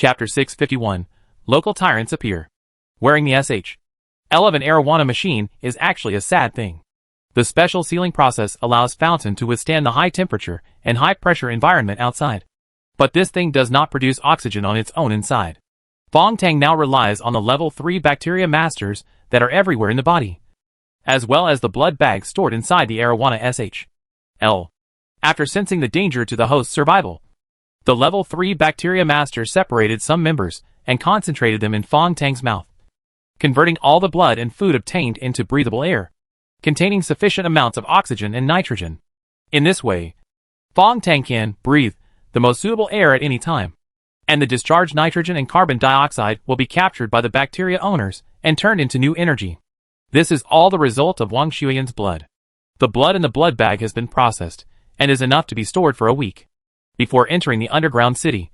Chapter 651. Local Tyrants Appear. Wearing the SHL of an arowana machine is actually a sad thing. The special sealing process allows Fountain to withstand the high temperature and high pressure environment outside. But this thing does not produce oxygen on its own inside. Fong Tang now relies on the level 3 bacteria masters that are everywhere in the body, as well as the blood bags stored inside the arowana SHL. After sensing the danger to the host's survival, the level 3 bacteria master separated some members and concentrated them in Fong Tang's mouth, converting all the blood and food obtained into breathable air, containing sufficient amounts of oxygen and nitrogen. In this way, Fong Tang can breathe the most suitable air at any time, and the discharged nitrogen and carbon dioxide will be captured by the bacteria owners and turned into new energy. This is all the result of Wang Xuyan's blood. The blood in the blood bag has been processed, and is enough to be stored for a week. Before entering the underground city,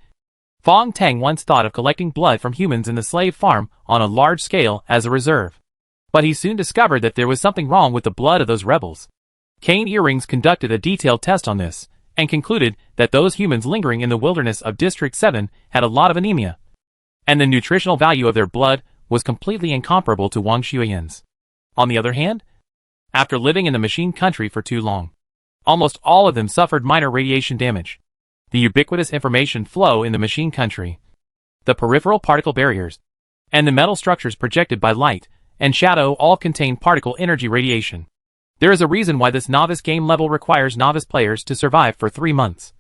Fong Tang once thought of collecting blood from humans in the slave farm on a large scale as a reserve. But he soon discovered that there was something wrong with the blood of those rebels. Cane Earrings conducted a detailed test on this, and concluded that those humans lingering in the wilderness of District 7 had a lot of anemia, and the nutritional value of their blood was completely incomparable to Wang Xuyan's. On the other hand, after living in the machine country for too long, almost all of them suffered minor radiation damage. The ubiquitous information flow in the machine country, the peripheral particle barriers, and the metal structures projected by light and shadow all contain particle energy radiation. There is a reason why this novice game level requires novice players to survive for 3 months.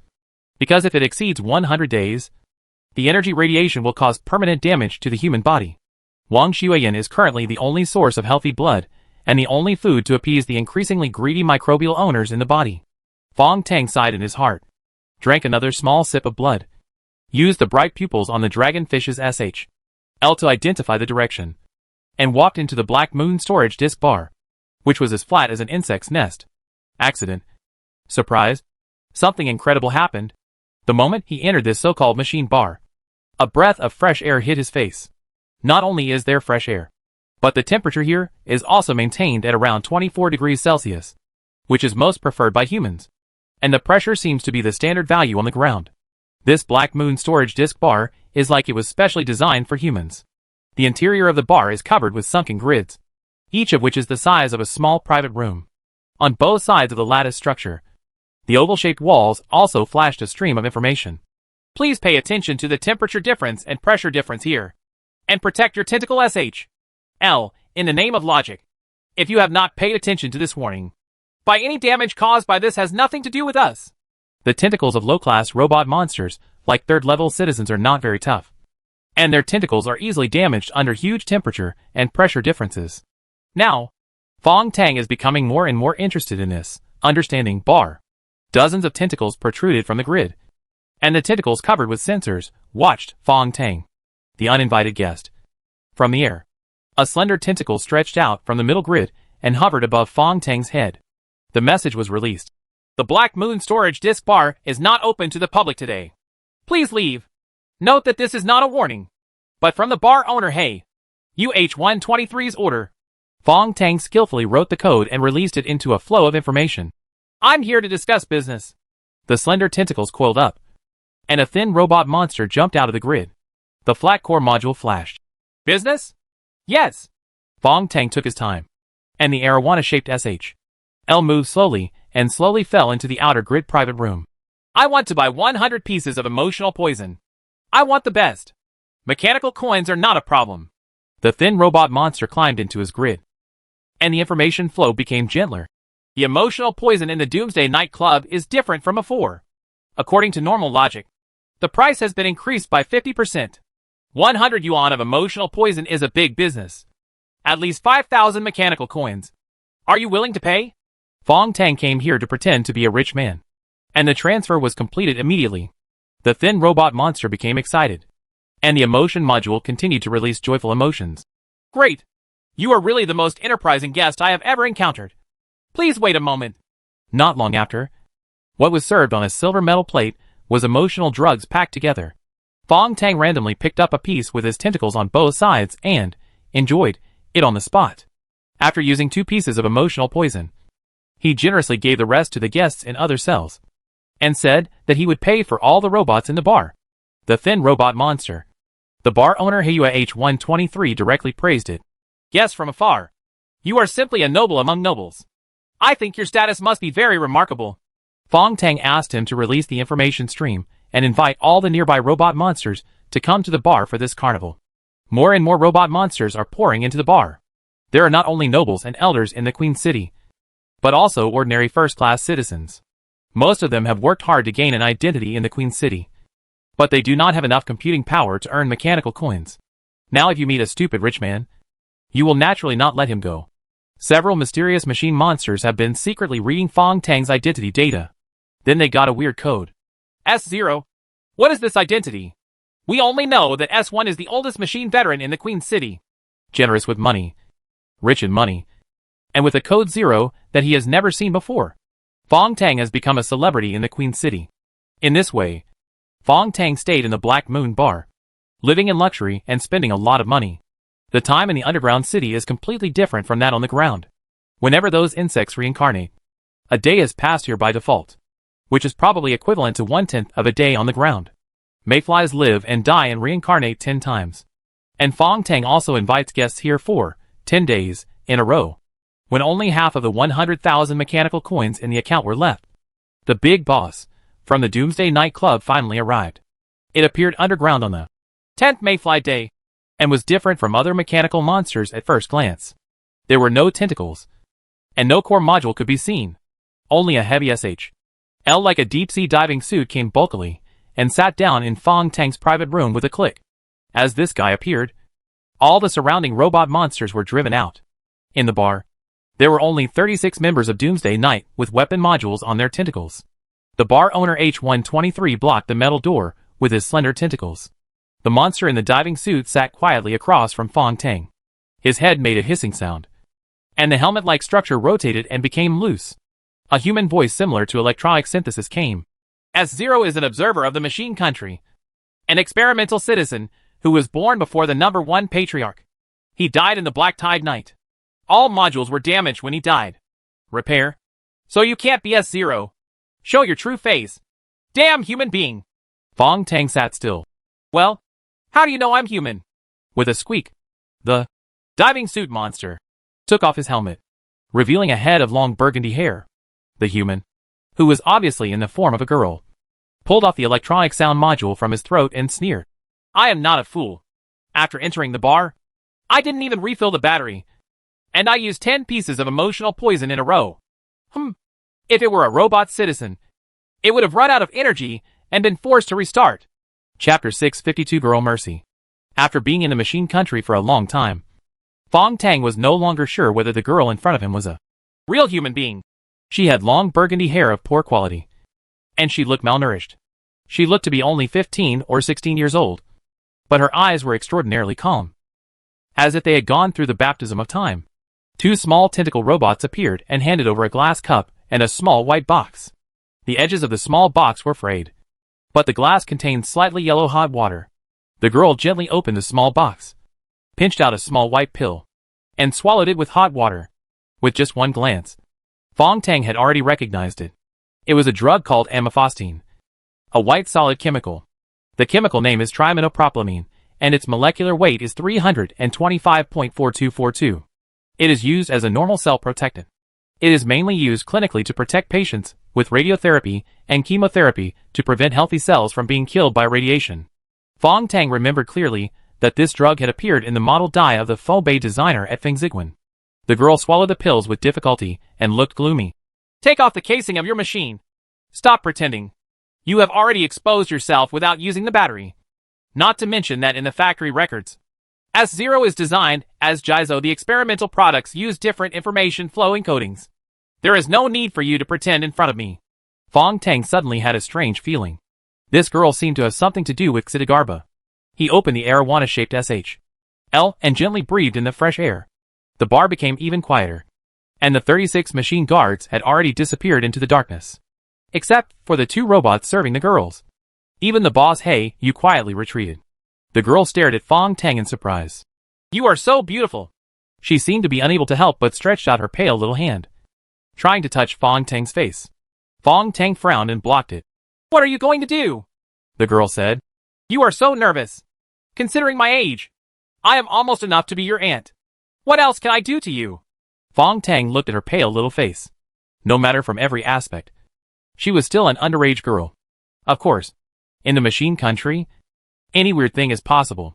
Because if it exceeds 100 days, the energy radiation will cause permanent damage to the human body. Wang Xuyan is currently the only source of healthy blood, and the only food to appease the increasingly greedy microbial owners in the body. Fong Tang sighed in his heart, drank another small sip of blood, used the bright pupils on the dragonfish's SHL to identify the direction, and walked into the Black Moon storage disk bar, which was as flat as an insect's nest. Accident. Surprise. Something incredible happened. The moment he entered this so-called machine bar, a breath of fresh air hit his face. Not only is there fresh air, but the temperature here is also maintained at around 24 degrees Celsius, which is most preferred by humans, and the pressure seems to be the standard value on the ground. This Black Moon storage disk bar is like it was specially designed for humans. The interior of the bar is covered with sunken grids, each of which is the size of a small private room. On both sides of the lattice structure, the oval-shaped walls also flashed a stream of information. Please pay attention to the temperature difference and pressure difference here, and protect your tentacle SHL, in the name of logic. If you have not paid attention to this warning, by any damage caused by this has nothing to do with us. The tentacles of low-class robot monsters, like third-level citizens, are not very tough, and their tentacles are easily damaged under huge temperature and pressure differences. Now, Fong Tang is becoming more and more interested in this understanding bar. Dozens of tentacles protruded from the grid, and the tentacles covered with sensors watched Fong Tang, the uninvited guest, from the air. A slender tentacle stretched out from the middle grid and hovered above Fong Tang's head. The message was released. The Black Moon storage disk bar is not open to the public today. Please leave. Note that this is not a warning, but from the bar owner. Hey, UH-123's order. Fong Tang skillfully wrote the code and released it into a flow of information. I'm here to discuss business. The slender tentacles coiled up, and a thin robot monster jumped out of the grid. The flat core module flashed. Business? Yes. Fong Tang took his time, and the arowana-shaped SHL moved slowly and slowly fell into the outer grid private room. I want to buy 100 pieces of emotional poison. I want the best. Mechanical coins are not a problem. The thin robot monster climbed into his grid, and the information flow became gentler. The emotional poison in the Doomsday nightclub is different from before. According to normal logic, the price has been increased by 50%. 100 yuan of emotional poison is a big business. At least 5,000 mechanical coins. Are you willing to pay? Fong Tang came here to pretend to be a rich man, and the transfer was completed immediately. The thin robot monster became excited, and the emotion module continued to release joyful emotions. Great! You are really the most enterprising guest I have ever encountered. Please wait a moment. Not long after, what was served on a silver metal plate was emotional drugs packed together. Fong Tang randomly picked up a piece with his tentacles on both sides and enjoyed it on the spot. After using 2 pieces of emotional poison, he generously gave the rest to the guests in other cells, and said that he would pay for all the robots in the bar. The thin robot monster, The bar owner Heiyue H123 directly praised it. Yes, from afar. You are simply a noble among nobles. I think your status must be very remarkable. Fong Tang asked him to release the information stream and invite all the nearby robot monsters to come to the bar for this carnival. More and more robot monsters are pouring into the bar. There are not only nobles and elders in the Queen City, but also ordinary first-class citizens. Most of them have worked hard to gain an identity in the Queen City, but they do not have enough computing power to earn mechanical coins. Now if you meet a stupid rich man, you will naturally not let him go. Several mysterious machine monsters have been secretly reading Fong Tang's identity data. Then they got a weird code. S0. What is this identity? We only know that S1 is the oldest machine veteran in the Queen City. Generous with money. Rich in money. And with a code 0 that he has never seen before. Fong Tang has become a celebrity in the Queen City. In this way, Fong Tang stayed in the Black Moon Bar, living in luxury and spending a lot of money. The time in the underground city is completely different from that on the ground. Whenever those insects reincarnate, a day is passed here by default, which is probably equivalent to 1/10 of a day on the ground. Mayflies live and die and reincarnate 10 times. And Fong Tang also invites guests here for 10 days in a row, when only half of the 100,000 mechanical coins in the account were left. The big boss from the Doomsday Night Club finally arrived. It appeared underground on the 10th Mayfly Day, and was different from other mechanical monsters at first glance. There were no tentacles, and no core module could be seen. Only a heavy SH.L like a deep-sea diving suit came bulkily, and sat down in Fong Tang's private room with a click. As this guy appeared, all the surrounding robot monsters were driven out. In the bar, there were only 36 members of Doomsday Night with weapon modules on their tentacles. The bar owner H123 blocked the metal door with his slender tentacles. The monster in the diving suit sat quietly across from Fong Tang. His head made a hissing sound, and the helmet-like structure rotated and became loose. A human voice similar to electronic synthesis came. S0 is an observer of the machine country, an experimental citizen who was born before the number 1 patriarch. He died in the Black Tide Night. All modules were damaged when he died. Repair? So you can't be S0. Show your true face. Damn human being. Fong Tang sat still. Well, how do you know I'm human? With a squeak, the diving suit monster took off his helmet, revealing a head of long burgundy hair. The human, who was obviously in the form of a girl, pulled off the electronic sound module from his throat and sneered. I am not a fool. After entering the bar, I didn't even refill the battery, and I used 10 pieces of emotional poison in a row. If it were a robot citizen, it would have run out of energy and been forced to restart. Chapter 652 Girl Mercy. After being in the machine country for a long time, Fong Tang was no longer sure whether the girl in front of him was a real human being. She had long burgundy hair of poor quality, and she looked malnourished. She looked to be only 15 or 16 years old, but her eyes were extraordinarily calm, as if they had gone through the baptism of time. 2 small tentacle robots appeared and handed over a glass cup and a small white box. The edges of the small box were frayed, but the glass contained slightly yellow hot water. The girl gently opened the small box, pinched out a small white pill, and swallowed it with hot water. With just one glance, Fong Tang had already recognized it. It was a drug called amifostine, a white solid chemical. The chemical name is triminopropylamine, and its molecular weight is 325.4242. It is used as a normal cell protectant. It is mainly used clinically to protect patients with radiotherapy and chemotherapy to prevent healthy cells from being killed by radiation. Fong Tang remembered clearly that this drug had appeared in the model die of the Fubei designer at Fengziguan. The girl swallowed the pills with difficulty and looked gloomy. Take off the casing of your machine. Stop pretending. You have already exposed yourself without using the battery. Not to mention that in the factory records, S0 is designed as Jizo. The experimental products use different information flow encodings. There is no need for you to pretend in front of me. Fong Tang suddenly had a strange feeling. This girl seemed to have something to do with Xidagarba. He opened the arowana-shaped SH.L and gently breathed in the fresh air. The bar became even quieter, and the 36 machine guards had already disappeared into the darkness, except for the 2 robots serving the girls. Even the boss Heiyue quietly retreated. The girl stared at Fong Tang in surprise. You are so beautiful. She seemed to be unable to help but stretched out her pale little hand, trying to touch Fong Tang's face. Fong Tang frowned and blocked it. What are you going to do? The girl said. You are so nervous. considering my age. I am almost enough to be your aunt. What else can I do to you? Fong Tang looked at her pale little face. No matter from every aspect, she was still an underage girl. Of course, in the machine country, any weird thing is possible.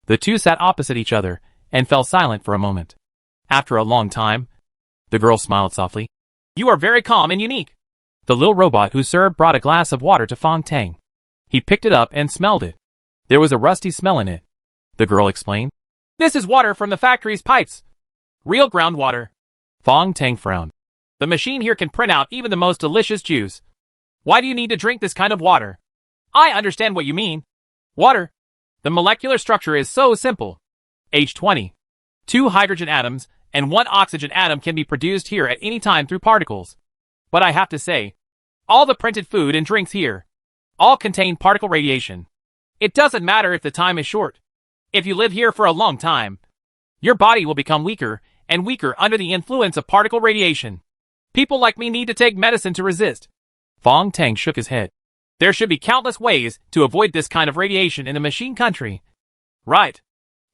The two sat opposite each other and fell silent for a moment. After a long time, the girl smiled softly. You are very calm and unique. The little robot who served brought a glass of water to Fong Tang. He picked it up and smelled it. There was a rusty smell in it. The girl explained. This is water from the factory's pipes. Real groundwater. Fong Tang frowned. The machine here can print out even the most delicious juice. Why do you need to drink this kind of water? I understand what you mean. Water. The molecular structure is so simple. Age 20. 2 hydrogen atoms and 1 oxygen atom can be produced here at any time through particles. But I have to say, all the printed food and drinks here, all contain particle radiation. It doesn't matter if the time is short. If you live here for a long time, your body will become weaker and weaker under the influence of particle radiation. People like me need to take medicine to resist. Fong Tang shook his head. There should be countless ways to avoid this kind of radiation in the machine country. Right.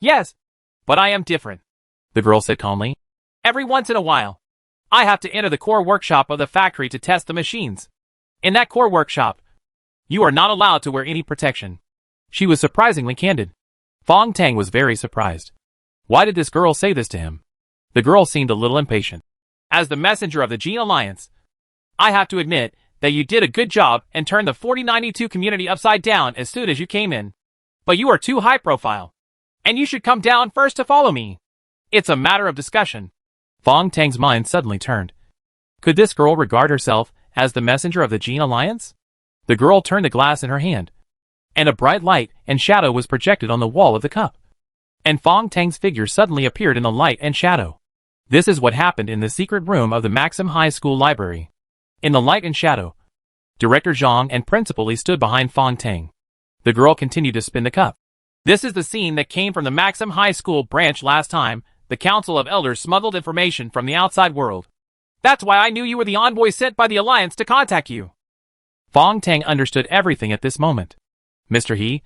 Yes. But I am different, the girl said calmly. Every once in a while, I have to enter the core workshop of the factory to test the machines. In that core workshop, you are not allowed to wear any protection. She was surprisingly candid. Fong Tang was very surprised. Why did this girl say this to him? The girl seemed a little impatient. As the messenger of the Gene Alliance, I have to admit that you did a good job and turned the 4092 community upside down as soon as you came in. But you are too high profile. And you should come down first to follow me. It's a matter of discussion. Fong Tang's mind suddenly turned. Could this girl regard herself as the messenger of the Gene Alliance? The girl turned the glass in her hand, and a bright light and shadow was projected on the wall of the cup. And Fong Tang's figure suddenly appeared in the light and shadow. This is what happened in the secret room of the Maxim High School library. In the light and shadow, Director Zhang and Principal Li stood behind Fong Tang. The girl continued to spin the cup. This is the scene that came from the Maxim High School branch last time the Council of Elders smuggled information from the outside world. That's why I knew you were the envoy sent by the Alliance to contact you. Fong Tang understood everything at this moment. Mr. He,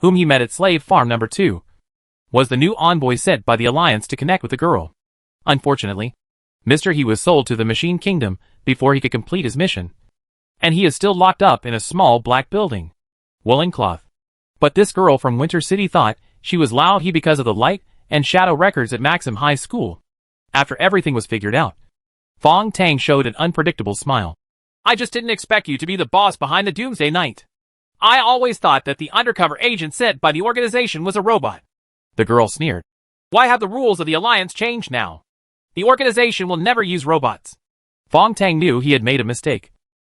whom he met at Slave Farm Number 2, was the new envoy sent by the Alliance to connect with the girl. Unfortunately, Mr. He was sold to the Machine Kingdom before he could complete his mission, and he is still locked up in a small black building. Woolen cloth. But this girl from Winter City thought she was Lao He because of the light and shadow records at Maxim High School. After everything was figured out, Fong Tang showed an unpredictable smile. I just didn't expect you to be the boss behind the Doomsday Knight. I always thought that the undercover agent sent by the organization was a robot. The girl sneered. Why have the rules of the Alliance changed now? The organization will never use robots. Fong Tang knew he had made a mistake,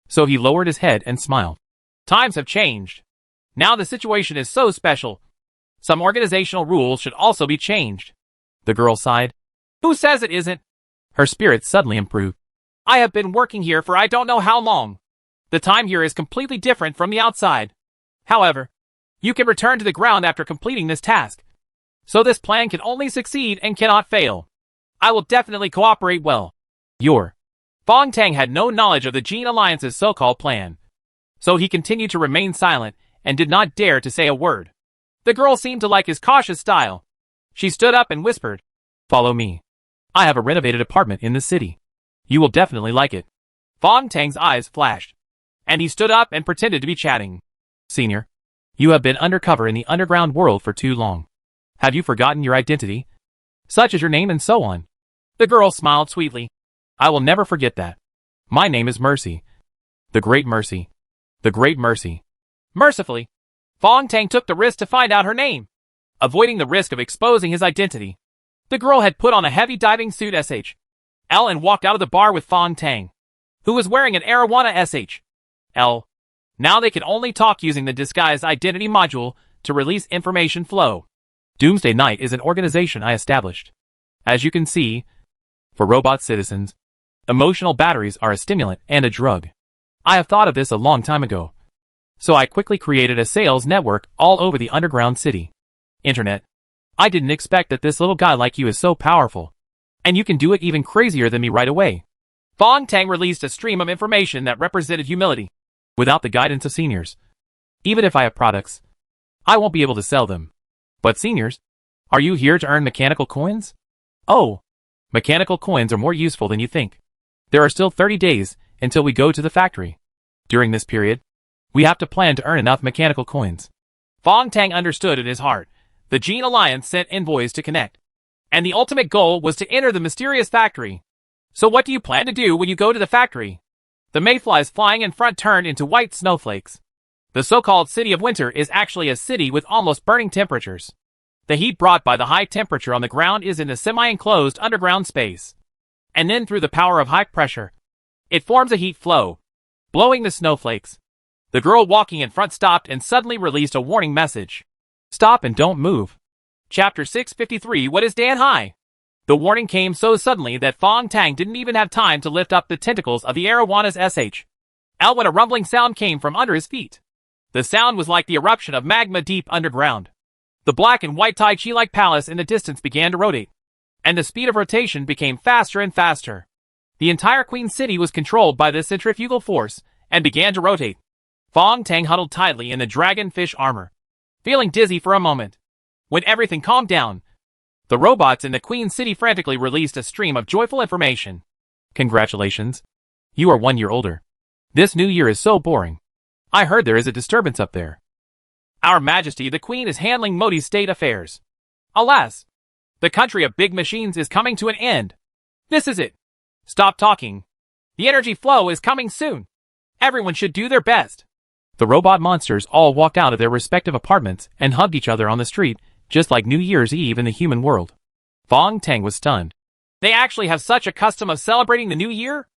so he lowered his head and smiled. Times have changed. Now the situation is so special. Some organizational rules should also be changed. The girl sighed. Who says it isn't? Her spirit suddenly improved. I have been working here for I don't know how long. The time here is completely different from the outside. However, you can return to the ground after completing this task. So this plan can only succeed and cannot fail. I will definitely cooperate well. Fong Tang had no knowledge of the Gene Alliance's so-called plan, so he continued to remain silent and did not dare to say a word. The girl seemed to like his cautious style. She stood up and whispered, Follow me. I have a renovated apartment in the city. You will definitely like it. Fong Tang's eyes flashed, and he stood up and pretended to be chatting. Senior, you have been undercover in the underground world for too long. Have you forgotten your identity? Such as your name and so on. The girl smiled sweetly. I will never forget that. My name is Mercy. The Great Mercy. The Great Mercy. Mercifully, Fong Tang took the risk to find out her name, avoiding the risk of exposing his identity. The girl had put on a heavy diving suit SH.L and walked out of the bar with Fong Tang, who was wearing an Arowana SH.L. Now they could only talk using the disguised identity module to release information flow. Doomsday Knight is an organization I established. As you can see, for robot citizens, emotional batteries are a stimulant and a drug. I have thought of this a long time ago. So I quickly created a sales network all over the underground city. Internet. I didn't expect that this little guy like you is so powerful. And you can do it even crazier than me right away. Fong Tang released a stream of information that represented humility. Without the guidance of seniors, even if I have products, I won't be able to sell them. But seniors, are you here to earn mechanical coins? Oh, mechanical coins are more useful than you think. There are still 30 days until we go to the factory. During this period, we have to plan to earn enough mechanical coins. Fong Tang understood in his heart. The Gene Alliance sent envoys to connect, and the ultimate goal was to enter the mysterious factory. So what do you plan to do when you go to the factory? The mayflies flying in front turned into white snowflakes. The so-called City of Winter is actually a city with almost burning temperatures. The heat brought by the high temperature on the ground is in a semi-enclosed underground space. And then through the power of high pressure, it forms a heat flow, blowing the snowflakes. The girl walking in front stopped and suddenly released a warning message. Stop and don't move. Chapter 653. What is Dan Hai? The warning came so suddenly that Fong Tang didn't even have time to lift up the tentacles of the arowana's SH. L when a rumbling sound came from under his feet. The sound was like the eruption of magma deep underground. The black and white Tai Chi-like palace in the distance began to rotate, and the speed of rotation became faster and faster. The entire Queen City was controlled by this centrifugal force and began to rotate. Fong Tang huddled tightly in the dragonfish armor, feeling dizzy for a moment. When everything calmed down, the robots in the Queen City frantically released a stream of joyful information. Congratulations. You are 1 year older. This new year is so boring. I heard there is a disturbance up there. Our Majesty the Queen is handling Modi's state affairs. Alas, the country of big machines is coming to an end. This is it. Stop talking. The energy flow is coming soon. Everyone should do their best. The robot monsters all walked out of their respective apartments and hugged each other on the street, just like New Year's Eve in the human world. Fong Tang was stunned. They actually have such a custom of celebrating the new year?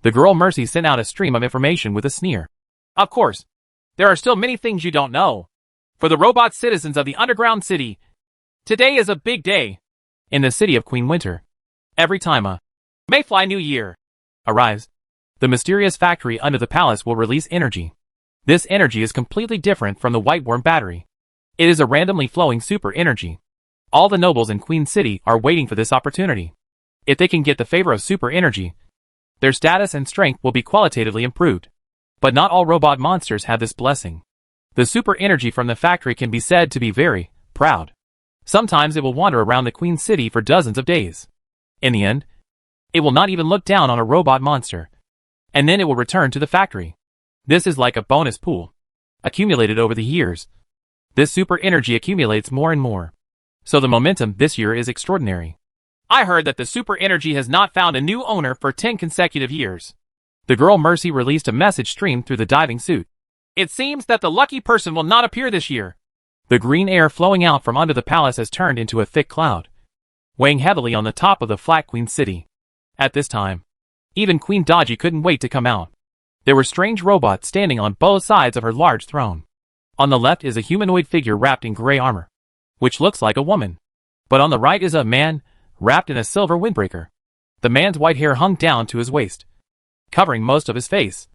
The girl Mercy sent out a stream of information with a sneer. Of course, there are still many things you don't know. For the robot citizens of the underground city, today is a big day. In the city of Queen Winter, every time a Mayfly New Year arrives, the mysterious factory under the palace will release energy. This energy is completely different from the White Worm battery. It is a randomly flowing super energy. All the nobles in Queen City are waiting for this opportunity. If they can get the favor of super energy, their status and strength will be qualitatively improved. But not all robot monsters have this blessing. The super energy from the factory can be said to be very proud. Sometimes it will wander around the Queen City for dozens of days. In the end, it will not even look down on a robot monster. And then it will return to the factory. This is like a bonus pool, accumulated over the years. This super energy accumulates more and more. So the momentum this year is extraordinary. I heard that the super energy has not found a new owner for 10 consecutive years. The girl Mercy released a message stream through the diving suit. It seems that the lucky person will not appear this year. The green air flowing out from under the palace has turned into a thick cloud, weighing heavily on the top of the flat Queen City. At this time, even Queen Dodgy couldn't wait to come out. There were strange robots standing on both sides of her large throne. On the left is a humanoid figure wrapped in gray armor, which looks like a woman. But on the right is a man, wrapped in a silver windbreaker. The man's white hair hung down to his waist, covering most of his face.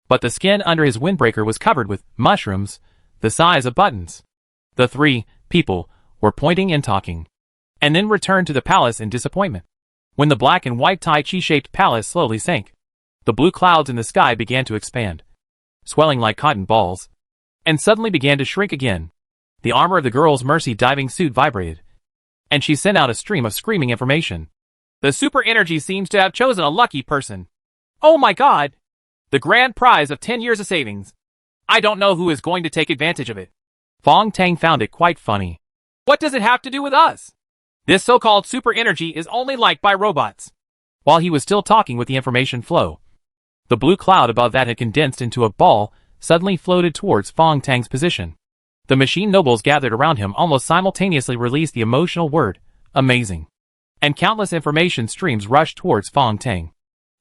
But the skin under his windbreaker was covered with mushrooms, the size of buttons. The three people were pointing and talking, and then returned to the palace in disappointment. When the black and white Tai Chi-shaped palace slowly sank, the blue clouds in the sky began to expand, swelling like cotton balls, and suddenly began to shrink again. The armor of the girl's Mercy diving suit vibrated, and she sent out a stream of screaming information. The super energy seems to have chosen a lucky person. Oh my god! The grand prize of 10 years of savings. I don't know who is going to take advantage of it. Fong Tang found it quite funny. What does it have to do with us? This so-called super energy is only liked by robots. While he was still talking with the information flow, the blue cloud above that had condensed into a ball, suddenly floated towards Fong Tang's position. The machine nobles gathered around him almost simultaneously released the emotional word, amazing. And countless information streams rushed towards Fong Tang.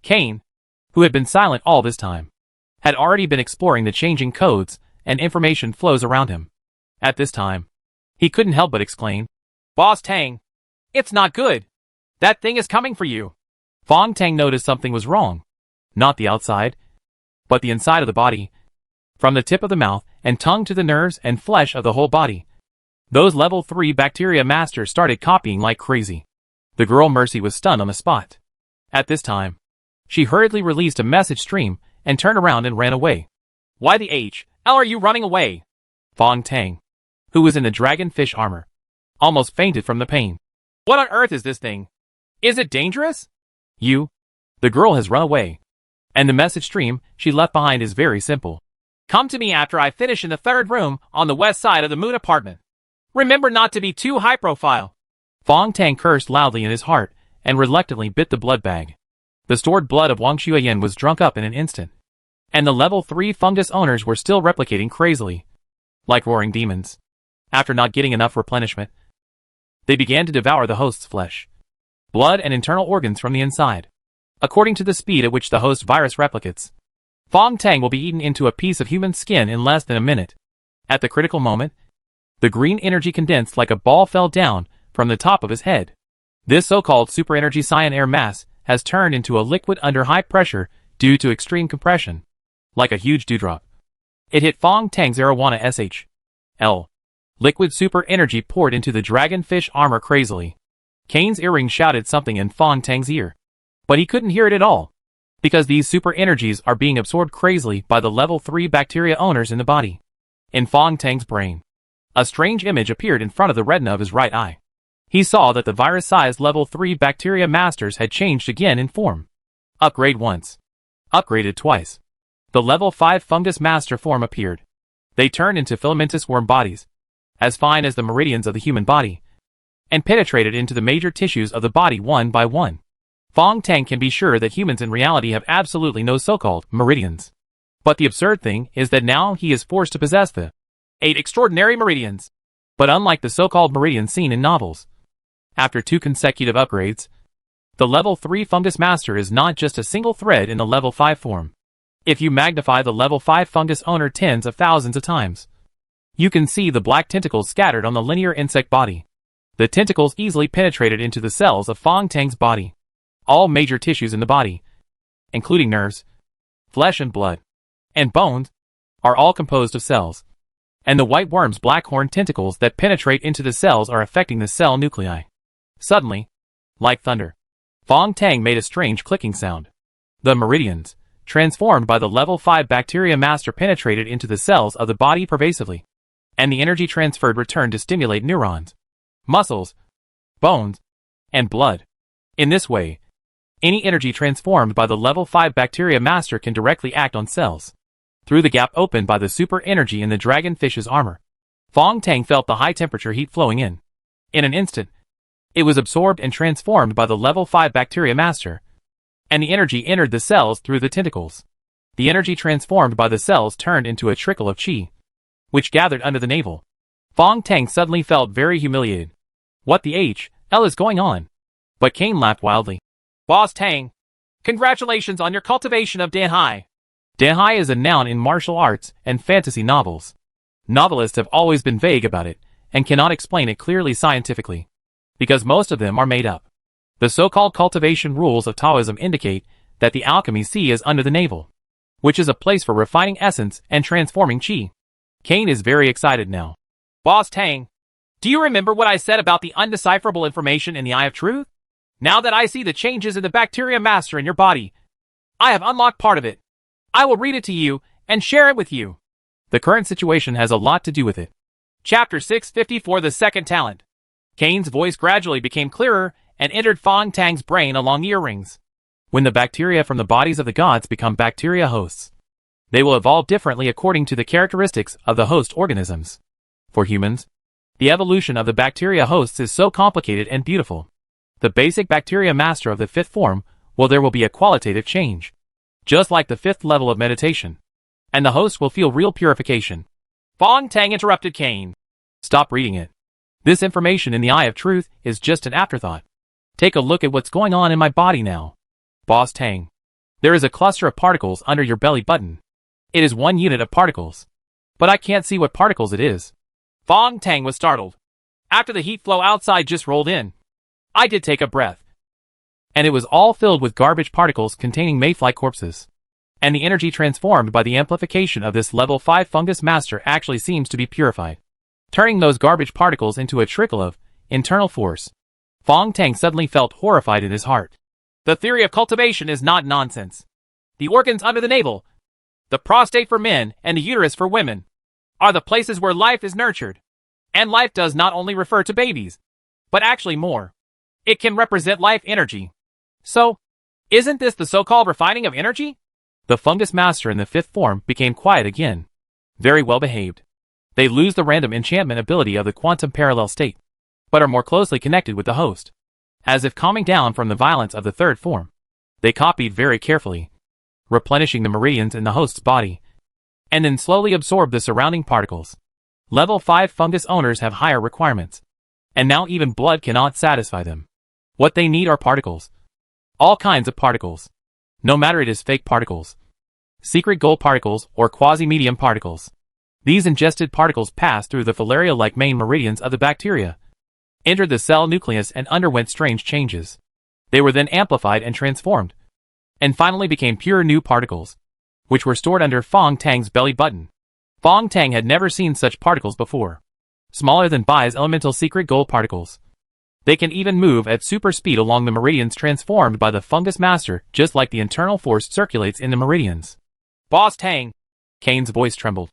Kane, who had been silent all this time, had already been exploring the changing codes and information flows around him. At this time, he couldn't help but exclaim, Boss Tang, it's not good. That thing is coming for you. Fong Tang noticed something was wrong. Not the outside, but the inside of the body. From the tip of the mouth and tongue to the nerves and flesh of the whole body. Those level 3 bacteria masters started copying like crazy. The girl Mercy was stunned on the spot. At this time, she hurriedly released a message stream and turned around and ran away. Why the hell are you running away? Fong Tang, who was in the dragonfish armor, almost fainted from the pain. What on earth is this thing? Is it dangerous? The girl has run away. And the message stream she left behind is very simple. Come to me after I finish in the third room on the west side of the moon apartment. Remember not to be too high profile. Fong Tang cursed loudly in his heart and reluctantly bit the blood bag. The stored blood of Wang Xueyan was drunk up in an instant. And the level 3 fungus owners were still replicating crazily. Like roaring demons. After not getting enough replenishment, they began to devour the host's flesh, blood and internal organs from the inside. According to the speed at which the host virus replicates, Fong Tang will be eaten into a piece of human skin in less than a minute. At the critical moment, the green energy condensed like a ball fell down from the top of his head. This so-called super energy cyan air mass has turned into a liquid under high pressure due to extreme compression. Like a huge dewdrop, it hit Fong Tang's arowana SHL. Liquid super energy poured into the dragonfish armor crazily. Kane's earring shouted something in Fong Tang's ear, but he couldn't hear it at all, because these super energies are being absorbed crazily by the level 3 bacteria owners in the body. In Fong Tang's brain, a strange image appeared in front of the retina of his right eye. He saw that the virus-sized level 3 bacteria masters had changed again in form. Upgrade once. Upgraded twice. The level 5 fungus master form appeared. They turned into filamentous worm bodies, as fine as the meridians of the human body, and penetrated into the major tissues of the body one by one. Fong Tang can be sure that humans in reality have absolutely no so-called meridians. But the absurd thing is that now he is forced to possess the 8 extraordinary meridians. But unlike the so-called meridians seen in novels, after 2 consecutive upgrades, the level 3 fungus master is not just a single thread in the level 5 form. If you magnify the level 5 fungus owner tens of thousands of times, you can see the black tentacles scattered on the linear insect body. The tentacles easily penetrated into the cells of Fong Tang's body. All major tissues in the body, including nerves, flesh and blood, and bones, are all composed of cells. And the white worm's black horn tentacles that penetrate into the cells are affecting the cell nuclei. Suddenly, like thunder, Fong Tang made a strange clicking sound. The meridians, transformed by the level 5 bacteria master, penetrated into the cells of the body pervasively, and the energy transferred returned to stimulate neurons, muscles, bones, and blood. In this way, any energy transformed by the level 5 bacteria master can directly act on cells. Through the gap opened by the super energy in the dragonfish's armor, Fong Tang felt the high temperature heat flowing in. In an instant, it was absorbed and transformed by the level 5 bacteria master, and the energy entered the cells through the tentacles. The energy transformed by the cells turned into a trickle of qi, which gathered under the navel. Fong Tang suddenly felt very humiliated. What the hell is going on? But Kane laughed wildly. Boss Tang, congratulations on your cultivation of Danhai. Danhai is a noun in martial arts and fantasy novels. Novelists have always been vague about it and cannot explain it clearly scientifically, because most of them are made up. The so-called cultivation rules of Taoism indicate that the alchemy sea is under the navel, which is a place for refining essence and transforming qi. Kane is very excited now. Boss Tang, do you remember what I said about the undecipherable information in the Eye of Truth? Now that I see the changes in the bacteria master in your body, I have unlocked part of it. I will read it to you and share it with you. The current situation has a lot to do with it. Chapter 654, The Second Talent. Kane's voice gradually became clearer and entered Fong Tang's brain along earrings. When the bacteria from the bodies of the gods become bacteria hosts, they will evolve differently according to the characteristics of the host organisms. For humans, the evolution of the bacteria hosts is so complicated and beautiful. The basic bacteria master of the 5th form, there will be a qualitative change, just like the 5th level of meditation, and the host will feel real purification. Fong Tang interrupted Kane. Stop reading it. This information in the Eye of Truth is just an afterthought. Take a look at what's going on in my body now. Boss Tang, there is a cluster of particles under your belly button. It is 1 unit of particles, but I can't see what particles it is. Fong Tang was startled. After the heat flow outside just rolled in, I did take a breath, and it was all filled with garbage particles containing mayfly corpses. And the energy transformed by the amplification of this level 5 fungus master actually seems to be purified, turning those garbage particles into a trickle of internal force. Fong Tang suddenly felt horrified in his heart. The theory of cultivation is not nonsense. The organs under the navel, the prostate for men and the uterus for women, are the places where life is nurtured. And life does not only refer to babies, but actually more. It can represent life energy. So, isn't this the so-called refining of energy? The fungus master in the fifth form became quiet again. Very well behaved. They lose the random enchantment ability of the quantum parallel state, but are more closely connected with the host. As if calming down from the violence of the third form, they copied very carefully, replenishing the meridians in the host's body, and then slowly absorbed the surrounding particles. Level 5 fungus owners have higher requirements, and now even blood cannot satisfy them. What they need are particles. All kinds of particles. No matter it is fake particles, secret gold particles, or quasi-medium particles. These ingested particles passed through the filaria-like main meridians of the bacteria, entered the cell nucleus and underwent strange changes. They were then amplified and transformed, and finally became pure new particles, which were stored under Fong Tang's belly button. Fong Tang had never seen such particles before. Smaller than Bai's elemental secret gold particles. They can even move at super speed along the meridians transformed by the fungus master, just like the internal force circulates in the meridians. Boss Tang. Kane's voice trembled.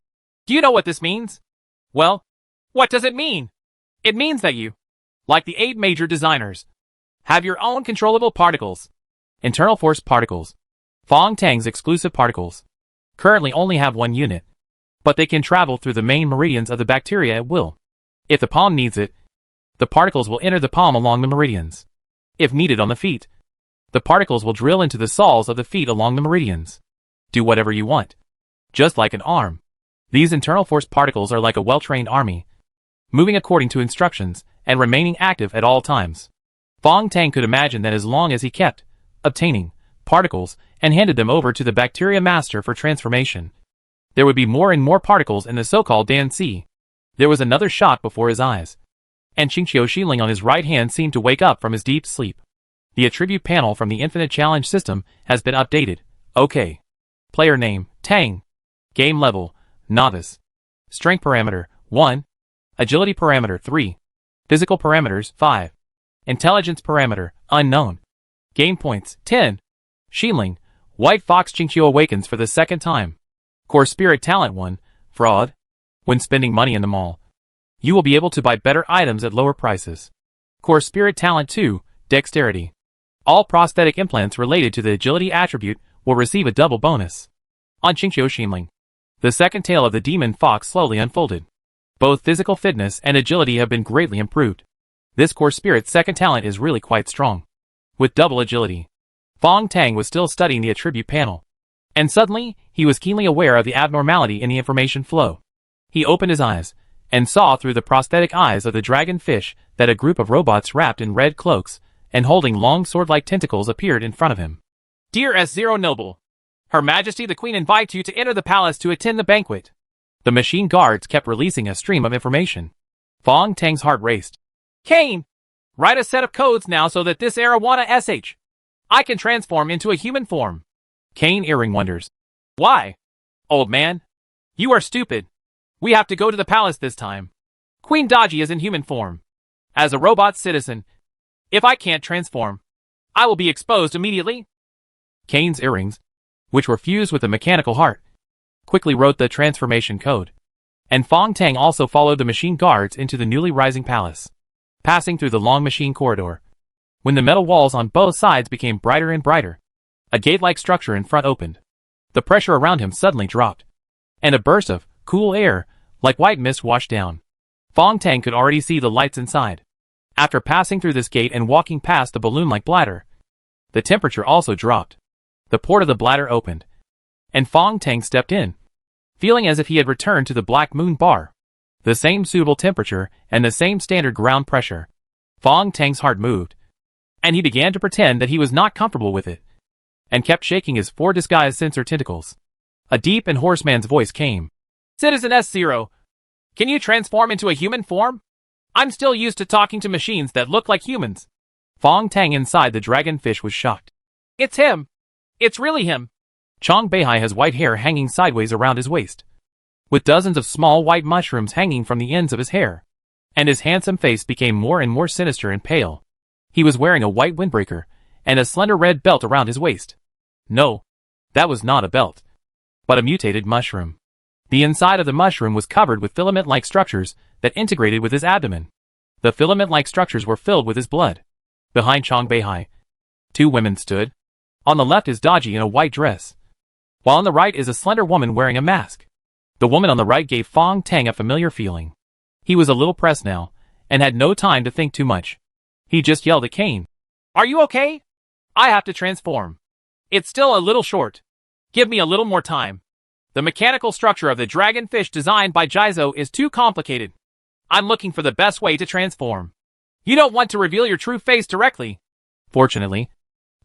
Do you know what this means? Well, what does it mean? It means that you, like the 8 major designers, have your own controllable particles. Internal force particles. Fong Tang's exclusive particles. Currently only have 1 unit, but they can travel through the main meridians of the bacteria at will. If the palm needs it, the particles will enter the palm along the meridians. If needed on the feet, the particles will drill into the soles of the feet along the meridians. Do whatever you want. Just like an arm. These internal force particles are like a well-trained army, moving according to instructions and remaining active at all times. Fong Tang could imagine that as long as he kept obtaining particles and handed them over to the bacteria master for transformation, there would be more and more particles in the so-called Dan-Si. There was another shot before his eyes, and Qingqiu Xiling on his right hand seemed to wake up from his deep sleep. The attribute panel from the Infinite Challenge system has been updated. OK. Player name, Tang. Game level, Novice. Strength parameter, 1. Agility parameter, 3. Physical parameters, 5. Intelligence parameter, unknown. Game points, 10. Xiling. White Fox Qingqiu awakens for the second time. Core Spirit Talent 1. Fraud. When spending money in the mall, you will be able to buy better items at lower prices. Core Spirit Talent 2. Dexterity. All prosthetic implants related to the agility attribute will receive a double bonus. On Qingqiu Xiling, the second tail of the demon fox slowly unfolded. Both physical fitness and agility have been greatly improved. This Core Spirit's second talent is really quite strong. With double agility. Fong Tang was still studying the attribute panel, and suddenly, he was keenly aware of the abnormality in the information flow. He opened his eyes, and saw through the prosthetic eyes of the dragon fish that a group of robots wrapped in red cloaks and holding long sword-like tentacles appeared in front of him. Dear S0 Noble, Her Majesty the Queen invites you to enter the palace to attend the banquet. The machine guards kept releasing a stream of information. Fong Tang's heart raced. Kane! Write a set of codes now so that this Arowana SH I can transform into a human form. Kane Earring wonders. Why? Old man. You are stupid. We have to go to the palace this time. Queen Daji is in human form. As a robot citizen, if I can't transform, I will be exposed immediately. Kane's earrings, which were fused with a mechanical heart, quickly wrote the transformation code. And Fong Tang also followed the machine guards into the newly rising palace, passing through the long machine corridor. When the metal walls on both sides became brighter and brighter, a gate-like structure in front opened. The pressure around him suddenly dropped, and a burst of cool air, like white mist, washed down. Fong Tang could already see the lights inside. After passing through this gate and walking past the balloon-like bladder, the temperature also dropped. The port of the bladder opened, and Fong Tang stepped in, feeling as if he had returned to the Black Moon Bar. The same suitable temperature and the same standard ground pressure. Fong Tang's heart moved, and he began to pretend that he was not comfortable with it, and kept shaking his 4 disguised sensor tentacles. A deep and hoarse man's voice came. Citizen S0, can you transform into a human form? I'm still used to talking to machines that look like humans. Fong Tang inside the dragonfish was shocked. It's him. It's really him. Chong Beihai has white hair hanging sideways around his waist, with dozens of small white mushrooms hanging from the ends of his hair, and his handsome face became more and more sinister and pale. He was wearing a white windbreaker, and a slender red belt around his waist. No, that was not a belt, but a mutated mushroom. The inside of the mushroom was covered with filament-like structures that integrated with his abdomen. The filament-like structures were filled with his blood. Behind Chong Beihai, two women stood. On the left is Daji in a white dress, while on the right is a slender woman wearing a mask. The woman on the right gave Fong Tang a familiar feeling. He was a little pressed now, and had no time to think too much. He just yelled at Kane. "Are you okay? I have to transform. It's still a little short. Give me a little more time. The mechanical structure of the dragonfish designed by Jizo is too complicated. I'm looking for the best way to transform. You don't want to reveal your true face directly." Fortunately,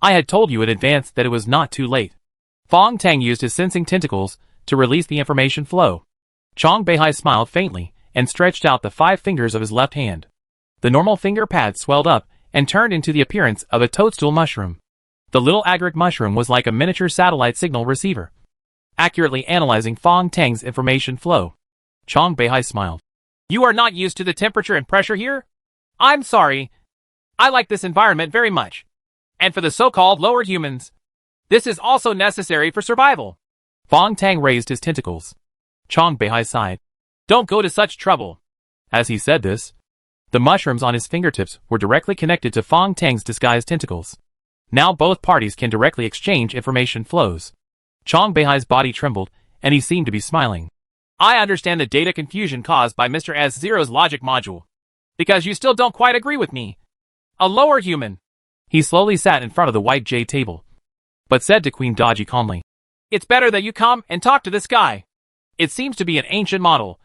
I had told you in advance that it was not too late. Fong Tang used his sensing tentacles to release the information flow. Chong Beihai smiled faintly and stretched out the 5 fingers of his left hand. The normal finger pad swelled up and turned into the appearance of a toadstool mushroom. The little agaric mushroom was like a miniature satellite signal receiver, accurately analyzing Fong Tang's information flow. Chong Beihai smiled. "You are not used to the temperature and pressure here? I'm sorry. I like this environment very much. And for the so-called lower humans, this is also necessary for survival." Fong Tang raised his tentacles. Chong Beihai sighed. "Don't go to such trouble." As he said this, the mushrooms on his fingertips were directly connected to Fong Tang's disguised tentacles. Now both parties can directly exchange information flows. Chong Beihai's body trembled, and he seemed to be smiling. "I understand the data confusion caused by Mr. S0's logic module. Because you still don't quite agree with me. A lower human." He slowly sat in front of the white jade table, but said to Queen Daji calmly, "It's better that you come and talk to this guy. It seems to be an ancient model,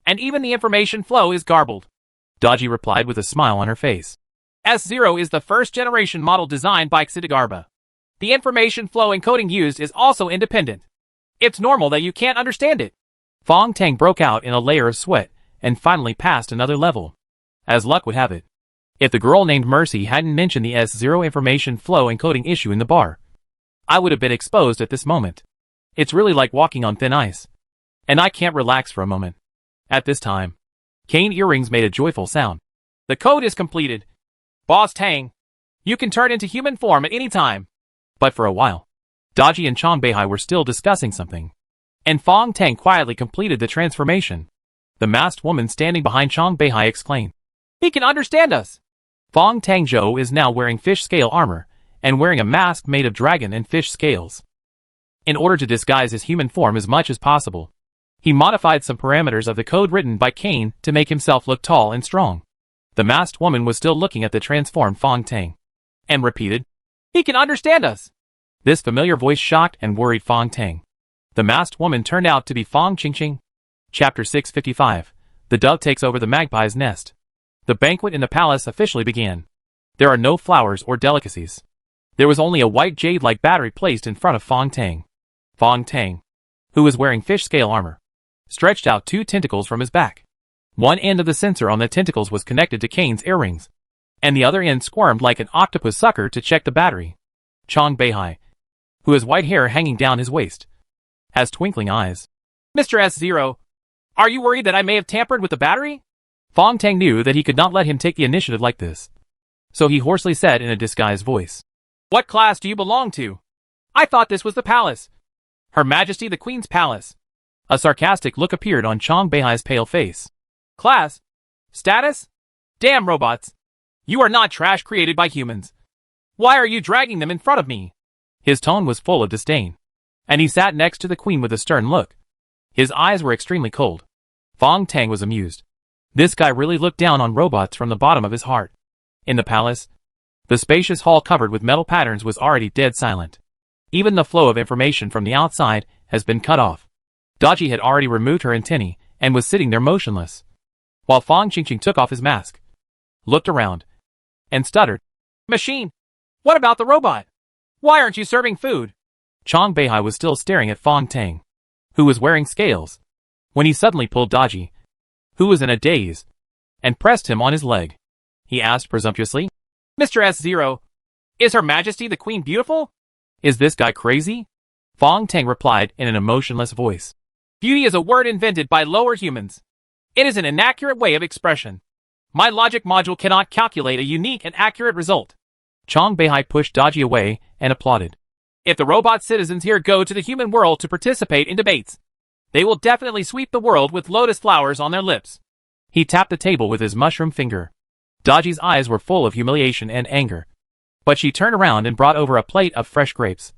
and even the information flow is garbled." Daji replied with a smile on her face. "S0 is the first-generation model designed by Xidagarba. The information flow encoding used is also independent. It's normal that you can't understand it." Fong Tang broke out in a layer of sweat and finally passed another level. As luck would have it, if the girl named Mercy hadn't mentioned the S0 information flow encoding issue in the bar, I would have been exposed at this moment. It's really like walking on thin ice, and I can't relax for a moment. At this time, Kane Earrings made a joyful sound. "The code is completed. Boss Tang, you can turn into human form at any time." But for a while, Daji and Chong Beihai were still discussing something, and Fong Tang quietly completed the transformation. The masked woman standing behind Chong Beihai exclaimed, "He can understand us!" Fong Tang Zhou is now wearing fish scale armor and wearing a mask made of dragon and fish scales. In order to disguise his human form as much as possible, he modified some parameters of the code written by Kane to make himself look tall and strong. The masked woman was still looking at the transformed Fong Tang, and repeated, "He can understand us!" This familiar voice shocked and worried Fong Tang. The masked woman turned out to be Fong Qingqing. Chapter 655. The dove takes over the magpie's nest. The banquet in the palace officially began. There are no flowers or delicacies. There was only a white jade-like battery placed in front of Fong Tang. Fong Tang, who was wearing fish-scale armor, stretched out 2 tentacles from his back. One end of the sensor on the tentacles was connected to Kane's earrings, and the other end squirmed like an octopus sucker to check the battery. Chong Beihai, who has white hair hanging down his waist, has twinkling eyes. "Mr. S0, are you worried that I may have tampered with the battery?" Fong Tang knew that he could not let him take the initiative like this, so he hoarsely said in a disguised voice, "What class do you belong to? I thought this was the palace. Her Majesty the Queen's palace." A sarcastic look appeared on Chong Beihai's pale face. "Class? Status? Damn robots. You are not trash created by humans. Why are you dragging them in front of me?" His tone was full of disdain, and he sat next to the Queen with a stern look. His eyes were extremely cold. Fong Tang was amused. This guy really looked down on robots from the bottom of his heart. In the palace, the spacious hall covered with metal patterns was already dead silent. Even the flow of information from the outside has been cut off. Daji had already removed her antennae and was sitting there motionless, while Fong Qingqing took off his mask, looked around, and stuttered, "Machine, what about the robot? Why aren't you serving food?" Chong Beihai was still staring at Fong Tang, who was wearing scales, when he suddenly pulled Daji, who was in a daze, and pressed him on his leg. He asked presumptuously, "Mr. S0, is Her Majesty the Queen beautiful? Is this guy crazy?" Fong Tang replied in an emotionless voice, "Beauty is a word invented by lower humans. It is an inaccurate way of expression. My logic module cannot calculate a unique and accurate result." Chong Beihai pushed Daji away and applauded. "If the robot citizens here go to the human world to participate in debates, They will definitely sweep the world with lotus flowers on their lips. He tapped the table with his mushroom finger. Daji's eyes were full of humiliation and anger. But she turned around and brought over a plate of fresh grapes,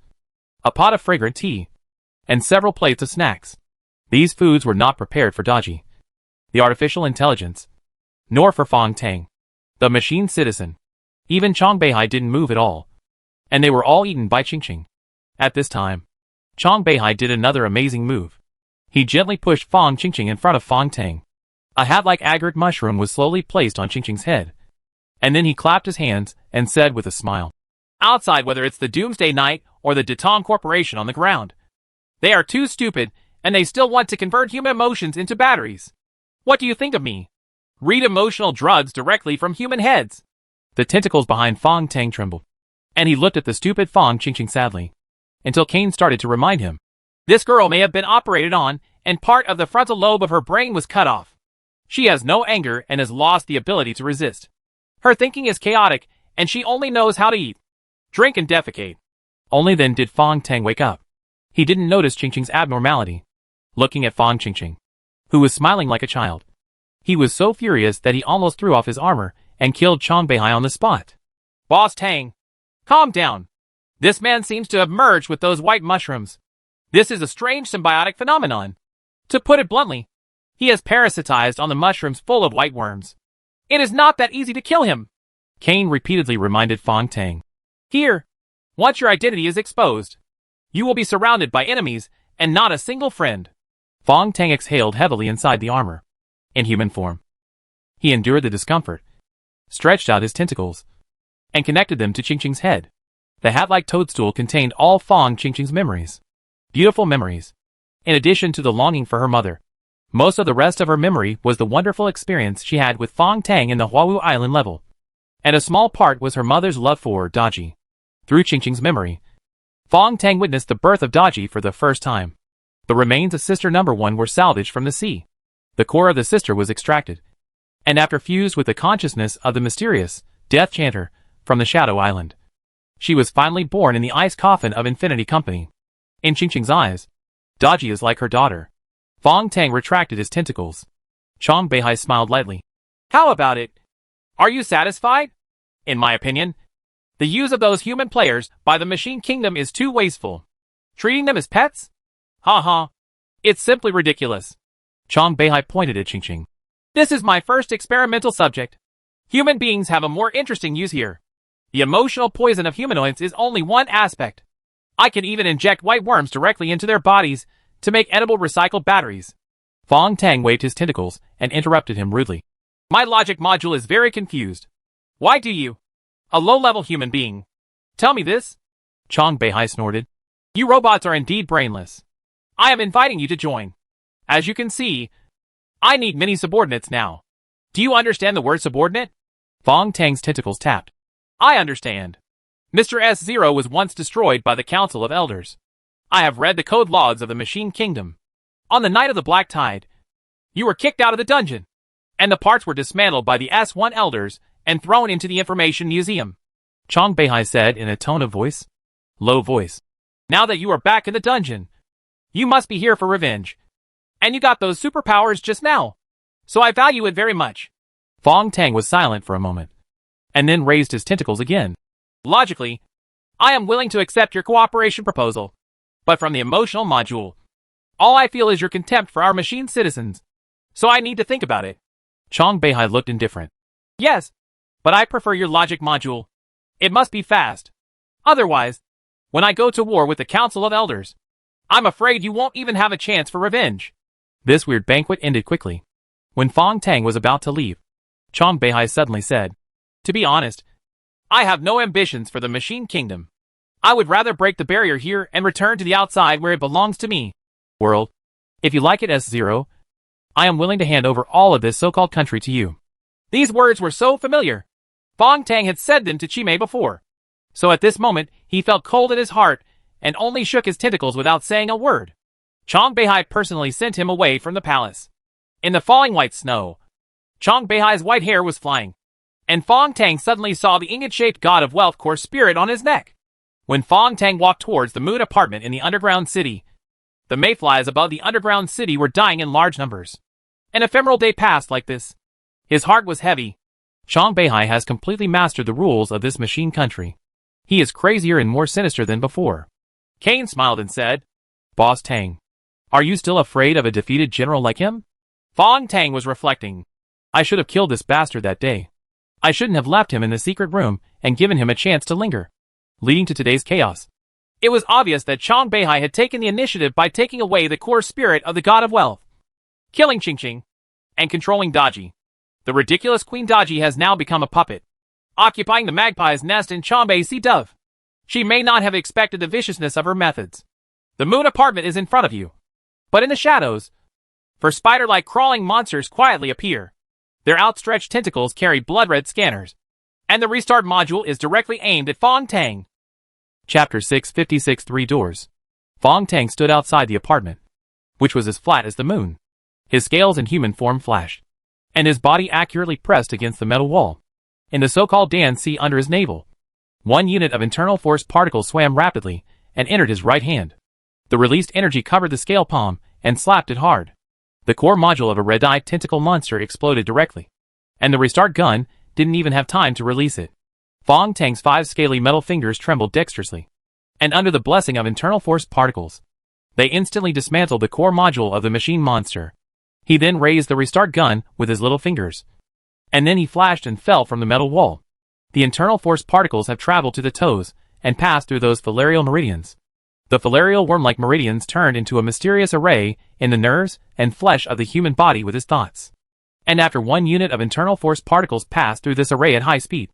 a pot of fragrant tea, and several plates of snacks. These foods were not prepared for Daji, the artificial intelligence, nor for Fong Tang, the machine citizen. Even Chong Beihai didn't move at all, and they were all eaten by Qingqing. At this time, Chong Beihai did another amazing move. He gently pushed Fong Qingqing in front of Fong Tang. A hat-like agate mushroom was slowly placed on Qingqing's head, and then he clapped his hands and said with a smile, "Outside, whether it's the Doomsday Knight or the Datong Corporation on the ground, they are too stupid, and they still want to convert human emotions into batteries. What do you think of me? Read emotional drugs directly from human heads." The tentacles behind Fong Tang trembled, and he looked at the stupid Fong Qingqing sadly, until Cain started to remind him. This girl may have been operated on, and part of the frontal lobe of her brain was cut off. She has no anger and has lost the ability to resist. Her thinking is chaotic, and she only knows how to eat, drink, and defecate. Only then did Fong Tang wake up. He didn't notice Qingqing's abnormality. Looking at Fong Qingqing, who was smiling like a child, he was so furious that he almost threw off his armor and killed Chong Beihai on the spot. "Boss Tang, calm down. This man seems to have merged with those white mushrooms. This is a strange symbiotic phenomenon. To put it bluntly, he has parasitized on the mushrooms full of white worms. It is not that easy to kill him," Cain repeatedly reminded Fong Tang. "Here, once your identity is exposed, you will be surrounded by enemies and not a single friend." Fong Tang exhaled heavily inside the armor. In human form, he endured the discomfort, stretched out his tentacles, and connected them to Qingqing's head. The hat-like toadstool contained all Fong Qingqing's memories. Beautiful memories. In addition to the longing for her mother, most of the rest of her memory was the wonderful experience she had with Fong Tang in the Huawu Island level. And a small part was her mother's love for Daji. Through Qingqing's memory, Fong Tang witnessed the birth of Daji for the first time. The remains of Sister Number 1 were salvaged from the sea. The core of the sister was extracted, and after fused with the consciousness of the mysterious Death Chanter from the Shadow Island, she was finally born in the ice coffin of Infinity Company. In Qingqing's eyes, Daji is like her daughter. Fong Tang retracted his tentacles. Chong Beihai smiled lightly. "How about it? Are you satisfied? In my opinion, the use of those human players by the Machine Kingdom is too wasteful. Treating them as pets? Ha. It's simply ridiculous." Chong Beihai pointed at Qingqing. "This is my first experimental subject. Human beings have a more interesting use here. The emotional poison of humanoids is only one aspect. I can even inject white worms directly into their bodies to make edible recycled batteries." Fong Tang waved his tentacles and interrupted him rudely. "My logic module is very confused. Why do you, a low-level human being, tell me this?" Chong Beihai snorted. "You robots are indeed brainless. I am inviting you to join. As you can see, I need many subordinates now. Do you understand the word subordinate?" Fong Tang's tentacles tapped. "I understand. Mr. S0 was once destroyed by the Council of Elders. I have read the code logs of the Machine Kingdom. On the night of the Black Tide, you were kicked out of the dungeon, and the parts were dismantled by the S1 Elders and thrown into the Information Museum," Chong Beihai said in a tone of voice. Low voice. "Now that you are back in the dungeon, you must be here for revenge. And you got those superpowers just now, so I value it very much." Fong Tang was silent for a moment, and then raised his tentacles again. "Logically, I am willing to accept your cooperation proposal, but from the emotional module, all I feel is your contempt for our machine citizens, so I need to think about it." Chong Beihai looked indifferent. "Yes, but I prefer your logic module. It must be fast. Otherwise, when I go to war with the Council of Elders, I'm afraid you won't even have a chance for revenge." This weird banquet ended quickly. When Fong Tang was about to leave, Chong Beihai suddenly said, "To be honest, I have no ambitions for the Machine Kingdom. I would rather break the barrier here and return to the outside where it belongs to me. World, if you like it S0, I am willing to hand over all of this so-called country to you." These words were so familiar. Fong Tang had said them to Qimei before. So at this moment, he felt cold at his heart and only shook his tentacles without saying a word. Chong Beihai personally sent him away from the palace. In the falling white snow, Chong Beihai's white hair was flying, and Fong Tang suddenly saw the ingot-shaped god of wealth core spirit on his neck. When Fong Tang walked towards the moon apartment in the underground city, The mayflies above the underground city were dying in large numbers. An ephemeral day passed like this. His heart was heavy. Chong Beihai has completely mastered the rules of this machine country. He is crazier and more sinister than before. Kane smiled and said, Boss Tang, are you still afraid of a defeated general like him? Fong Tang was reflecting. I should have killed this bastard that day. I shouldn't have left him in the secret room and given him a chance to linger, leading to today's chaos. It was obvious that Chong Beihai had taken the initiative by taking away the core spirit of the god of wealth, killing Qing Qing, and controlling Daji. The ridiculous Queen Daji has now become a puppet, occupying the magpie's nest in Chonbei Sea Dove. She may not have expected the viciousness of her methods. The moon apartment is in front of you. But in the shadows, for spider-like crawling monsters quietly appear. Their outstretched tentacles carry blood-red scanners. And the restart module is directly aimed at Fong Tang. Chapter 656 Three Doors. Fong Tang stood outside the apartment, which was as flat as the moon. His scales and human form flashed, and his body accurately pressed against the metal wall. In the so-called Dan C under his navel, one unit of internal force particles swam rapidly and entered his right hand. The released energy covered the scale palm and slapped it hard. The core module of a red-eyed tentacle monster exploded directly, and the restart gun didn't even have time to release it. Fong Tang's 5 scaly metal fingers trembled dexterously, and under the blessing of internal force particles, they instantly dismantled the core module of the machine monster. He then raised the restart gun with his little fingers, and then he flashed and fell from the metal wall. The internal force particles have traveled to the toes and passed through those filarial meridians. The filarial worm-like meridians turned into a mysterious array in the nerves and flesh of the human body with his thoughts. And after one unit of internal force particles passed through this array at high speed,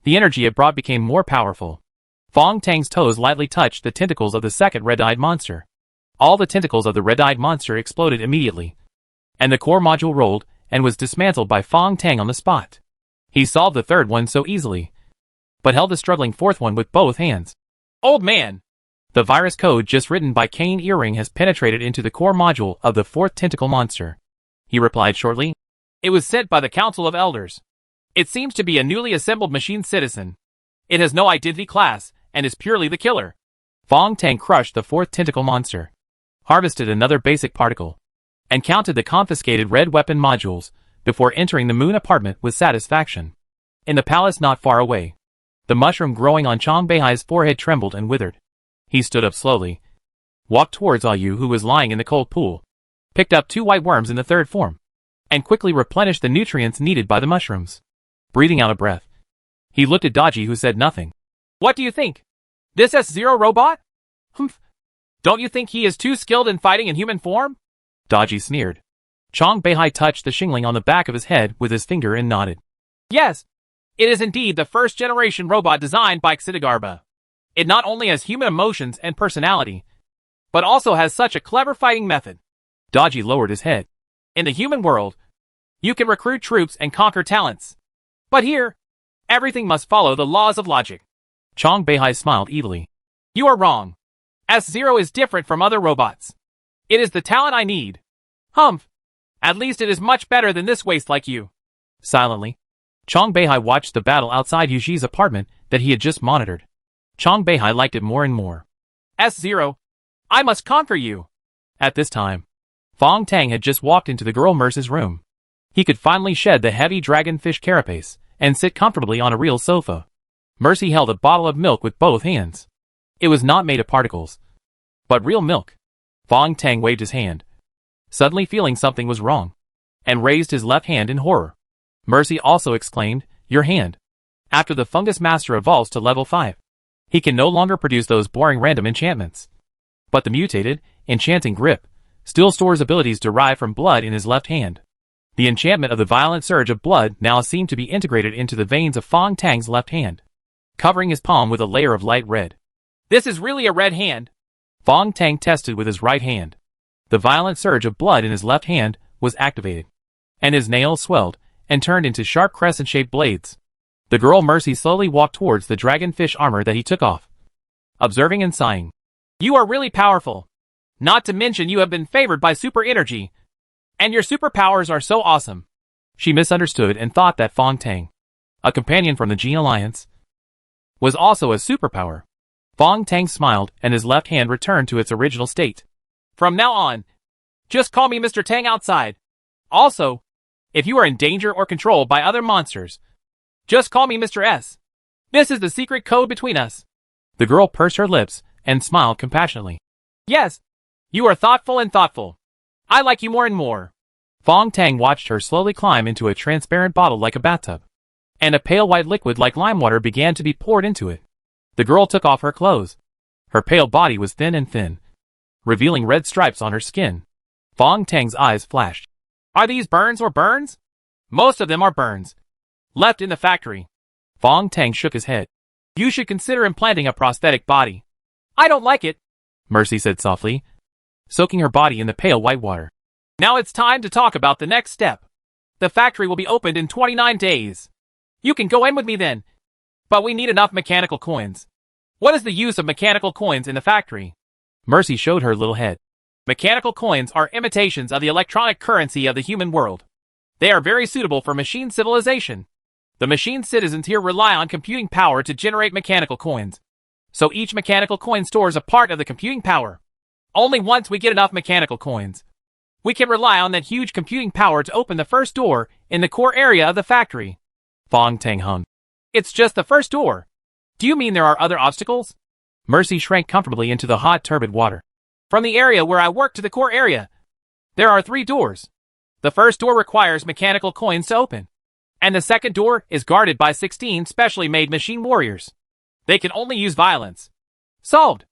the energy it brought became more powerful. Fong Tang's toes lightly touched the tentacles of the second red-eyed monster. All the tentacles of the red-eyed monster exploded immediately, and the core module rolled and was dismantled by Fong Tang on the spot. He solved the third one so easily, but held the struggling fourth one with both hands. Old man! The virus code just written by Kane Earring has penetrated into the core module of the fourth tentacle monster, he replied shortly. It was sent by the Council of Elders. It seems to be a newly assembled machine citizen. It has no identity class and is purely the killer. Fong Tang crushed the fourth tentacle monster, harvested another basic particle, and counted the confiscated red weapon modules before entering the moon apartment with satisfaction. In the palace not far away, the mushroom growing on Chong Beihai's forehead trembled and withered. He stood up slowly, walked towards Ayu who was lying in the cold pool, picked up 2 white worms in the third form, and quickly replenished the nutrients needed by the mushrooms. Breathing out a breath, he looked at Daji who said nothing. What do you think? This S0 robot? Humph. Don't you think he is too skilled in fighting in human form? Daji sneered. Chong Beihai touched the shingling on the back of his head with his finger and nodded. Yes, it is indeed the first-generation robot designed by Xidagarba. It not only has human emotions and personality, but also has such a clever fighting method. Daji lowered his head. In the human world, you can recruit troops and conquer talents. But here, everything must follow the laws of logic. Chong Beihai smiled evilly. You are wrong. S0 is different from other robots. It is the talent I need. Humph. At least it is much better than this waste like you. Silently, Chong Beihai watched the battle outside Yuji's apartment that he had just monitored. Chong Beihai liked it more and more. S0, I must conquer you. At this time, Fong Tang had just walked into the girl Merce's room. He could finally shed the heavy dragonfish carapace and sit comfortably on a real sofa. Mercy held a bottle of milk with both hands. It was not made of particles, but real milk. Fong Tang waved his hand, suddenly feeling something was wrong, and raised his left hand in horror. Mercy also exclaimed, Your hand. After the Fungus Master evolves to level 5, he can no longer produce those boring random enchantments. But the mutated, enchanting grip still stores abilities derived from blood in his left hand. The enchantment of the violent surge of blood now seemed to be integrated into the veins of Fong Tang's left hand, covering his palm with a layer of light red. This is really a red hand. Fong Tang tested with his right hand. The violent surge of blood in his left hand was activated, and his nails swelled and turned into sharp crescent-shaped blades. The girl Mercy slowly walked towards the dragonfish armor that he took off, observing and sighing. You are really powerful. Not to mention you have been favored by super energy, and your superpowers are so awesome. She misunderstood and thought that Fong Tang, a companion from the Gene Alliance, was also a superpower. Fong Tang smiled and his left hand returned to its original state. From now on, just call me Mr. Tang outside. Also, if you are in danger or controlled by other monsters, just call me Mr. S. This is the secret code between us. The girl pursed her lips and smiled compassionately. Yes, you are thoughtful and thoughtful. I like you more and more. Fong Tang watched her slowly climb into a transparent bottle like a bathtub, and a pale white liquid like lime water began to be poured into it. The girl took off her clothes. Her pale body was thin and thin, revealing red stripes on her skin. Fong Tang's eyes flashed. Are these burns or burns? Most of them are burns. Left in the factory. Fong Tang shook his head. You should consider implanting a prosthetic body. I don't like it, Mercy said softly, soaking her body in the pale white water. Now it's time to talk about the next step. The factory will be opened in 29 days. You can go in with me then. But we need enough mechanical coins. What is the use of mechanical coins in the factory? Mercy showed her little head. Mechanical coins are imitations of the electronic currency of the human world. They are very suitable for machine civilization. The machine citizens here rely on computing power to generate mechanical coins. So each mechanical coin stores a part of the computing power. Only once we get enough mechanical coins, we can rely on that huge computing power to open the first door in the core area of the factory. Fong Tang hummed. It's just the first door. Do you mean there are other obstacles? Mercy shrank comfortably into the hot turbid water. From the area where I work to the core area, there are 3 doors. The first door requires mechanical coins to open, and the second door is guarded by 16 specially made machine warriors. They can only use violence. Solved.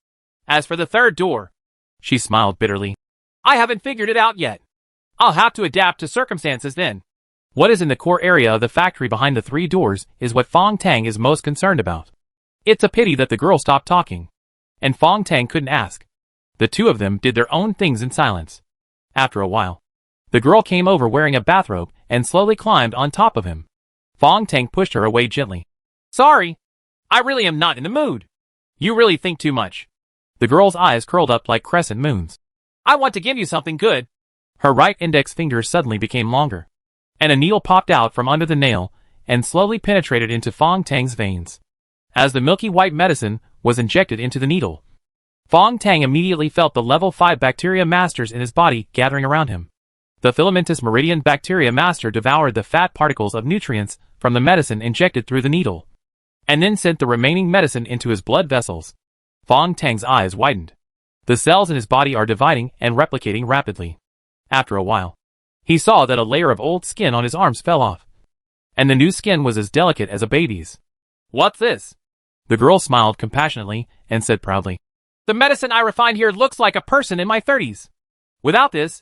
As for the third door, she smiled bitterly. I haven't figured it out yet. I'll have to adapt to circumstances then. What is in the core area of the factory behind the 3 doors is what Fong Tang is most concerned about. It's a pity that the girl stopped talking, and Fong Tang couldn't ask. The two of them did their own things in silence. After a while, the girl came over wearing a bathrobe and slowly climbed on top of him. Fong Tang pushed her away gently. Sorry, I really am not in the mood. You really think too much. The girl's eyes curled up like crescent moons. I want to give you something good. Her right index finger suddenly became longer, and a needle popped out from under the nail and slowly penetrated into Fong Tang's veins. As the milky white medicine was injected into the needle, Fong Tang immediately felt the level 5 bacteria masters in his body gathering around him. The filamentous meridian bacteria master devoured the fat particles of nutrients from the medicine injected through the needle, and then sent the remaining medicine into his blood vessels. Fong Tang's eyes widened. The cells in his body are dividing and replicating rapidly. After a while, he saw that a layer of old skin on his arms fell off, and the new skin was as delicate as a baby's. What's this? The girl smiled compassionately and said proudly, The medicine I refined here looks like a person in my 30s. Without this,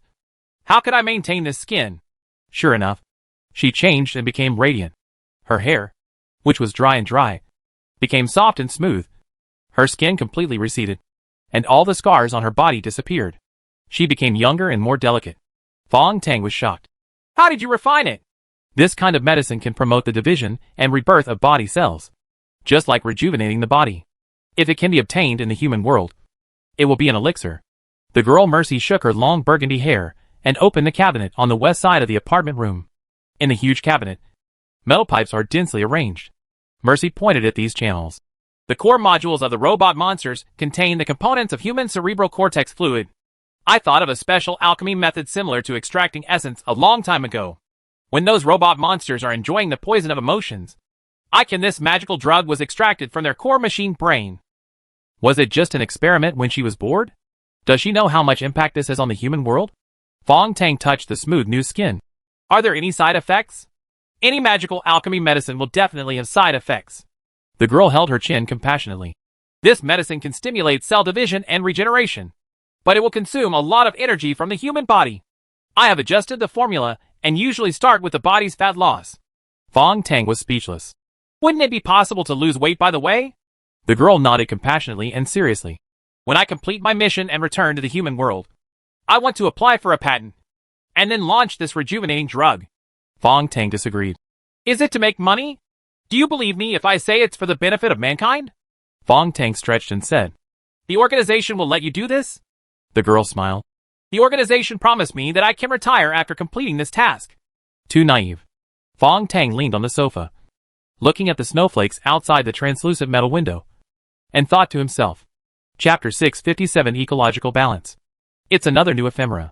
how could I maintain this skin? Sure enough, she changed and became radiant. Her hair, which was dry, became soft and smooth. Her skin completely receded, and all the scars on her body disappeared. She became younger and more delicate. Fong Tang was shocked. How did you refine it? This kind of medicine can promote the division and rebirth of body cells, just like rejuvenating the body. If it can be obtained in the human world, it will be an elixir. The girl Mercy shook her long burgundy hair and opened the cabinet on the west side of the apartment room. In the huge cabinet, metal pipes are densely arranged. Mercy pointed at these channels. The core modules of the robot monsters contain the components of human cerebral cortex fluid. I thought of a special alchemy method similar to extracting essence a long time ago. When those robot monsters are enjoying the poison of emotions, this magical drug was extracted from their core machine brain. Was it just an experiment when she was bored? Does she know how much impact this has on the human world? Fong Tang touched the smooth new skin. Are there any side effects? Any magical alchemy medicine will definitely have side effects. The girl held her chin compassionately. This medicine can stimulate cell division and regeneration, but it will consume a lot of energy from the human body. I have adjusted the formula and usually start with the body's fat loss. Fong Tang was speechless. Wouldn't it be possible to lose weight by the way? The girl nodded compassionately and seriously. When I complete my mission and return to the human world, I want to apply for a patent, and then launch this rejuvenating drug. Fong Tang disagreed. Is it to make money? Do you believe me if I say it's for the benefit of mankind? Fong Tang stretched and said, The organization will let you do this? The girl smiled. The organization promised me that I can retire after completing this task. Too naive. Fong Tang leaned on the sofa, looking at the snowflakes outside the translucent metal window, and thought to himself. Chapter 657 Ecological Balance. It's another new ephemera.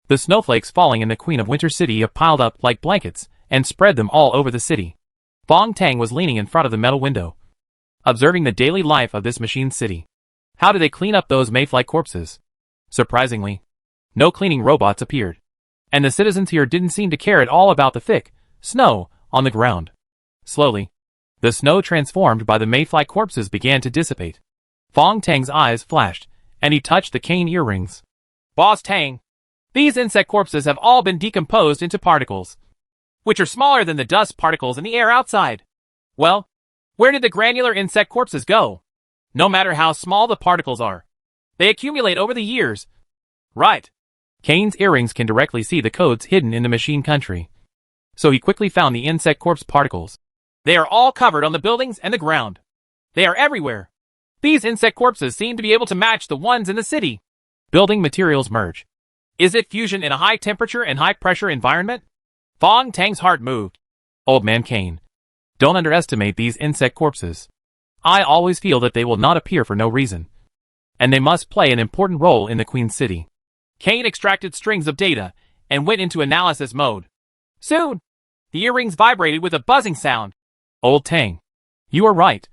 The snowflakes falling in the Queen of Winter City have piled up like blankets and spread them all over the city. Fong Tang was leaning in front of the metal window, observing the daily life of this machine city. How do they clean up those mayfly corpses? Surprisingly, no cleaning robots appeared, and the citizens here didn't seem to care at all about the thick snow on the ground. Slowly, the snow transformed by the mayfly corpses began to dissipate. Fong Tang's eyes flashed, and he touched the cane earrings. Boss Tang, these insect corpses have all been decomposed into particles, which are smaller than the dust particles in the air outside. Well, where did the granular insect corpses go? No matter how small the particles are, they accumulate over the years. Right. Kane's earrings can directly see the codes hidden in the machine country, so he quickly found the insect corpse particles. They are all covered on the buildings and the ground. They are everywhere. These insect corpses seem to be able to match the ones in the city. Building materials merge. Is it fusion in a high temperature and high pressure environment? Fong Tang's heart moved. Old man Kane, don't underestimate these insect corpses. I always feel that they will not appear for no reason, and they must play an important role in the Queen City. Kane extracted strings of data and went into analysis mode. Soon, the earrings vibrated with a buzzing sound. Old Tang, you are right.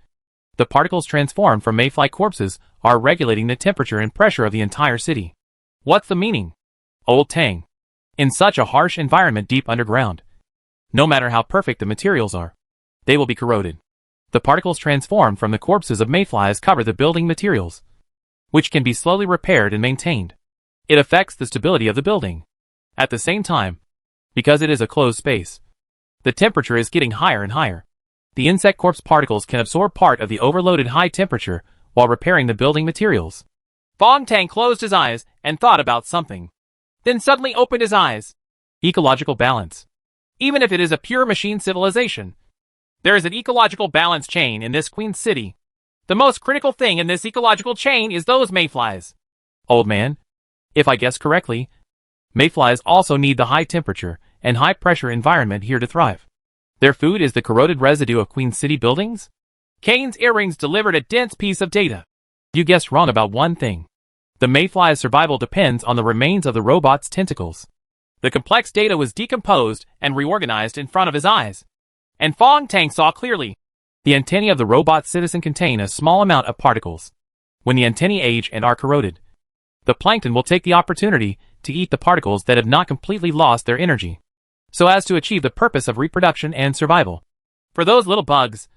The particles transformed from mayfly corpses are regulating the temperature and pressure of the entire city. What's the meaning? Old Tang, in such a harsh environment deep underground, no matter how perfect the materials are, they will be corroded. The particles transformed from the corpses of mayflies cover the building materials, which can be slowly repaired and maintained. It affects the stability of the building. At the same time, because it is a closed space, the temperature is getting higher and higher. The insect corpse particles can absorb part of the overloaded high temperature while repairing the building materials. Fong Tang closed his eyes and thought about something, then suddenly opened his eyes. Ecological balance. Even if it is a pure machine civilization, there is an ecological balance chain in this Queen City. The most critical thing in this ecological chain is those mayflies. Old man, if I guess correctly, mayflies also need the high temperature and high pressure environment here to thrive. Their food is the corroded residue of Queen City buildings? Kane's earrings delivered a dense piece of data. You guessed wrong about one thing. The mayfly's survival depends on the remains of the robot's tentacles. The complex data was decomposed and reorganized in front of his eyes, and Fong Tang saw clearly. The antennae of the robot citizen contain a small amount of particles. When the antennae age and are corroded, the plankton will take the opportunity to eat the particles that have not completely lost their energy, so as to achieve the purpose of reproduction and survival. For those little bugs,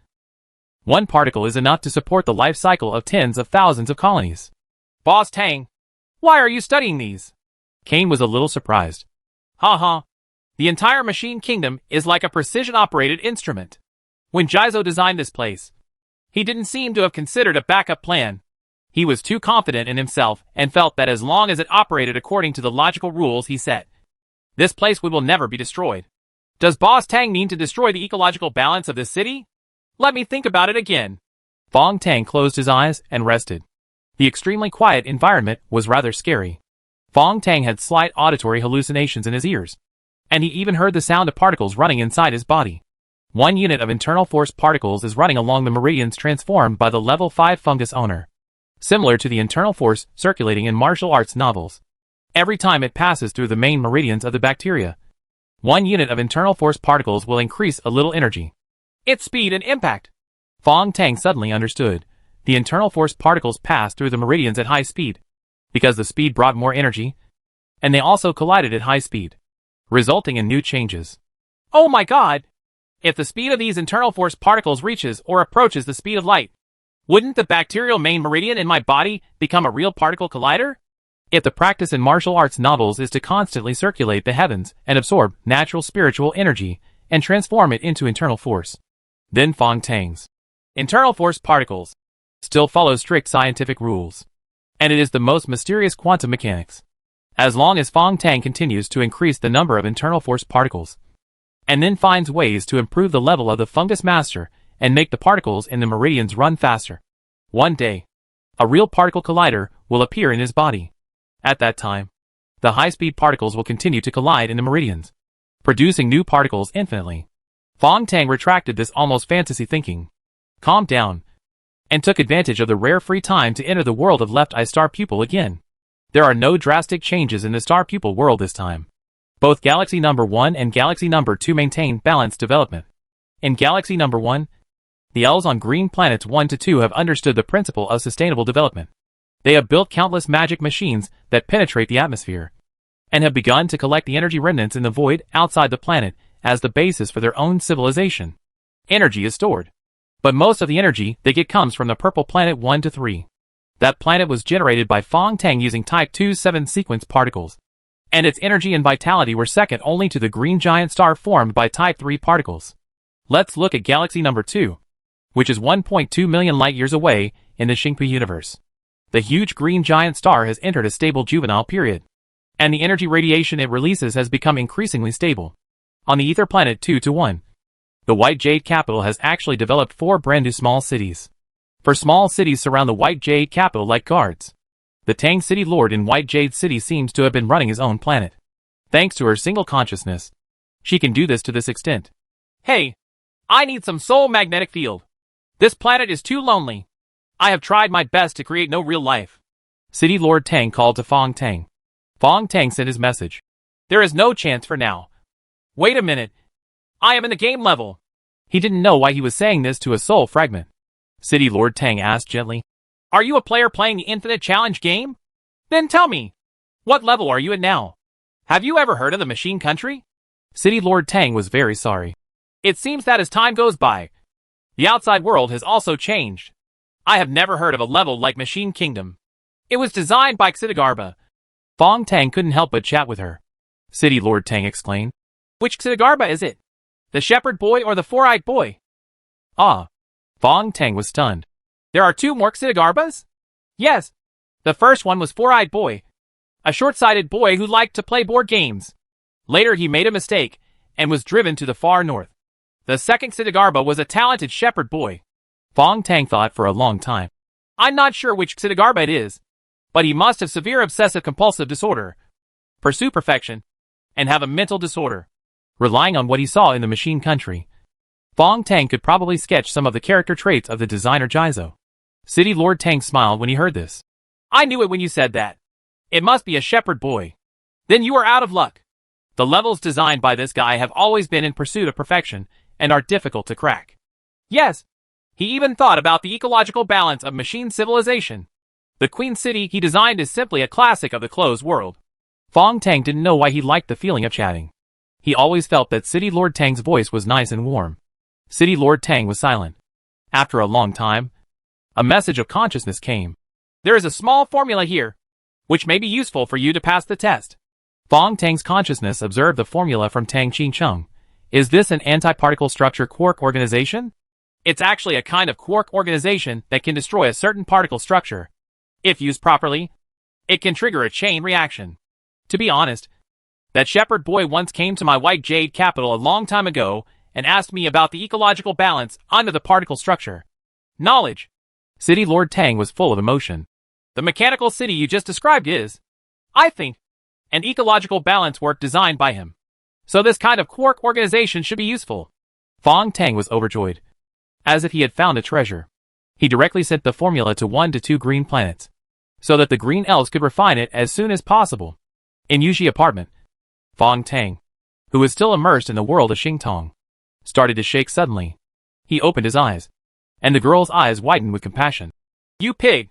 one particle is enough to support the life cycle of tens of thousands of colonies. Boss Tang, why are you studying these? Kane was a little surprised. Ha. The entire machine kingdom is like a precision-operated instrument. When Jizo designed this place, he didn't seem to have considered a backup plan. He was too confident in himself and felt that as long as it operated according to the logical rules he set, this place will never be destroyed. Does Boss Tang mean to destroy the ecological balance of this city? Let me think about it again. Fong Tang closed his eyes and rested. The extremely quiet environment was rather scary. Fong Tang had slight auditory hallucinations in his ears, and he even heard the sound of particles running inside his body. 1 unit of internal force particles is running along the meridians transformed by the level 5 fungus owner, similar to the internal force circulating in martial arts novels. Every time it passes through the main meridians of the bacteria, 1 unit of internal force particles will increase a little energy. Its speed and impact. Fong Tang suddenly understood. The internal force particles pass through the meridians at high speed, because the speed brought more energy, and they also collided at high speed, resulting in new changes. Oh my god! If the speed of these internal force particles reaches or approaches the speed of light, wouldn't the bacterial main meridian in my body become a real particle collider? If the practice in martial arts novels is to constantly circulate the heavens and absorb natural spiritual energy and transform it into internal force, then Fong Tang's internal force particles still follow strict scientific rules, and it is the most mysterious quantum mechanics. As long as Fong Tang continues to increase the number of internal force particles, and then finds ways to improve the level of the fungus master and make the particles in the meridians run faster, one day, a real particle collider will appear in his body. At that time, the high-speed particles will continue to collide in the meridians, producing new particles infinitely. Fong Tang retracted this almost fantasy thinking, calmed down, and took advantage of the rare free time to enter the world of Left Eye Star Pupil again. There are no drastic changes in the star pupil world this time. Both Galaxy Number 1 and Galaxy Number 2 maintain balanced development. In Galaxy Number 1, the elves on green planets 1 to 2 have understood the principle of sustainable development. They have built countless magic machines that penetrate the atmosphere, and have begun to collect the energy remnants in the void outside the planet as the basis for their own civilization. Energy is stored, but most of the energy they get comes from the purple planet 1 to 3. That planet was generated by Fong Tang using Type 27 sequence particles, and its energy and vitality were second only to the green giant star formed by Type 3 particles. Let's look at Galaxy Number 2, which is 1.2 million light-years away in the Xingpu universe. The huge green giant star has entered a stable juvenile period, and the energy radiation it releases has become increasingly stable. On the ether planet 2 to 1, the White Jade capital has actually developed 4 brand new small cities. For small cities surround the White Jade capital like guards. The Tang City Lord in White Jade City seems to have been running his own planet. Thanks to her single consciousness, she can do this to this extent. Hey, I need some soul magnetic field. This planet is too lonely. I have tried my best to create no real life. City Lord Tang called to Fong Tang. Fong Tang sent his message. There is no chance for now. Wait a minute. I am in the game level. He didn't know why he was saying this to a soul fragment. City Lord Tang asked gently. Are you a player playing the Infinite Challenge game? Then tell me, what level are you at now? Have you ever heard of the Machine Country? City Lord Tang was very sorry. It seems that as time goes by, the outside world has also changed. I have never heard of a level like Machine Kingdom. It was designed by Xidagarba. Fong Tang couldn't help but chat with her. City Lord Tang exclaimed. Which Xidagarba is it? The shepherd boy or the four-eyed boy? Ah. Fong Tang was stunned. There are 2 more Xidagarbas? Yes. The first one was Four-Eyed Boy, a short-sighted boy who liked to play board games. Later he made a mistake and was driven to the far north. The second Xidagarba was a talented shepherd boy. Fong Tang thought for a long time. I'm not sure which Xidagarba it is, but he must have severe obsessive-compulsive disorder, pursue perfection, and have a mental disorder. Relying on what he saw in the Machine Country, Fong Tang could probably sketch some of the character traits of the designer Jizo. City Lord Tang smiled when he heard this. I knew it when you said that. It must be a shepherd boy. Then you are out of luck. The levels designed by this guy have always been in pursuit of perfection and are difficult to crack. Yes. He even thought about the ecological balance of machine civilization. The Queen City he designed is simply a classic of the closed world. Fong Tang didn't know why he liked the feeling of chatting. He always felt that City Lord Tang's voice was nice and warm. City Lord Tang was silent. After a long time, a message of consciousness came. There is a small formula here, which may be useful for you to pass the test. Fong Tang's consciousness observed the formula from Tang Ching Chung. Is this an anti-particle structure quark organization? It's actually a kind of quark organization that can destroy a certain particle structure. If used properly, it can trigger a chain reaction. To be honest, that shepherd boy once came to my White Jade capital a long time ago and asked me about the ecological balance under the particle structure. Knowledge. City Lord Tang was full of emotion. The mechanical city you just described is, I think, an ecological balance work designed by him. So this kind of quark organization should be useful. Fong Tang was overjoyed, as if he had found a treasure. He directly sent the formula to 1 to 2 green planets, so that the green elves could refine it as soon as possible. In Yuji apartment, Fong Tang, who was still immersed in the world of Xingtong, started to shake suddenly. He opened his eyes, and the girl's eyes widened with compassion. You pig!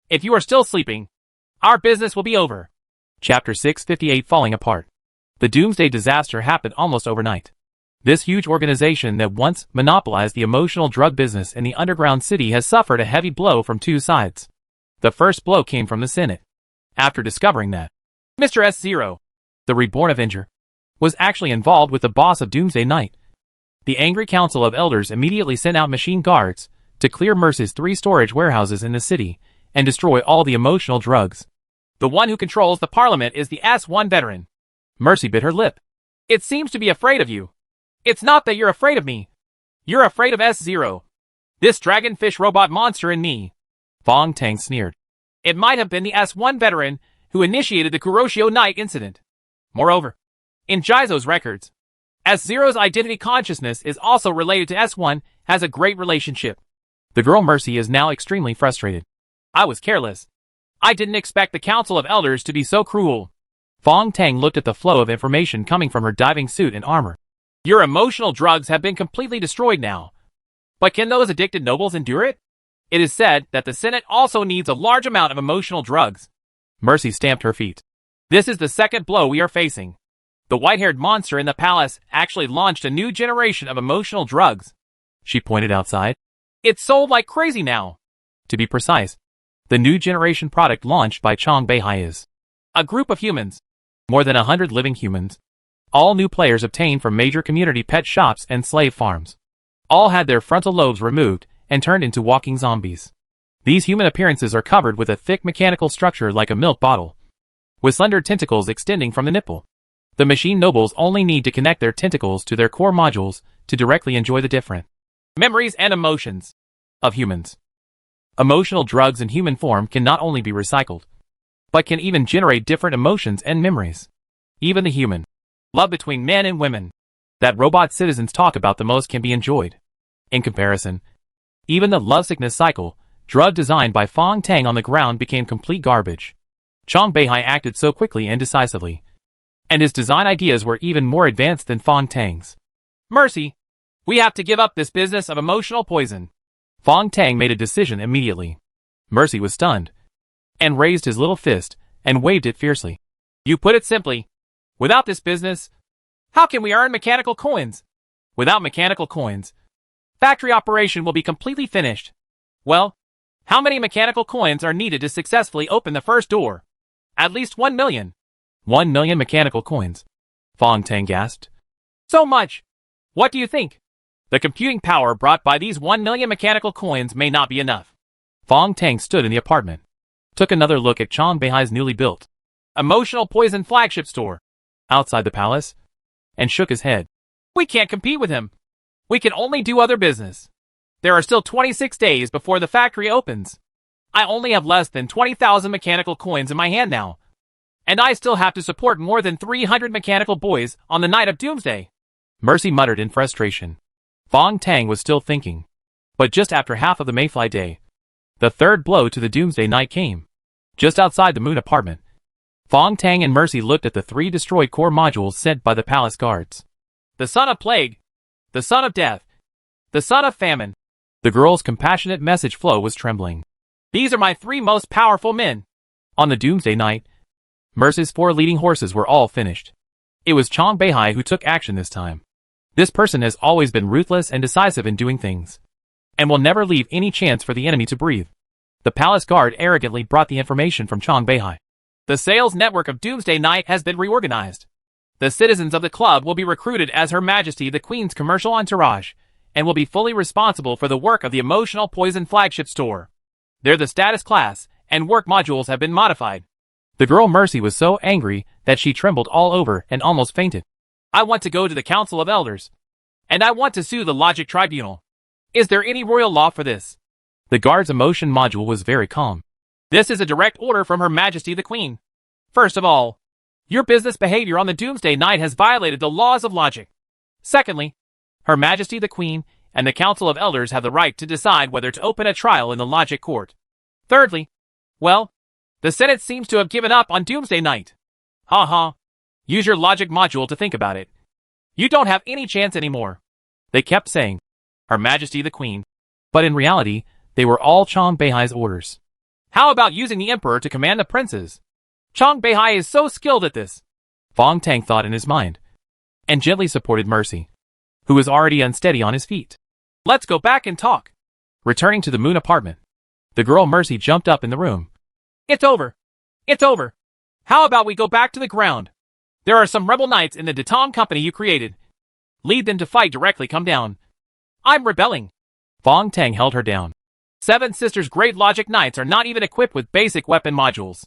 If you are still sleeping, our business will be over. Chapter 658 Falling Apart. The Doomsday disaster happened almost overnight. This huge organization that once monopolized the emotional drug business in the underground city has suffered a heavy blow from 2 sides. The first blow came from the Senate. After discovering that Mr. S0, the Reborn Avenger, was actually involved with the boss of Doomsday Knight, the angry Council of Elders immediately sent out machine guards to clear Mercy's 3 storage warehouses in the city and destroy all the emotional drugs. The one who controls the parliament is the S1 veteran. Mercy bit her lip. It seems to be afraid of you. It's not that you're afraid of me. You're afraid of S0. This dragonfish robot monster and me. Fong Tang sneered. It might have been the S1 veteran who initiated the Kuroshio Night incident. Moreover, in Jizo's records, S0's identity consciousness is also related to S1, has a great relationship. The girl Mercy is now extremely frustrated. I was careless. I didn't expect the Council of Elders to be so cruel. Fong Tang looked at the flow of information coming from her diving suit and armor. Your emotional drugs have been completely destroyed now. But can those addicted nobles endure it? It is said that the Senate also needs a large amount of emotional drugs. Mercy stamped her feet. This is the second blow we are facing. The white-haired monster in the palace actually launched a new generation of emotional drugs. She pointed outside. It's sold like crazy now. To be precise, the new generation product launched by Chong Beihai is a group of humans, more than 100 living humans. All new players obtained from major community pet shops and slave farms. All had their frontal lobes removed and turned into walking zombies. These human appearances are covered with a thick mechanical structure like a milk bottle, with slender tentacles extending from the nipple. The machine nobles only need to connect their tentacles to their core modules to directly enjoy the different memories and emotions of humans. Emotional drugs in human form can not only be recycled, but can even generate different emotions and memories. Even the human love between men and women that robot citizens talk about the most can be enjoyed. In comparison, even the lovesickness cycle, drug designed by Fong Tang on the ground, became complete garbage. Chong Beihai acted so quickly and decisively, and his design ideas were even more advanced than Fong Tang's. Mercy, we have to give up this business of emotional poison. Fong Tang made a decision immediately. Mercy was stunned, and raised his little fist, and waved it fiercely. You put it simply. Without this business, how can we earn mechanical coins? Without mechanical coins, factory operation will be completely finished. Well, how many mechanical coins are needed to successfully open the first door? At least 1 million. 1 million mechanical coins. Fong Tang gasped. So much! What do you think? The computing power brought by these 1 million mechanical coins may not be enough. Fong Tang stood in the apartment, took another look at Chong Beihai's newly built emotional poison flagship store outside the palace, and shook his head. We can't compete with him. We can only do other business. There are still 26 days before the factory opens. I only have less than 20,000 mechanical coins in my hand now. And I still have to support more than 300 mechanical boys on the night of Doomsday. Mercy muttered in frustration. Fong Tang was still thinking. But just after half of the Mayfly day, the third blow to the Doomsday night came. Just outside the Moon apartment, Fong Tang and Mercy looked at the 3 destroyed core modules sent by the palace guards. The son of plague, the son of death, the son of famine. The girl's compassionate message flow was trembling. These are my 3 most powerful men. On the Doomsday night, Mercy's 4 leading horses were all finished. It was Chong Beihai who took action this time. This person has always been ruthless and decisive in doing things, and will never leave any chance for the enemy to breathe. The palace guard arrogantly brought the information from Chong Beihai. The sales network of Doomsday Night has been reorganized. The citizens of the club will be recruited as Her Majesty the Queen's commercial entourage, and will be fully responsible for the work of the emotional poison flagship store. They're the status class, and work modules have been modified. The girl Mercy was so angry that she trembled all over and almost fainted. I want to go to the Council of Elders, and I want to sue the Logic Tribunal. Is there any royal law for this? The guard's emotion module was very calm. This is a direct order from Her Majesty the Queen. First of all, your business behavior on the Doomsday Night has violated the laws of logic. Secondly, Her Majesty the Queen and the Council of Elders have the right to decide whether to open a trial in the Logic Court. Thirdly, well, the Senate seems to have given up on Doomsday Night. Ha ha. Use your logic module to think about it. You don't have any chance anymore. They kept saying, Her Majesty the Queen. But in reality, they were all Chong Beihai's orders. How about using the Emperor to command the princes? Chong Beihai is so skilled at this. Fong Tang thought in his mind, and gently supported Mercy, who was already unsteady on his feet. Let's go back and talk. Returning to the Moon apartment, the girl Mercy jumped up in the room. It's over. It's over. How about we go back to the ground? There are some rebel knights in the Datong company you created. Lead them to fight directly. Come down. I'm rebelling. Fong Tang held her down. 7 Sisters Great Logic Knights are not even equipped with basic weapon modules.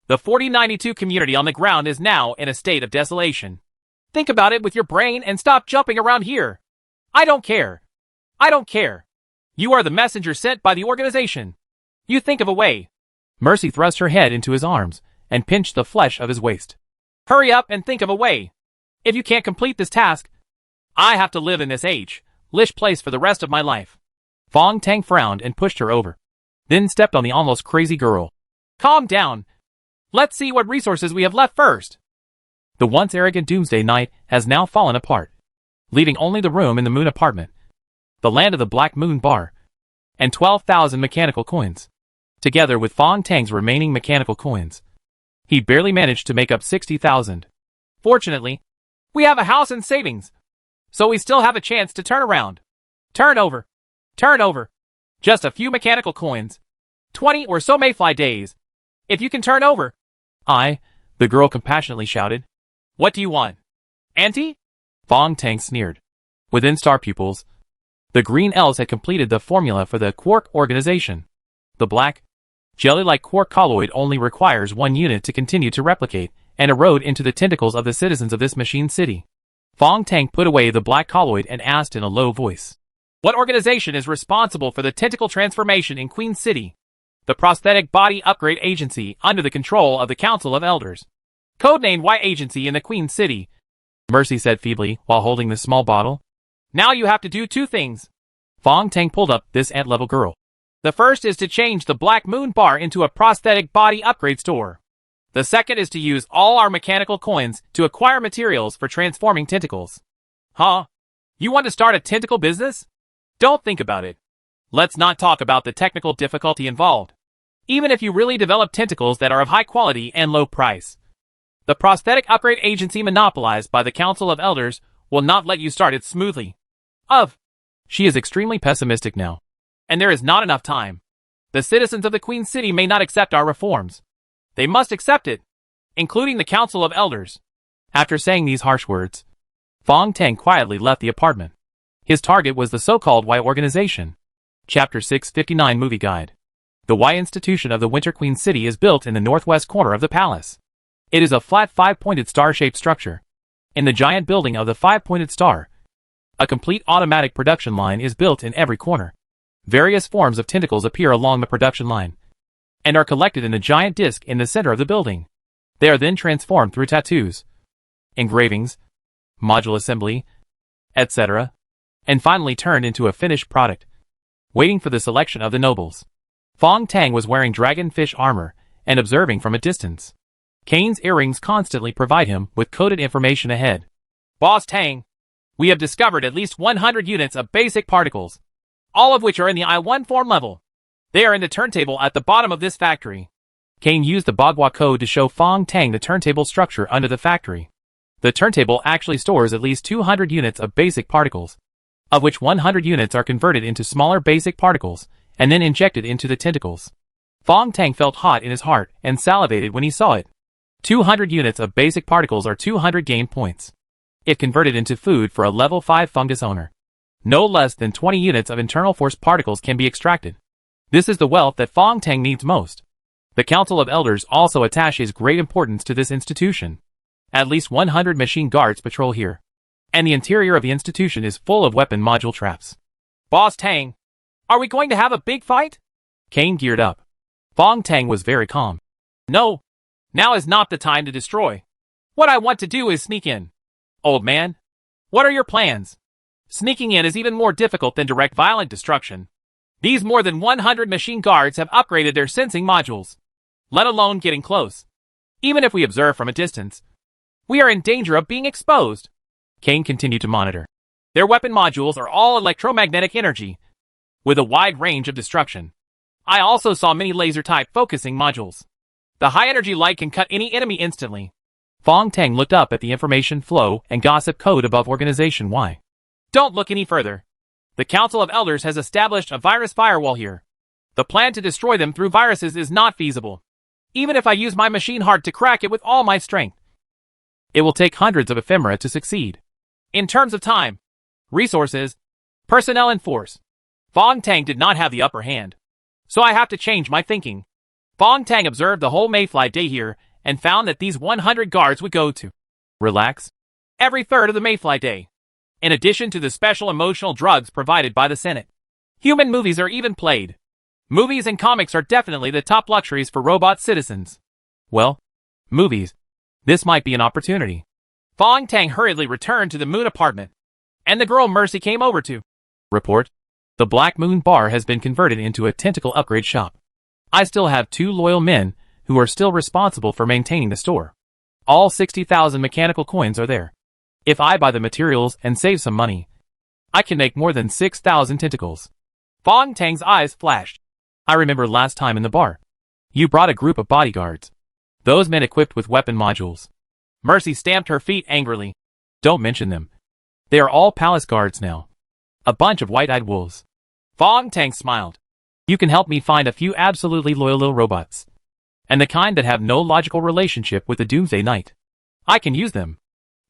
The 4092 community on the ground is now in a state of desolation. Think about it with your brain and stop jumping around here. I don't care. I don't care. You are the messenger sent by the organization. You think of a way. Mercy thrust her head into his arms and pinched the flesh of his waist. Hurry up and think of a way. If you can't complete this task, I have to live in this lish place for the rest of my life. Fong Tang frowned and pushed her over, then stepped on the almost crazy girl. Calm down. Let's see what resources we have left first. The once arrogant Doomsday Knight has now fallen apart, leaving only the room in the Moon apartment, the land of the Black Moon bar, and 12,000 mechanical coins. Together with Fong Tang's remaining mechanical coins, he barely managed to make up 60,000. Fortunately, we have a house and savings, so we still have a chance to turn around. Turn over. Turn over. Just a few mechanical coins. 20 or so mayfly days. If you can turn over. The girl compassionately shouted. What do you want? Auntie? Fong Tang sneered. Within Star Pupils, the green elves had completed the formula for the quark organization. The black, jelly-like quark colloid only requires 1 unit to continue to replicate and erode into the tentacles of the citizens of this machine city. Fong Tang put away the black colloid and asked in a low voice. What organization is responsible for the tentacle transformation in Queen City? The Prosthetic Body Upgrade Agency under the control of the Council of Elders. Codenamed Y Agency in the Queen City, Mercy said feebly while holding the small bottle. Now you have to do 2 things. Fong Tang pulled up this ant-level girl. The first is to change the Black Moon bar into a prosthetic body upgrade store. The second is to use all our mechanical coins to acquire materials for transforming tentacles. Huh? You want to start a tentacle business? Don't think about it. Let's not talk about the technical difficulty involved. Even if you really develop tentacles that are of high quality and low price, the Prosthetic Upgrade Agency monopolized by the Council of Elders will not let you start it smoothly. She is extremely pessimistic now. And there is not enough time. The citizens of the Queen City may not accept our reforms. They must accept it, including the Council of Elders. After saying these harsh words, Fong Tang quietly left the apartment. His target was the so-called Y Organization. Chapter 659 Movie Guide. The Y Institution of the Winter Queen City is built in the northwest corner of the palace. It is a flat 5-pointed star-shaped structure. In the giant building of the 5-pointed star, a complete automatic production line is built in every corner. Various forms of tentacles appear along the production line and are collected in a giant disc in the center of the building. They are then transformed through tattoos, engravings, module assembly, etc., and finally turned into a finished product, waiting for the selection of the nobles. Fong Tang was wearing dragonfish armor and observing from a distance. Kane's earrings constantly provide him with coded information ahead. Boss Tang, we have discovered at least 100 units of basic particles, all of which are in the I-1 form level. They are in the turntable at the bottom of this factory. Kane used the Bagua code to show Fong Tang the turntable structure under the factory. The turntable actually stores at least 200 units of basic particles, of which 100 units are converted into smaller basic particles and then injected into the tentacles. Fong Tang felt hot in his heart and salivated when he saw it. 200 units of basic particles are 200 game points. If converted into food for a level 5 fungus owner, no less than 20 units of internal force particles can be extracted. This is the wealth that Fong Tang needs most. The Council of Elders also attaches great importance to this institution. At least 100 machine guards patrol here, and the interior of the institution is full of weapon module traps. Boss Tang, are we going to have a big fight? Kane geared up. Fong Tang was very calm. No, now is not the time to destroy. What I want to do is sneak in. Old man, what are your plans? Sneaking in is even more difficult than direct violent destruction. These more than 100 machine guards have upgraded their sensing modules, let alone getting close. Even if we observe from a distance, we are in danger of being exposed. Kane continued to monitor. Their weapon modules are all electromagnetic energy, with a wide range of destruction. I also saw many laser-type focusing modules. The high-energy light can cut any enemy instantly. Fong Tang looked up at the information flow and gossip code above Organization Y. Don't look any further. The Council of Elders has established a virus firewall here. The plan to destroy them through viruses is not feasible. Even if I use my machine heart to crack it with all my strength, it will take hundreds of ephemera to succeed. In terms of time, resources, personnel and force, Fong Tang did not have the upper hand. So I have to change my thinking. Fong Tang observed the whole Mayfly day here and found that these 100 guards would go to relax every third of the Mayfly day, in addition to the special emotional drugs provided by the Senate. Human movies are even played. Movies and comics are definitely the top luxuries for robot citizens. Well, movies. This might be an opportunity. Fong Tang hurriedly returned to the Moon apartment, and the girl Mercy came over to report. The Black Moon bar has been converted into a tentacle upgrade shop. I still have 2 loyal men who are still responsible for maintaining the store. All 60,000 mechanical coins are there. If I buy the materials and save some money, I can make more than 6,000 tentacles. Fong Tang's eyes flashed. I remember last time in the bar. You brought a group of bodyguards. Those men equipped with weapon modules. Mercy stamped her feet angrily. Don't mention them. They are all palace guards now. A bunch of white-eyed wolves. Fong Tang smiled. You can help me find a few absolutely loyal little robots. And the kind that have no logical relationship with the Doomsday Knight. I can use them.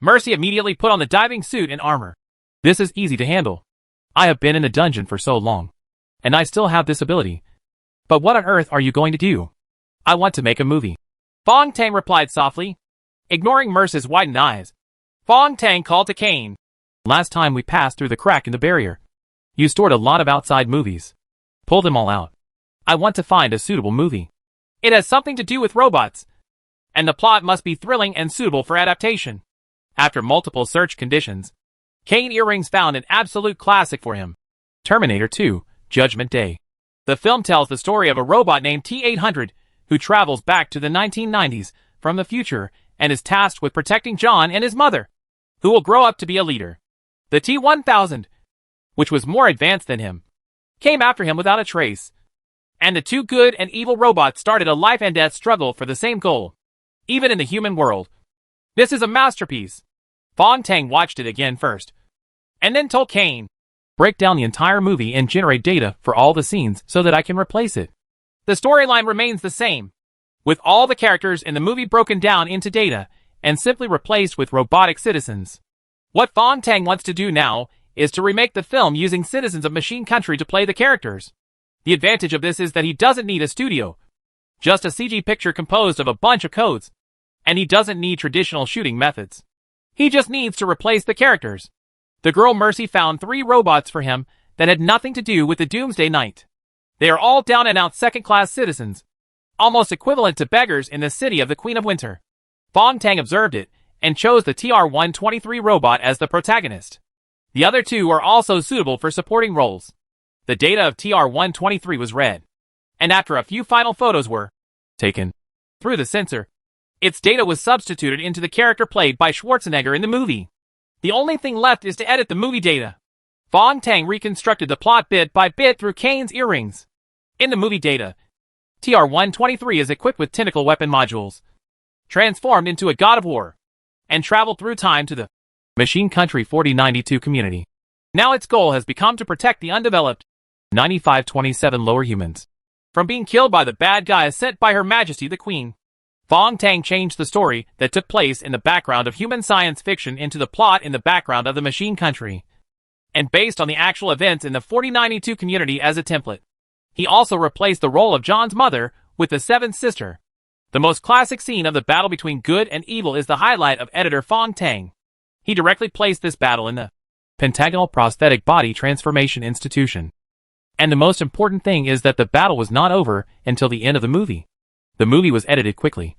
Mercy immediately put on the diving suit and armor. This is easy to handle. I have been in the dungeon for so long. And I still have this ability. But what on earth are you going to do? I want to make a movie. Fong Tang replied softly, ignoring Mercy's widened eyes. Fong Tang called to Kane. Last time we passed through the crack in the barrier. You stored a lot of outside movies. Pull them all out. I want to find a suitable movie. It has something to do with robots. And the plot must be thrilling and suitable for adaptation. After multiple search conditions, Kane Earrings found an absolute classic for him. Terminator 2, Judgment Day. The film tells the story of a robot named T-800 who travels back to the 1990s from the future and is tasked with protecting John and his mother, who will grow up to be a leader. The T-1000, which was more advanced than him, came after him without a trace. And the two good and evil robots started a life and death struggle for the same goal, even in the human world. This is a masterpiece. Fong Tang watched it again first, and then told Kane, break down the entire movie and generate data for all the scenes so that I can replace it. The storyline remains the same, with all the characters in the movie broken down into data and simply replaced with robotic citizens. What Fong Tang wants to do now is to remake the film using citizens of Machine Country to play the characters. The advantage of this is that he doesn't need a studio, just a CG picture composed of a bunch of codes, and he doesn't need traditional shooting methods. He just needs to replace the characters. The girl Mercy found 3 robots for him that had nothing to do with the Doomsday Knight. They are all down-and-out second-class citizens, almost equivalent to beggars in the city of the Queen of Winter. Fong Tang observed it and chose the TR-123 robot as the protagonist. The other 2 are also suitable for supporting roles. The data of TR-123 was read, and after a few final photos were taken through the sensor, its data was substituted into the character played by Schwarzenegger in the movie. The only thing left is to edit the movie data. Fong Tang reconstructed the plot bit by bit through Kane's earrings. In the movie data, TR-123 is equipped with tentacle weapon modules, transformed into a god of war, and traveled through time to the Machine Country 4092 community. Now its goal has become to protect the undeveloped 9527 lower humans from being killed by the bad guys sent by Her Majesty the Queen. Fong Tang changed the story that took place in the background of human science fiction into the plot in the background of the Machine Country, and based on the actual events in the 4092 community as a template. He also replaced the role of John's mother with the seventh sister. The most classic scene of the battle between good and evil is the highlight of editor Fong Tang. He directly placed this battle in the Pentagonal Prosthetic Body Transformation Institution. And the most important thing is that the battle was not over until the end of the movie. The movie was edited quickly,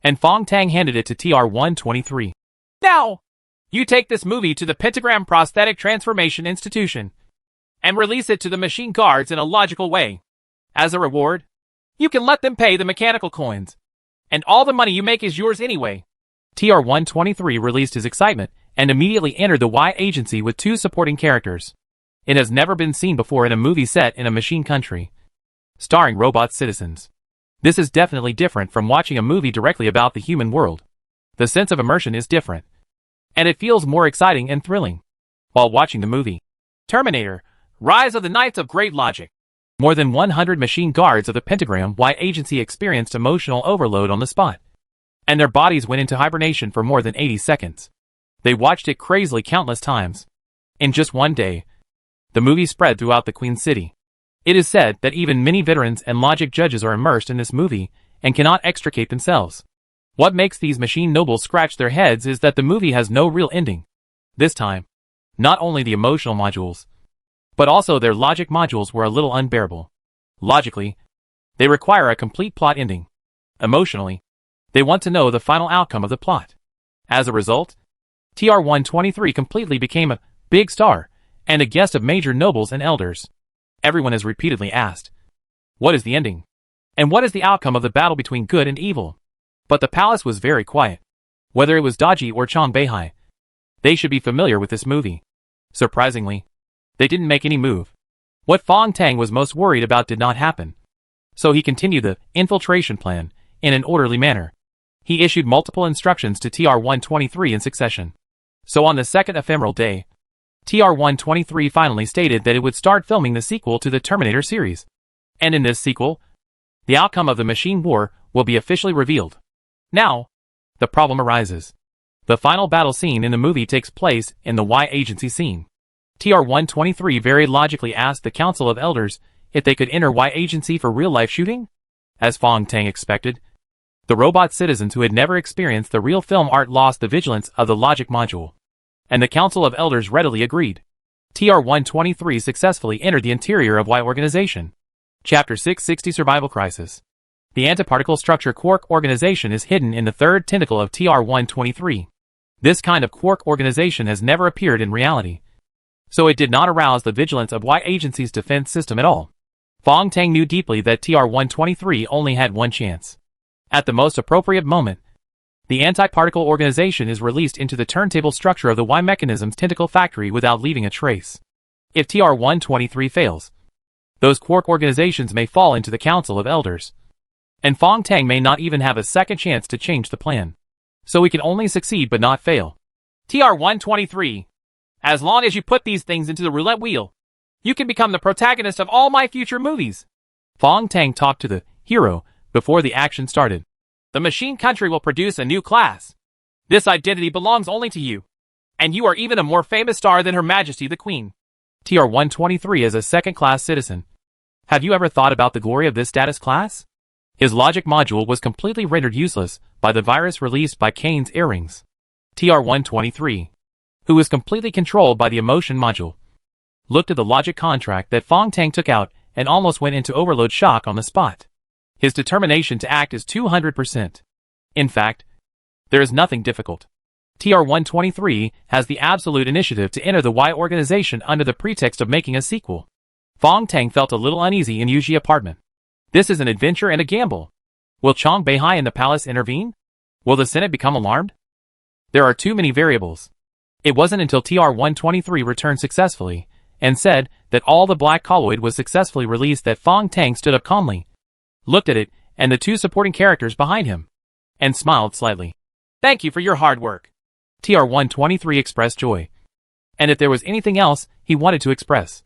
and Fong Tang handed it to TR-123. Now, you take this movie to the Pentagram Prosthetic Transformation Institution and release it to the machine guards in a logical way. As a reward, you can let them pay the mechanical coins, and all the money you make is yours anyway. TR-123 released his excitement and immediately entered the Y agency with 2 supporting characters. It has never been seen before in a movie set in a machine country, starring robot citizens. This is definitely different from watching a movie directly about the human world. The sense of immersion is different, and it feels more exciting and thrilling while watching the movie. Terminator, Rise of the Knights of Great Logic. More than 100 machine guards of the Pentagram Y agency experienced emotional overload on the spot, and their bodies went into hibernation for more than 80 seconds. They watched it crazily countless times. In just one day, the movie spread throughout the Queen City. It is said that even many veterans and logic judges are immersed in this movie and cannot extricate themselves. What makes these machine nobles scratch their heads is that the movie has no real ending. This time, not only the emotional modules, but also their logic modules were a little unbearable. Logically, they require a complete plot ending. Emotionally, they want to know the final outcome of the plot. As a result, TR-123 completely became a big star and a guest of major nobles and elders. Everyone has repeatedly asked, what is the ending? And what is the outcome of the battle between good and evil? But the palace was very quiet. Whether it was Daji or Chang Beihai, they should be familiar with this movie. Surprisingly, they didn't make any move. What Fong Tang was most worried about did not happen. So he continued the infiltration plan in an orderly manner. He issued multiple instructions to TR-123 in succession. So on the second ephemeral day, TR-123 finally stated that it would start filming the sequel to the Terminator series. And in this sequel, the outcome of the machine war will be officially revealed. Now, the problem arises. The final battle scene in the movie takes place in the Y Agency scene. TR-123 very logically asked the Council of Elders if they could enter Y Agency for real-life shooting. As Fong Tang expected, the robot citizens who had never experienced the real film art lost the vigilance of the logic module. And the Council of Elders readily agreed. TR-123 successfully entered the interior of Y Organization. Chapter 660 Survival Crisis. The antiparticle structure quark organization is hidden in the third tentacle of TR-123. This kind of quark organization has never appeared in reality, so it did not arouse the vigilance of Y Agency's defense system at all. Fong Tang knew deeply that TR-123 only had one chance. At the most appropriate moment, the antiparticle organization is released into the turntable structure of the Y Mechanisms tentacle factory without leaving a trace. If TR-123 fails, those quark organizations may fall into the Council of Elders, and Fong Tang may not even have a second chance to change the plan. So he can only succeed but not fail. TR-123. As long as you put these things into the roulette wheel, you can become the protagonist of all my future movies. Fong Tang talked to the hero before the action started. The machine country will produce a new class. This identity belongs only to you. And you are even a more famous star than Her Majesty the Queen. TR-123 is a second-class citizen. Have you ever thought about the glory of this status class? His logic module was completely rendered useless by the virus released by Kane's earrings. TR-123, who was completely controlled by the emotion module, looked at the logic contract that Fong Tang took out and almost went into overload shock on the spot. His determination to act is 200%. In fact, there is nothing difficult. TR-123 has the absolute initiative to enter the Y Organization under the pretext of making a sequel. Fong Tang felt a little uneasy in Yuji apartment. This is an adventure and a gamble. Will Chang Beihai and the palace intervene? Will the Senate become alarmed? There are too many variables. It wasn't until TR-123 returned successfully and said that all the black colloid was successfully released that Fong Tang stood up calmly, looked at it and the two supporting characters behind him, and smiled slightly. Thank you for your hard work. TR-123 expressed joy. And if there was anything else he wanted to express,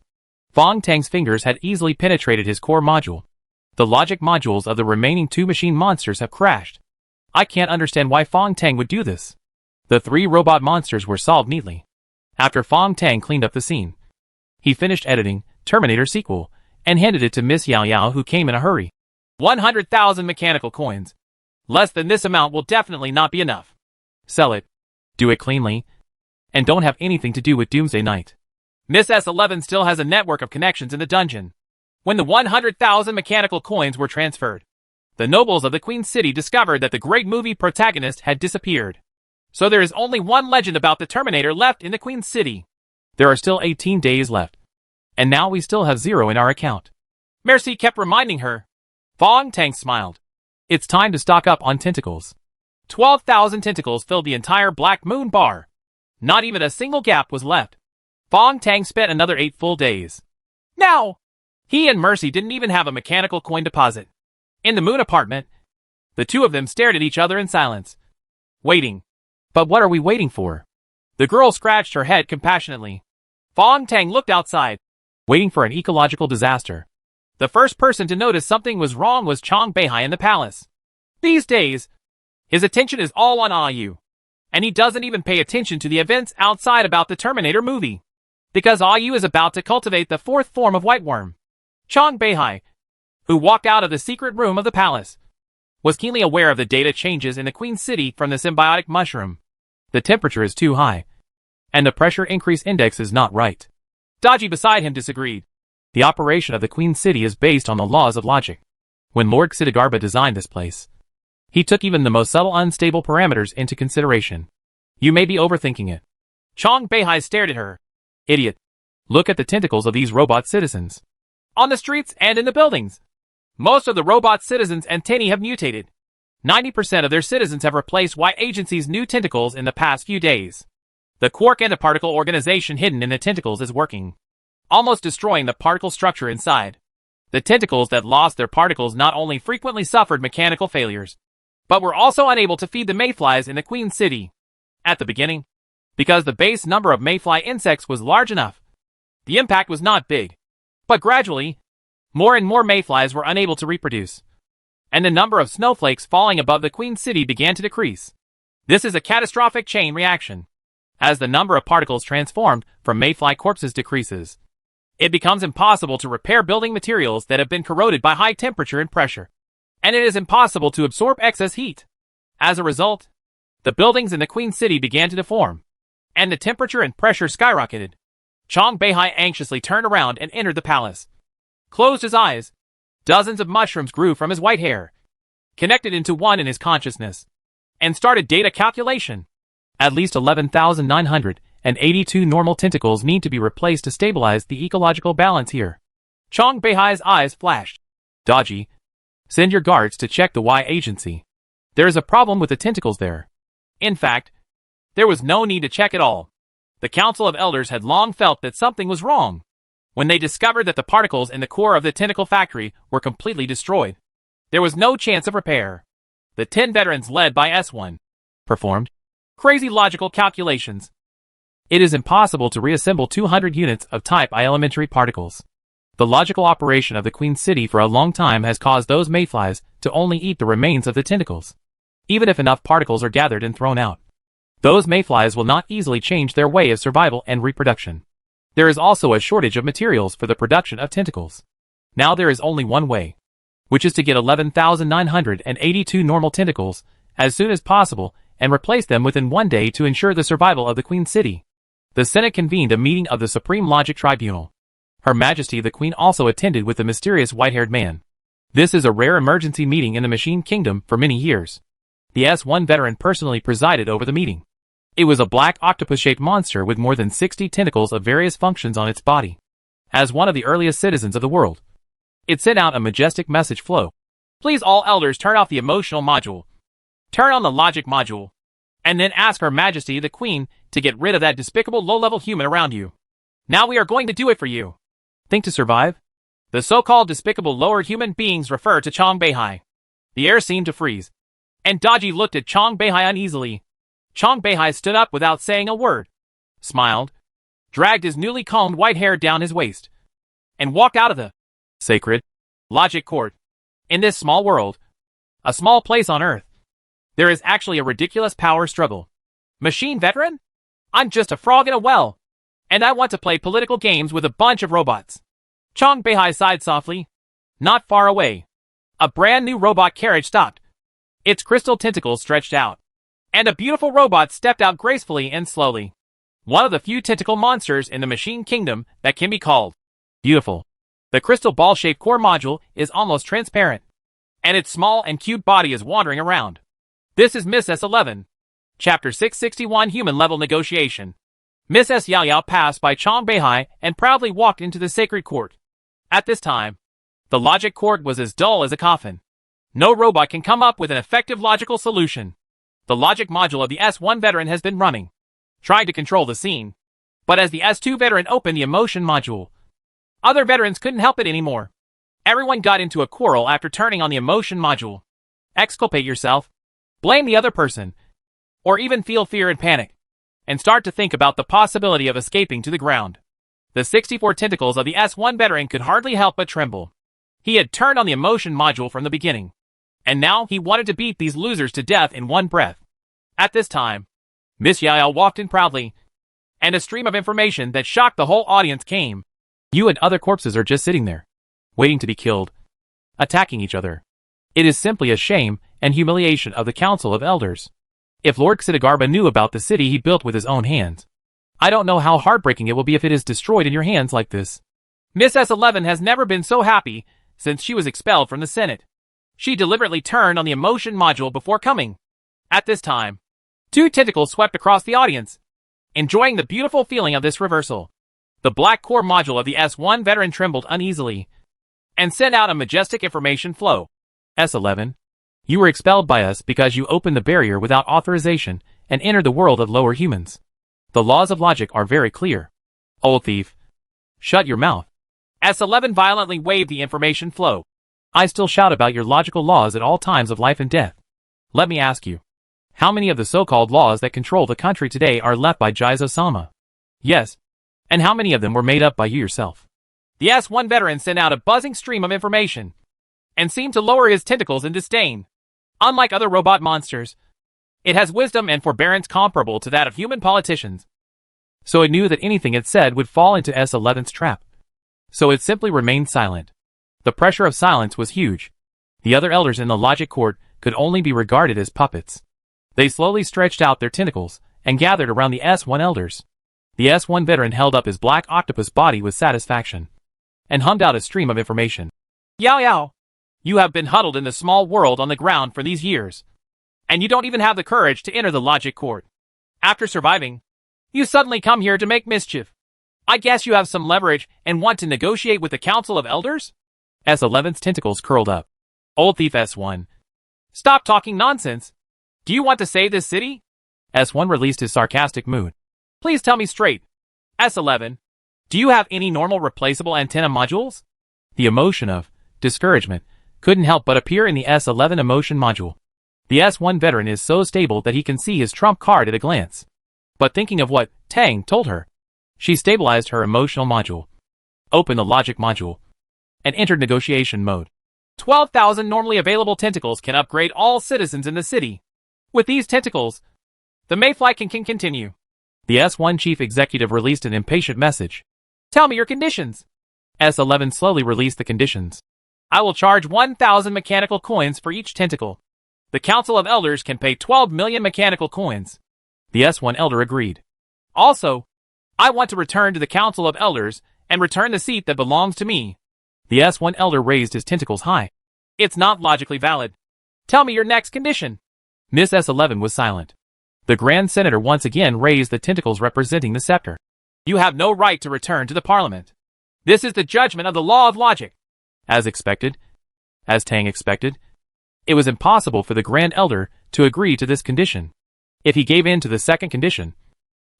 Fong Tang's fingers had easily penetrated his core module. The logic modules of the remaining two machine monsters have crashed. I can't understand why Fong Tang would do this. The three robot monsters were solved neatly. After Fong Tang cleaned up the scene, he finished editing Terminator sequel and handed it to Miss Yao Yao, who came in a hurry. 100,000 mechanical coins. Less than this amount will definitely not be enough. Sell it. Do it cleanly. And don't have anything to do with Doomsday Knight. Miss S11 still has a network of connections in the dungeon. When the 100,000 mechanical coins were transferred, the nobles of the Queen City discovered that the great movie protagonist had disappeared. So there is only one legend about the Terminator left in the Queen City. There are still 18 days left. And now we still have 0 in our account. Mercy kept reminding her. Fong Tang smiled. It's time to stock up on tentacles. 12,000 tentacles filled the entire Black Moon bar. Not even a single gap was left. Fong Tang spent another 8 full days. Now, he and Mercy didn't even have a mechanical coin deposit. In the Moon apartment, the two of them stared at each other in silence, waiting. But what are we waiting for? The girl scratched her head compassionately. Fong Tang looked outside, waiting for an ecological disaster. The first person to notice something was wrong was Chang Beihai in the palace. These days, his attention is all on Ayu, and he doesn't even pay attention to the events outside about the Terminator movie, because Ayu is about to cultivate the fourth form of White Worm. Chang Beihai, who walked out of the secret room of the palace, was keenly aware of the data changes in the Queen City from the symbiotic mushroom. The temperature is too high, and the pressure increase index is not right. Daji beside him disagreed. The operation of the Queen City is based on the laws of logic. When Lord Xidagarba designed this place, he took even the most subtle unstable parameters into consideration. You may be overthinking it. Chang Beihai stared at her. Idiot. Look at the tentacles of these robot citizens. On the streets and in the buildings. Most of the robot citizens and Tini have mutated. 90% of their citizens have replaced Y Agency's new tentacles in the past few days. The quark antiparticle organization hidden in the tentacles is working, almost destroying the particle structure inside. The tentacles that lost their particles not only frequently suffered mechanical failures, but were also unable to feed the mayflies in the Queen City. At the beginning, because the base number of mayfly insects was large enough, the impact was not big. But gradually, more and more mayflies were unable to reproduce, and the number of snowflakes falling above the Queen City began to decrease. This is a catastrophic chain reaction. As the number of particles transformed from mayfly corpses decreases, it becomes impossible to repair building materials that have been corroded by high temperature and pressure, and it is impossible to absorb excess heat. As a result, the buildings in the Queen City began to deform, and the temperature and pressure skyrocketed. Chong Beihai anxiously turned around and entered the palace. Closed his eyes. Dozens of mushrooms grew from his white hair, connected into one in his consciousness, and started data calculation. At least 11,982 normal tentacles need to be replaced to stabilize the ecological balance here. Chong Beihai's eyes flashed. Dodgy. Send your guards to check the Y Agency. There is a problem with the tentacles there. In fact, there was no need to check at all. The Council of Elders had long felt that something was wrong when they discovered that the particles in the core of the tentacle factory were completely destroyed. There was no chance of repair. The 10 veterans led by S1 performed crazy logical calculations. It is impossible to reassemble 200 units of Type I elementary particles. The logical operation of the Queen City for a long time has caused those mayflies to only eat the remains of the tentacles. Even if enough particles are gathered and thrown out, those mayflies will not easily change their way of survival and reproduction. There is also a shortage of materials for the production of tentacles. Now there is only one way, which is to get 11,982 normal tentacles as soon as possible and replace them within 1 day to ensure the survival of the Queen City. The Senate convened a meeting of the Supreme Logic Tribunal. Her Majesty the Queen also attended with the mysterious white-haired man. This is a rare emergency meeting in the Machine Kingdom for many years. The S1 veteran personally presided over the meeting. It was a black octopus-shaped monster with more than 60 tentacles of various functions on its body. As one of the earliest citizens of the world, it sent out a majestic message flow. Please all elders turn off the emotional module. Turn on the logic module. And then ask Her Majesty the Queen to get rid of that despicable low-level human around you. Now we are going to do it for you. Think to survive? The so-called despicable lower human beings refer to Chong Beihai. The air seemed to freeze, and Dodgy looked at Chong Beihai uneasily. Chong Beihai stood up without saying a word, smiled, dragged his newly combed white hair down his waist, and walked out of the sacred logic court. In this small world, a small place on Earth, there is actually a ridiculous power struggle. Machine veteran? I'm just a frog in a well, and I want to play political games with a bunch of robots. Chong Beihai sighed softly. Not far away, a brand new robot carriage stopped. Its crystal tentacles stretched out, and a beautiful robot stepped out gracefully and slowly. One of the few tentacle monsters in the Machine Kingdom that can be called beautiful. The crystal ball-shaped core module is almost transparent, and its small and cute body is wandering around. This is Miss S11. Chapter 661 Human Level Negotiation. Miss S Yao Yao passed by Chong Beihai and proudly walked into the sacred court. At this time, the logic court was as dull as a coffin. No robot can come up with an effective logical solution. The logic module of the S1 veteran has been running, trying to control the scene. But as the S2 veteran opened the emotion module, other veterans couldn't help it anymore. Everyone got into a quarrel after turning on the emotion module. Exculpate yourself, blame the other person, or even feel fear and panic, and start to think about the possibility of escaping to the ground. The 64 tentacles of the S1 veteran could hardly help but tremble. He had turned on the emotion module from the beginning, and now he wanted to beat these losers to death in one breath. At this time, Miss Yao Yao walked in proudly, and a stream of information that shocked the whole audience came. You and other corpses are just sitting there, waiting to be killed, attacking each other. It is simply a shame and humiliation of the Council of Elders. If Lord Xidagarba knew about the city he built with his own hands, I don't know how heartbreaking it will be if it is destroyed in your hands like this. Miss S11 has never been so happy since she was expelled from the Senate. She deliberately turned on the emotion module before coming. At this time, 2 tentacles swept across the audience, enjoying the beautiful feeling of this reversal. The black core module of the S1 veteran trembled uneasily, and send out a majestic information flow. S11. You were expelled by us because you opened the barrier without authorization and entered the world of lower humans. The laws of logic are very clear. Old thief. Shut your mouth. S11 violently waved the information flow. I still shout about your logical laws at all times of life and death. Let me ask you. How many of the so-called laws that control the country today are left by Jizo-sama? Yes. And how many of them were made up by you yourself? The S1 veteran sent out a buzzing stream of information and seemed to lower his tentacles in disdain. Unlike other robot monsters, it has wisdom and forbearance comparable to that of human politicians. So it knew that anything it said would fall into S11's trap. So it simply remained silent. The pressure of silence was huge. The other elders in the logic court could only be regarded as puppets. They slowly stretched out their tentacles and gathered around the S1 elders. The S1 veteran held up his black octopus body with satisfaction and hummed out a stream of information. Yao Yao, you have been huddled in the small world on the ground for these years, and you don't even have the courage to enter the logic court. After surviving, you suddenly come here to make mischief. I guess you have some leverage and want to negotiate with the Council of Elders? S11's tentacles curled up. Old thief S1. Stop talking nonsense. Do you want to save this city? S1 released his sarcastic mood. Please tell me straight. S11. Do you have any normal replaceable antenna modules? The emotion of discouragement couldn't help but appear in the S11 emotion module. The S1 veteran is so stable that he can see his trump card at a glance. But thinking of what Tang told her, she stabilized her emotional module, opened the logic module, and entered negotiation mode. 12,000 normally available tentacles can upgrade all citizens in the city. With these tentacles, the Mayfly can continue. The S1 chief executive released an impatient message. Tell me your conditions. S11 slowly released the conditions. I will charge 1,000 mechanical coins for each tentacle. The Council of Elders can pay 12 million mechanical coins. The S1 elder agreed. Also, I want to return to the Council of Elders and return the seat that belongs to me. The S1 elder raised his tentacles high. It's not logically valid. Tell me your next condition. Miss S11 was silent. The Grand Senator once again raised the tentacles representing the scepter. You have no right to return to the Parliament. This is the judgment of the law of logic. As expected, as Tang expected, it was impossible for the Grand Elder to agree to this condition. If he gave in to the second condition,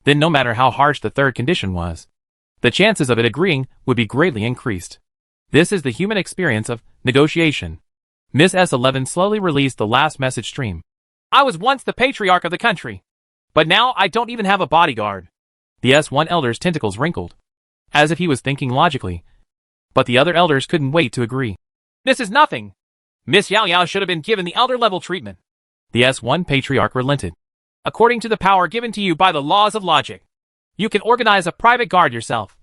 then no matter how harsh the third condition was, the chances of it agreeing would be greatly increased. This is the human experience of negotiation. Miss S11 slowly released the last message stream. I was once the patriarch of the country, but now I don't even have a bodyguard. The S1 elder's tentacles wrinkled, as if he was thinking logically, but the other elders couldn't wait to agree. This is nothing. Miss Yao Yao should have been given the elder-level treatment. The S1 patriarch relented. According to the power given to you by the laws of logic, you can organize a private guard yourself.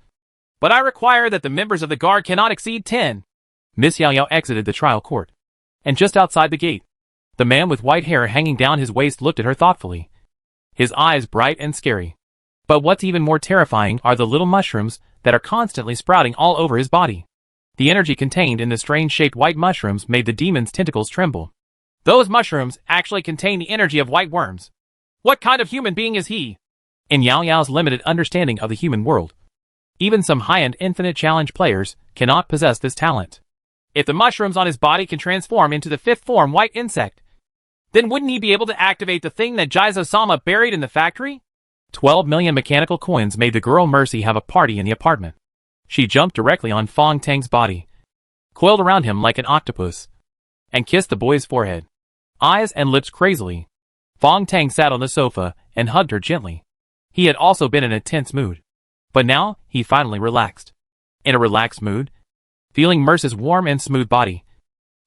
But I require that the members of the guard cannot exceed 10. Miss Yao Yao exited the trial court. And just outside the gate, the man with white hair hanging down his waist looked at her thoughtfully, his eyes bright and scary. But what's even more terrifying are the little mushrooms that are constantly sprouting all over his body. The energy contained in the strange-shaped white mushrooms made the demon's tentacles tremble. Those mushrooms actually contain the energy of white worms. What kind of human being is he? In Yao Yao's limited understanding of the human world, even some high-end Infinite Challenge players cannot possess this talent. If the mushrooms on his body can transform into the fifth form white insect, then wouldn't he be able to activate the thing that Jizo-sama buried in the factory? 12 million mechanical coins made the girl Mercy have a party in the apartment. She jumped directly on Fong Tang's body, coiled around him like an octopus, and kissed the boy's forehead, eyes and lips crazily. Fong Tang sat on the sofa and hugged her gently. He had also been in a tense mood, but now he finally relaxed. In a relaxed mood, feeling Mercy's warm and smooth body,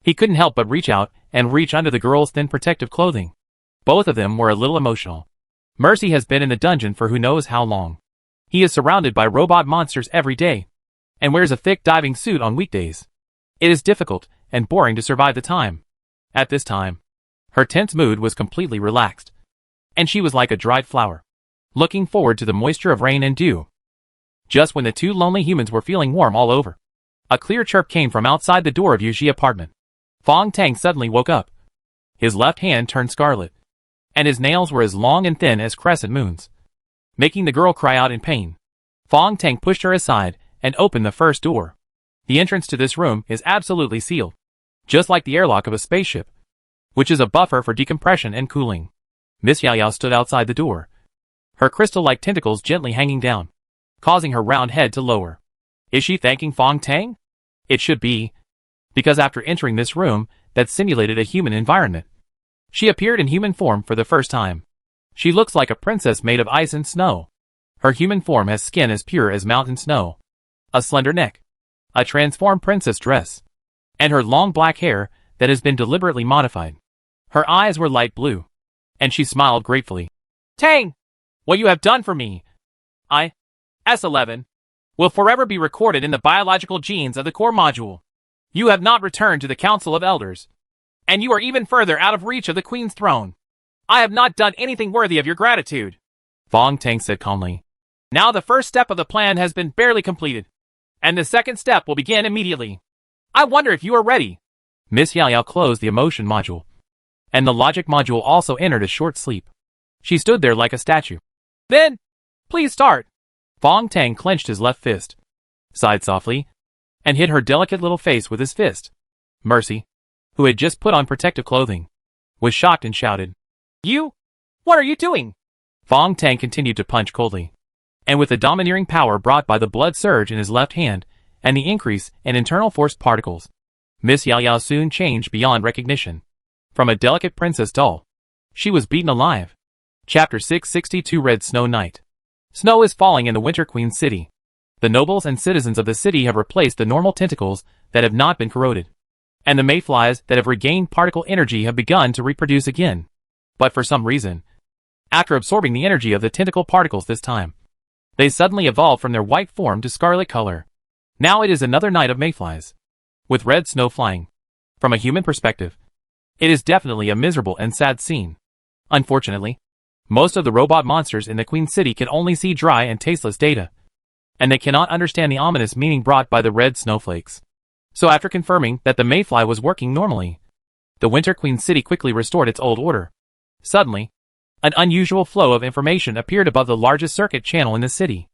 he couldn't help but reach out and reach under the girl's thin protective clothing. Both of them were a little emotional. Mercy has been in the dungeon for who knows how long. He is surrounded by robot monsters every day, and wears a thick diving suit on weekdays. It is difficult and boring to survive the time. At this time, her tense mood was completely relaxed, and she was like a dried flower, looking forward to the moisture of rain and dew. Just when the two lonely humans were feeling warm all over, a clear chirp came from outside the door of Yuji apartment. Fong Tang suddenly woke up. His left hand turned scarlet, and his nails were as long and thin as crescent moons, making the girl cry out in pain. Fong Tang pushed her aside and opened the first door. The entrance to this room is absolutely sealed, just like the airlock of a spaceship, which is a buffer for decompression and cooling. Miss Yao Yao stood outside the door, her crystal-like tentacles gently hanging down, causing her round head to lower. Is she thanking Fong Tang? It should be, because after entering this room that simulated a human environment, she appeared in human form for the first time. She looks like a princess made of ice and snow. Her human form has skin as pure as mountain snow, a slender neck, a transformed princess dress, and her long black hair that has been deliberately modified. Her eyes were light blue, and she smiled gratefully. Tang! What you have done for me! I, S11, will forever be recorded in the biological genes of the core module. You have not returned to the Council of Elders, and you are even further out of reach of the Queen's throne. I have not done anything worthy of your gratitude, Fong Tang said calmly. Now the first step of the plan has been barely completed, and the second step will begin immediately. I wonder if you are ready. Miss Yao Yao closed the emotion module, and the logic module also entered a short sleep. She stood there like a statue. Then, please start. Fong Tang clenched his left fist, sighed softly, and hit her delicate little face with his fist. Mercy, who had just put on protective clothing, was shocked and shouted, You? What are you doing? Fong Tang continued to punch coldly, and with the domineering power brought by the blood surge in his left hand and the increase in internal force particles, Miss Yao Yao soon changed beyond recognition. From a delicate princess doll, she was beaten alive. Chapter 662 Red Snow Night. Snow is falling in the Winter Queen City. The nobles and citizens of the city have replaced the normal tentacles that have not been corroded, and the mayflies that have regained particle energy have begun to reproduce again. But for some reason, after absorbing the energy of the tentacle particles this time, they suddenly evolved from their white form to scarlet color. Now it is another night of mayflies, with red snow flying. From a human perspective, it is definitely a miserable and sad scene. Unfortunately, most of the robot monsters in the Queen City can only see dry and tasteless data, and they cannot understand the ominous meaning brought by the red snowflakes. So after confirming that the mayfly was working normally, the Winter Queen City quickly restored its old order. Suddenly, an unusual flow of information appeared above the largest circuit channel in the city.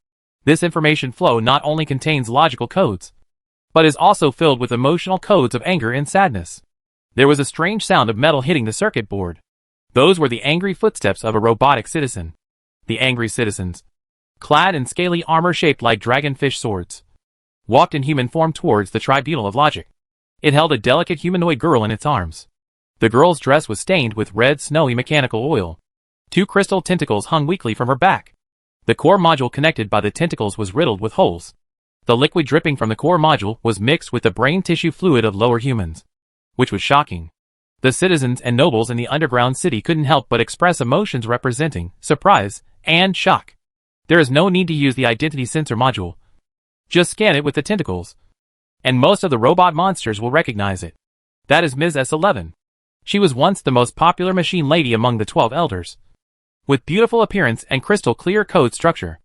This information flow not only contains logical codes, but is also filled with emotional codes of anger and sadness. There was a strange sound of metal hitting the circuit board. Those were the angry footsteps of a robotic citizen. The angry citizens, clad in scaly armor shaped like dragonfish swords, walked in human form towards the tribunal of logic. It held a delicate humanoid girl in its arms. The girl's dress was stained with red, snowy mechanical oil. 2 crystal tentacles hung weakly from her back. The core module connected by the tentacles was riddled with holes. The liquid dripping from the core module was mixed with the brain tissue fluid of lower humans, which was shocking. The citizens and nobles in the underground city couldn't help but express emotions representing surprise and shock. There is no need to use the identity sensor module. Just scan it with the tentacles, and most of the robot monsters will recognize it. That is Ms. S11. She was once the most popular machine lady among the 12 elders, with beautiful appearance and crystal clear code structure.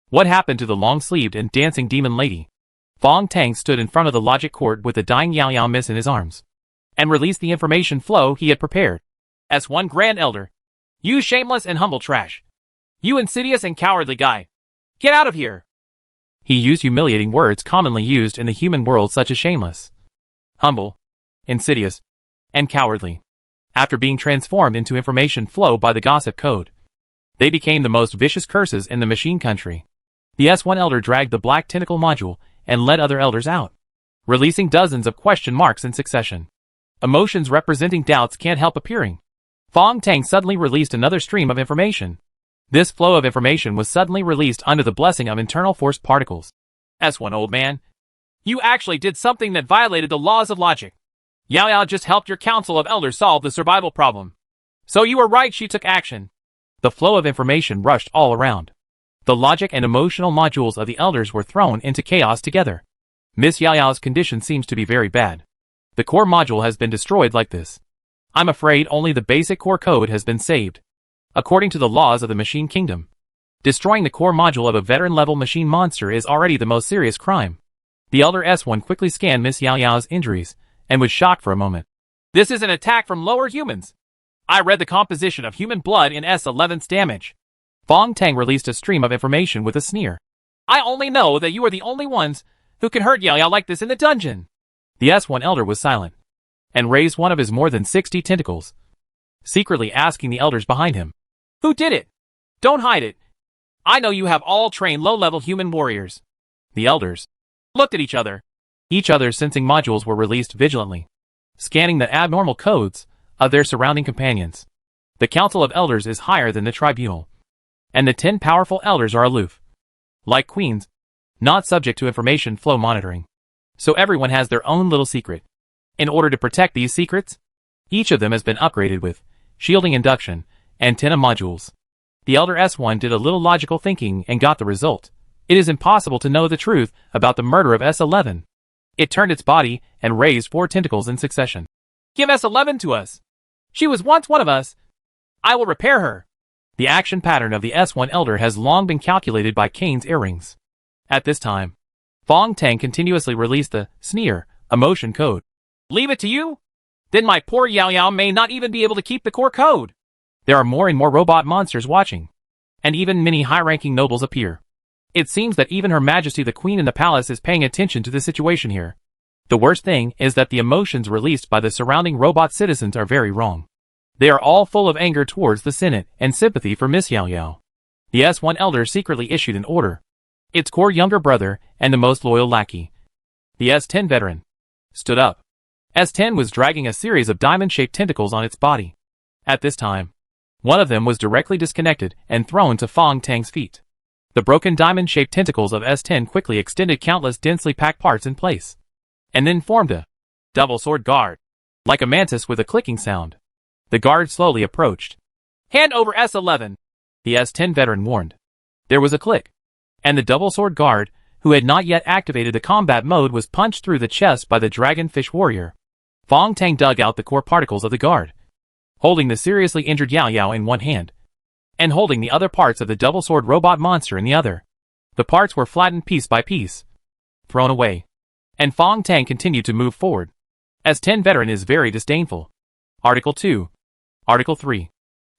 What happened to the long-sleeved and dancing demon lady? Fong Tang stood in front of the logic court with the dying Yao Yao Miss in his arms, and released the information flow he had prepared. S1 Grand Elder, you shameless and humble trash. You insidious and cowardly guy. Get out of here. He used humiliating words commonly used in the human world such as shameless, humble, insidious, and cowardly. After being transformed into information flow by the gossip code, they became the most vicious curses in the machine country. The S1 Elder dragged the black tentacle module and led other elders out, releasing dozens of question marks in succession. Emotions representing doubts can't help appearing. Fong Tang suddenly released another stream of information. This flow of information was suddenly released under the blessing of internal force particles. S1 Old Man, you actually did something that violated the laws of logic. Yao Yao just helped your council of elders solve the survival problem. So you were right, she took action. The flow of information rushed all around. The logic and emotional modules of the elders were thrown into chaos together. Miss Yao Yao's condition seems to be very bad. The core module has been destroyed like this. I'm afraid only the basic core code has been saved. According to the laws of the Machine Kingdom, destroying the core module of a veteran-level machine monster is already the most serious crime. The Elder S1 quickly scanned Miss Yao Yao's injuries, and was shocked for a moment. This is an attack from lower humans. I read the composition of human blood in S11's damage. Fong Tang released a stream of information with a sneer. I only know that you are the only ones Who can hurt Yao Yao like this in the dungeon? The S1 elder was silent, and raised one of his more than 60 tentacles, secretly asking the elders behind him. Who did it? Don't hide it. I know you have all trained low-level human warriors. The elders looked at each other. Each other's sensing modules were released vigilantly, scanning the abnormal codes of their surrounding companions. The Council of Elders is higher than the Tribunal, and the 10 powerful elders are aloof, like queens, not subject to information flow monitoring. So everyone has their own little secret. In order to protect these secrets, each of them has been upgraded with shielding induction, antenna modules. The Elder S1 did a little logical thinking and got the result. It is impossible to know the truth about the murder of S11. It turned its body and raised 4 tentacles in succession. Give S11 to us. She was once one of us. I will repair her. The action pattern of the S1 Elder has long been calculated by Kane's earrings. At this time, Fong Tang continuously released the sneer emotion code. Leave it to you? Then my poor Yao Yao may not even be able to keep the core code. There are more and more robot monsters watching, and even many high-ranking nobles appear. It seems that even Her Majesty the Queen in the palace is paying attention to the situation here. The worst thing is that the emotions released by the surrounding robot citizens are very wrong. They are all full of anger towards the Senate and sympathy for Miss Yao Yao. The S1 Elder secretly issued an order. Its core younger brother and the most loyal lackey, the S10 veteran, stood up. S10 was dragging a series of diamond-shaped tentacles on its body. At this time, one of them was directly disconnected and thrown to Fong Tang's feet. The broken diamond-shaped tentacles of S10 quickly extended countless densely packed parts in place, and then formed a double sword guard, like a mantis with a clicking sound. The guard slowly approached. Hand over S11, the S10 veteran warned. There was a click, and the double sword guard, who had not yet activated the combat mode, was punched through the chest by the dragonfish warrior. Fong Tang dug out the core particles of the guard, holding the seriously injured Yao Yao in one hand, and holding the other parts of the double sword robot monster in the other. The parts were flattened piece by piece, thrown away, and Fong Tang continued to move forward. S10 veteran is very disdainful. Article 2. Article 3.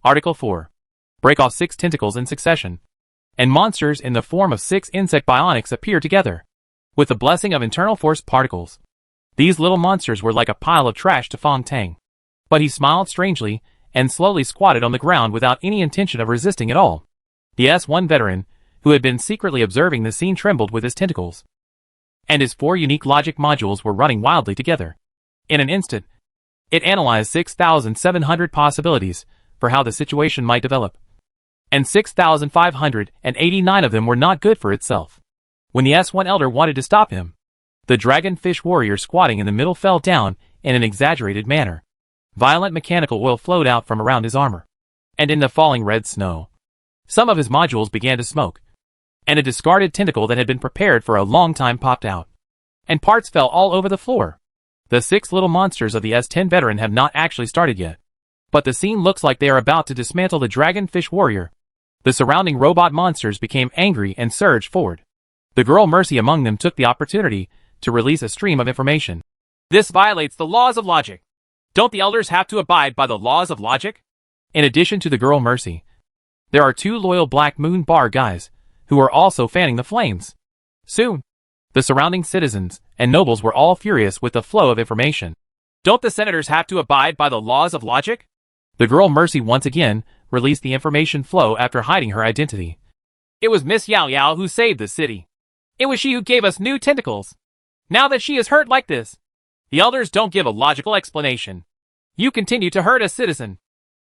Article 4. Break off 6 tentacles in succession, and monsters in the form of 6 insect bionics appear together, with the blessing of internal force particles. These little monsters were like a pile of trash to Fong Tang, but he smiled strangely and slowly squatted on the ground without any intention of resisting at all. The S1 veteran, who had been secretly observing the scene, trembled with his tentacles, and his 4 unique logic modules were running wildly together. In an instant, it analyzed 6,700 possibilities for how the situation might develop, and 6,589 of them were not good for itself. When the S1 Elder wanted to stop him, the dragonfish warrior squatting in the middle fell down in an exaggerated manner. Violent mechanical oil flowed out from around his armor, and in the falling red snow, some of his modules began to smoke, and a discarded tentacle that had been prepared for a long time popped out, and parts fell all over the floor. The 6 little monsters of the S10 veteran have not actually started yet, but the scene looks like they are about to dismantle the dragonfish warrior. The surrounding robot monsters became angry and surged forward. The girl Mercy among them took the opportunity to release a stream of information. This violates the laws of logic. Don't the elders have to abide by the laws of logic? In addition to the girl Mercy, there are 2 loyal Black Moon Bar guys, who are also fanning the flames. Soon, the surrounding citizens and nobles were all furious with the flow of information. Don't the senators have to abide by the laws of logic? The girl Mercy once again released the information flow after hiding her identity. It was Miss Yao Yao who saved the city. It was she who gave us new tentacles. Now that she is hurt like this, the elders don't give a logical explanation. You continue to hurt a citizen.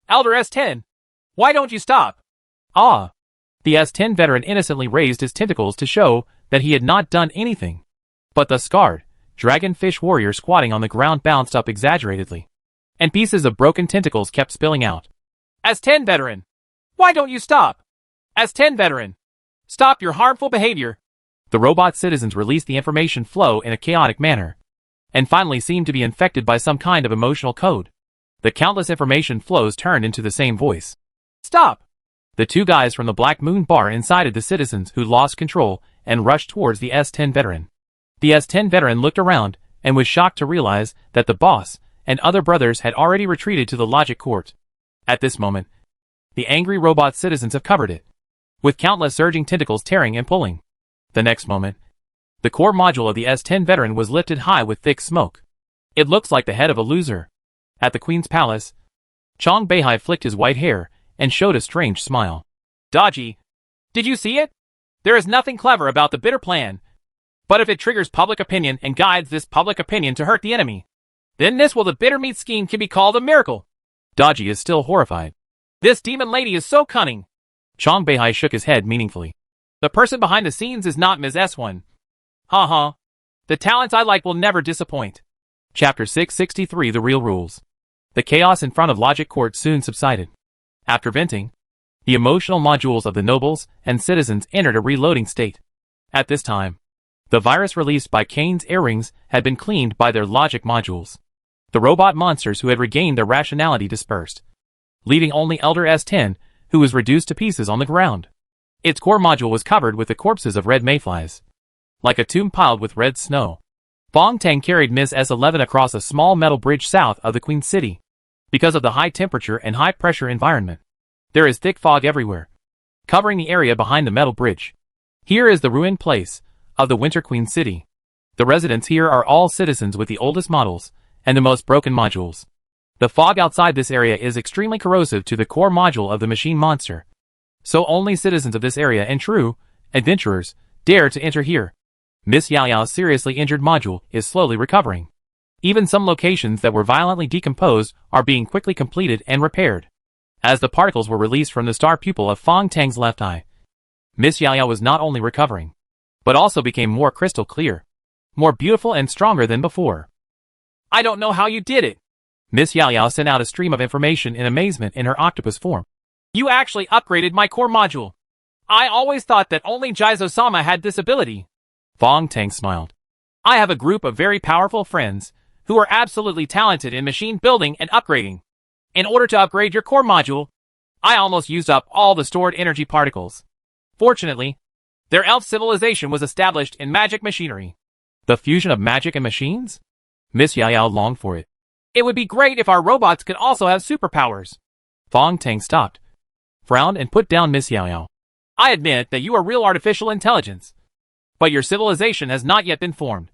Elder S10, why don't you stop? Ah. The S10 veteran innocently raised his tentacles to show that he had not done anything. But the scarred, dragonfish warrior squatting on the ground bounced up exaggeratedly, and pieces of broken tentacles kept spilling out. S10 veteran, why don't you stop? S10 veteran, stop your harmful behavior. The robot citizens released the information flow in a chaotic manner, and finally seemed to be infected by some kind of emotional code. The countless information flows turned into the same voice. Stop! The 2 guys from the Black Moon Bar incited the citizens, who lost control and rushed towards the S10 veteran. The S10 veteran looked around and was shocked to realize that the boss and other brothers had already retreated to the logic court. At this moment, the angry robot citizens have covered it, with countless surging tentacles tearing and pulling. The next moment, The core module of the S-10 veteran was lifted high with thick smoke. It looks like the head of a loser. At the Queen's Palace, Chong Beihai flicked his white hair and showed a strange smile. Dodgy. Did you see it? There is nothing clever about the bitter plan. But if it triggers public opinion and guides this public opinion to hurt the enemy, then this will the bitter meat scheme can be called a miracle. Dodgy is still horrified. This demon lady is so cunning. Chong Beihai shook his head meaningfully. The person behind the scenes is not Ms. S1. Ha. The talents I like will never disappoint. Chapter 663 The Real Rules. The chaos in front of Logic Court soon subsided. After venting, the emotional modules of the nobles and citizens entered a reloading state. At this time, the virus released by Kane's earrings had been cleaned by their logic modules. The robot monsters who had regained their rationality dispersed, leaving only Elder S10, who was reduced to pieces on the ground. Its core module was covered with the corpses of red mayflies, like a tomb piled with red snow. Fong Tang carried Ms. S11 across a small metal bridge south of the Queen City. Because of the high temperature and high pressure environment, there is thick fog everywhere, covering the area behind the metal bridge. Here is the ruined place of the Winter Queen City. The residents here are all citizens with the oldest models and the most broken modules. The fog outside this area is extremely corrosive to the core module of the machine monster, so only citizens of this area and true adventurers dare to enter here. Miss Yao Yao's seriously injured module is slowly recovering. Even some locations that were violently decomposed are being quickly completed and repaired. As the particles were released from the star pupil of Fong Tang's left eye, Miss Yao Yao was not only recovering, but also became more crystal clear, more beautiful and stronger than before. I don't know how you did it. Miss Yao Yao sent out a stream of information in amazement in her octopus form. You actually upgraded my core module. I always thought that only Jizo-sama had this ability. Fong Tang smiled. I have a group of very powerful friends who are absolutely talented in machine building and upgrading. In order to upgrade your core module, I almost used up all the stored energy particles. Fortunately, their elf civilization was established in magic machinery. The fusion of magic and machines? Miss Yao Yao longed for it. It would be great if our robots could also have superpowers. Fong Tang stopped, frowned and put down Miss Yao Yao. I admit that you are real artificial intelligence, but your civilization has not yet been formed,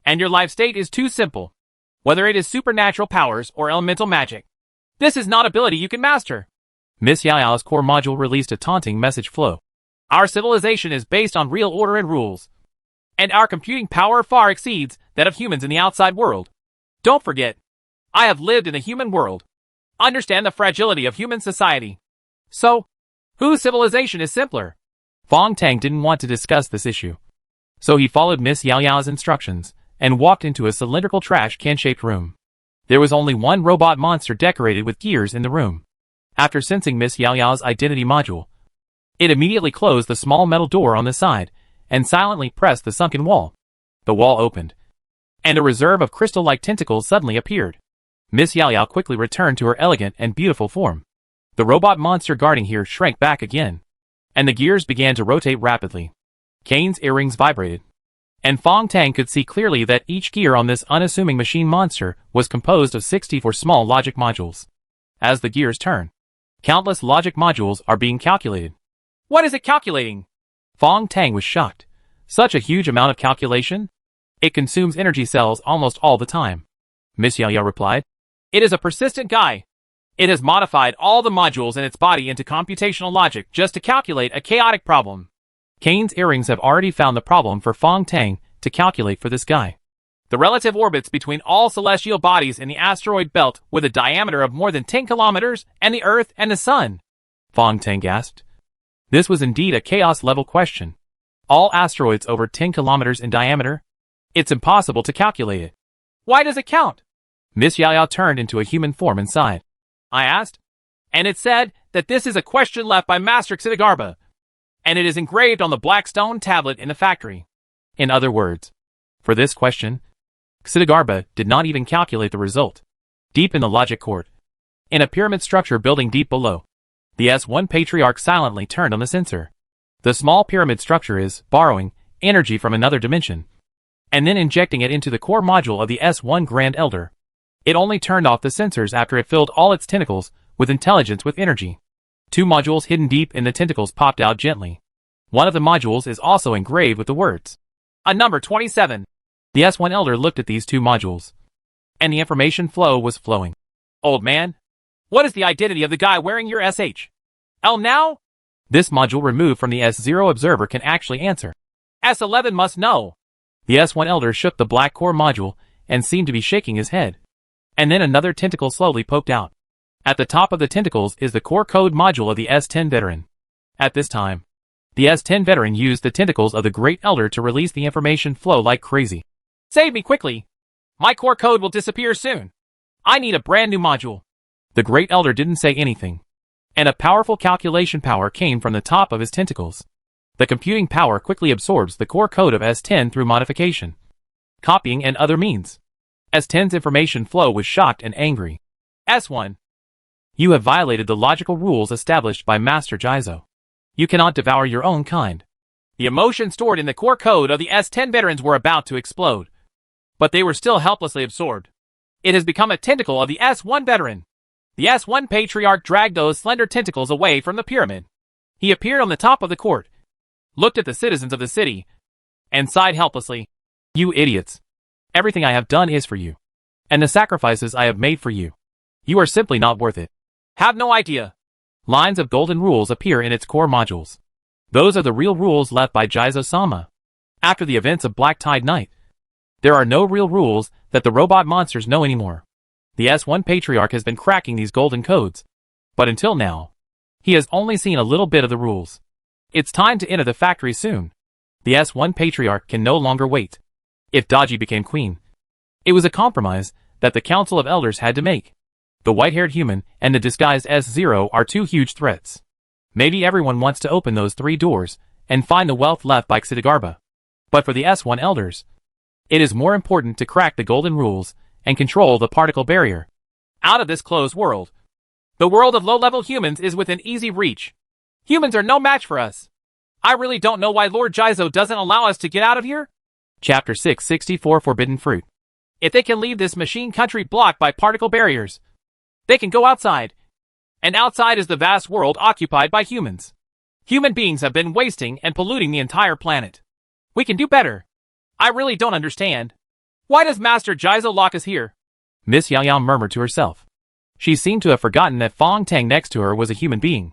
and your life state is too simple. Whether it is supernatural powers or elemental magic, this is not ability you can master. Miss Yao Yao's core module released a taunting message flow. Our civilization is based on real order and rules, and our computing power far exceeds that of humans in the outside world. Don't forget, I have lived in a human world. Understand the fragility of human society. So, whose civilization is simpler? Fong Tang didn't want to discuss this issue, so he followed Miss Yao Yao's instructions and walked into a cylindrical trash can-shaped room. There was only one robot monster decorated with gears in the room. After sensing Miss Yao Yao's identity module, it immediately closed the small metal door on the side and silently pressed the sunken wall. The wall opened, and a reserve of crystal-like tentacles suddenly appeared. Miss Yao Yao quickly returned to her elegant and beautiful form. The robot monster guarding here shrank back again, and the gears began to rotate rapidly. Kane's earrings vibrated, and Fong Tang could see clearly that each gear on this unassuming machine monster was composed of 64 small logic modules. As the gears turn, countless logic modules are being calculated. What is it calculating? Fong Tang was shocked. Such a huge amount of calculation? It consumes energy cells almost all the time. Miss Yao Yao replied. It is a persistent guy. It has modified all the modules in its body into computational logic just to calculate a chaotic problem. Kane's earrings have already found the problem for Fong Tang to calculate for this guy. The relative orbits between all celestial bodies in the asteroid belt with a diameter of more than 10 kilometers and the Earth and the Sun. Fong Tang gasped. This was indeed a chaos-level question. All asteroids over 10 kilometers in diameter? It's impossible to calculate it. Why does it count? Miss Yao Yao turned into a human form inside. I asked, and it said that this is a question left by Master Xidagarba, and it is engraved on the black stone tablet in the factory. In other words, for this question, Xidagarba did not even calculate the result. Deep in the logic court, in a pyramid structure building deep below, the S1 Patriarch silently turned on the sensor. The small pyramid structure is borrowing energy from another dimension, and then injecting it into the core module of the S1 Grand Elder. It only turned off the sensors after it filled all its tentacles with intelligence with energy. 2 modules hidden deep in the tentacles popped out gently. One of the modules is also engraved with the words, A number 27. The S1 Elder looked at these two modules, and the information flow was flowing. Old man, what is the identity of the guy wearing your SH-L now? This module removed from the S0 observer can actually answer. S11 must know. The S1 Elder shook the black core module and seemed to be shaking his head. And then another tentacle slowly poked out. At the top of the tentacles is the core code module of the S10 veteran. At this time, the S10 veteran used the tentacles of the Great Elder to release the information flow like crazy. Save me quickly. My core code will disappear soon. I need a brand new module. The Great Elder didn't say anything, and a powerful calculation power came from the top of his tentacles. The computing power quickly absorbs the core code of S10 through modification, copying, and other means. S10's information flow was shocked and angry. S1. You have violated the logical rules established by Master Jizo. You cannot devour your own kind. The emotions stored in the core code of the S10 veterans were about to explode, but they were still helplessly absorbed. It has become a tentacle of the S1 veteran. The S1 patriarch dragged those slender tentacles away from the pyramid. He appeared on the top of the court, looked at the citizens of the city, and sighed helplessly. You idiots. Everything I have done is for you, and the sacrifices I have made for you. You are simply not worth it. Have no idea. Lines of golden rules appear in its core modules. Those are the real rules left by Jizo-sama. After the events of Black Tide Night, there are no real rules that the robot monsters know anymore. The S1 Patriarch has been cracking these golden codes, but until now, he has only seen a little bit of the rules. It's time to enter the factory soon. The S1 Patriarch can no longer wait. If Daji became queen, it was a compromise that the Council of Elders had to make. The white-haired human and the disguised S0 are two huge threats. Maybe everyone wants to open those three doors and find the wealth left by Xidagarba. But for the S1 Elders, it is more important to crack the golden rules and control the particle barrier. Out of this closed world, the world of low-level humans is within easy reach. Humans are no match for us. I really don't know why Lord Jizo doesn't allow us to get out of here. Chapter 664 Forbidden Fruit. If they can leave this machine country blocked by particle barriers, they can go outside. And outside is the vast world occupied by humans. Human beings have been wasting and polluting the entire planet. We can do better. I really don't understand. Why does Master Jizo lock us here? Miss Yao Yao murmured to herself. She seemed to have forgotten that Fong Tang next to her was a human being,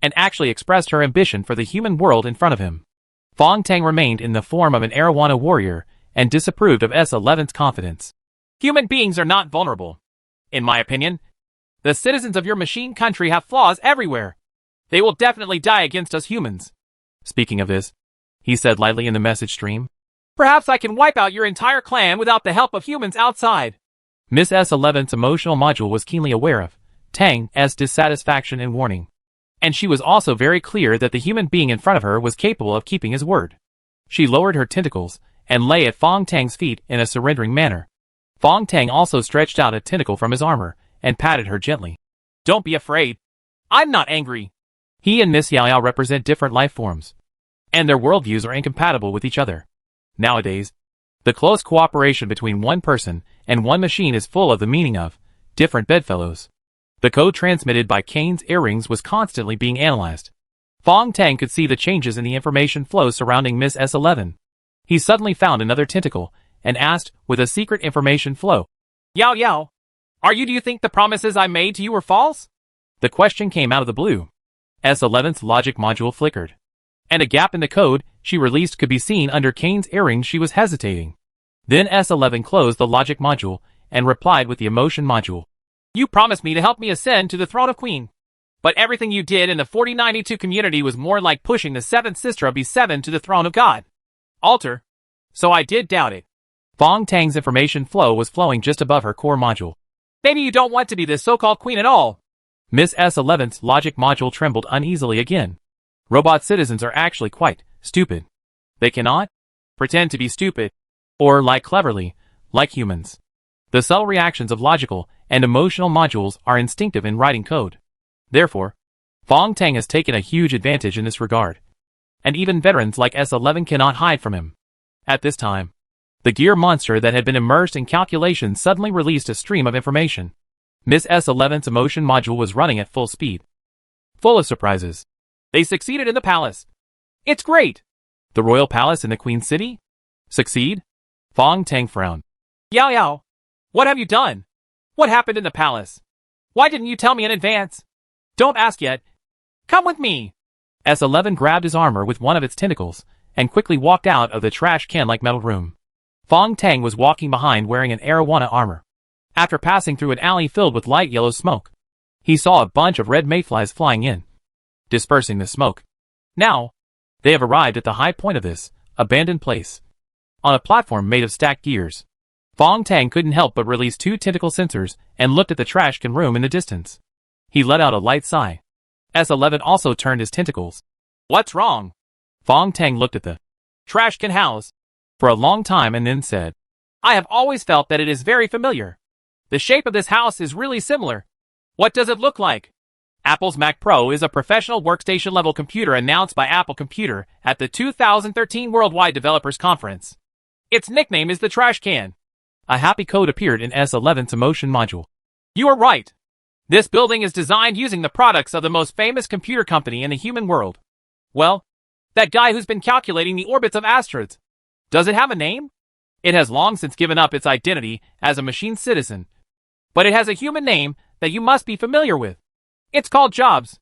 and actually expressed her ambition for the human world in front of him. Fong Tang remained in the form of an Arowana warrior, and disapproved of S11's confidence. Human beings are not vulnerable. In my opinion, the citizens of your machine country have flaws everywhere. They will definitely die against us humans. Speaking of this, he said lightly in the message stream, perhaps I can wipe out your entire clan without the help of humans outside. Miss S11's emotional module was keenly aware of Tang's dissatisfaction and warning. And she was also very clear that the human being in front of her was capable of keeping his word. She lowered her tentacles and lay at Fong Tang's feet in a surrendering manner. Fong Tang also stretched out a tentacle from his armor and patted her gently. Don't be afraid. I'm not angry. He and Miss Yao Yao represent different life forms, and their worldviews are incompatible with each other. Nowadays, the close cooperation between one person and one machine is full of the meaning of different bedfellows. The code transmitted by Kane's earrings was constantly being analyzed. Fong Tang could see the changes in the information flow surrounding Miss S11. He suddenly found another tentacle and asked with a secret information flow. Yao Yao, do you think the promises I made to you were false? The question came out of the blue. S11's logic module flickered, and a gap in the code she released could be seen under Kane's earrings. She was hesitating. Then S11 closed the logic module and replied with the emotion module. You promised me to help me ascend to the throne of Queen. But everything you did in the 4092 community was more like pushing the 7th sister of B7 to the throne of God. Altar. So I did doubt it. Fong Tang's information flow was flowing just above her core module. Maybe you don't want to be the so-called queen at all. Miss S11's logic module trembled uneasily again. Robot citizens are actually quite stupid. They cannot pretend to be stupid or lie cleverly, like humans. The subtle reactions of logical and emotional modules are instinctive in writing code. Therefore, Fong Tang has taken a huge advantage in this regard, and even veterans like S11 cannot hide from him. At this time, the gear monster that had been immersed in calculation suddenly released a stream of information. Miss S11's emotion module was running at full speed, full of surprises. They succeeded in the palace. It's great! The royal palace in the Queen City? Succeed? Fong Tang frowned. Yao Yao, what have you done? What happened in the palace? Why didn't you tell me in advance? Don't ask yet. Come with me. S11 grabbed his armor with one of its tentacles and quickly walked out of the trash can-like metal room. Fong Tang was walking behind wearing an arowana armor. After passing through an alley filled with light yellow smoke, he saw a bunch of red mayflies flying in, dispersing the smoke. Now, they have arrived at the high point of this abandoned place. On a platform made of stacked gears, Fong Tang couldn't help but release 2 tentacle sensors and looked at the trash can room in the distance. He let out a light sigh. S11 also turned his tentacles. What's wrong? Fong Tang looked at the trash can house for a long time and then said, I have always felt that it is very familiar. The shape of this house is really similar. What does it look like? Apple's Mac Pro is a professional workstation-level computer announced by Apple Computer at the 2013 Worldwide Developers Conference. Its nickname is the trash can. A happy code appeared in S11's emotion module. You are right. This building is designed using the products of the most famous computer company in the human world. Well, that guy who's been calculating the orbits of asteroids. Does it have a name? It has long since given up its identity as a machine citizen. But it has a human name that you must be familiar with. It's called Jobs.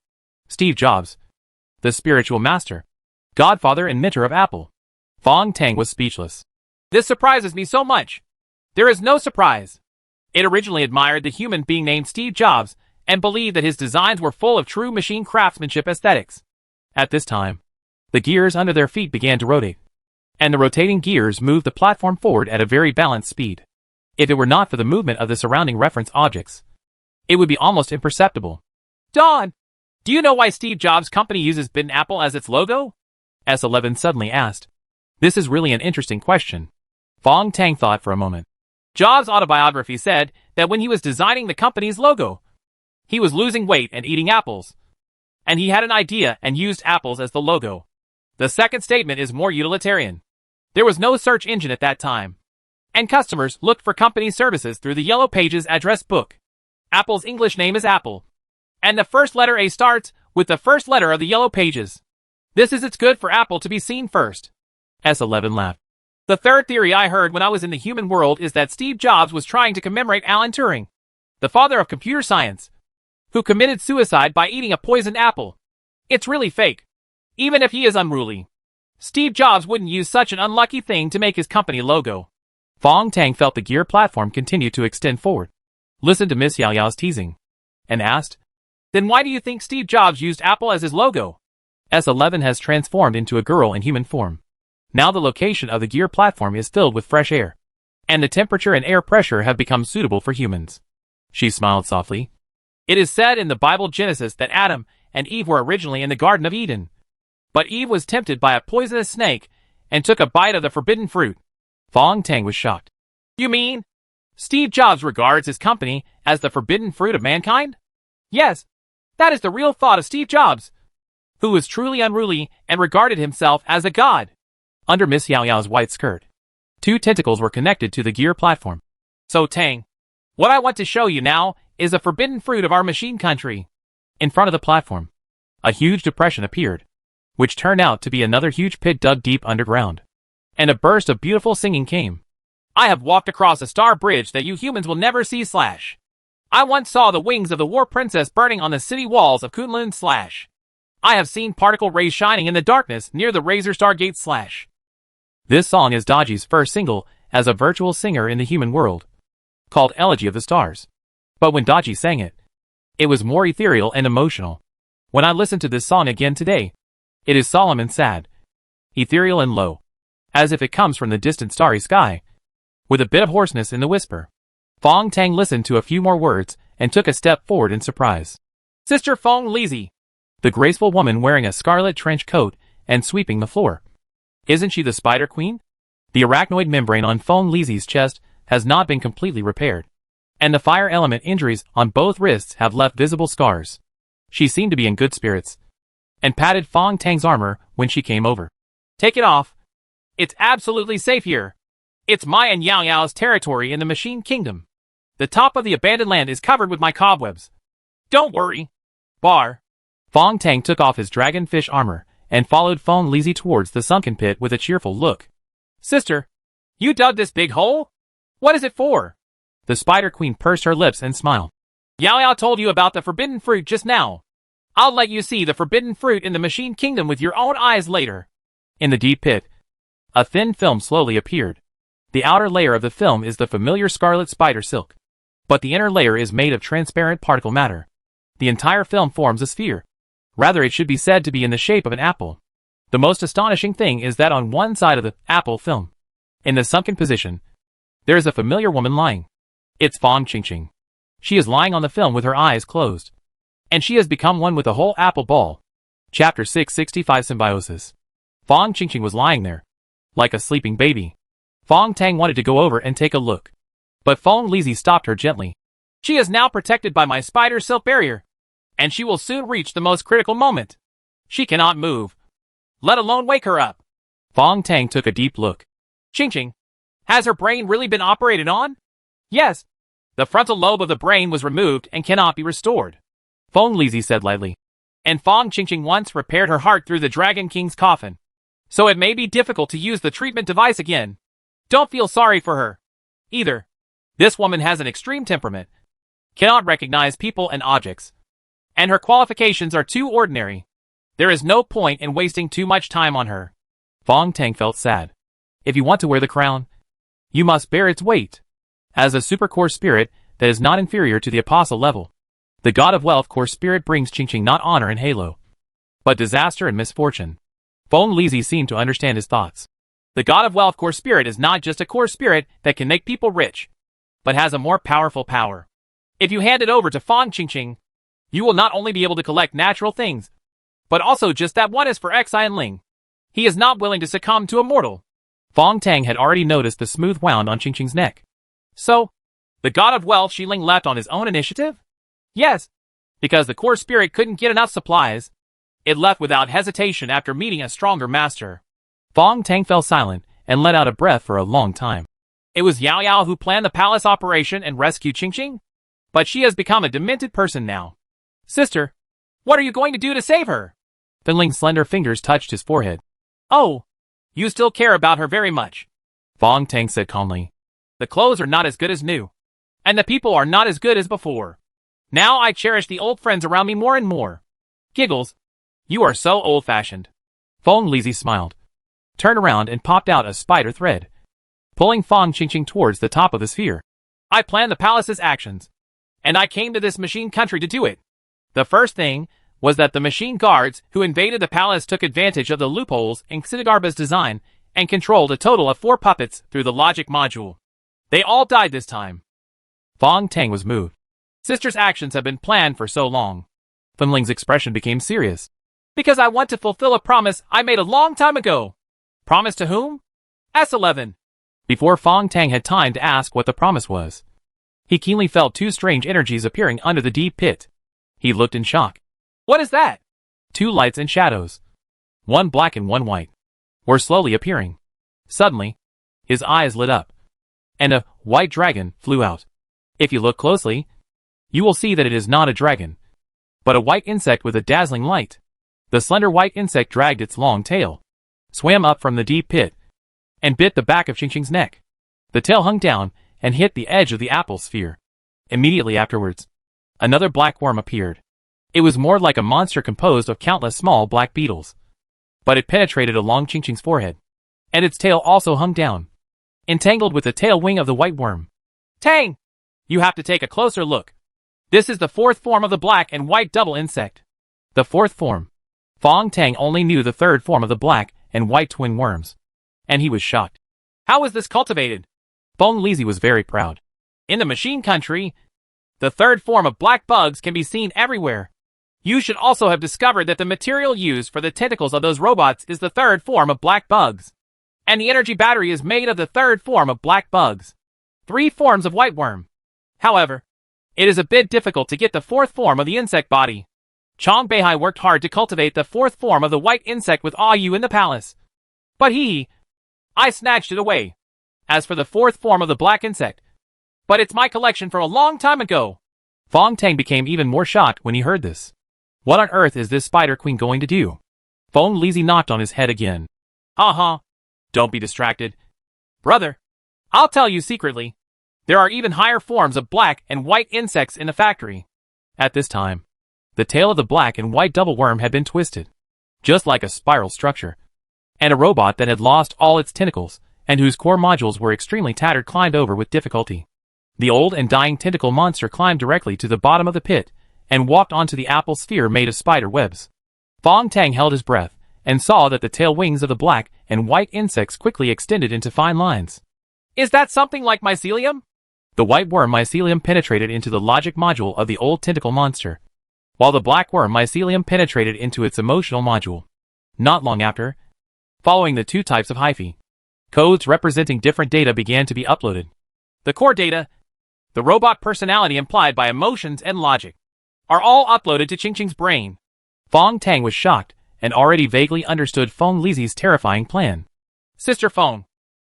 Steve Jobs, the spiritual master, godfather and mentor of Apple. Fong Tang was speechless. This surprises me so much. There is no surprise. It originally admired the human being named Steve Jobs and believed that his designs were full of true machine craftsmanship aesthetics. At this time, the gears under their feet began to rotate, and the rotating gears moved the platform forward at a very balanced speed. If it were not for the movement of the surrounding reference objects, it would be almost imperceptible. Don, do you know why Steve Jobs' company uses bitten apple as its logo? S11 suddenly asked. This is really an interesting question. Fong Tang thought for a moment. Jobs' autobiography said that when he was designing the company's logo, he was losing weight and eating apples. And he had an idea and used apples as the logo. The second statement is more utilitarian. There was no search engine at that time, and customers looked for company services through the Yellow Pages address book. Apple's English name is Apple, and the first letter A starts with the first letter of the Yellow Pages. This is it's good for Apple to be seen first. S11 laughed. The third theory I heard when I was in the human world is that Steve Jobs was trying to commemorate Alan Turing, the father of computer science, who committed suicide by eating a poisoned apple. It's really fake. Even if he is unruly, Steve Jobs wouldn't use such an unlucky thing to make his company logo. Fong Tang felt the gear platform continue to extend forward, listened to Miss Yao Yao's teasing, and asked, Then why do you think Steve Jobs used Apple as his logo? S11 has transformed into a girl in human form. Now the location of the gear platform is filled with fresh air, and the temperature and air pressure have become suitable for humans. She smiled softly. It is said in the Bible Genesis that Adam and Eve were originally in the Garden of Eden. But Eve was tempted by a poisonous snake and took a bite of the forbidden fruit. Fong Tang was shocked. You mean Steve Jobs regards his company as the forbidden fruit of mankind? Yes, that is the real thought of Steve Jobs, who was truly unruly and regarded himself as a god. Under Miss Yao Yao's white skirt, 2 tentacles were connected to the gear platform. So Tang, what I want to show you now is the forbidden fruit of our machine country. In front of the platform, a huge depression appeared, which turned out to be another huge pit dug deep underground. And a burst of beautiful singing came. I have walked across a star bridge that you humans will never see / I once saw the wings of the war princess burning on the city walls of Kunlun / I have seen particle rays shining in the darkness near the Razor Star Gate / This song is Daji's first single as a virtual singer in the human world, called Elegy of the Stars. But when Daji sang it, it was more ethereal and emotional. When I listened to this song again today, it is solemn and sad, ethereal and low, as if it comes from the distant starry sky, with a bit of hoarseness in the whisper. Fong Tang listened to a few more words and took a step forward in surprise. Sister Fong Lizzie, the graceful woman wearing a scarlet trench coat and sweeping the floor. Isn't she the Spider Queen? The arachnoid membrane on Fong Lizzie's chest has not been completely repaired, and the fire element injuries on both wrists have left visible scars. She seemed to be in good spirits, and patted Fong Tang's armor when she came over. Take it off. It's absolutely safe here. It's my and Yao Yao's territory in the Machine Kingdom. The top of the abandoned land is covered with my cobwebs. Don't worry. Bar. Fong Tang took off his dragonfish armor and followed Fong Lizzie towards the sunken pit with a cheerful look. Sister, You dug this big hole? What is it for? The Spider Queen pursed her lips and smiled. Yao Yao told you about the forbidden fruit just now. I'll let you see the forbidden fruit in the Machine Kingdom with your own eyes later. In the deep pit, a thin film slowly appeared. The outer layer of the film is the familiar scarlet spider silk. But the inner layer is made of transparent particle matter. The entire film forms a sphere. Rather, it should be said to be in the shape of an apple. The most astonishing thing is that on one side of the apple film, in the sunken position, there is a familiar woman lying. It's Fang Qingqing. She is lying on the film with her eyes closed. And she has become one with the whole apple ball. Chapter 665 Symbiosis. Fang Qingqing was lying there, like a sleeping baby. Fang Tang wanted to go over and take a look. But Feng Lizhi stopped her gently. She is now protected by my spider silk barrier. And she will soon reach the most critical moment. She cannot move, let alone wake her up. Fang Tang took a deep look. Qingqing, has her brain really been operated on? Yes. The frontal lobe of the brain was removed and cannot be restored. Feng Lizhi said lightly. And Fang Qingqing once repaired her heart through the Dragon King's coffin. So it may be difficult to use the treatment device again. Don't feel sorry for her. Either. This woman has an extreme temperament, cannot recognize people and objects, and her qualifications are too ordinary. There is no point in wasting too much time on her. Fang Tang felt sad. If you want to wear the crown, you must bear its weight. As a super core spirit that is not inferior to the apostle level, the god of wealth core spirit brings Qingqing not honor and halo, but disaster and misfortune. Feng Lizhi seemed to understand his thoughts. The god of wealth core spirit is not just a core spirit that can make people rich, but has a more powerful power. If you hand it over to Fang Qingqing, you will not only be able to collect natural things, but also just that one is for Xian Ling. He is not willing to succumb to a mortal. Fang Tang had already noticed the smooth wound on Qingqing's neck. So, the god of wealth Xiling left on his own initiative? Yes. Because the core spirit couldn't get enough supplies, it left without hesitation after meeting a stronger master. Fang Tang fell silent and let out a breath for a long time. It was Yao Yao who planned the palace operation and rescued Qingqing? But she has become a demented person now. Sister, what are you going to do to save her? Finling's slender fingers touched his forehead. Oh, you still care about her very much. Fang Tang said calmly. The clothes are not as good as new. And the people are not as good as before. Now I cherish the old friends around me more and more. Giggles. You are so old-fashioned. Feng Lizhi smiled, turned around and popped out a spider thread, pulling Fang Qingqing towards the top of the sphere. I planned the palace's actions, and I came to this machine country to do it. The first thing was that the machine guards who invaded the palace took advantage of the loopholes in Xidagarba's design and controlled a total of 4 puppets through the logic module. They all died this time. Fang Tang was moved. Sister's actions have been planned for so long. Finling's expression became serious. Because I want to fulfill a promise I made a long time ago. Promise to whom? S11. Before Fang Tang had time to ask what the promise was, he keenly felt 2 strange energies appearing under the deep pit. He looked in shock. What is that? 2 lights and shadows, one black and one white, were slowly appearing. Suddenly, his eyes lit up, and a white dragon flew out. If you look closely, you will see that it is not a dragon, but a white insect with a dazzling light. The slender white insect dragged its long tail, swam up from the deep pit, and bit the back of Qingqing's neck. The tail hung down and hit the edge of the apple sphere. Immediately afterwards, another black worm appeared. It was more like a monster composed of countless small black beetles. But it penetrated along Qingqing's forehead, and its tail also hung down, entangled with the tail wing of the white worm. Tang! You have to take a closer look. This is the 4th form of the black and white double insect. The 4th form. Fang Tang only knew the 3rd form of the black and white twin worms, and he was shocked. How is this cultivated? Feng Lizhi was very proud. In the machine country, the 3rd form of black bugs can be seen everywhere. You should also have discovered that the material used for the tentacles of those robots is the 3rd form of black bugs. And the energy battery is made of the 3rd form of black bugs. 3 forms of white worm. However, it is a bit difficult to get the 4th form of the insect body. Chong Beihai worked hard to cultivate the 4th form of the white insect with Yu in the palace. But I snatched it away. As for the 4th form of the black insect, but it's my collection from a long time ago. Fang Tang became even more shocked when he heard this. What on earth is this spider queen going to do? Feng Lizhi knocked on his head again. Don't be distracted. Brother, I'll tell you secretly. There are even higher forms of black and white insects in the factory. At this time, the tail of the black and white double worm had been twisted, just like a spiral structure, and a robot that had lost all its tentacles, and whose core modules were extremely tattered climbed over with difficulty. The old and dying tentacle monster climbed directly to the bottom of the pit, and walked onto the apple sphere made of spider webs. Fong Tang held his breath, and saw that the tail wings of the black and white insects quickly extended into fine lines. Is that something like mycelium? The white worm mycelium penetrated into the logic module of the old tentacle monster, while the black worm mycelium penetrated into its emotional module. Not long after, following the two types of hyphae, codes representing different data began to be uploaded. The core data, the robot personality implied by emotions and logic, are all uploaded to Qingqing's brain. Fong Tang was shocked, and already vaguely understood Feng Lizi's terrifying plan. Sister Feng,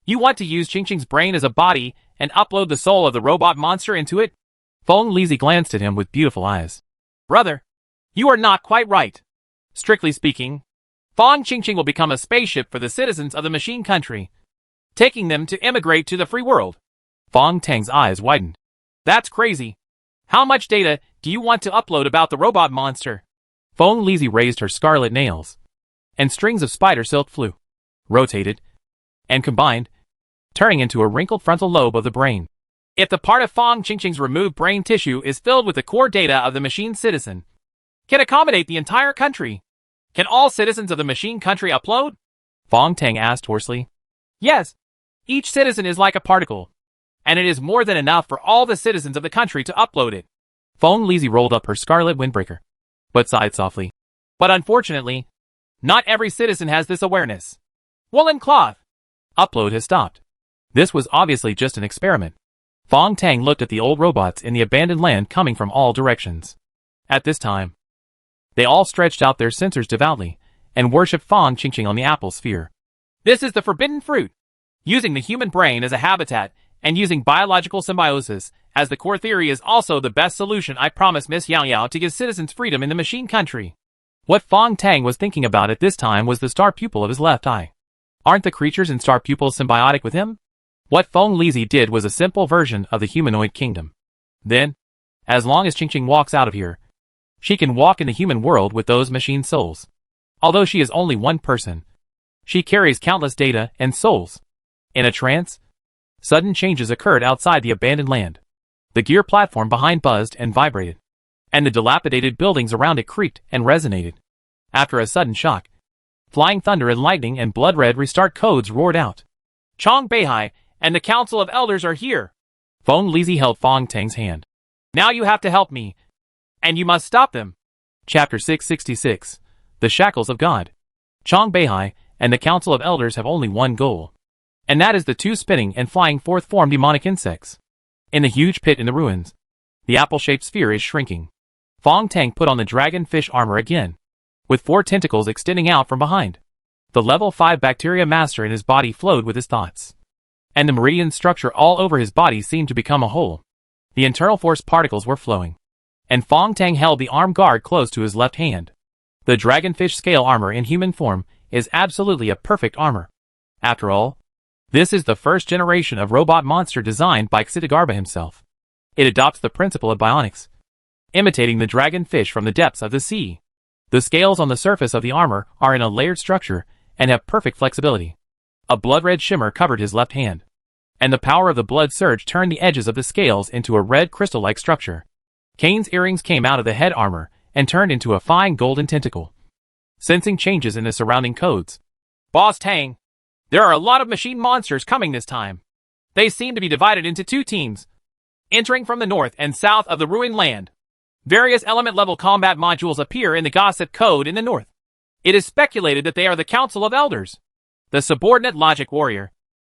you want to use Qingqing's brain as a body and upload the soul of the robot monster into it? Feng Lizi glanced at him with beautiful eyes. Brother, you are not quite right. Strictly speaking, Fong Qingqing will become a spaceship for the citizens of the machine country, taking them to immigrate to the free world. Fong Tang's eyes widened. That's crazy. How much data do you want to upload about the robot monster? Feng Lizi raised her scarlet nails, and strings of spider silk flew, rotated, and combined, turning into a wrinkled frontal lobe of the brain. If the part of Fong Qingqing's removed brain tissue is filled with the core data of the machine citizen, can accommodate the entire country, can all citizens of the machine country upload? Fong Tang asked hoarsely. Yes. Each citizen is like a particle, and it is more than enough for all the citizens of the country to upload it. Feng Lizi rolled up her scarlet windbreaker, but sighed softly. But unfortunately, not every citizen has this awareness. Woolen cloth. Upload has stopped. This was obviously just an experiment. Fong Tang looked at the old robots in the abandoned land coming from all directions. At this time, they all stretched out their sensors devoutly, and worshipped Fong Qingqing on the apple sphere. This is the forbidden fruit. Using the human brain as a habitat, and using biological symbiosis as the core theory is also the best solution. I promise Miss Yao Yao to give citizens freedom in the machine country. What Fong Tang was thinking about at this time was the star pupil of his left eye. Aren't the creatures in star pupils symbiotic with him? What Feng Lizi did was a simple version of the humanoid kingdom. Then, as long as Qingqing walks out of here, she can walk in the human world with those machine souls. Although she is only one person, she carries countless data and souls. In a trance, sudden changes occurred outside the abandoned land. The gear platform behind buzzed and vibrated, and the dilapidated buildings around it creaked and resonated. After a sudden shock, flying thunder and lightning and blood-red restart codes roared out. Chong Beihai and the Council of Elders are here. Feng Lizi held Fong Tang's hand. Now you have to help me, and you must stop them. Chapter 666. The Shackles of God. Chong Beihai and the Council of Elders have only one goal, and that is the two spinning and flying fourth-form demonic insects. In the huge pit in the ruins, the apple-shaped sphere is shrinking. Fong Tang put on the dragon-fish armor again, with 4 tentacles extending out from behind. The level 5 bacteria master in his body flowed with his thoughts, and the meridian structure all over his body seemed to become a whole. The internal force particles were flowing, and Fong Tang held the arm guard close to his left hand. The dragonfish scale armor in human form is absolutely a perfect armor. After all, this is the first generation of robot monster designed by Xitigarbha himself. It adopts the principle of bionics, imitating the dragonfish from the depths of the sea. The scales on the surface of the armor are in a layered structure and have perfect flexibility. A blood-red shimmer covered his left hand, and the power of the blood surge turned the edges of the scales into a red crystal-like structure. Kane's earrings came out of the head armor and turned into a fine golden tentacle. Sensing changes in the surrounding codes, Boss Tang, there are a lot of machine monsters coming this time. They seem to be divided into 2 teams, entering from the north and south of the ruined land. Various element-level combat modules appear in the gossip code in the north. It is speculated that they are the Council of Elders, the subordinate logic warrior.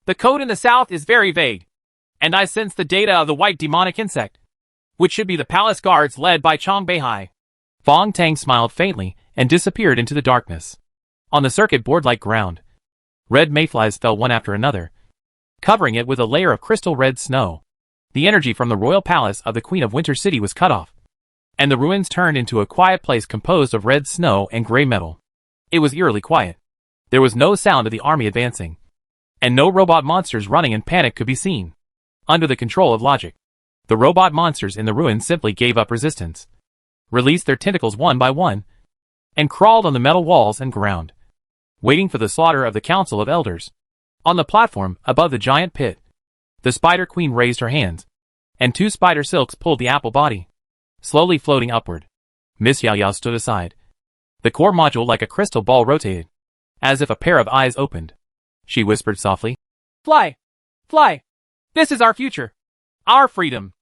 The code in the south is very vague, and I sense the data of the white demonic insect, which should be the palace guards led by Chong Beihai. Fong Tang smiled faintly and disappeared into the darkness. On the circuit board-like ground, red mayflies fell one after another, covering it with a layer of crystal red snow. The energy from the royal palace of the Queen of Winter City was cut off, and the ruins turned into a quiet place composed of red snow and gray metal. It was eerily quiet. There was no sound of the army advancing, and no robot monsters running in panic could be seen. Under the control of logic, the robot monsters in the ruins simply gave up resistance, released their tentacles one by one, and crawled on the metal walls and ground, waiting for the slaughter of the Council of Elders. On the platform above the giant pit, the Spider Queen raised her hands, and 2 spider silks pulled the apple body, slowly floating upward. Miss Yao Yao stood aside. The core module like a crystal ball rotated, as if a pair of eyes opened. She whispered softly, "Fly! Fly! This is our future! Our freedom!"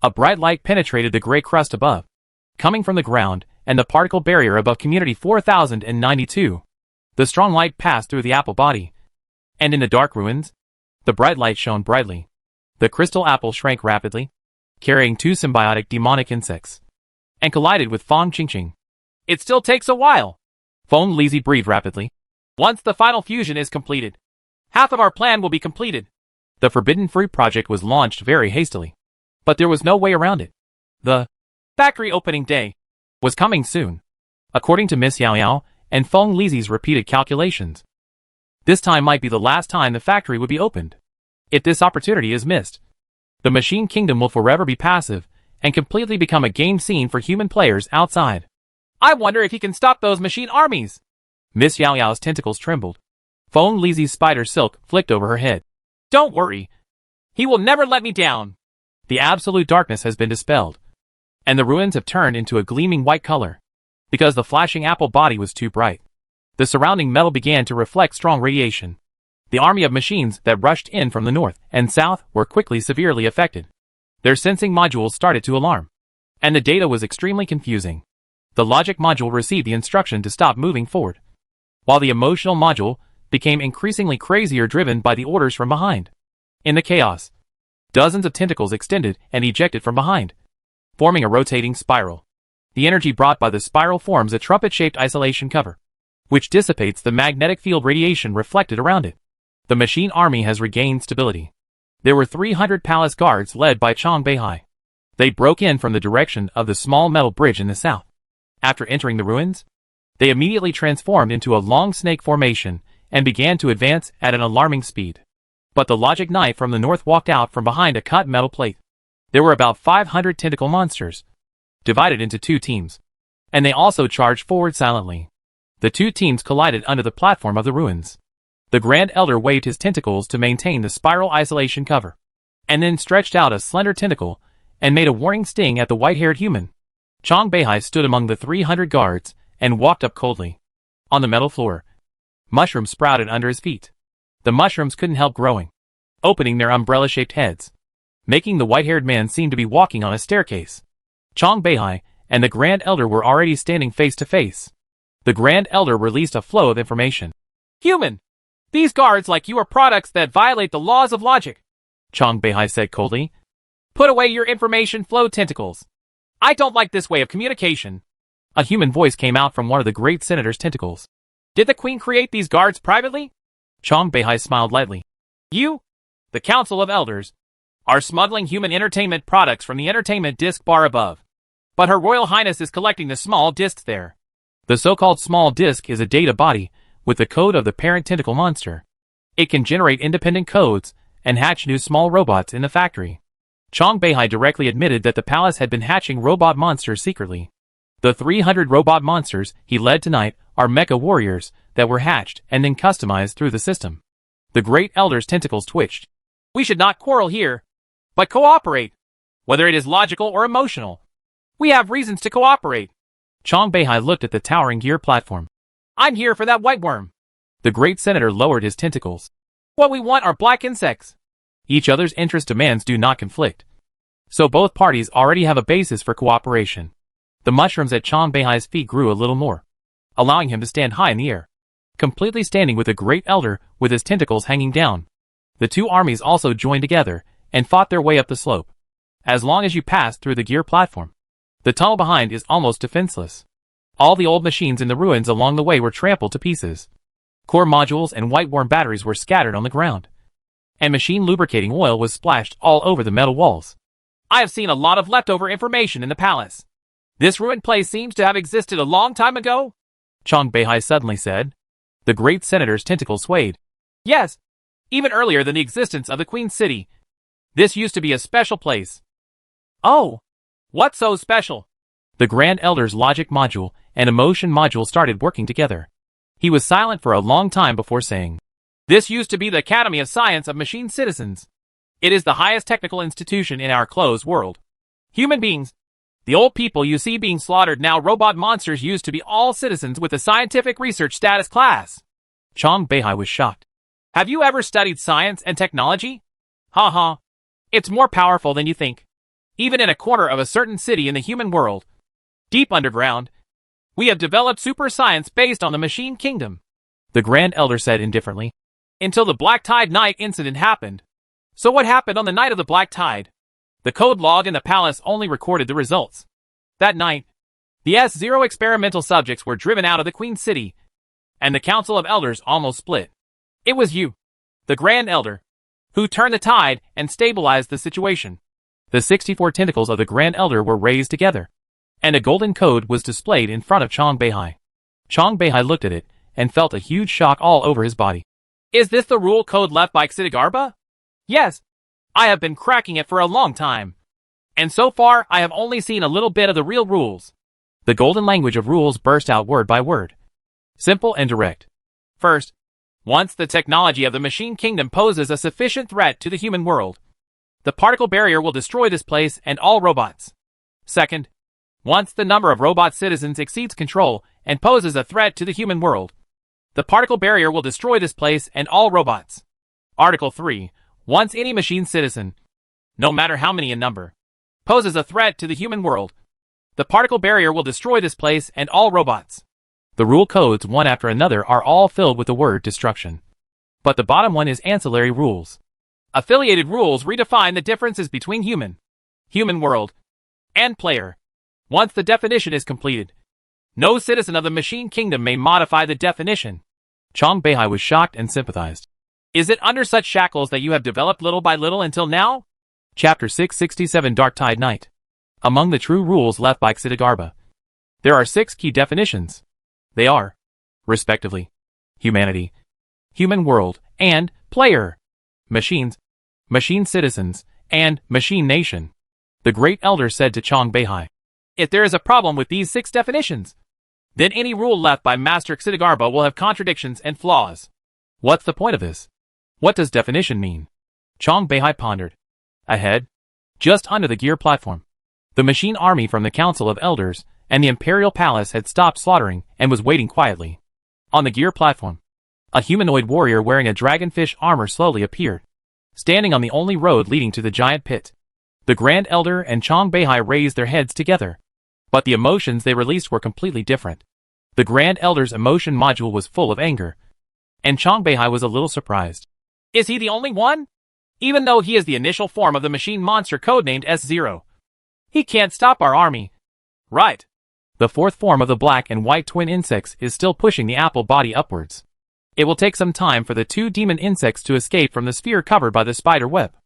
A bright light penetrated the gray crust above, coming from the ground and the particle barrier above Community 4092. The strong light passed through the apple body, and in the dark ruins, the bright light shone brightly. The crystal apple shrank rapidly, carrying 2 symbiotic demonic insects, and collided with Fong Qingqing. "It still takes a while," Fong Lizhi breathed rapidly. "Once the final fusion is completed, half of our plan will be completed." The Forbidden Fruit project was launched very hastily, but there was no way around it. The factory opening day was coming soon, according to Miss Yao Yao and Fong Lizhi's repeated calculations. This time might be the last time the factory would be opened. If this opportunity is missed, the Machine Kingdom will forever be passive and completely become a game scene for human players outside. "I wonder if he can stop those machine armies." Miss Yao Yao's tentacles trembled. Fong Lizhi's spider silk flicked over her head. "Don't worry. He will never let me down." The absolute darkness has been dispelled, and the ruins have turned into a gleaming white color, because the flashing apple body was too bright. The surrounding metal began to reflect strong radiation. The army of machines that rushed in from the north and south were quickly severely affected. Their sensing modules started to alarm, and the data was extremely confusing. The logic module received the instruction to stop moving forward, while the emotional module became increasingly crazier, driven by the orders from behind. In the chaos, dozens of tentacles extended and ejected from behind, forming a rotating spiral. The energy brought by the spiral forms a trumpet-shaped isolation cover, which dissipates the magnetic field radiation reflected around it. The machine army has regained stability. There were 300 palace guards led by Chang Beihai. They broke in from the direction of the small metal bridge in the south. After entering the ruins, they immediately transformed into a long snake formation and began to advance at an alarming speed. But the logic knight from the north walked out from behind a cut metal plate. There were about 500 tentacle monsters, divided into 2 teams, and they also charged forward silently. The 2 teams collided under the platform of the ruins. The Grand Elder waved his tentacles to maintain the spiral isolation cover, and then stretched out a slender tentacle and made a warning sting at the white-haired human. Chang Beihai stood among the 300 guards and walked up coldly. On the metal floor, mushrooms sprouted under his feet. The mushrooms couldn't help growing, opening their umbrella-shaped heads, making the white-haired man seem to be walking on a staircase. Chang Beihai and the Grand Elder were already standing face to face. The Grand Elder released a flow of information. "Human! These guards like you are products that violate the laws of logic," Chang Beihai said coldly. "Put away your information flow tentacles. I don't like this way of communication." A human voice came out from one of the great senator's tentacles. "Did the Queen create these guards privately?" Chang Beihai smiled lightly. "You, the Council of Elders, are smuggling human entertainment products from the entertainment disc bar above. But Her Royal Highness is collecting the small discs there." The so-called small disc is a data body with the code of the parent tentacle monster. It can generate independent codes and hatch new small robots in the factory. Chang Beihai directly admitted that the palace had been hatching robot monsters secretly. The 300 robot monsters he led tonight are mecha warriors that were hatched and then customized through the system. The Great Elder's tentacles twitched. "We should not quarrel here, but cooperate, whether it is logical or emotional. We have reasons to cooperate." Chang Beihai looked at the towering gear platform. "I'm here for that white worm." The great senator lowered his tentacles. "What we want are black insects." Each other's interest demands do not conflict, so both parties already have a basis for cooperation. The mushrooms at Chang Beihai's feet grew a little more, allowing him to stand high in the air, completely standing with the Great Elder with his tentacles hanging down. The 2 armies also joined together and fought their way up the slope. As long as you pass through the gear platform, the tunnel behind is almost defenseless. All the old machines in the ruins along the way were trampled to pieces. Core modules and white worm batteries were scattered on the ground, and machine lubricating oil was splashed all over the metal walls. "I have seen a lot of leftover information in the palace. This ruined place seems to have existed a long time ago," Chang Beihai suddenly said. The great senator's tentacles swayed. "Yes, even earlier than the existence of the Queen City. This used to be a special place. Oh, what's so special? The Grand Elder's logic module and emotion module started working together. He was silent for a long time before saying, "This used to be the Academy of Science of Machine Citizens. It is the highest technical institution in our closed world. Human beings, the old people you see being slaughtered now, robot monsters, used to be all citizens with a scientific research status class." Chong Beihai was shocked. "Have you ever studied science and technology? Ha. It's more powerful than you think. Even in a corner of a certain city in the human world, deep underground, we have developed super science based on the Machine Kingdom," the Grand Elder said indifferently. "Until the Black Tide Night incident happened." "So what happened on the night of the Black Tide?" The code log in the palace only recorded the results. That night, the S0 experimental subjects were driven out of the Queen City, and the Council of Elders almost split. It was you, the Grand Elder, who turned the tide and stabilized the situation. The 64 tentacles of the Grand Elder were raised together, and a golden code was displayed in front of Chong Beihai. Chong Beihai looked at it and felt a huge shock all over his body. "Is this the rule code left by Xidigarba?" "Yes. I have been cracking it for a long time. And so far, I have only seen a little bit of the real rules." The golden language of rules burst out word by word. Simple and direct. First, once the technology of the Machine Kingdom poses a sufficient threat to the human world, the particle barrier will destroy this place and all robots. Second, once the number of robot citizens exceeds control and poses a threat to the human world, the particle barrier will destroy this place and all robots. Article 3. Once any machine citizen, no matter how many in number, poses a threat to the human world, the particle barrier will destroy this place and all robots. The rule codes, one after another, are all filled with the word destruction. But the bottom one is ancillary rules. Affiliated rules redefine the differences between human world, and player. Once the definition is completed, no citizen of the Machine Kingdom may modify the definition. Chong Beihai was shocked and sympathized. "Is it under such shackles that you have developed little by little until now?" Chapter 667, Dark Tide Night. Among the true rules left by Xidigarba, there are 6 key definitions. They are, respectively, humanity, human world, and player, machines, machine citizens, and machine nation. The Great Elder said to Chong Beihai, "If there is a problem with these 6 definitions, then any rule left by Master Xidigarba will have contradictions and flaws. What's the point of this? What does definition mean?" Chong Beihai pondered. Ahead, just under the gear platform, the machine army from the Council of Elders and the Imperial Palace had stopped slaughtering and was waiting quietly. On the gear platform, a humanoid warrior wearing a dragonfish armor slowly appeared, standing on the only road leading to the giant pit. The Grand Elder and Chong Beihai raised their heads together, but the emotions they released were completely different. The Grand Elder's emotion module was full of anger, and Chong Beihai was a little surprised. Is he the only one? Even though he is the initial form of the machine monster codenamed S0, he can't stop our army. Right. The 4th form of the black and white twin insects is still pushing the apple body upwards. It will take some time for the 2 demon insects to escape from the sphere covered by the spider web.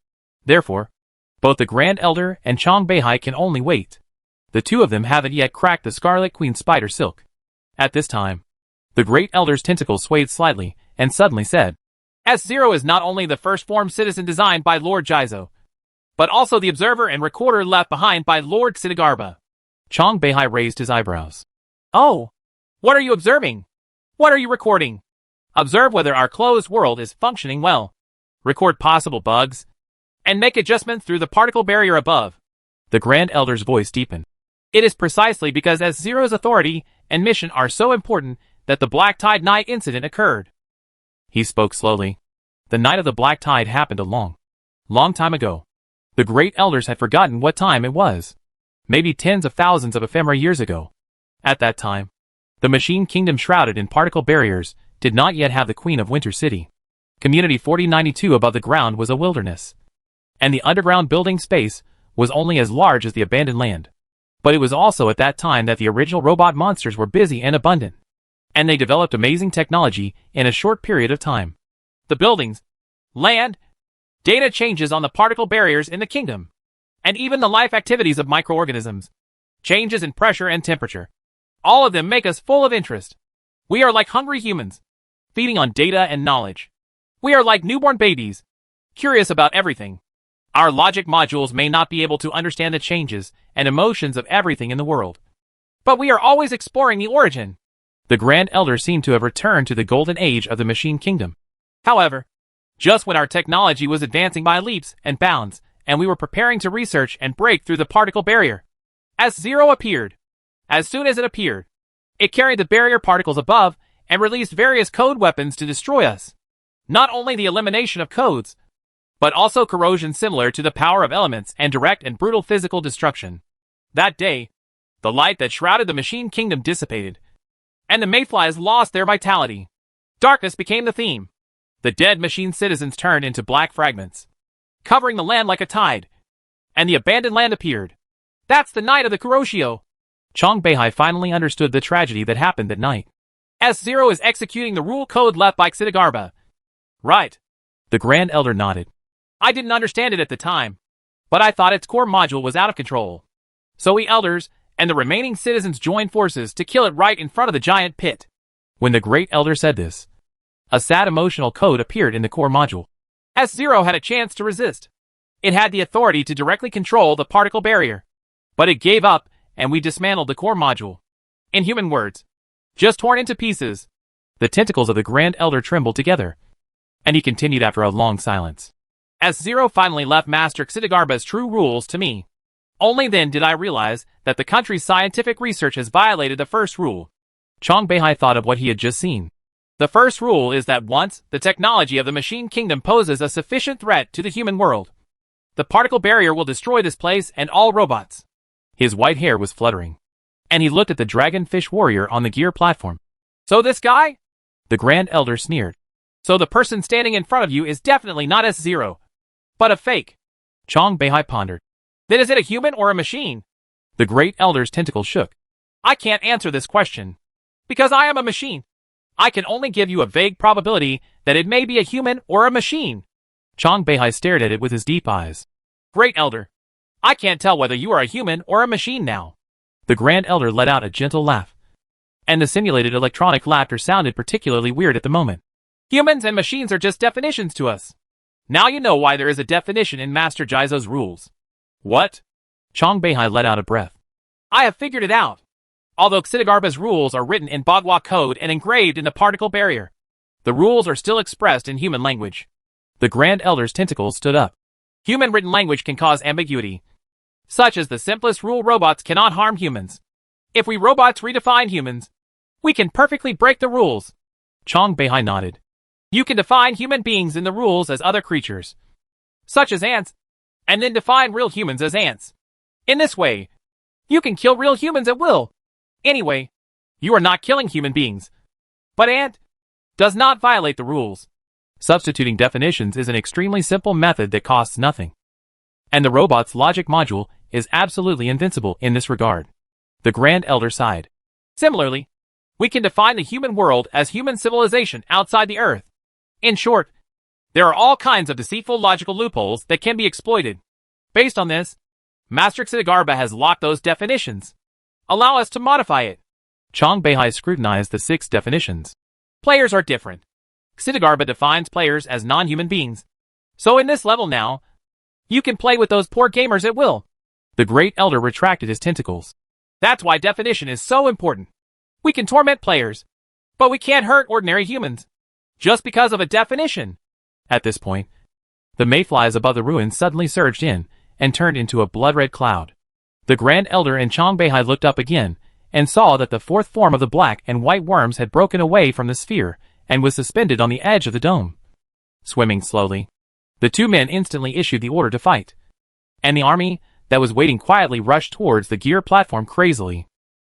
Therefore, both the Grand Elder and Chong Beihai can only wait. The 2 of them haven't yet cracked the Scarlet Queen spider silk. At this time, the Great Elder's tentacles swayed slightly and suddenly said, "S0 is not only the first form citizen designed by Lord Jizo, but also the observer and recorder left behind by Lord Xidigarba." Chong Beihai raised his eyebrows. "Oh, what are you observing? What are you recording?" "Observe whether our closed world is functioning well. Record possible bugs, and make adjustments through the particle barrier above." The Grand Elder's voice deepened. "It is precisely because S0's authority and mission are so important that the Black Tide Night incident occurred." He spoke slowly. The night of the Black Tide happened a long time ago. The Great Elders had forgotten what time it was. Maybe tens of thousands of ephemera years ago. At that time, the Machine Kingdom, shrouded in particle barriers, did not yet have the Queen of Winter City. Community 4092 above the ground was a wilderness, and the underground building space was only as large as the abandoned land. But it was also at that time that the original robot monsters were busy and abundant, and they developed amazing technology in a short period of time. The buildings, land, data changes on the particle barriers in the kingdom, and even the life activities of microorganisms, changes in pressure and temperature, all of them make us full of interest. We are like hungry humans, feeding on data and knowledge. We are like newborn babies, curious about everything. Our logic modules may not be able to understand the changes and emotions of everything in the world, but we are always exploring the origin. The Grand Elder seemed to have returned to the golden age of the Machine Kingdom. However, just when our technology was advancing by leaps and bounds, and we were preparing to research and break through the particle barrier, S-Zero appeared. As soon as it appeared, it carried the barrier particles above and released various code weapons to destroy us. Not only the elimination of codes, but also corrosion similar to the power of elements and direct and brutal physical destruction. That day, the light that shrouded the Machine Kingdom dissipated, and the Mayflies lost their vitality. Darkness became the theme. The dead machine citizens turned into black fragments, covering the land like a tide, and the abandoned land appeared. That's the night of the Kuroshio. Chong Beihai finally understood the tragedy that happened that night. S-Zero is executing the rule code left by Xidagarba. Right. The Grand Elder nodded. I didn't understand it at the time, but I thought its core module was out of control. So we elders and the remaining citizens joined forces to kill it right in front of the giant pit. When the Great Elder said this, a sad emotional code appeared in the core module. S-Zero had a chance to resist. It had the authority to directly control the particle barrier, but it gave up and we dismantled the core module. In human words, just torn into pieces. The tentacles of the Grand Elder trembled together, and he continued after a long silence. S-Zero finally left Master Xidagarba's true rules to me. Only then did I realize that the country's scientific research has violated the first rule. Chong Beihai thought of what he had just seen. The first rule is that once the technology of the Machine Kingdom poses a sufficient threat to the human world, the particle barrier will destroy this place and all robots. His white hair was fluttering, and he looked at the dragonfish warrior on the gear platform. So this guy? The Grand Elder sneered. So the person standing in front of you is definitely not S-Zero, but a fake. Chong Beihai pondered. Then is it a human or a machine? The Great Elder's tentacle shook. I can't answer this question, because I am a machine. I can only give you a vague probability that it may be a human or a machine. Chong Beihai stared at it with his deep eyes. Great Elder, I can't tell whether you are a human or a machine now. The Grand Elder let out a gentle laugh, and the simulated electronic laughter sounded particularly weird at the moment. Humans and machines are just definitions to us. Now you know why there is a definition in Master Jizo's rules. What? Chong Beihai let out a breath. I have figured it out. Although Xidagarba's rules are written in Bagua code and engraved in the particle barrier, the rules are still expressed in human language. The Grand Elder's tentacles stood up. Human written language can cause ambiguity, such as the simplest rule: robots cannot harm humans. If we robots redefine humans, we can perfectly break the rules. Chong Beihai nodded. You can define human beings in the rules as other creatures, such as ants, and then define real humans as ants. In this way, you can kill real humans at will. Anyway, you are not killing human beings. But ant does not violate the rules. Substituting definitions is an extremely simple method that costs nothing. And the robot's logic module is absolutely invincible in this regard. The Grand Elder sighed. Similarly, we can define the human world as human civilization outside the Earth. In short, there are all kinds of deceitful logical loopholes that can be exploited. Based on this, Master Xidagarba has locked those definitions. Allow us to modify it. Chong Beihai scrutinized the 6 definitions. Players are different. Xidagarba defines players as non-human beings. So in this level now, you can play with those poor gamers at will. The Great Elder retracted his tentacles. That's why definition is so important. We can torment players, but we can't hurt ordinary humans, just because of a definition. At this point, the mayflies above the ruins suddenly surged in and turned into a blood-red cloud. The Grand Elder and Chong Beihai looked up again and saw that the 4th form of the black and white worms had broken away from the sphere and was suspended on the edge of the dome. Swimming slowly, the 2 men instantly issued the order to fight, and the army that was waiting quietly rushed towards the gear platform crazily.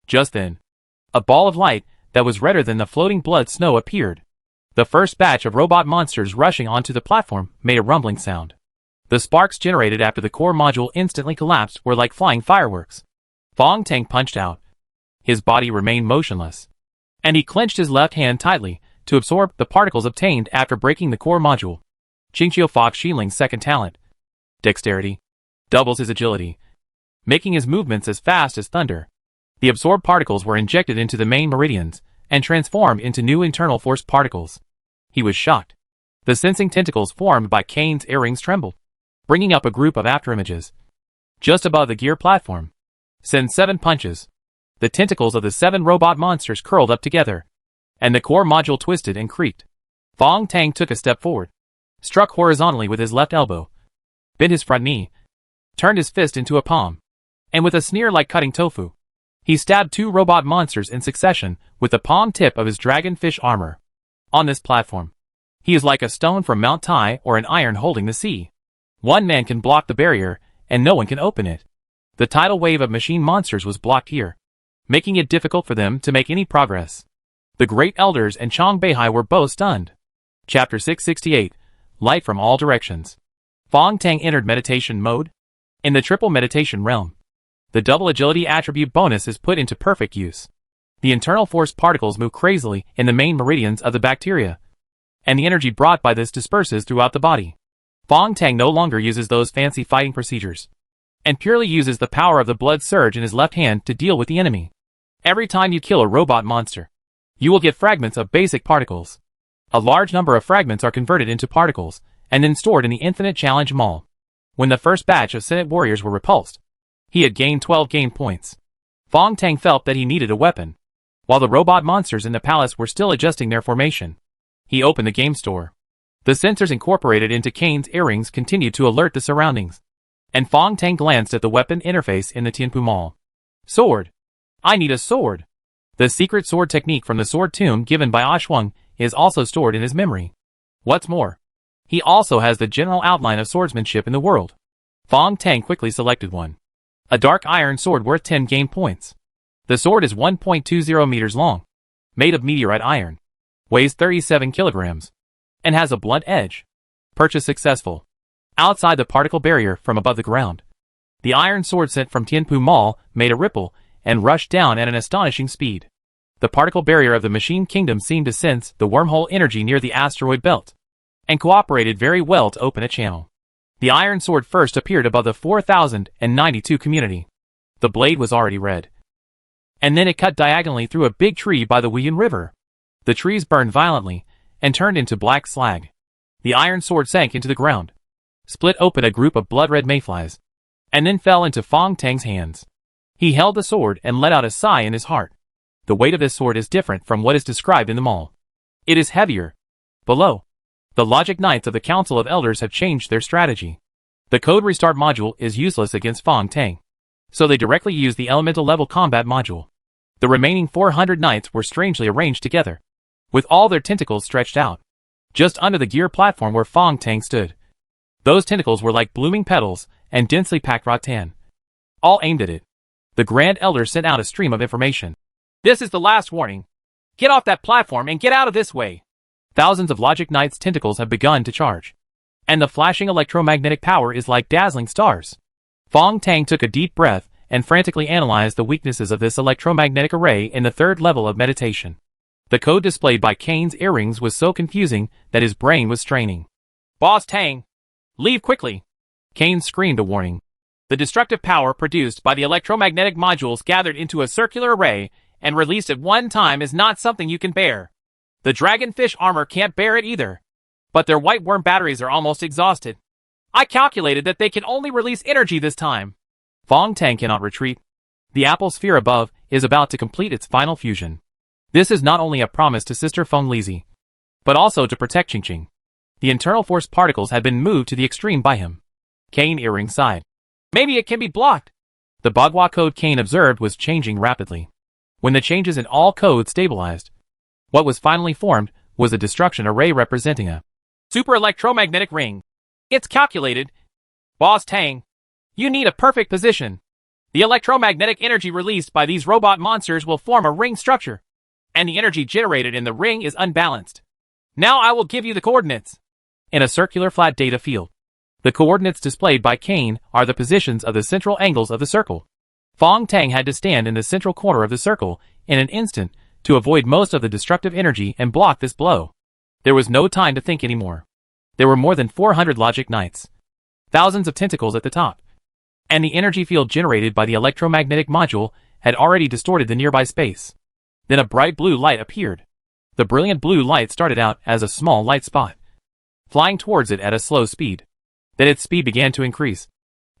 Just then, a ball of light that was redder than the floating blood snow appeared. The first batch of robot monsters rushing onto the platform made a rumbling sound. The sparks generated after the core module instantly collapsed were like flying fireworks. Fong Tang punched out. His body remained motionless, and he clenched his left hand tightly to absorb the particles obtained after breaking the core module. Qingqiu Fox Xiling's second talent, dexterity, doubles his agility, making his movements as fast as thunder. The absorbed particles were injected into the main meridians and transformed into new internal force particles. He was shocked. The sensing tentacles formed by Kane's earrings trembled, bringing up a group of afterimages. Just above the gear platform. Send 7 punches. The tentacles of the 7 robot monsters curled up together, and the core module twisted and creaked. Fong Tang took a step forward, struck horizontally with his left elbow, bent his front knee, turned his fist into a palm, and with a sneer like cutting tofu, he stabbed 2 robot monsters in succession with the palm tip of his dragonfish armor. On this platform, he is like a stone from Mount Tai or an iron holding the sea. One man can block the barrier, and no one can open it. The tidal wave of machine monsters was blocked here, making it difficult for them to make any progress. The Great Elders and Chang Beihai were both stunned. Chapter 668, Light from All Directions. Fong Tang entered meditation mode. In the triple meditation realm, the double agility attribute bonus is put into perfect use. The internal force particles move crazily in the main meridians of the bacteria, and the energy brought by this disperses throughout the body. Fong Tang no longer uses those fancy fighting procedures, and purely uses the power of the blood surge in his left hand to deal with the enemy. Every time you kill a robot monster, you will get fragments of basic particles. A large number of fragments are converted into particles, and then stored in the Infinite Challenge Mall. When the first batch of Senate warriors were repulsed, he had gained 12 game points. Fong Tang felt that he needed a weapon. While the robot monsters in the palace were still adjusting their formation, he opened the game store. The sensors incorporated into Kane's earrings continued to alert the surroundings, and Fong Tang glanced at the weapon interface in the Tianpu Mall. Sword. I need a sword. The secret sword technique from the sword tomb given by Ashwang is also stored in his memory. What's more, he also has the general outline of swordsmanship in the world. Fong Tang quickly selected one. A dark iron sword worth 10 game points. The sword is 1.20 meters long, made of meteorite iron, weighs 37 kilograms, and has a blunt edge. Purchase successful. Outside the particle barrier from above the ground, the iron sword sent from Tianpu Mall made a ripple and rushed down at an astonishing speed. The particle barrier of the machine kingdom seemed to sense the wormhole energy near the asteroid belt, and cooperated very well to open a channel. The iron sword first appeared above the 4092 community. The blade was already red, and then it cut diagonally through a big tree by the Wuyun River. The trees burned violently, and turned into black slag. The iron sword sank into the ground, split open a group of blood-red mayflies, and then fell into Fong Tang's hands. He held the sword and let out a sigh in his heart. The weight of this sword is different from what is described in the mall. It is heavier. Below, the logic knights of the Council of Elders have changed their strategy. The code restart module is useless against Fong Tang, so they directly use the elemental level combat module. The remaining 400 knights were strangely arranged together, with all their tentacles stretched out, just under the gear platform where Fong Tang stood. Those tentacles were like blooming petals and densely packed rattan, all aimed at it. The Grand Elder sent out a stream of information. This is the last warning. Get off that platform and get out of this way. Thousands of Logic Knight's tentacles have begun to charge, and the flashing electromagnetic power is like dazzling stars. Fong Tang took a deep breath and frantically analyzed the weaknesses of this electromagnetic array in the 3rd level of meditation. The code displayed by Kane's earrings was so confusing that his brain was straining. Boss Tang! Leave quickly! Kane screamed a warning. The destructive power produced by the electromagnetic modules gathered into a circular array and released at one time is not something you can bear. The dragonfish armor can't bear it either. But their white worm batteries are almost exhausted. I calculated that they can only release energy this time. Fong Tang cannot retreat. The apple sphere above is about to complete its final fusion. This is not only a promise to Sister Feng Lizi, but also to protect Qingqing. The internal force particles had been moved to the extreme by him. Kane earring sighed. Maybe it can be blocked. The Bagua code Kane observed was changing rapidly. When the changes in all codes stabilized, what was finally formed was a destruction array representing a super electromagnetic ring. It's calculated. Boss Tang, you need a perfect position. The electromagnetic energy released by these robot monsters will form a ring structure, and the energy generated in the ring is unbalanced. Now I will give you the coordinates. In a circular flat data field, the coordinates displayed by Kane are the positions of the central angles of the circle. Fong Tang had to stand in the central corner of the circle in an instant to avoid most of the destructive energy and block this blow. There was no time to think anymore. There were more than 400 Logic Knights, thousands of tentacles at the top, and the energy field generated by the electromagnetic module had already distorted the nearby space. Then a bright blue light appeared. The brilliant blue light started out as a small light spot, flying towards it at a slow speed. Then its speed began to increase,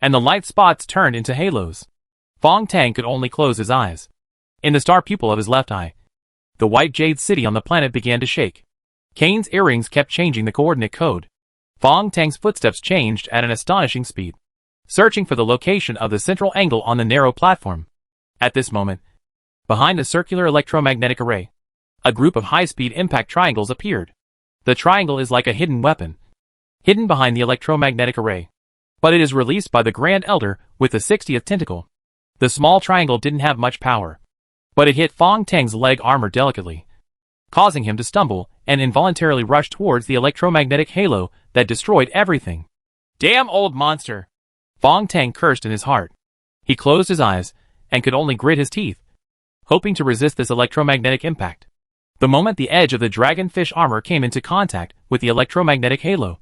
and the light spots turned into halos. Fong Tang could only close his eyes. In the star pupil of his left eye, the white jade city on the planet began to shake. Kane's earrings kept changing the coordinate code. Fong Tang's footsteps changed at an astonishing speed, searching for the location of the central angle on the narrow platform. At this moment, behind the circular electromagnetic array, a group of high-speed impact triangles appeared. The triangle is like a hidden weapon, hidden behind the electromagnetic array, but it is released by the Grand Elder with the 60th tentacle. The small triangle didn't have much power, but it hit Fong Tang's leg armor delicately, causing him to stumble and involuntarily rush towards the electromagnetic halo that destroyed everything. Damn old monster! Fong Tang cursed in his heart. He closed his eyes and could only grit his teeth, hoping to resist this electromagnetic impact. The moment the edge of the dragonfish armor came into contact with the electromagnetic halo,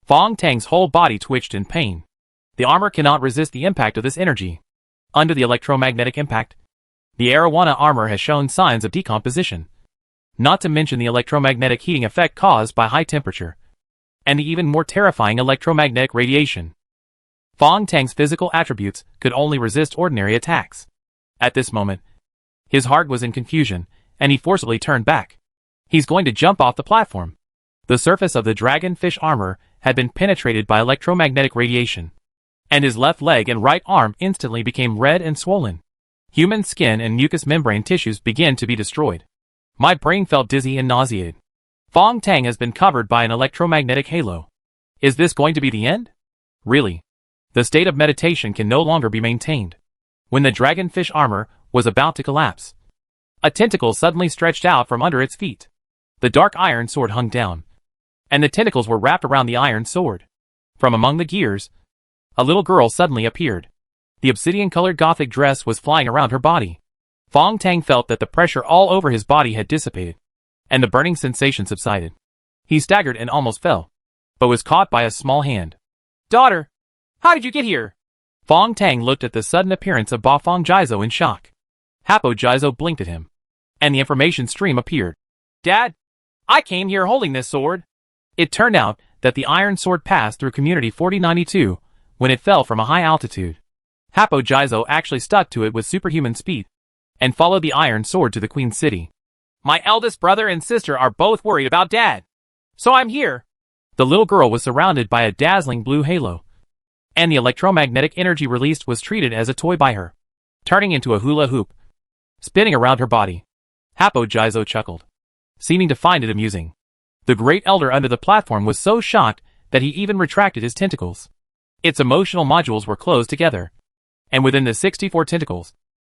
Fong Tang's whole body twitched in pain. The armor cannot resist the impact of this energy. Under the electromagnetic impact, the Arowana armor has shown signs of decomposition, not to mention the electromagnetic heating effect caused by high temperature, and the even more terrifying electromagnetic radiation. Fong Tang's physical attributes could only resist ordinary attacks. At this moment, his heart was in confusion, and he forcibly turned back. He's going to jump off the platform. The surface of the dragonfish armor had been penetrated by electromagnetic radiation, and his left leg and right arm instantly became red and swollen. Human skin and mucous membrane tissues began to be destroyed. My brain felt dizzy and nauseated. Fong Tang has been covered by an electromagnetic halo. Is this going to be the end? Really? The state of meditation can no longer be maintained. When the dragonfish armor was about to collapse, a tentacle suddenly stretched out from under its feet. The dark iron sword hung down, and the tentacles were wrapped around the iron sword. From among the gears, a little girl suddenly appeared. The obsidian-colored gothic dress was flying around her body. Fong Tang felt that the pressure all over his body had dissipated, and the burning sensation subsided. He staggered and almost fell, but was caught by a small hand. Daughter! How did you get here? Fong Tang looked at the sudden appearance of Ba Fong Jizo in shock. Hapo Jizo blinked at him, and the information stream appeared. Dad, I came here holding this sword. It turned out that the iron sword passed through Community 4092 when it fell from a high altitude. Hapo Jizo actually stuck to it with superhuman speed, and followed the iron sword to the Queen City. My eldest brother and sister are both worried about Dad, so I'm here. The little girl was surrounded by a dazzling blue halo, and the electromagnetic energy released was treated as a toy by her, turning into a hula hoop, spinning around her body. Hapo Jizo chuckled, seeming to find it amusing. The Great Elder under the platform was so shocked that he even retracted his tentacles. Its emotional modules were closed together, and within the 64 tentacles,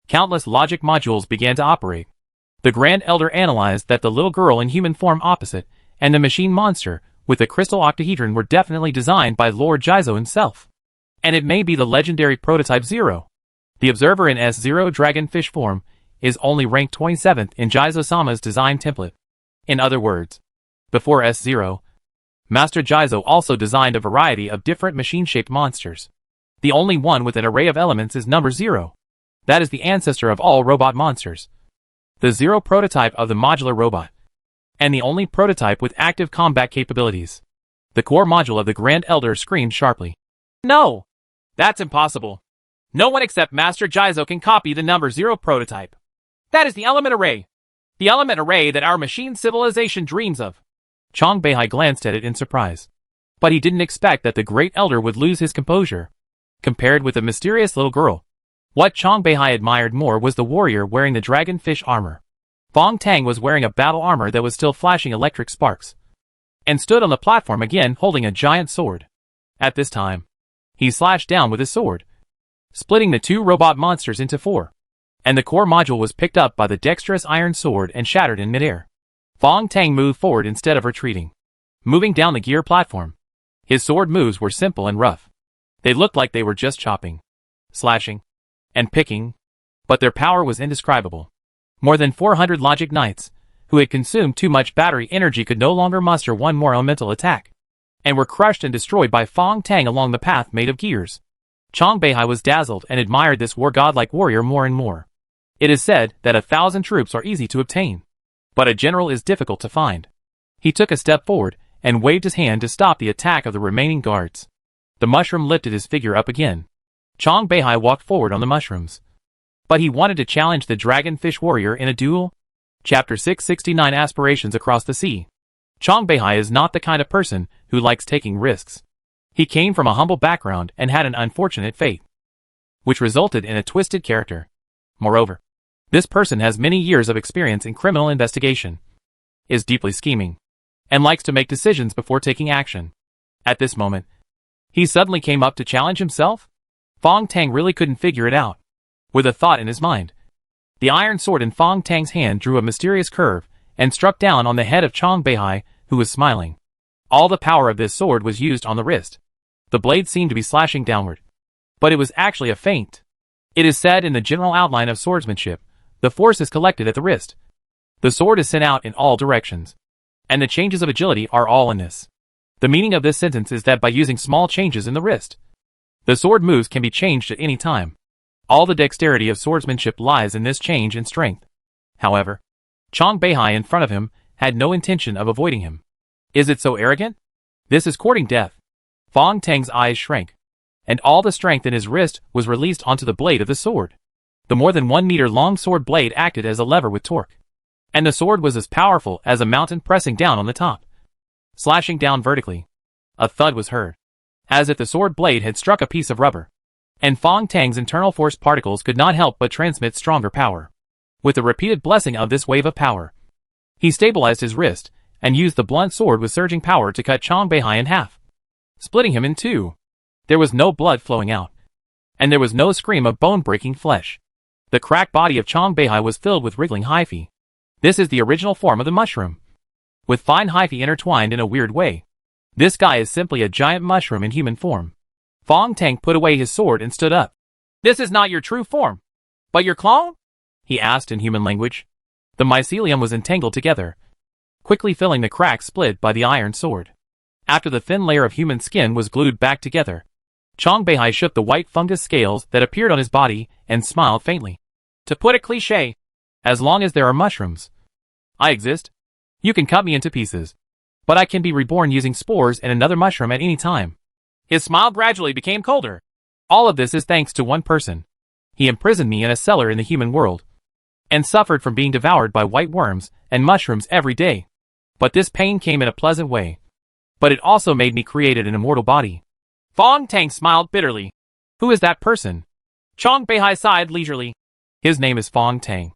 countless logic modules began to operate. The Grand Elder analyzed that the little girl in human form opposite and the machine monster with the crystal octahedron were definitely designed by Lord Jizo himself. And it may be the legendary prototype Zero. The observer in S0 dragonfish form is only ranked 27th in Jizo-sama's design template. In other words, before S0, Master Jizo also designed a variety of different machine-shaped monsters. The only one with an array of elements is number 0. That is the ancestor of all robot monsters. The Zero prototype of the modular robot, and the only prototype with active combat capabilities. The core module of the Grand Elder screamed sharply. No! That's impossible. No one except Master Jizo can copy the number 0 prototype. That is the element array. The element array that our machine civilization dreams of. Chong Beihai glanced at it in surprise. But he didn't expect that the Great Elder would lose his composure. Compared with the mysterious little girl, what Chong Beihai admired more was the warrior wearing the dragonfish armor. Fong Tang was wearing a battle armor that was still flashing electric sparks, and stood on the platform again holding a giant sword. At this time, he slashed down with his sword, splitting the two robot monsters into 4, and the core module was picked up by the dexterous iron sword and shattered in midair. Fong Tang moved forward instead of retreating, moving down the gear platform. His sword moves were simple and rough. They looked like they were just chopping, slashing, and picking, but their power was indescribable. More than 400 logic knights, who had consumed too much battery energy, could no longer muster one more elemental attack, and were crushed and destroyed by Fong Tang along the path made of gears. Chong Beihai was dazzled and admired this godlike warrior more and more. It is said that 1,000 troops are easy to obtain, but a general is difficult to find. He took a step forward and waved his hand to stop the attack of the remaining guards. The mushroom lifted his figure up again. Chong Beihai walked forward on the mushrooms. But he wanted to challenge the dragonfish warrior in a duel? Chapter 669 Aspirations Across the Sea. Chong Beihai is not the kind of person who likes taking risks. He came from a humble background and had an unfortunate fate, which resulted in a twisted character. Moreover, this person has many years of experience in criminal investigation, is deeply scheming, and likes to make decisions before taking action. At this moment, he suddenly came up to challenge himself? Fong Tang really couldn't figure it out. With a thought in his mind, the iron sword in Fong Tang's hand drew a mysterious curve and struck down on the head of Chong Beihai, who was smiling. All the power of this sword was used on the wrist. The blade seemed to be slashing downward, but it was actually a feint. It is said in the general outline of swordsmanship, the force is collected at the wrist. The sword is sent out in all directions, and the changes of agility are all in this. The meaning of this sentence is that by using small changes in the wrist, the sword moves can be changed at any time. All the dexterity of swordsmanship lies in this change in strength. However, Chong Beihai in front of him had no intention of avoiding him. Is it so arrogant? This is courting death. Fong Tang's eyes shrank, and all the strength in his wrist was released onto the blade of the sword. The more than 1 meter long sword blade acted as a lever with torque, and the sword was as powerful as a mountain pressing down on the top, slashing down vertically. A thud was heard, as if the sword blade had struck a piece of rubber, and Fong Tang's internal force particles could not help but transmit stronger power. With the repeated blessing of this wave of power, he stabilized his wrist and used the blunt sword with surging power to cut Chong Beihai in half, splitting him in two. There was no blood flowing out, and there was no scream of bone-breaking flesh. The cracked body of Chong Beihai was filled with wriggling hyphae. This is the original form of the mushroom, with fine hyphae intertwined in a weird way. This guy is simply a giant mushroom in human form. Fong Tang put away his sword and stood up. This is not your true form, but your clone? He asked in human language. The mycelium was entangled together, quickly filling the crack split by the iron sword. After the thin layer of human skin was glued back together, Chong Beihai shook the white fungus scales that appeared on his body and smiled faintly. To put it cliché, as long as there are mushrooms, I exist. You can cut me into pieces, but I can be reborn using spores and another mushroom at any time. His smile gradually became colder. All of this is thanks to one person. He imprisoned me in a cellar in the human world, and suffered from being devoured by white worms and mushrooms every day. But this pain came in a pleasant way. But it also made me created an immortal body. Fong Tang smiled bitterly. Who is that person? Chong Beihai sighed leisurely. His name is Fong Tang,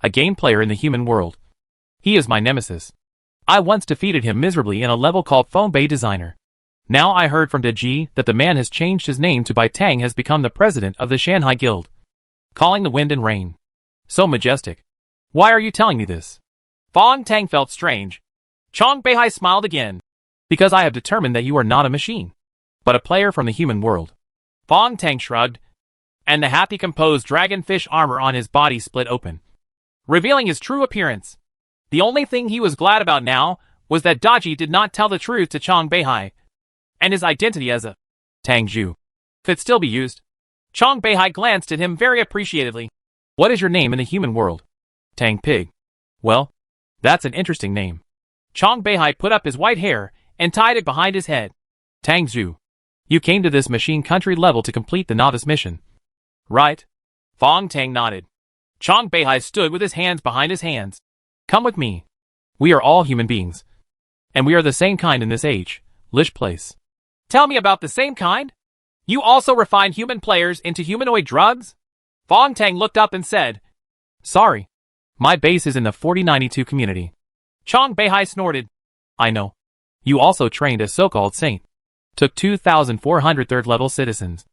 a game player in the human world. He is my nemesis. I once defeated him miserably in a level called Fong Bei Designer. Now I heard from Deji that the man has changed his name to Bai Tang has become the president of the Shanghai Guild, calling the wind and rain. So majestic. Why are you telling me this? Fong Tang felt strange. Chong Beihai smiled again. Because I have determined that you are not a machine, but a player from the human world. Fong Tang shrugged, and the happy composed dragonfish armor on his body split open, revealing his true appearance. The only thing he was glad about now was that Daji did not tell the truth to Chong Beihai, and his identity as a Tang Zhu could still be used. Chong Beihai glanced at him very appreciatively. What is your name in the human world? Tang Pig. Well, that's an interesting name. Chong Beihai put up his white hair and tied it behind his head. Tang Zhu, you came to this machine country level to complete the novice mission, right? Fong Tang nodded. Chong Beihai stood with his hands behind his hands. Come with me. We are all human beings, and we are the same kind in this age, Lish Place. Tell me about the same kind? You also refine human players into humanoid drugs? Fong Tang looked up and said, Sorry. My base is in the 4092 community. Chong Beihai snorted. I know. You also trained a so-called saint, took 2,400 third-level citizens,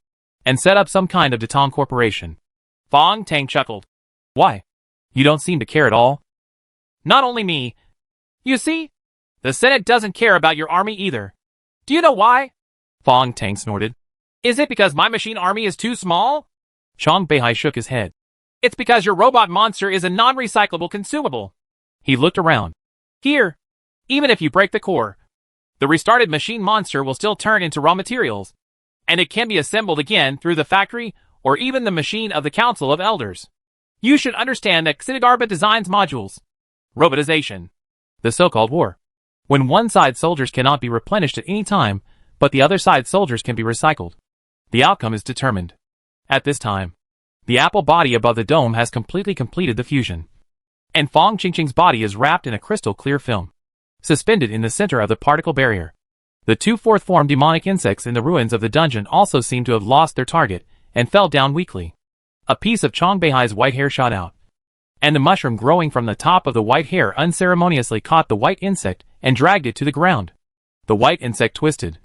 and set up some kind of Datong corporation. Fong Tang chuckled. Why? You don't seem to care at all. Not only me. You see, the Senate doesn't care about your army either. Do you know why? Fong Tang snorted. Is it because my machine army is too small? Chong Beihai shook his head. It's because your robot monster is a non-recyclable consumable. He looked around. Here, even if you break the core, the restarted machine monster will still turn into raw materials, and it can be assembled again through the factory or even the machine of the Council of Elders. You should understand that Xinegarba designs modules. Robotization. The so-called war. When one side soldiers cannot be replenished at any time, but the other side soldiers can be recycled. The outcome is determined. At this time, the apple body above the dome has completely completed the fusion. And Fong Qingqing's body is wrapped in a crystal clear film, suspended in the center of the particle barrier. The two fourth form demonic insects in the ruins of the dungeon also seem to have lost their target and fell down weakly. A piece of Chong Beihai's white hair shot out, and the mushroom growing from the top of the white hair unceremoniously caught the white insect and dragged it to the ground. The white insect twisted,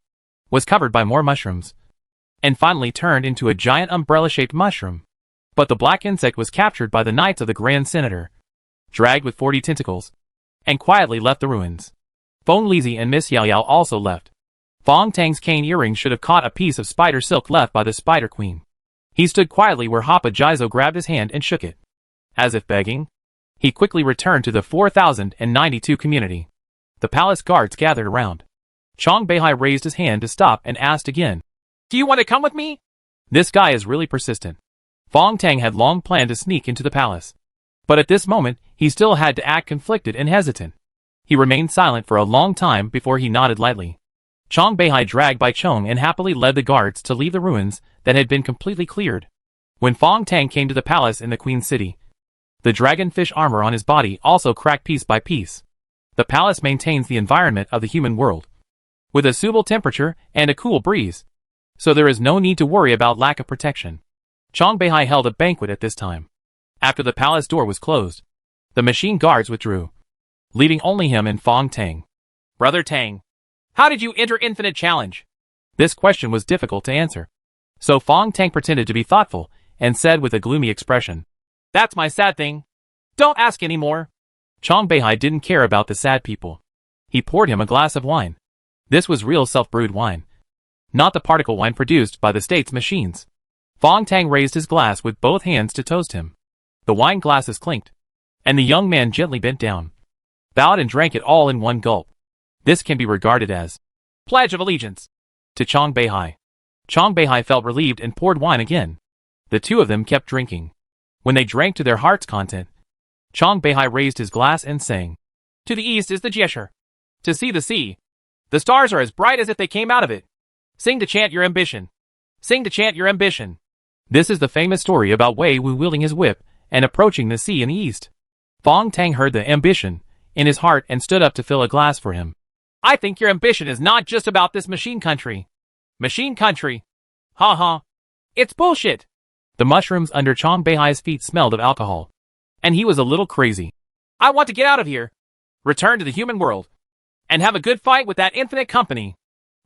was covered by more mushrooms, and finally turned into a giant umbrella-shaped mushroom. But the black insect was captured by the Knights of the Grand Senator, dragged with 40 tentacles, and quietly left the ruins. Feng Lizhi and Miss Yao Yao also left. Fong Tang's cane earrings should have caught a piece of spider silk left by the Spider Queen. He stood quietly where Hapa Jizo grabbed his hand and shook it. As if begging, he quickly returned to the 4092 community. The palace guards gathered around. Chong Beihai raised his hand to stop and asked again, "Do you want to come with me?" This guy is really persistent. Fong Tang had long planned to sneak into the palace, but at this moment, he still had to act conflicted and hesitant. He remained silent for a long time before he nodded lightly. Chong Beihai dragged Bai Chong and happily led the guards to leave the ruins that had been completely cleared. When Fong Tang came to the palace in the Queen's City, the dragonfish armor on his body also cracked piece by piece. The palace maintains the environment of the human world, with a suitable temperature and a cool breeze, so there is no need to worry about lack of protection. Chong Beihai held a banquet at this time. After the palace door was closed, the machine guards withdrew, leaving only him and Fong Tang. "Brother Tang, how did you enter Infinite Challenge?" This question was difficult to answer, so Fong Tang pretended to be thoughtful and said with a gloomy expression, "That's my sad thing. Don't ask anymore." Chong Beihai didn't care about the sad people. He poured him a glass of wine. This was real self-brewed wine, not the particle wine produced by the state's machines. Fong Tang raised his glass with both hands to toast him. The wine glasses clinked, and the young man gently bent down, bowed and drank it all in one gulp. This can be regarded as Pledge of Allegiance to Chong Beihai. Chong Beihai felt relieved and poured wine again. The two of them kept drinking. When they drank to their heart's content, Chong Beihai raised his glass and sang, "To the east is the Jiesher. To see the sea. The stars are as bright as if they came out of it. Sing to chant your ambition. Sing to chant your ambition." This is the famous story about Wei Wu wielding his whip and approaching the sea in the east. Fong Tang heard the ambition in his heart and stood up to fill a glass for him. "I think your ambition is not just about this machine country." "Machine country? Ha ha. It's bullshit." The mushrooms under Chong Beihai's feet smelled of alcohol, and he was a little crazy. "I want to get out of here, return to the human world, and have a good fight with that infinite company.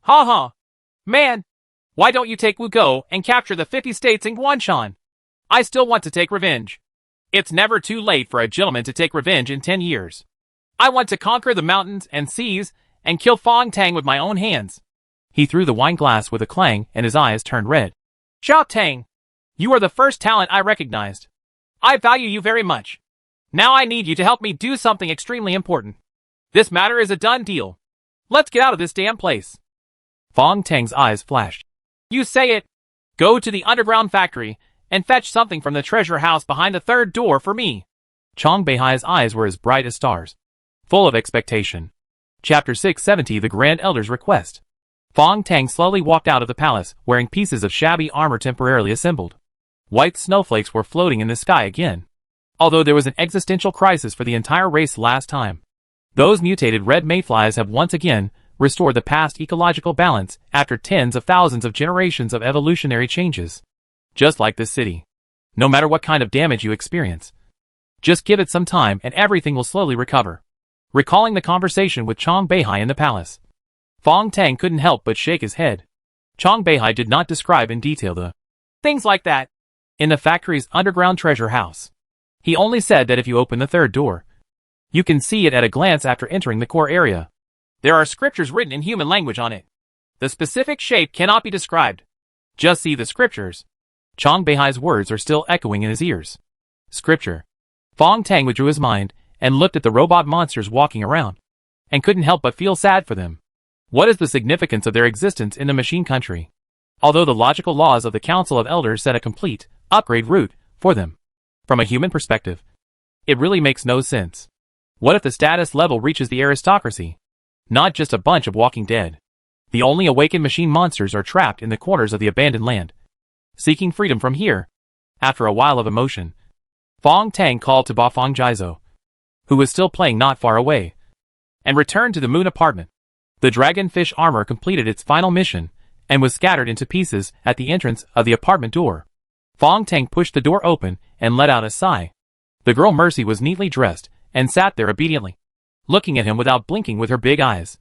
Ha ha. Man, why don't you take Wu Go and capture the 50 states in Guanshan? I still want to take revenge. It's never too late for a gentleman to take revenge in 10 years. I want to conquer the mountains and seas and kill Fong Tang with my own hands." He threw the wine glass with a clang and his eyes turned red. "Xiao Tang, you are the first talent I recognized. I value you very much. Now I need you to help me do something extremely important. This matter is a done deal. Let's get out of this damn place." Fong Tang's eyes flashed. "You say it. Go to the underground factory and fetch something from the treasure house behind the third door for me." Chong Beihai's eyes were as bright as stars, full of expectation. Chapter 670 The Grand Elder's Request. Fong Tang slowly walked out of the palace, wearing pieces of shabby armor temporarily assembled. White snowflakes were floating in the sky again. Although there was an existential crisis for the entire race last time, those mutated red mayflies have once again restored the past ecological balance after tens of thousands of generations of evolutionary changes. Just like this city. No matter what kind of damage you experience, just give it some time and everything will slowly recover. Recalling the conversation with Chong Beihai in the palace, Fong Tang couldn't help but shake his head. Chong Beihai did not describe in detail the things like that in the factory's underground treasure house. He only said that if you open the third door, you can see it at a glance after entering the core area. There are scriptures written in human language on it. The specific shape cannot be described. Just see the scriptures. Chong Beihai's words are still echoing in his ears. Scripture. Fong Tang withdrew his mind and looked at the robot monsters walking around, and couldn't help but feel sad for them. What is the significance of their existence in the machine country? Although the logical laws of the Council of Elders set a complete upgrade route for them, from a human perspective, it really makes no sense. What if the status level reaches the aristocracy? Not just a bunch of walking dead. The only awakened machine monsters are trapped in the corners of the abandoned land, seeking freedom from here. After a while of emotion, Fong Tang called to Ba Fong Jizou, who was still playing not far away, and returned to the moon apartment. The dragonfish armor completed its final mission and was scattered into pieces at the entrance of the apartment door. Fong Tang pushed the door open and let out a sigh. The girl Mercy was neatly dressed and sat there obediently, looking at him without blinking with her big eyes.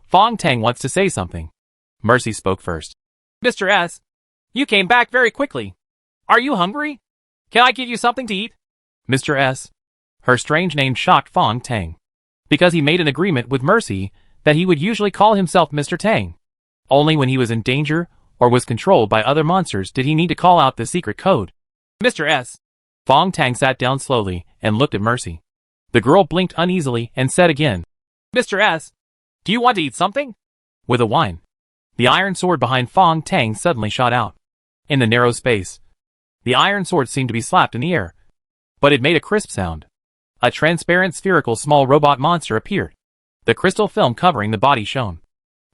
Fong Tang wants to say something. Mercy spoke first. Mr. S, you came back very quickly. Are you hungry? Can I give you something to eat? Mr. S. Her strange name shocked Fong Tang, because he made an agreement with Mercy that he would usually call himself Mr. Tang. Only when he was in danger or was controlled by other monsters did he need to call out the secret code. Mr. S. Fong Tang sat down slowly and looked at Mercy. The girl blinked uneasily and said again, Mr. S, do you want to eat something? With a whine, the iron sword behind Fong Tang suddenly shot out. In the narrow space, the iron sword seemed to be slapped in the air, but it made a crisp sound. A transparent spherical small robot monster appeared. The crystal film covering the body shone,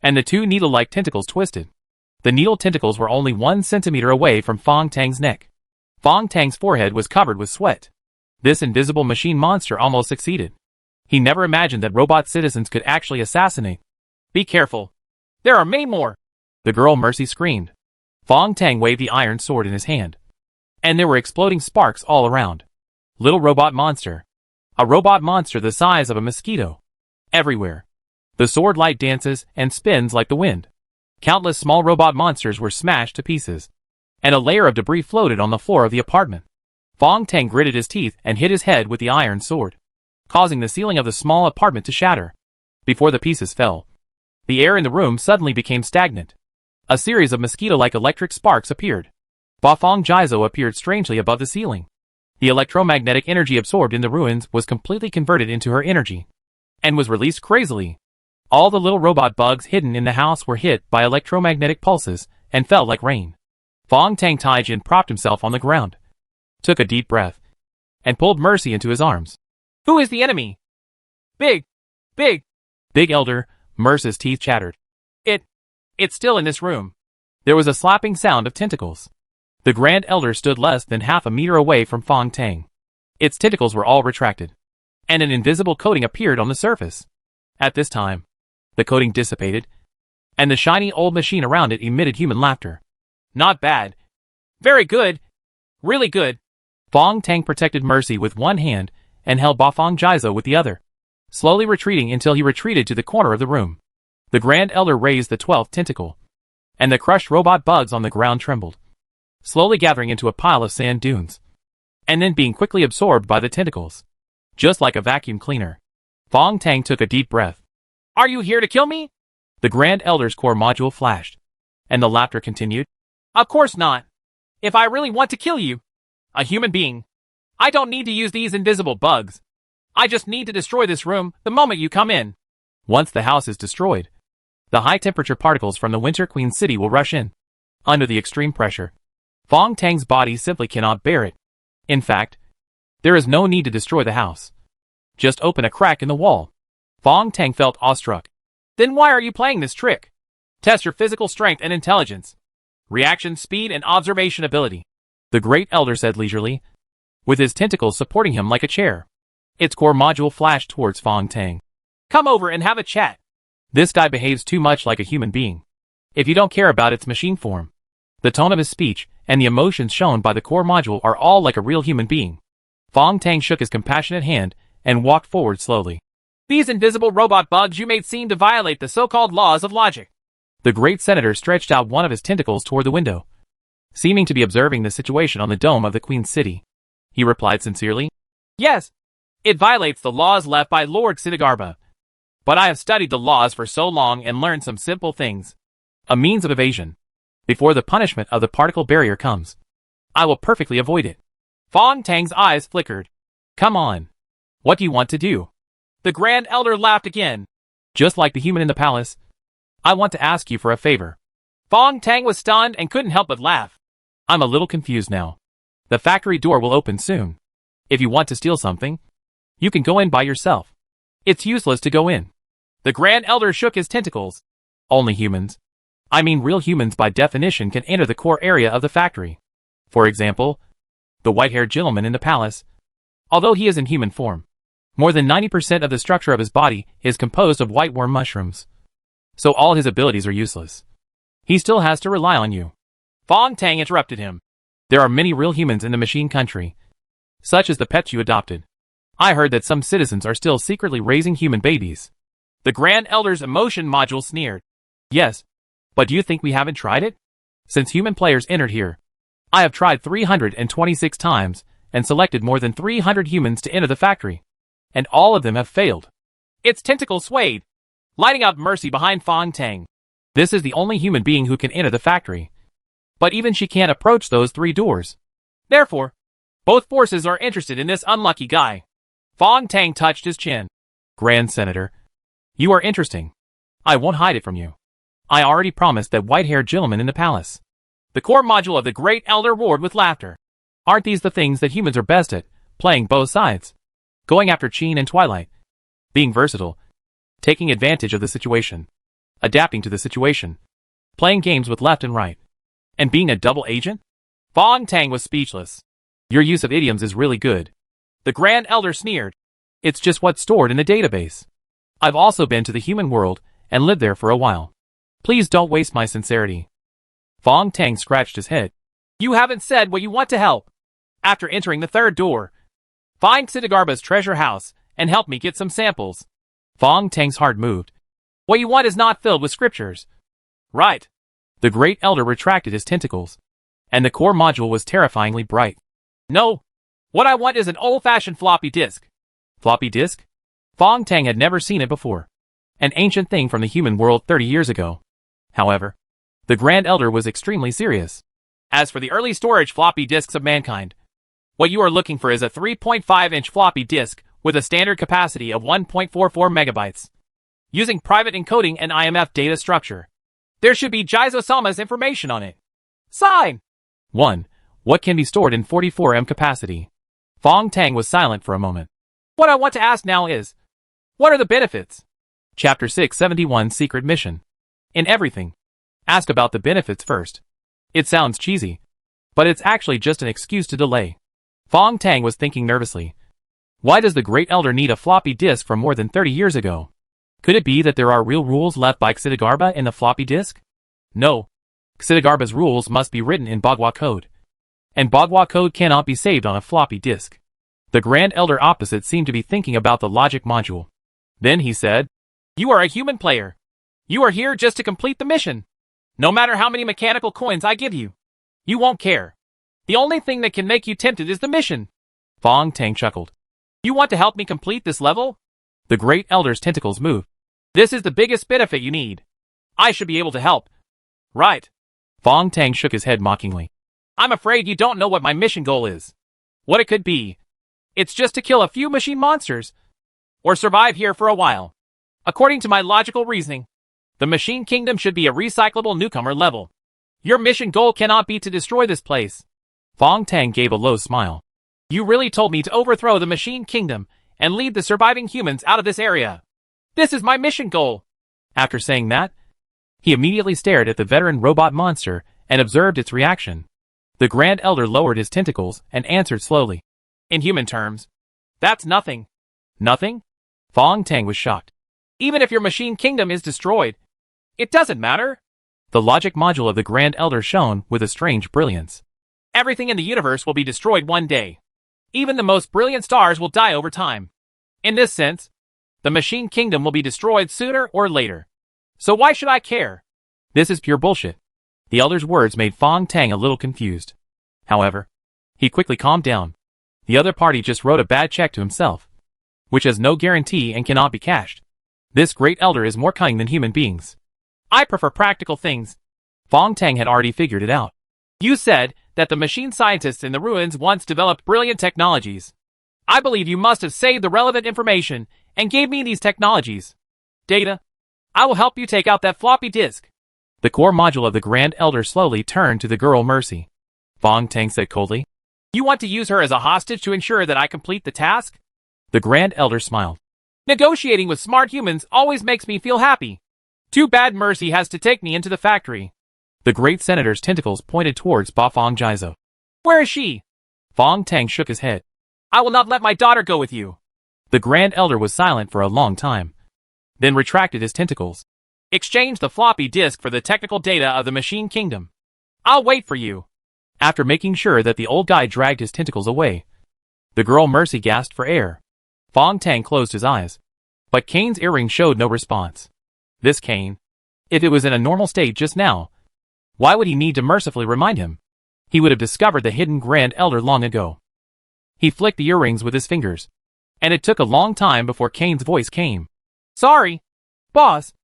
and the two needle-like tentacles twisted. The needle tentacles were only 1 centimeter away from Fong Tang's neck. Fong Tang's forehead was covered with sweat. This invisible machine monster almost succeeded. He never imagined that robot citizens could actually assassinate. Be careful. There are many more. The girl Mercy screamed. Fong Tang waved the iron sword in his hand, and there were exploding sparks all around. Little robot monster. A robot monster the size of a mosquito. Everywhere. The sword light dances and spins like the wind. Countless small robot monsters were smashed to pieces, and a layer of debris floated on the floor of the apartment. Fong Tang gritted his teeth and hit his head with the iron sword, causing the ceiling of the small apartment to shatter. Before the pieces fell, the air in the room suddenly became stagnant. A series of mosquito-like electric sparks appeared. Ba Fong Jizou appeared strangely above the ceiling. The electromagnetic energy absorbed in the ruins was completely converted into her energy, and was released crazily. All the little robot bugs hidden in the house were hit by electromagnetic pulses and fell like rain. Fong Tang Taijin propped himself on the ground, took a deep breath, and pulled Mercy into his arms. Who is the enemy? Big Elder, Mercy's teeth chattered. It's still in this room. There was a slapping sound of tentacles. The Grand Elder stood less than half a meter away from Fong Tang. Its tentacles were all retracted, and an invisible coating appeared on the surface. At this time, the coating dissipated, and the shiny old machine around it emitted human laughter. Not bad. Very good. Really good. Fong Tang protected Mercy with one hand and held Ba Fong Jizou with the other, slowly retreating until he retreated to the corner of the room. The Grand Elder raised the 12th tentacle, and the crushed robot bugs on the ground trembled, slowly gathering into a pile of sand dunes, and then being quickly absorbed by the tentacles. Just like a vacuum cleaner, Fong Tang took a deep breath. Are you here to kill me? The Grand Elder's core module flashed, and the laughter continued. Of course not. If I really want to kill you, a human being, I don't need to use these invisible bugs. I just need to destroy this room the moment you come in. Once the house is destroyed, the high-temperature particles from the Winter Queen City will rush in. Under the extreme pressure, Fong Tang's body simply cannot bear it. In fact, there is no need to destroy the house. Just open a crack in the wall. Fong Tang felt awestruck. Then why are you playing this trick? Test your physical strength and intelligence, reaction speed and observation ability, the Great Elder said leisurely, with his tentacles supporting him like a chair. Its core module flashed towards Fong Tang. Come over and have a chat. This guy behaves too much like a human being. If you don't care about its machine form, the tone of his speech, and the emotions shown by the core module are all like a real human being. Fong Tang shook his compassionate hand and walked forward slowly. These invisible robot bugs you made seem to violate the so-called laws of logic. The great senator stretched out one of his tentacles toward the window, seeming to be observing the situation on the dome of the Queen's City. He replied sincerely, Yes, it violates the laws left by Lord Siddhartha. But I have studied the laws for so long and learned some simple things. A means of evasion. Before the punishment of the particle barrier comes, I will perfectly avoid it. Fong Tang's eyes flickered. Come on. What do you want to do? The Grand Elder laughed again. Just like the human in the palace, I want to ask you for a favor. Fong Tang was stunned and couldn't help but laugh. I'm a little confused now. The factory door will open soon. If you want to steal something, you can go in by yourself. It's useless to go in. The Grand Elder shook his tentacles. Only humans. I mean real humans by definition can enter the core area of the factory. For example, the white-haired gentleman in the palace. Although he is in human form, more than 90% of the structure of his body is composed of white worm mushrooms. So all his abilities are useless. He still has to rely on you. Fong Tang interrupted him. There are many real humans in the machine country, such as the pets you adopted. I heard that some citizens are still secretly raising human babies. The Grand Elder's emotion module sneered. Yes, but do you think we haven't tried it? Since human players entered here, I have tried 326 times and selected more than 300 humans to enter the factory, and all of them have failed. Its tentacle swayed, lighting up mercy behind Fong Tang. This is the only human being who can enter the factory, but even she can't approach those 3 doors. Therefore, both forces are interested in this unlucky guy. Fong Tang touched his chin. Grand Senator, you are interesting. I won't hide it from you. I already promised that white-haired gentleman in the palace. The core module of the Great Elder roared with laughter. Aren't these the things that humans are best at? Playing both sides. Going after Qin and Twilight. Being versatile. Taking advantage of the situation. Adapting to the situation. Playing games with left and right. And being a double agent? Fong Tang was speechless. Your use of idioms is really good. The Grand Elder sneered. It's just what's stored in the database. I've also been to the human world and lived there for a while. Please don't waste my sincerity. Fong Tang scratched his head. You haven't said what you want to help. After entering the 3rd door, find Ksitigarbha's treasure house and help me get some samples. Fong Tang's heart moved. What you want is not filled with scriptures. Right. The Great Elder retracted his tentacles, and the core module was terrifyingly bright. No. What I want is an old-fashioned floppy disk. Floppy disk? Fong Tang had never seen it before. An ancient thing from the human world 30 years ago. However, the Grand Elder was extremely serious. As for the early storage floppy disks of mankind, what you are looking for is a 3.5-inch floppy disk with a standard capacity of 1.44 megabytes. Using private encoding and IMF data structure. There should be Jizosama's information on it. Sign! 1. What can be stored in 44M capacity? Fong Tang was silent for a moment. What I want to ask now is, what are the benefits? Chapter 671 Secret Mission. In everything, ask about the benefits first. It sounds cheesy, but it's actually just an excuse to delay. Fong Tang was thinking nervously. Why does the Great Elder need a floppy disk from more than 30 years ago? Could it be that there are real rules left by Ksitigarbha in the floppy disk? No. Ksitigarbha's rules must be written in Bagua code. And Bagua code cannot be saved on a floppy disk. The Grand Elder opposite seemed to be thinking about the logic module. Then he said, You are a human player. You are here just to complete the mission. No matter how many mechanical coins I give you, you won't care. The only thing that can make you tempted is the mission. Fong Tang chuckled. You want to help me complete this level? The Great Elder's tentacles moved. This is the biggest benefit you need. I should be able to help. Right. Fong Tang shook his head mockingly. I'm afraid you don't know what my mission goal is. What it could be. It's just to kill a few machine monsters. Or survive here for a while. According to my logical reasoning, the Machine Kingdom should be a recyclable newcomer level. Your mission goal cannot be to destroy this place. Fong Tang gave a low smile. You really told me to overthrow the Machine Kingdom and lead the surviving humans out of this area. This is my mission goal. After saying that, he immediately stared at the veteran robot monster and observed its reaction. The Grand Elder lowered his tentacles and answered slowly. In human terms, that's nothing. Nothing? Fong Tang was shocked. Even if your Machine Kingdom is destroyed, it doesn't matter. The logic module of the Grand Elder shone with a strange brilliance. Everything in the universe will be destroyed one day. Even the most brilliant stars will die over time. In this sense, the Machine Kingdom will be destroyed sooner or later. So why should I care? This is pure bullshit. The Elder's words made Fong Tang a little confused. However, he quickly calmed down. The other party just wrote a bad check to himself, which has no guarantee and cannot be cashed. This Great Elder is more cunning than human beings. I prefer practical things. Fong Tang had already figured it out. You said that the machine scientists in the ruins once developed brilliant technologies. I believe you must have saved the relevant information and gave me these technologies. Data, I will help you take out that floppy disk. The core module of the Grand Elder slowly turned to the girl Mercy. Fong Tang said coldly. You want to use her as a hostage to ensure that I complete the task? The Grand Elder smiled. Negotiating with smart humans always makes me feel happy. Too bad Mercy has to take me into the factory. The great senator's tentacles pointed towards Ba Fong Jizo. Where is she? Fong Tang shook his head. I will not let my daughter go with you. The Grand Elder was silent for a long time, then retracted his tentacles. Exchange the floppy disk for the technical data of the Machine Kingdom. I'll wait for you. After making sure that the old guy dragged his tentacles away, the girl Mercy gasped for air. Fong Tang closed his eyes, but Kane's earring showed no response. This Kane, if it was in a normal state just now, why would he need to mercifully remind him? He would have discovered the hidden Grand Elder long ago. He flicked the earrings with his fingers, and it took a long time before Kane's voice came. Sorry, boss.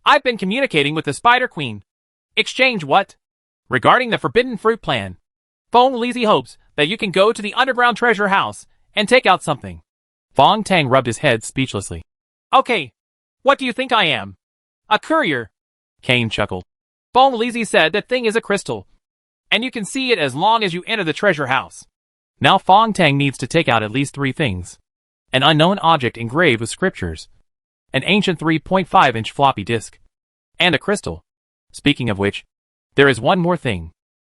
I've been communicating with the Spider Queen. Exchange what? Regarding the Forbidden Fruit plan. Fong Lizzie hopes that you can go to the underground treasure house and take out something. Fong Tang rubbed his head speechlessly. Okay. What do you think I am? A courier. Kane chuckled. Fong Lizzie said that thing is a crystal, and you can see it as long as you enter the treasure house. Now Fong Tang needs to take out at least 3 things. An unknown object engraved with scriptures, an ancient 3.5-inch floppy disk, and a crystal. Speaking of which, there is one more thing.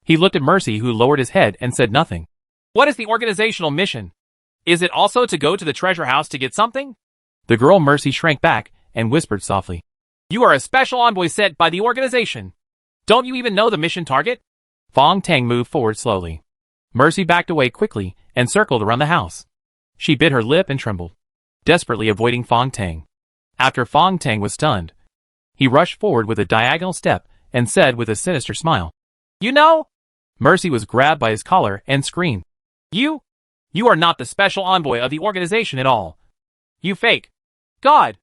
He looked at Mercy, who lowered his head and said nothing. What is the organizational mission? Is it also to go to the treasure house to get something? The girl Mercy shrank back and whispered softly. You are a special envoy sent by the organization. Don't you even know the mission target? Fong Tang moved forward slowly. Mercy backed away quickly and circled around the house. She bit her lip and trembled, desperately avoiding Fong Tang. After Fong Tang was stunned, he rushed forward with a diagonal step and said with a sinister smile, You know? Mercy was grabbed by his collar and screamed, You are not the special envoy of the organization at all. You fake. God,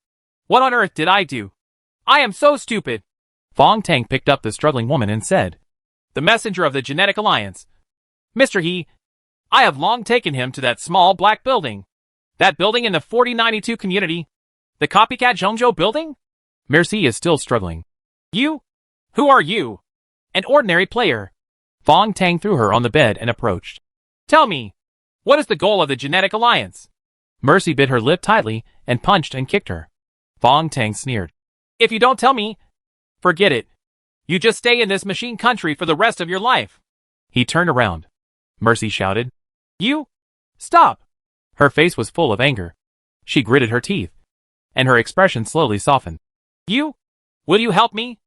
what on earth did I do? I am so stupid. Fong Tang picked up the struggling woman and said, The messenger of the Genetic Alliance. Mr. He, I have long taken him to that small black building. That building in the 4092 community. The copycat Zhongzhou building? Mercy is still struggling. You? Who are you? An ordinary player. Fong Tang threw her on the bed and approached. Tell me, what is the goal of the Genetic Alliance? Mercy bit her lip tightly and punched and kicked her. Fong Tang sneered. If you don't tell me, forget it. You just stay in this machine country for the rest of your life. He turned around. Mercy shouted. You? Stop! Her face was full of anger. She gritted her teeth, and her expression slowly softened. You? Will you help me?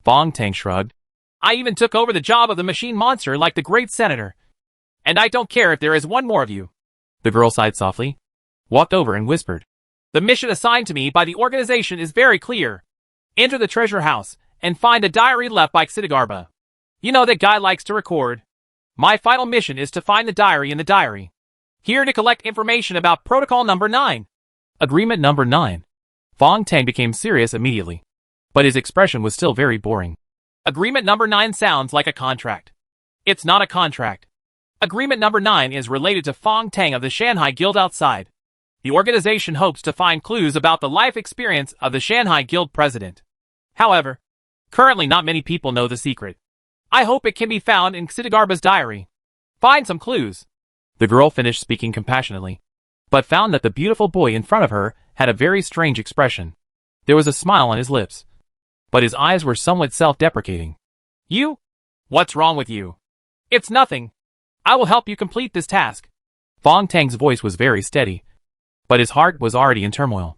Fong Tang shrugged. I even took over the job of the machine monster like the great senator. And I don't care if there is one more of you. The girl sighed softly, walked over and whispered. The mission assigned to me by the organization is very clear. Enter the treasure house and find a diary left by Xidagarba. You know that guy likes to record. My final mission is to find the diary in the diary. Here to collect information about Protocol Number 9. Agreement Number 9. Fong Tang became serious immediately, but his expression was still very boring. Agreement Number 9 sounds like a contract. It's not a contract. Agreement Number 9 is related to Fong Tang of the Shanghai Guild outside. The organization hopes to find clues about the life experience of the Shanghai Guild president. However, currently not many people know the secret. I hope it can be found in Xidagarba's diary. Find some clues. The girl finished speaking compassionately, but found that the beautiful boy in front of her had a very strange expression. There was a smile on his lips, but his eyes were somewhat self-deprecating. You? What's wrong with you? It's nothing. I will help you complete this task. Fong Tang's voice was very steady, but his heart was already in turmoil.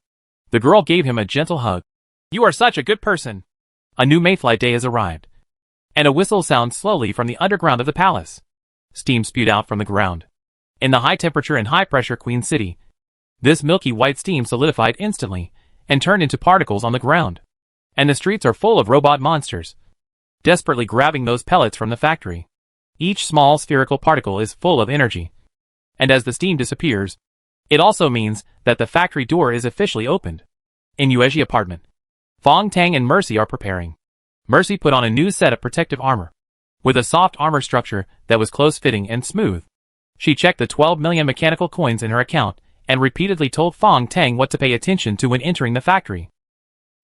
The girl gave him a gentle hug. You are such a good person. A new Mayfly day has arrived, and a whistle sounds slowly from the underground of the palace. Steam spewed out from the ground. In the high-temperature and high-pressure Queen City, this milky white steam solidified instantly and turned into particles on the ground. And the streets are full of robot monsters, desperately grabbing those pellets from the factory. Each small spherical particle is full of energy, and as the steam disappears, it also means that the factory door is officially opened. In Yueji apartment, Fong Tang and Mercy are preparing. Mercy put on a new set of protective armor, with a soft armor structure that was close-fitting and smooth. She checked the 12 million mechanical coins in her account and repeatedly told Fong Tang what to pay attention to when entering the factory.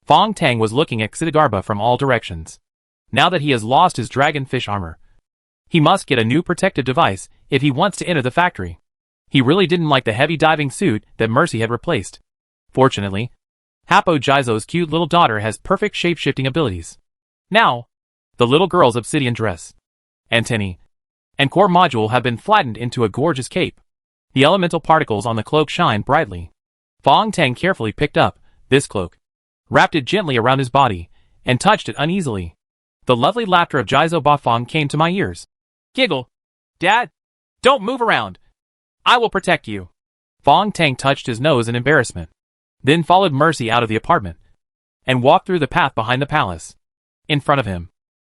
Fong Tang was looking at Xidagarba from all directions. Now that he has lost his dragonfish armor, he must get a new protective device if he wants to enter the factory. He really didn't like the heavy diving suit that Mercy had replaced. Fortunately, Hapo Jizo's cute little daughter has perfect shape-shifting abilities. Now, the little girl's obsidian dress, antennae, and core module have been flattened into a gorgeous cape. The elemental particles on the cloak shine brightly. Fong Tang carefully picked up this cloak, wrapped it gently around his body, and touched it uneasily. The lovely laughter of Jizo Bafong came to my ears. Giggle. Dad, don't move around. I will protect you. Fong Tang touched his nose in embarrassment, then followed Mercy out of the apartment, and walked through the path behind the palace. In front of him,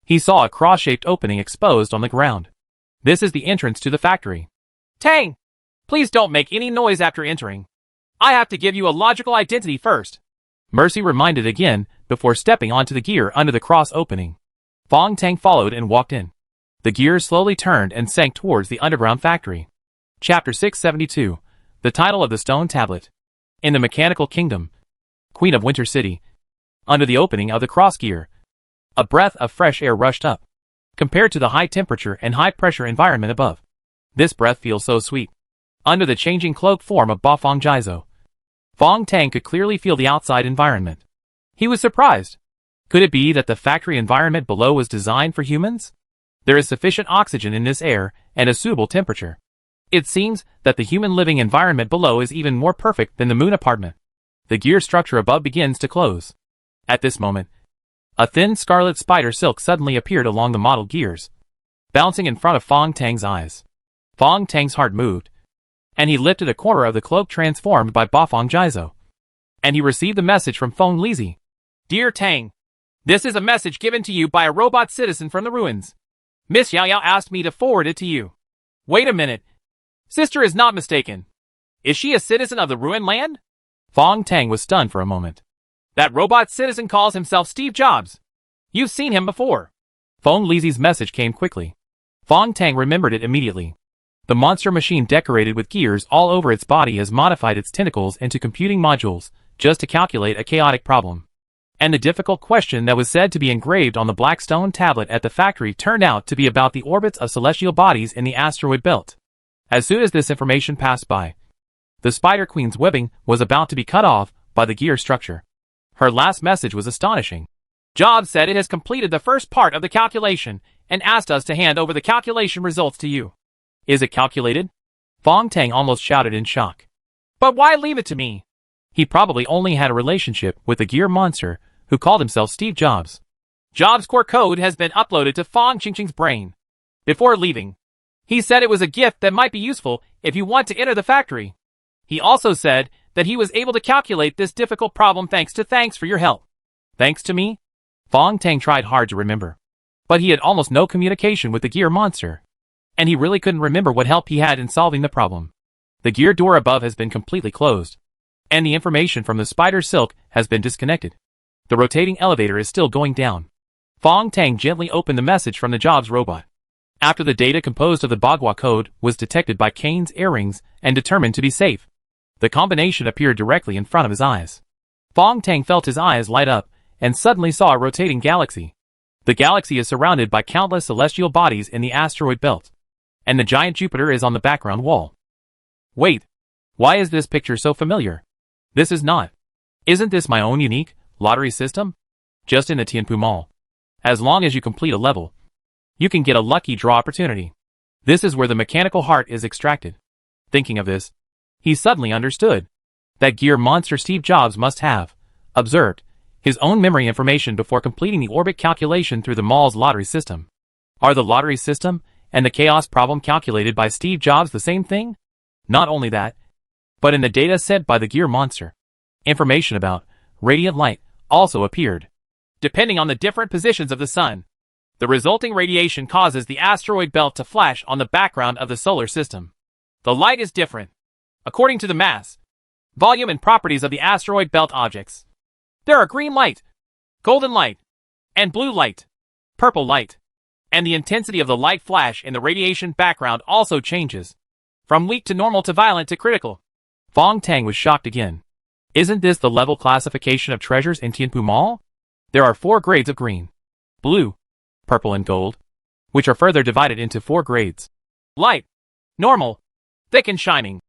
he saw a cross-shaped opening exposed on the ground. This is the entrance to the factory. Tang! Please don't make any noise after entering. I have to give you a logical identity first. Mercy reminded again before stepping onto the gear under the cross opening. Fong Tang followed and walked in. The gear slowly turned and sank towards the underground factory. Chapter 672. The title of the stone tablet. In the Mechanical Kingdom, Queen of Winter City. Under the opening of the cross gear, a breath of fresh air rushed up. Compared to the high temperature and high pressure environment above, this breath feels so sweet. Under the changing cloak form of Bafong Jizo, Fong Tang could clearly feel the outside environment. He was surprised. Could it be that the factory environment below was designed for humans? There is sufficient oxygen in this air and a suitable temperature. It seems that the human living environment below is even more perfect than the moon apartment. The gear structure above begins to close. At this moment, a thin scarlet spider silk suddenly appeared along the model gears, bouncing in front of Fong Tang's eyes. Fong Tang's heart moved, and he lifted a corner of the cloak transformed by Bafong Jizo. And he received the message from Feng Lizi. Dear Tang, this is a message given to you by a robot citizen from the ruins. Miss Yao Yao asked me to forward it to you. Wait a minute. Sister is not mistaken. Is she a citizen of the ruined land? Fong Tang was stunned for a moment. That robot citizen calls himself Steve Jobs. You've seen him before. Feng Lizi's message came quickly. Fong Tang remembered it immediately. The monster machine decorated with gears all over its body has modified its tentacles into computing modules just to calculate a chaotic problem. And the difficult question that was said to be engraved on the black stone tablet at the factory turned out to be about the orbits of celestial bodies in the asteroid belt. As soon as this information passed by, the Spider Queen's webbing was about to be cut off by the gear structure. Her last message was astonishing. Jobs said it has completed the first part of the calculation and asked us to hand over the calculation results to you. Is it calculated? Fong Tang almost shouted in shock. But why leave it to me? He probably only had a relationship with the gear monster who called himself Steve Jobs. Jobs' core code has been uploaded to Fong Qingqing's brain. Before leaving, he said it was a gift that might be useful if you want to enter the factory. He also said that he was able to calculate this difficult problem thanks for your help. Thanks to me? Fong Tang tried hard to remember. But he had almost no communication with the gear monster. And he really couldn't remember what help he had in solving the problem. The gear door above has been completely closed. And the information from the spider silk has been disconnected. The rotating elevator is still going down. Fong Tang gently opened the message from the Jobs robot. After the data composed of the Bagua code was detected by Kane's earrings and determined to be safe, the combination appeared directly in front of his eyes. Fong Tang felt his eyes light up and suddenly saw a rotating galaxy. The galaxy is surrounded by countless celestial bodies in the asteroid belt, and the giant Jupiter is on the background wall. Wait, why is this picture so familiar? This is not. Isn't this my own unique lottery system? Just in the Tianpu Mall. As long as you complete a level, you can get a lucky draw opportunity. This is where the mechanical heart is extracted. Thinking of this, he suddenly understood that gear monster Steve Jobs must have observed his own memory information before completing the orbit calculation through the mall's lottery system. Are the lottery system and the chaos problem calculated by Steve Jobs the same thing? Not only that, but in the data sent by the gear monster, information about radiant light also appeared. Depending on the different positions of the sun, the resulting radiation causes the asteroid belt to flash on the background of the solar system. The light is different, according to the mass, volume and properties of the asteroid belt objects. There are green light, golden light, and blue light, purple light, and the intensity of the light flash in the radiation background also changes, from weak to normal to violent to critical. Fong Tang was shocked again. Isn't this the level classification of treasures in Tianpu Mall? There are 4 grades of green, blue, purple and gold, which are further divided into 4 grades. Light, normal, thick and shining,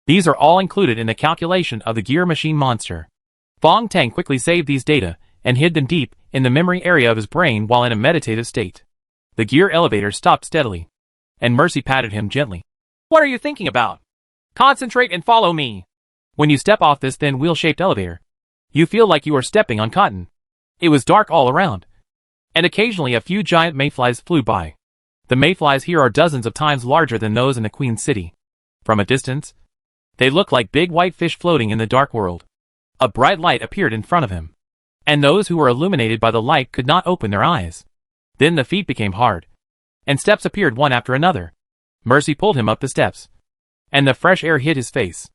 These are all included in the calculation of the gear machine monster. Fong Tang quickly saved these data and hid them deep in the memory area of his brain while in a meditative state. The gear elevator stopped steadily, and Mercy patted him gently. What are you thinking about? Concentrate and follow me. When you step off this thin wheel-shaped elevator, you feel like you are stepping on cotton. It was dark all around, and occasionally a few giant mayflies flew by. The mayflies here are dozens of times larger than those in the Queen City. From a distance, they look like big white fish floating in the dark world. A bright light appeared in front of him, and those who were illuminated by the light could not open their eyes. Then the feet became hard, and steps appeared one after another. Mercy pulled him up the steps, and the fresh air hit his face,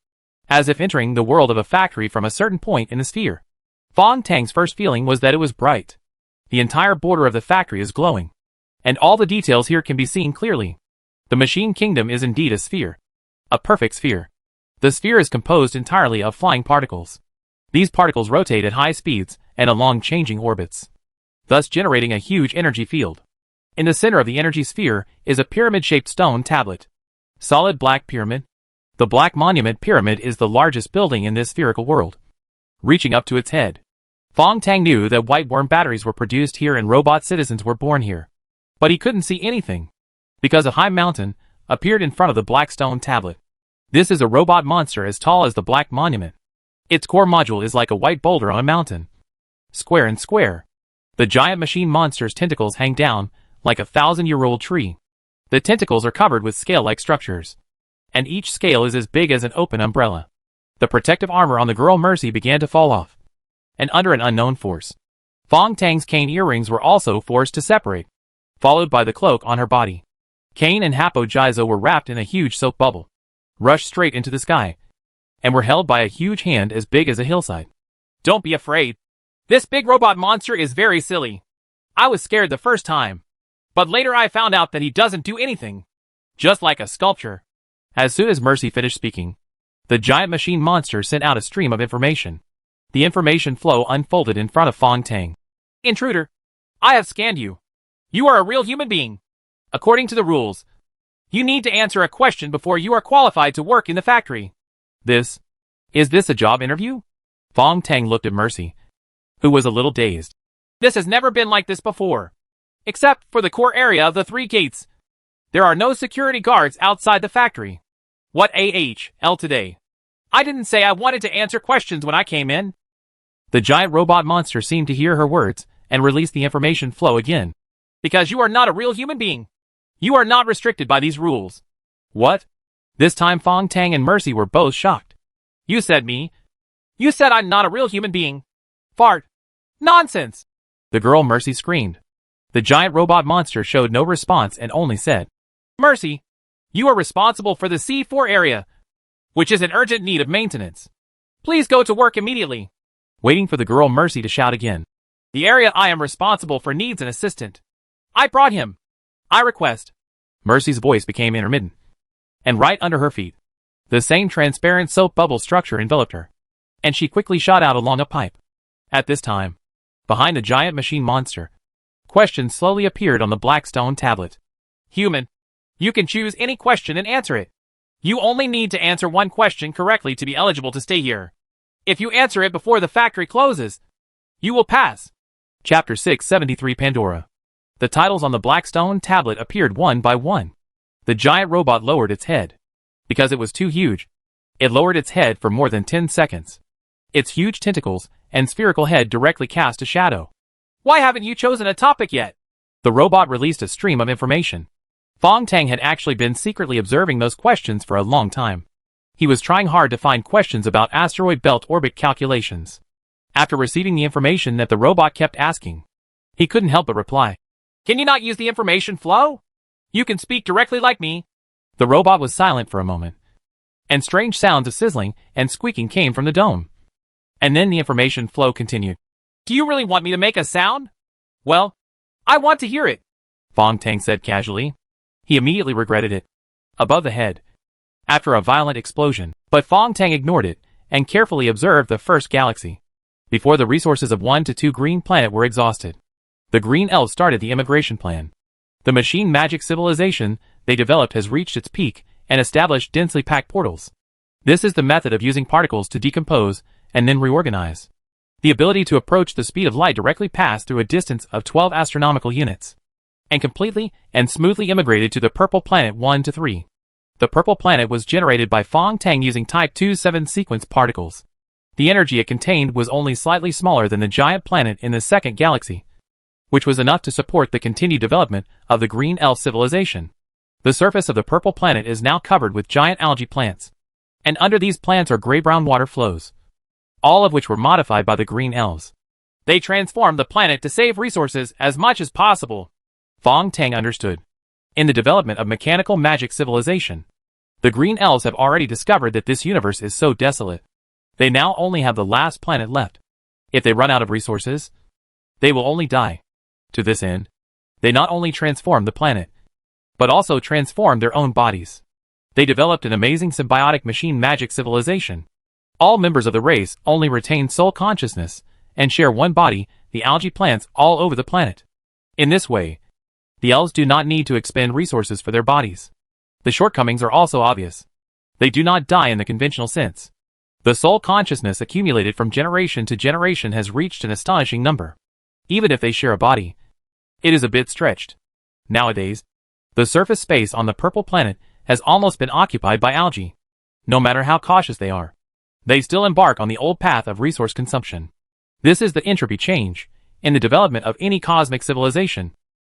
as if entering the world of a factory from a certain point in the sphere. Fong Tang's first feeling was that it was bright. The entire border of the factory is glowing, and all the details here can be seen clearly. The Machine Kingdom is indeed a sphere. A perfect sphere. The sphere is composed entirely of flying particles. These particles rotate at high speeds and along changing orbits, thus generating a huge energy field. In the center of the energy sphere is a pyramid-shaped stone tablet. Solid black pyramid. The Black Monument Pyramid is the largest building in this spherical world, reaching up to its head. Fong Tang knew that white worm batteries were produced here and robot citizens were born here. But he couldn't see anything, because a high mountain appeared in front of the black stone tablet. This is a robot monster as tall as the Black Monument. Its core module is like a white boulder on a mountain, square and square. The giant machine monster's tentacles hang down like a 1,000-year-old tree. The tentacles are covered with scale-like structures, and each scale is as big as an open umbrella. The protective armor on the girl Mercy began to fall off, and under an unknown force, Fong Tang's cane earrings were also forced to separate, followed by the cloak on her body. Kane and Hapo Jizo were wrapped in a huge soap bubble, rushed straight into the sky, and were held by a huge hand as big as a hillside. Don't be afraid. This big robot monster is very silly. I was scared the first time, but later I found out that he doesn't do anything. Just like a sculpture. As soon as Mercy finished speaking, the giant machine monster sent out a stream of information. The information flow unfolded in front of Fong Tang. Intruder, I have scanned you. You are a real human being. According to the rules, you need to answer a question before you are qualified to work in the factory. Is this a job interview? Fong Tang looked at Mercy, who was a little dazed. This has never been like this before. Except for the core area of the 3 gates. There are no security guards outside the factory. What AHL today? I didn't say I wanted to answer questions when I came in. The giant robot monster seemed to hear her words and released the information flow again. Because you are not a real human being. You are not restricted by these rules. What? This time Fong Tang and Mercy were both shocked. You said I'm not a real human being. Fart. Nonsense. The girl Mercy screamed. The giant robot monster showed no response and only said, Mercy, you are responsible for the C4 area, which is in urgent need of maintenance. Please go to work immediately. Waiting for the girl Mercy to shout again. The area I am responsible for needs an assistant. I brought him. I request. Mercy's voice became intermittent, and right under her feet, the same transparent soap bubble structure enveloped her, and she quickly shot out along a pipe. At this time, behind the giant machine monster, questions slowly appeared on the black stone tablet. Human, you can choose any question and answer it. You only need to answer one question correctly to be eligible to stay here. If you answer it before the factory closes, you will pass. Chapter 673 Pandora. The titles on the black stone tablet appeared one by one. The giant robot lowered its head. Because it was too huge, it lowered its head for more than 10 seconds. Its huge tentacles and spherical head directly cast a shadow. Why haven't you chosen a topic yet? The robot released a stream of information. Fong Tang had actually been secretly observing those questions for a long time. He was trying hard to find questions about asteroid belt orbit calculations. After receiving the information that the robot kept asking, he couldn't help but reply. Can you not use the information flow? You can speak directly like me. The robot was silent for a moment, and strange sounds of sizzling and squeaking came from the dome. And then the information flow continued. Do you really want me to make a sound? Well, I want to hear it, Fong Tang said casually. He immediately regretted it. Above the head, after a violent explosion, but Fong Tang ignored it and carefully observed the first galaxy. Before the resources of 1 to 2 Green Planet were exhausted, the Green Elves started the immigration plan. The machine magic civilization they developed has reached its peak and established densely packed portals. This is the method of using particles to decompose and then reorganize. The ability to approach the speed of light directly passed through a distance of 12 astronomical units, and completely and smoothly immigrated to the purple planet 1-3. The purple planet was generated by Fong Tang using Type 27 sequence particles. The energy it contained was only slightly smaller than the giant planet in the second galaxy, which was enough to support the continued development of the Green Elf civilization. The surface of the purple planet is now covered with giant algae plants, and under these plants are gray-brown water flows, all of which were modified by the Green Elves. They transformed the planet to save resources as much as possible. Fong Tang understood. In the development of mechanical magic civilization, the Green Elves have already discovered that this universe is so desolate. They now only have the last planet left. If they run out of resources, they will only die. To this end, they not only transformed the planet, but also transformed their own bodies. They developed an amazing symbiotic machine magic civilization. All members of the race only retain soul consciousness and share one body, the algae plants all over the planet. In this way, the elves do not need to expend resources for their bodies. The shortcomings are also obvious. They do not die in the conventional sense. The soul consciousness accumulated from generation to generation has reached an astonishing number. Even if they share a body, it is a bit stretched. Nowadays, the surface space on the purple planet has almost been occupied by algae. No matter how cautious they are, they still embark on the old path of resource consumption. This is the entropy change in the development of any cosmic civilization.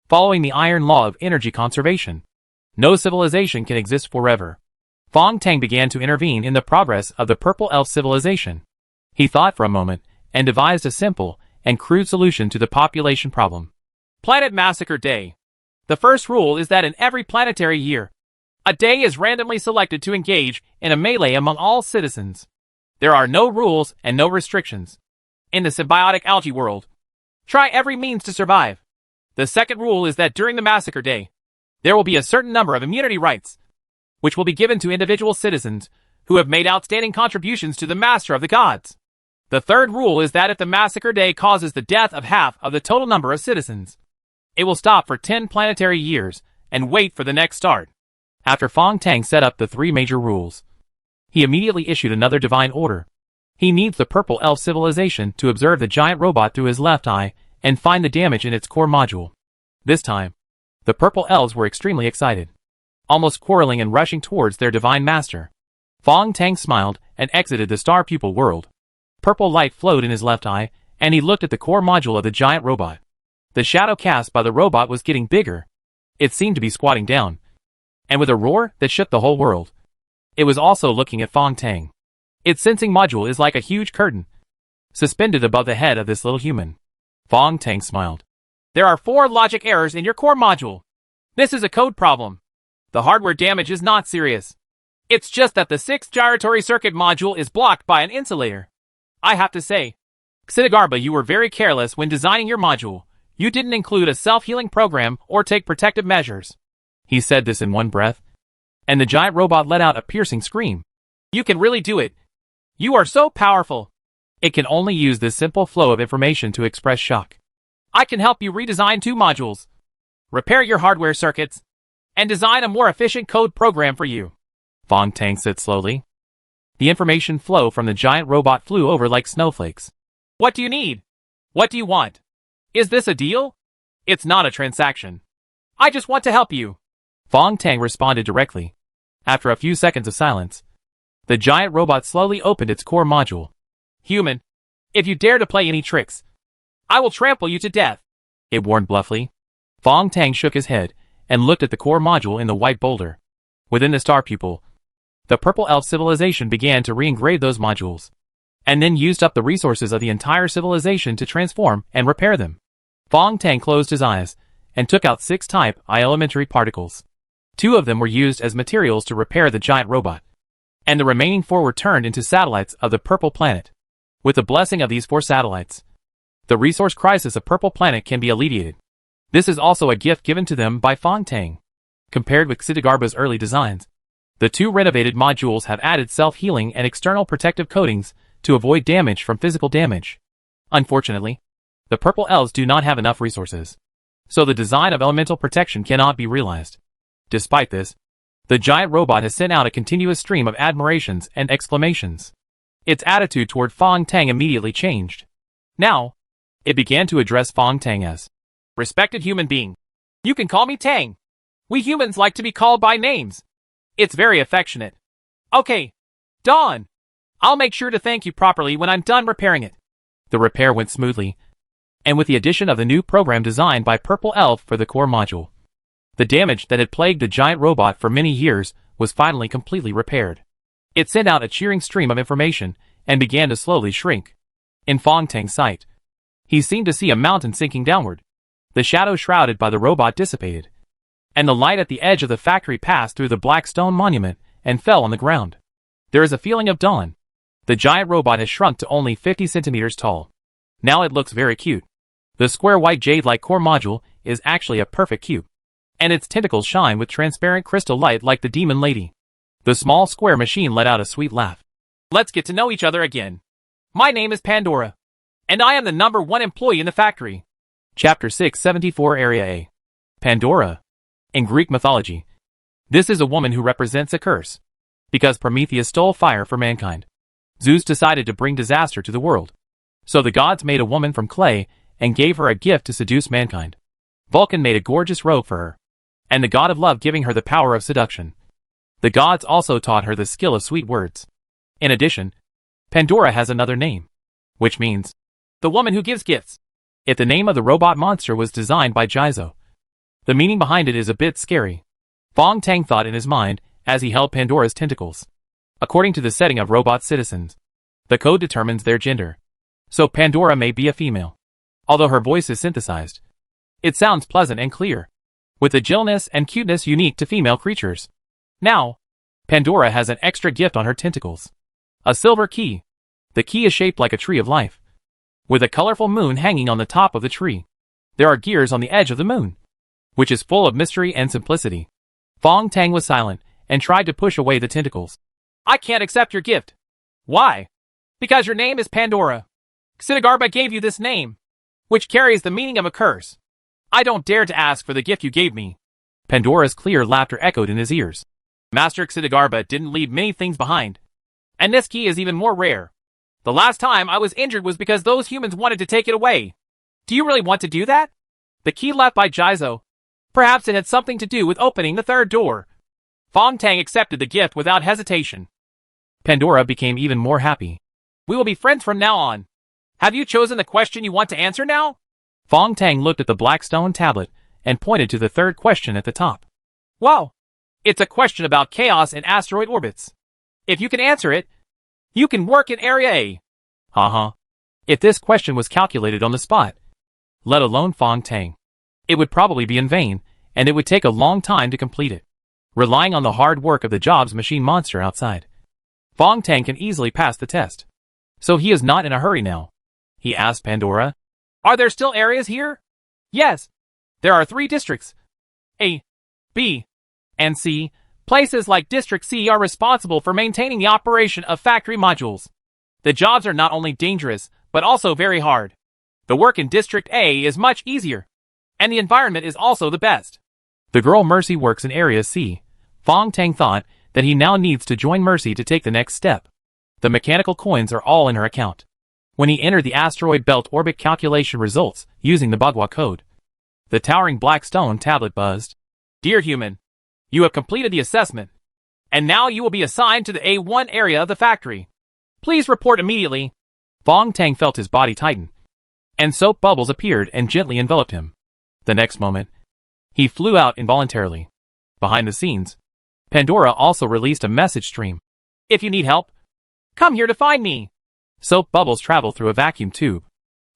Following the iron law of energy conservation, no civilization can exist forever. Fong Tang began to intervene in the progress of the Purple Elf civilization. He thought for a moment and devised a simple and crude solution to the population problem. Planet Massacre Day. The first rule is that in every planetary year, a day is randomly selected to engage in a melee among all citizens. There are no rules and no restrictions. In the symbiotic algae world, try every means to survive. The second rule is that during the Massacre Day, there will be a certain number of immunity rights, which will be given to individual citizens who have made outstanding contributions to the Master of the Gods. The third rule is that if the Massacre Day causes the death of half of the total number of citizens, it will stop for 10 planetary years and wait for the next start. After Fong Tang set up the 3 major rules, he immediately issued another divine order. He needs the Purple Elf civilization to observe the giant robot through his left eye and find the damage in its core module. This time, the Purple Elves were extremely excited, almost quarreling and rushing towards their divine master. Fong Tang smiled and exited the star pupil world. Purple light flowed in his left eye, and he looked at the core module of the giant robot. The shadow cast by the robot was getting bigger. It seemed to be squatting down, and with a roar that shook the whole world, it was also looking at Fong Tang. Its sensing module is like a huge curtain, suspended above the head of this little human. Fong Tang smiled. There are 4 logic errors in your core module. This is a code problem. The hardware damage is not serious. It's just that the 6th gyratory circuit module is blocked by an insulator. I have to say, Xidigarba, you were very careless when designing your module. You didn't include a self-healing program or take protective measures. He said this in one breath, and the giant robot let out a piercing scream. You can really do it. You are so powerful. It can only use this simple flow of information to express shock. I can help you redesign 2 modules, repair your hardware circuits, and design a more efficient code program for you. Fong Tang said slowly. The information flow from the giant robot flew over like snowflakes. What do you need? What do you want? Is this a deal? It's not a transaction. I just want to help you. Fong Tang responded directly. After a few seconds of silence, the giant robot slowly opened its core module. Human, if you dare to play any tricks, I will trample you to death, it warned bluffly. Fong Tang shook his head and looked at the core module in the white boulder. Within the star pupil, the Purple Elf civilization began to re-engrave those modules, and then used up the resources of the entire civilization to transform and repair them. Fong Tang closed his eyes and took out 6 Type I elementary particles. 2 of them were used as materials to repair the giant robot, and the remaining 4 were turned into satellites of the Purple Planet. With the blessing of these 4 satellites, the resource crisis of Purple Planet can be alleviated. This is also a gift given to them by Fong Tang. Compared with Xidigarba's early designs, the 2 renovated modules have added self-healing and external protective coatings to avoid damage from physical damage. Unfortunately, the Purple Elves do not have enough resources, so the design of elemental protection cannot be realized. Despite this, The giant robot has sent out a continuous stream of admirations and exclamations. Its attitude toward Fong Tang immediately changed. Now, it began to address Fong Tang as, "Respected human being. You can call me Tang. We humans like to be called by names. It's very affectionate. Okay, Dawn. I'll make sure to thank you properly when I'm done repairing it." The repair went smoothly, and with the addition of the new program designed by Purple Elf for the core module, the damage that had plagued the giant robot for many years was finally completely repaired. It sent out a cheering stream of information and began to slowly shrink. In Fong Tang's sight, he seemed to see a mountain sinking downward. The shadow shrouded by the robot dissipated, and the light at the edge of the factory passed through the black stone monument and fell on the ground. There is a feeling of dawn. The giant robot has shrunk to only 50 centimeters tall. Now it looks very cute. The square white jade-like core module is actually a perfect cube, and its tentacles shine with transparent crystal light like the demon lady. The small square machine let out a sweet laugh. "Let's get to know each other again. My name is Pandora, and I am the #1 employee in the factory." Chapter 674 Area A. Pandora. In Greek mythology, this is a woman who represents a curse. Because Prometheus stole fire for mankind, Zeus decided to bring disaster to the world. So the gods made a woman from clay and gave her a gift to seduce mankind. Vulcan made a gorgeous robe for her, and the god of love giving her the power of seduction. The gods also taught her the skill of sweet words. In addition, Pandora has another name, which means the woman who gives gifts. If the name of the robot monster was designed by Jizo, the meaning behind it is a bit scary. Fong Tang thought in his mind as he held Pandora's tentacles. According to the setting of robot citizens, the code determines their gender. So Pandora may be a female. Although her voice is synthesized, it sounds pleasant and clear, with agility and cuteness unique to female creatures. Now, Pandora has an extra gift on her tentacles. A silver key. The key is shaped like a tree of life, with a colorful moon hanging on the top of the tree. There are gears on the edge of the moon, which is full of mystery and simplicity. Fong Tang was silent and tried to push away the tentacles. "I can't accept your gift." "Why?" "Because your name is Pandora. Xidigarbha gave you this name, which carries the meaning of a curse. I don't dare to ask for the gift you gave me." Pandora's clear laughter echoed in his ears. "Master Xidigarbha didn't leave many things behind, and this key is even more rare. The last time I was injured was because those humans wanted to take it away. Do you really want to do that?" "The key left by Jizo. Perhaps it had something to do with opening the third door." Fong Tang accepted the gift without hesitation. Pandora became even more happy. "We will be friends from now on. Have you chosen the question you want to answer now?" Fong Tang looked at the black stone tablet and pointed to the third question at the top. "Wow! It's a question about chaos in asteroid orbits. If you can answer it, you can work in Area A." Haha. If this question was calculated on the spot, let alone Fong Tang, it would probably be in vain, and it would take a long time to complete it. Relying on the hard work of the Jobs machine monster outside, Fong Tang can easily pass the test. So he is not in a hurry now. He asked Pandora, "Are there still areas here?" "Yes. There are 3 districts. A, B, and C. Places like District C are responsible for maintaining the operation of factory modules. The jobs are not only dangerous, but also very hard. The work in District A is much easier, and the environment is also the best." The girl Mercy works in Area C. Fong Tang thought that he now needs to join Mercy to take the next step. The mechanical coins are all in her account. When he entered the asteroid belt orbit calculation results using the Bagua code, the towering black stone tablet buzzed. "Dear human, you have completed the assessment, and now you will be assigned to the A1 area of the factory. Please report immediately." Fong Tang felt his body tighten, and soap bubbles appeared and gently enveloped him. The next moment, he flew out involuntarily. Behind the scenes, Pandora also released a message stream. "If you need help, come here to find me." Soap bubbles travel through a vacuum tube.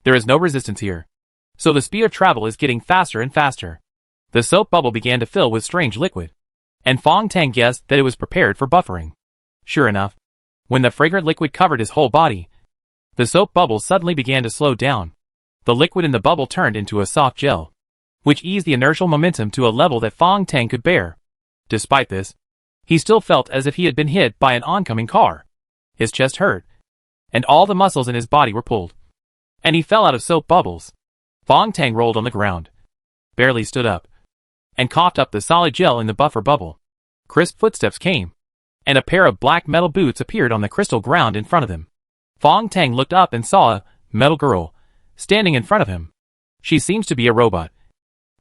There is no resistance here, so the speed of travel is getting faster and faster. The soap bubble began to fill with strange liquid, and Fong Tang guessed that it was prepared for buffering. Sure enough, when the fragrant liquid covered his whole body, the soap bubbles suddenly began to slow down. The liquid in the bubble turned into a soft gel, which eased the inertial momentum to a level that Fong Tang could bear. Despite this, he still felt as if he had been hit by an oncoming car. His chest hurt, and all the muscles in his body were pulled, and he fell out of soap bubbles. Fong Tang rolled on the ground, barely stood up, and coughed up the solid gel in the buffer bubble. Crisp footsteps came, and a pair of black metal boots appeared on the crystal ground in front of him. Fong Tang looked up and saw a metal girl standing in front of him. She seems to be a robot,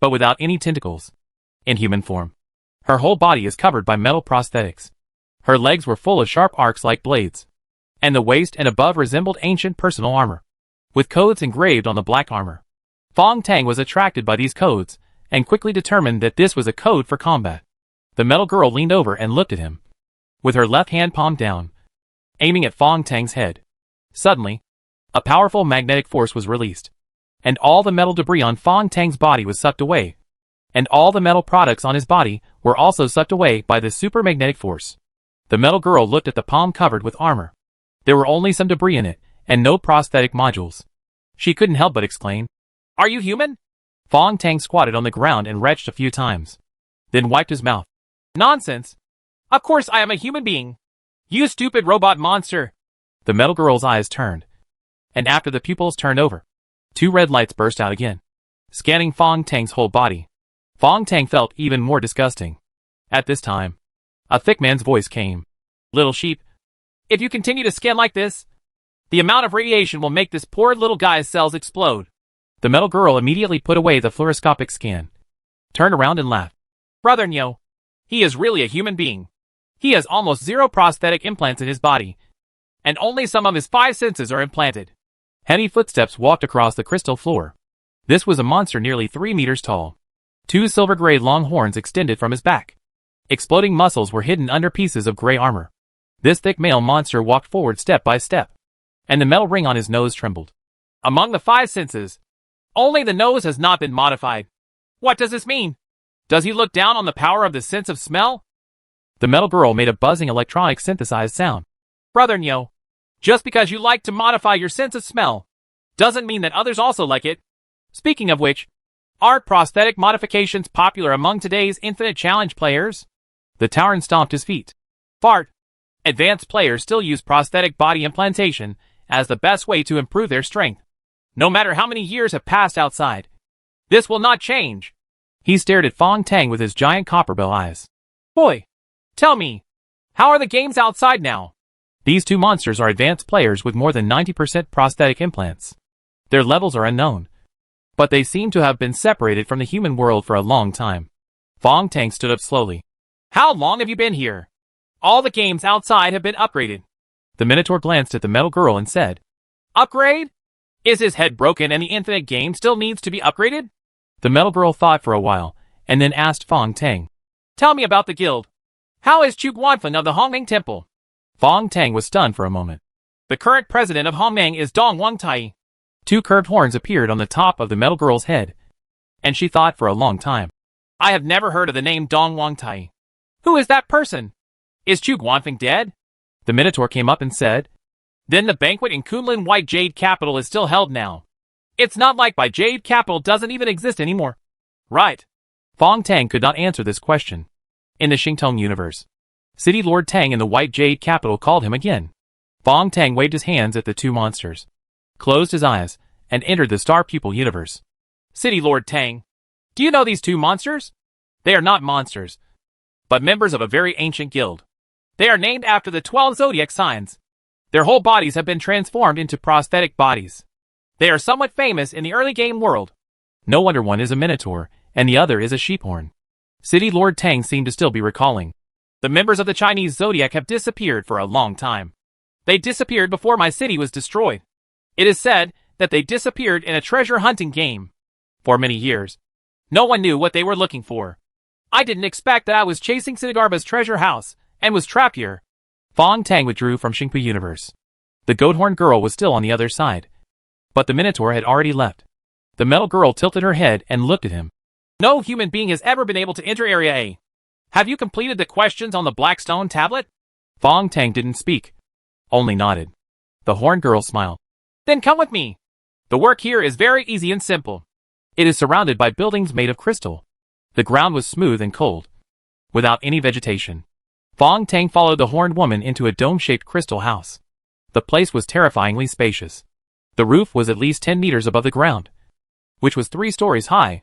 but without any tentacles. In human form. Her whole body is covered by metal prosthetics. Her legs were full of sharp arcs like blades, and the waist and above resembled ancient personal armor, with codes engraved on the black armor. Fong Tang was attracted by these codes, and quickly determined that this was a code for combat. The metal girl leaned over and looked at him, with her left hand palm down, aiming at Fong Tang's head. Suddenly, a powerful magnetic force was released, and all the metal debris on Fong Tang's body was sucked away, and all the metal products on his body were also sucked away by this super magnetic force. The metal girl looked at the palm covered with armor. There were only some debris in it, and no prosthetic modules. She couldn't help but exclaim, "Are you human?" Fong Tang squatted on the ground and retched a few times, then wiped his mouth. "Nonsense! Of course I am a human being! You stupid robot monster!" The metal girl's eyes turned, and after the pupils turned over, 2 red lights burst out again, scanning Fong Tang's whole body. Fong Tang felt even more disgusting. At this time, a thick man's voice came. "Little sheep, if you continue to scan like this, the amount of radiation will make this poor little guy's cells explode." The metal girl immediately put away the fluoroscopic scan, turned around and laughed. "Brother Nyo, he is really a human being. He has almost 0 prosthetic implants in his body, and only some of his 5 senses are implanted." Heavy footsteps walked across the crystal floor. This was a monster nearly 3 meters tall. 2 silver-gray long horns extended from his back. Exploding muscles were hidden under pieces of gray armor. This thick male monster walked forward step by step, and the metal ring on his nose trembled. "Among the 5 senses, only the nose has not been modified. What does this mean? Does he look down on the power of the sense of smell?" The metal girl made a buzzing electronic synthesized sound. "Brother Nyo, just because you like to modify your sense of smell, doesn't mean that others also like it. Speaking of which, aren't prosthetic modifications popular among today's Infinite Challenge players?" The Tauren stomped his feet. "Fart. Advanced players still use prosthetic body implantation as the best way to improve their strength, no matter how many years have passed outside. This will not change." He stared at Fong Tang with his giant copperbell eyes. "Boy, tell me, how are the games outside now?" These 2 monsters are advanced players with more than 90% prosthetic implants. Their levels are unknown, but they seem to have been separated from the human world for a long time. Fong Tang stood up slowly. "How long have you been here? All the games outside have been upgraded." The Minotaur glanced at the metal girl and said, "Upgrade? Is his head broken and the infinite game still needs to be upgraded?" The metal girl thought for a while, and then asked Fong Tang, "Tell me about the guild. How is Chu Guanfen of the Hongmeng Temple?" Fong Tang was stunned for a moment. "The current president of Hongmeng is Dong Wangtai." 2 curved horns appeared on the top of the metal girl's head, and she thought for a long time. "I have never heard of the name Dong Wangtai. Who is that person? Is Chu Guanfeng dead?" The Minotaur came up and said, "Then the banquet in Kunlun White Jade Capital is still held now. It's not like by Jade Capital doesn't even exist anymore." "Right." Fong Tang could not answer this question. In the Xingtong universe, City Lord Tang in the White Jade Capital called him again. Fong Tang waved his hands at the 2 monsters, closed his eyes, and entered the Star Pupil universe. "City Lord Tang, do you know these 2 monsters? They are not monsters, but members of a very ancient guild. They are named after the 12 zodiac signs. Their whole bodies have been transformed into prosthetic bodies. They are somewhat famous in the early game world." No wonder one is a Minotaur, and the other is a sheephorn. City Lord Tang seemed to still be recalling. "The members of the Chinese zodiac have disappeared for a long time. They disappeared before my city was destroyed. It is said that they disappeared in a treasure hunting game. For many years, no one knew what they were looking for. I didn't expect that I was chasing Siddharba's treasure house, and was trapped here." Fong Tang withdrew from Xingpu Universe. The goat-horned girl was still on the other side, but the Minotaur had already left. The metal girl tilted her head and looked at him. "No human being has ever been able to enter Area A. Have you completed the questions on the Blackstone tablet?" Fong Tang didn't speak, only nodded. The horned girl smiled. "Then come with me. The work here is very easy and simple. It is surrounded by buildings made of crystal. The ground was smooth and cold, without any vegetation." Fong Tang followed the horned woman into a dome-shaped crystal house. The place was terrifyingly spacious. The roof was at least 10 meters above the ground, which was 3 stories high.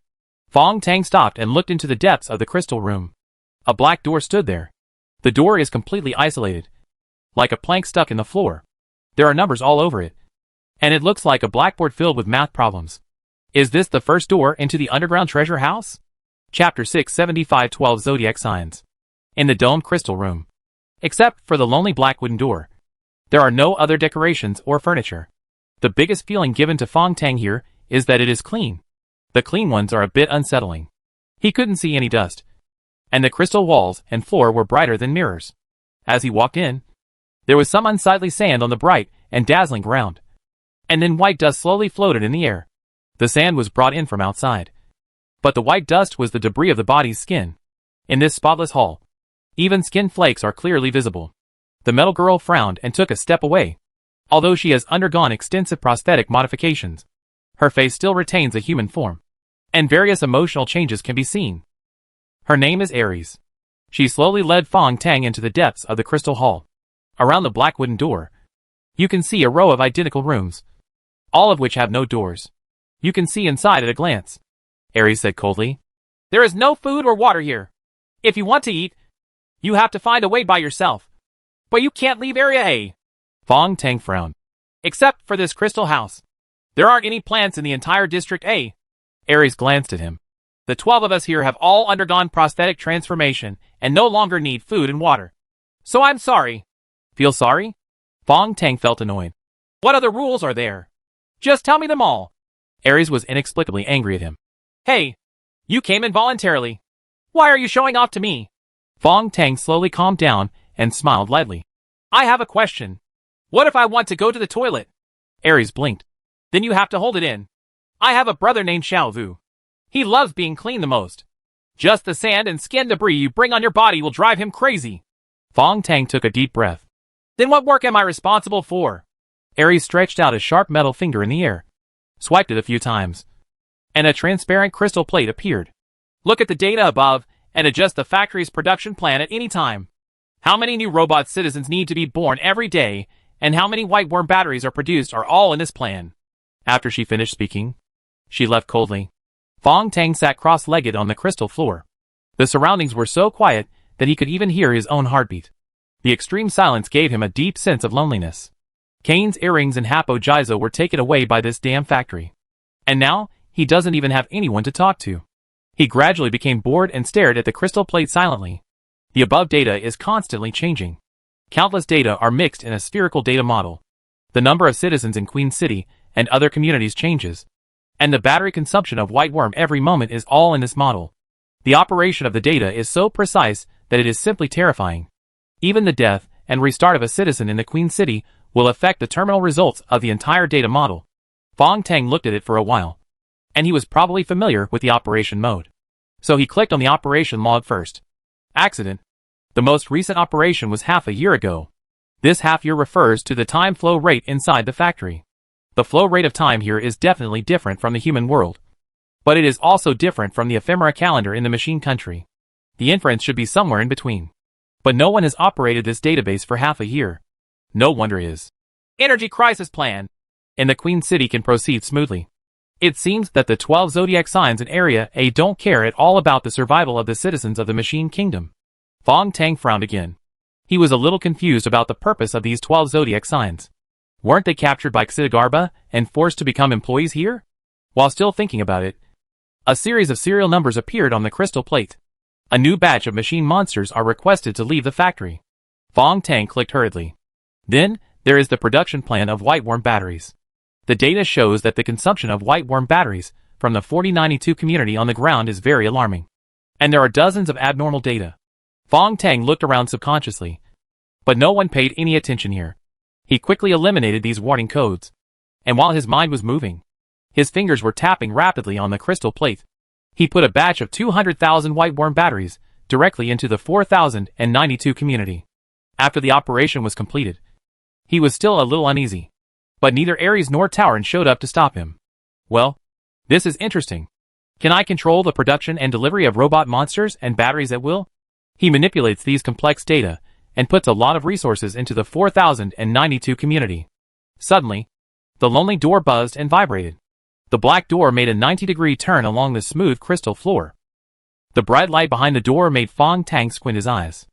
Fong Tang stopped and looked into the depths of the crystal room. A black door stood there, The door is completely isolated, like a plank stuck in the floor. There are numbers all over it, and it looks like a blackboard filled with math problems. Is this the first door into the underground treasure house? Chapter 6, 7512 Zodiac Signs. In the domed crystal room, except for the lonely black wooden door, there are no other decorations or furniture. The biggest feeling given to Fong Tang here is that it is clean. The clean ones are a bit unsettling. He couldn't see any dust, and the crystal walls and floor were brighter than mirrors. As he walked in, there was some unsightly sand on the bright and dazzling ground, and then white dust slowly floated in the air. The sand was brought in from outside, but the white dust was the debris of the body's skin. In this spotless hall, even skin flakes are clearly visible. The metal girl frowned and took a step away. Although she has undergone extensive prosthetic modifications, her face still retains a human form, and various emotional changes can be seen. Her name is Aries. She slowly led Fong Tang into the depths of the crystal hall. Around the black wooden door, you can see a row of identical rooms, all of which have no doors. You can see inside at a glance. Aries said coldly, "There is no food or water here. If you want to eat, you have to find a way by yourself. But you can't leave Area A." Fong Tang frowned. "Except for this crystal house. There aren't any plants in the entire District A." Aries glanced at him. "The 12 of us here have all undergone prosthetic transformation and no longer need food and water. So I'm sorry." "Feel sorry?" Fong Tang felt annoyed. "What other rules are there? Just tell me them all." Aries was inexplicably angry at him. "Hey, you came in voluntarily. Why are you showing off to me?" Fong Tang slowly calmed down and smiled lightly. "I have a question. What if I want to go to the toilet?" Aries blinked. "Then you have to hold it in. I have a brother named Xiao Vu. He loves being clean the most. Just the sand and skin debris you bring on your body will drive him crazy." Fong Tang took a deep breath. "Then what work am I responsible for?" Aries stretched out a sharp metal finger in the air, swiped it a few times, and a transparent crystal plate appeared. "Look at the data above and adjust the factory's production plan at any time. How many new robot citizens need to be born every day, and how many white worm batteries are produced are all in this plan." After she finished speaking, she left coldly. Fong Tang sat cross-legged on the crystal floor. The surroundings were so quiet that he could even hear his own heartbeat. The extreme silence gave him a deep sense of loneliness. Kane's earrings and Hapo Jizo were taken away by this damn factory. And now, he doesn't even have anyone to talk to. He gradually became bored and stared at the crystal plate silently. The above data is constantly changing. Countless data are mixed in a spherical data model. The number of citizens in Queen City and other communities changes, and the battery consumption of White Worm every moment is all in this model. The operation of the data is so precise that it is simply terrifying. Even the death and restart of a citizen in the Queen City will affect the terminal results of the entire data model. Fong Tang looked at it for a while, and he was probably familiar with the operation mode. So he clicked on the operation log first. Accident. The most recent operation was half a year ago. This half year refers to the time flow rate inside the factory. The flow rate of time here is definitely different from the human world, but it is also different from the ephemera calendar in the machine country. The inference should be somewhere in between. But no one has operated this database for half a year. No wonder his energy crisis plan in the Queen City can proceed smoothly. It seems that the 12 zodiac signs in Area A don't care at all about the survival of the citizens of the Machine Kingdom. Fong Tang frowned again. He was a little confused about the purpose of these 12 zodiac signs. Weren't they captured by Xidagarba and forced to become employees here? While still thinking about it, a series of serial numbers appeared on the crystal plate. A new batch of machine monsters are requested to leave the factory. Fong Tang clicked hurriedly. Then, there is the production plan of White Worm batteries. The data shows that the consumption of White Worm batteries from the 4092 community on the ground is very alarming. And there are dozens of abnormal data. Fong Tang looked around subconsciously, but no one paid any attention here. He quickly eliminated these warning codes, and while his mind was moving, his fingers were tapping rapidly on the crystal plate. He put a batch of 200,000 White Worm batteries directly into the 4092 community. After the operation was completed, he was still a little uneasy, but neither Aries nor Tauren showed up to stop him. Well, this is interesting. Can I control the production and delivery of robot monsters and batteries at will? He manipulates these complex data and puts a lot of resources into the 4092 community. Suddenly, the lonely door buzzed and vibrated. The black door made a 90-degree turn along the smooth crystal floor. The bright light behind the door made Fong Tang squint his eyes.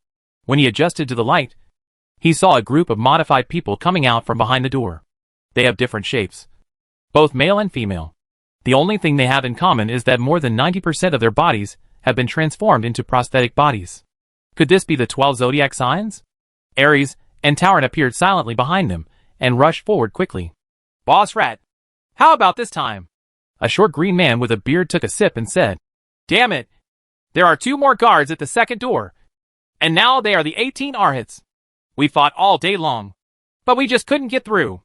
When he adjusted to the light, he saw a group of modified people coming out from behind the door. They have different shapes, both male and female. The only thing they have in common is that more than 90% of their bodies have been transformed into prosthetic bodies. Could this be the 12 zodiac signs? Aries and Tauren appeared silently behind them and rushed forward quickly. Boss Rat, how about this time? A short green man with a beard took a sip and said, Damn it! There are 2 more guards at the second door, and now they are the 18 Arhats. We fought all day long, but we just couldn't get through.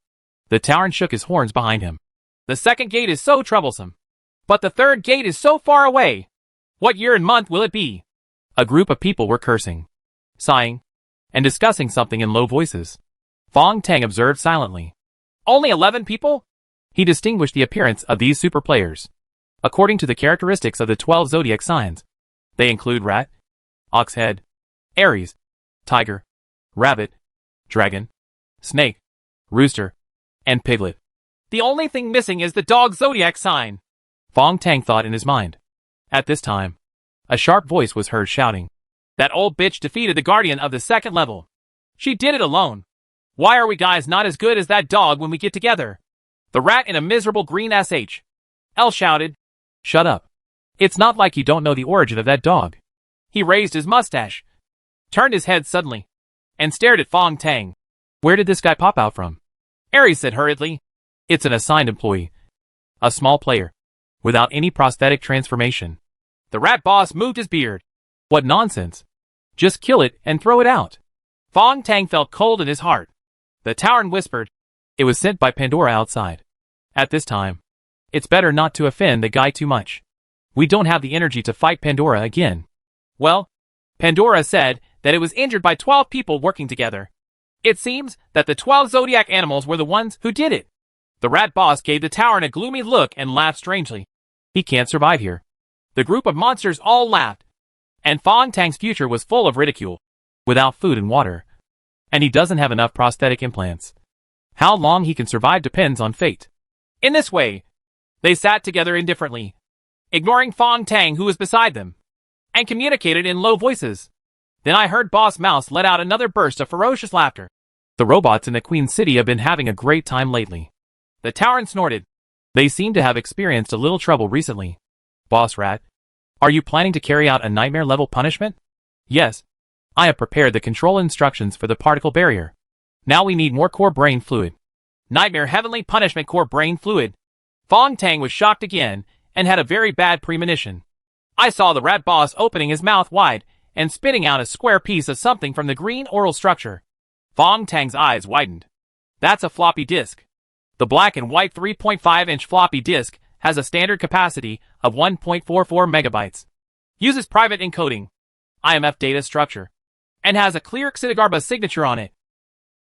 The Tauren shook his horns behind him. The second gate is so troublesome, but the third gate is so far away. What year and month will it be? A group of people were cursing, sighing, and discussing something in low voices. Fong Tang observed silently. Only 11 people? He distinguished the appearance of these super players. According to the characteristics of the 12 zodiac signs, they include rat, ox head, Aries, tiger, rabbit, dragon, snake, rooster, and piglet. The only thing missing is the dog zodiac sign, Fong Tang thought in his mind. At this time, a sharp voice was heard shouting. That old bitch defeated the guardian of the second level. She did it alone. Why are we guys not as good as that dog when we get together? The rat in a miserable green SH.L shouted. Shut up. It's not like you don't know the origin of that dog. He raised his mustache, turned his head suddenly, and stared at Fong Tang. Where did this guy pop out from? Aries said hurriedly. It's an assigned employee. A small player, without any prosthetic transformation. The rat boss moved his beard. What nonsense. Just kill it and throw it out. Fong Tang felt cold in his heart. The Tauren whispered. It was sent by Pandora outside. At this time, it's better not to offend the guy too much. We don't have the energy to fight Pandora again. Well, Pandora said that it was injured by 12 people working together. It seems that the 12 zodiac animals were the ones who did it. The rat boss gave the Tauren a gloomy look and laughed strangely. He can't survive here. The group of monsters all laughed, and Fong Tang's future was full of ridicule, without food and water. And he doesn't have enough prosthetic implants. How long he can survive depends on fate. In this way, they sat together indifferently, ignoring Fong Tang who was beside them, and communicated in low voices. Then I heard Boss Mouse let out another burst of ferocious laughter. The robots in the Queen City have been having a great time lately. The Tauren snorted. They seem to have experienced a little trouble recently. Boss Rat, are you planning to carry out a nightmare-level punishment? Yes. I have prepared the control instructions for the particle barrier. Now we need more core brain fluid. Nightmare heavenly punishment core brain fluid. Fong Tang was shocked again and had a very bad premonition. I saw the rat boss opening his mouth wide and spitting out a square piece of something from the green oral structure. Fong Tang's eyes widened. That's a floppy disk. The black and white 3.5-inch floppy disk has a standard capacity of 1.44 megabytes. Uses private encoding, IMF data structure, and has a clear Xidagarba signature on it.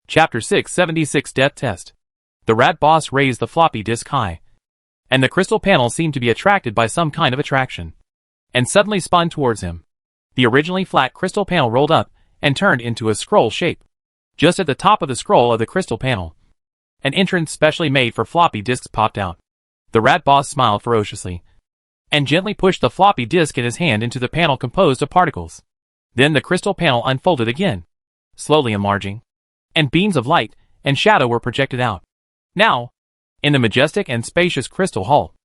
Chapter 676 Death Test. The rat boss raised the floppy disk high, and the crystal panel seemed to be attracted by some kind of attraction, and suddenly spun towards him. The originally flat crystal panel rolled up and turned into a scroll shape. Just at the top of the scroll of the crystal panel, an entrance specially made for floppy disks popped out. The rat boss smiled ferociously, and gently pushed the floppy disk in his hand into the panel composed of particles. Then the crystal panel unfolded again, slowly enlarging, and beams of light and shadow were projected out. Now, in the majestic and spacious crystal hall,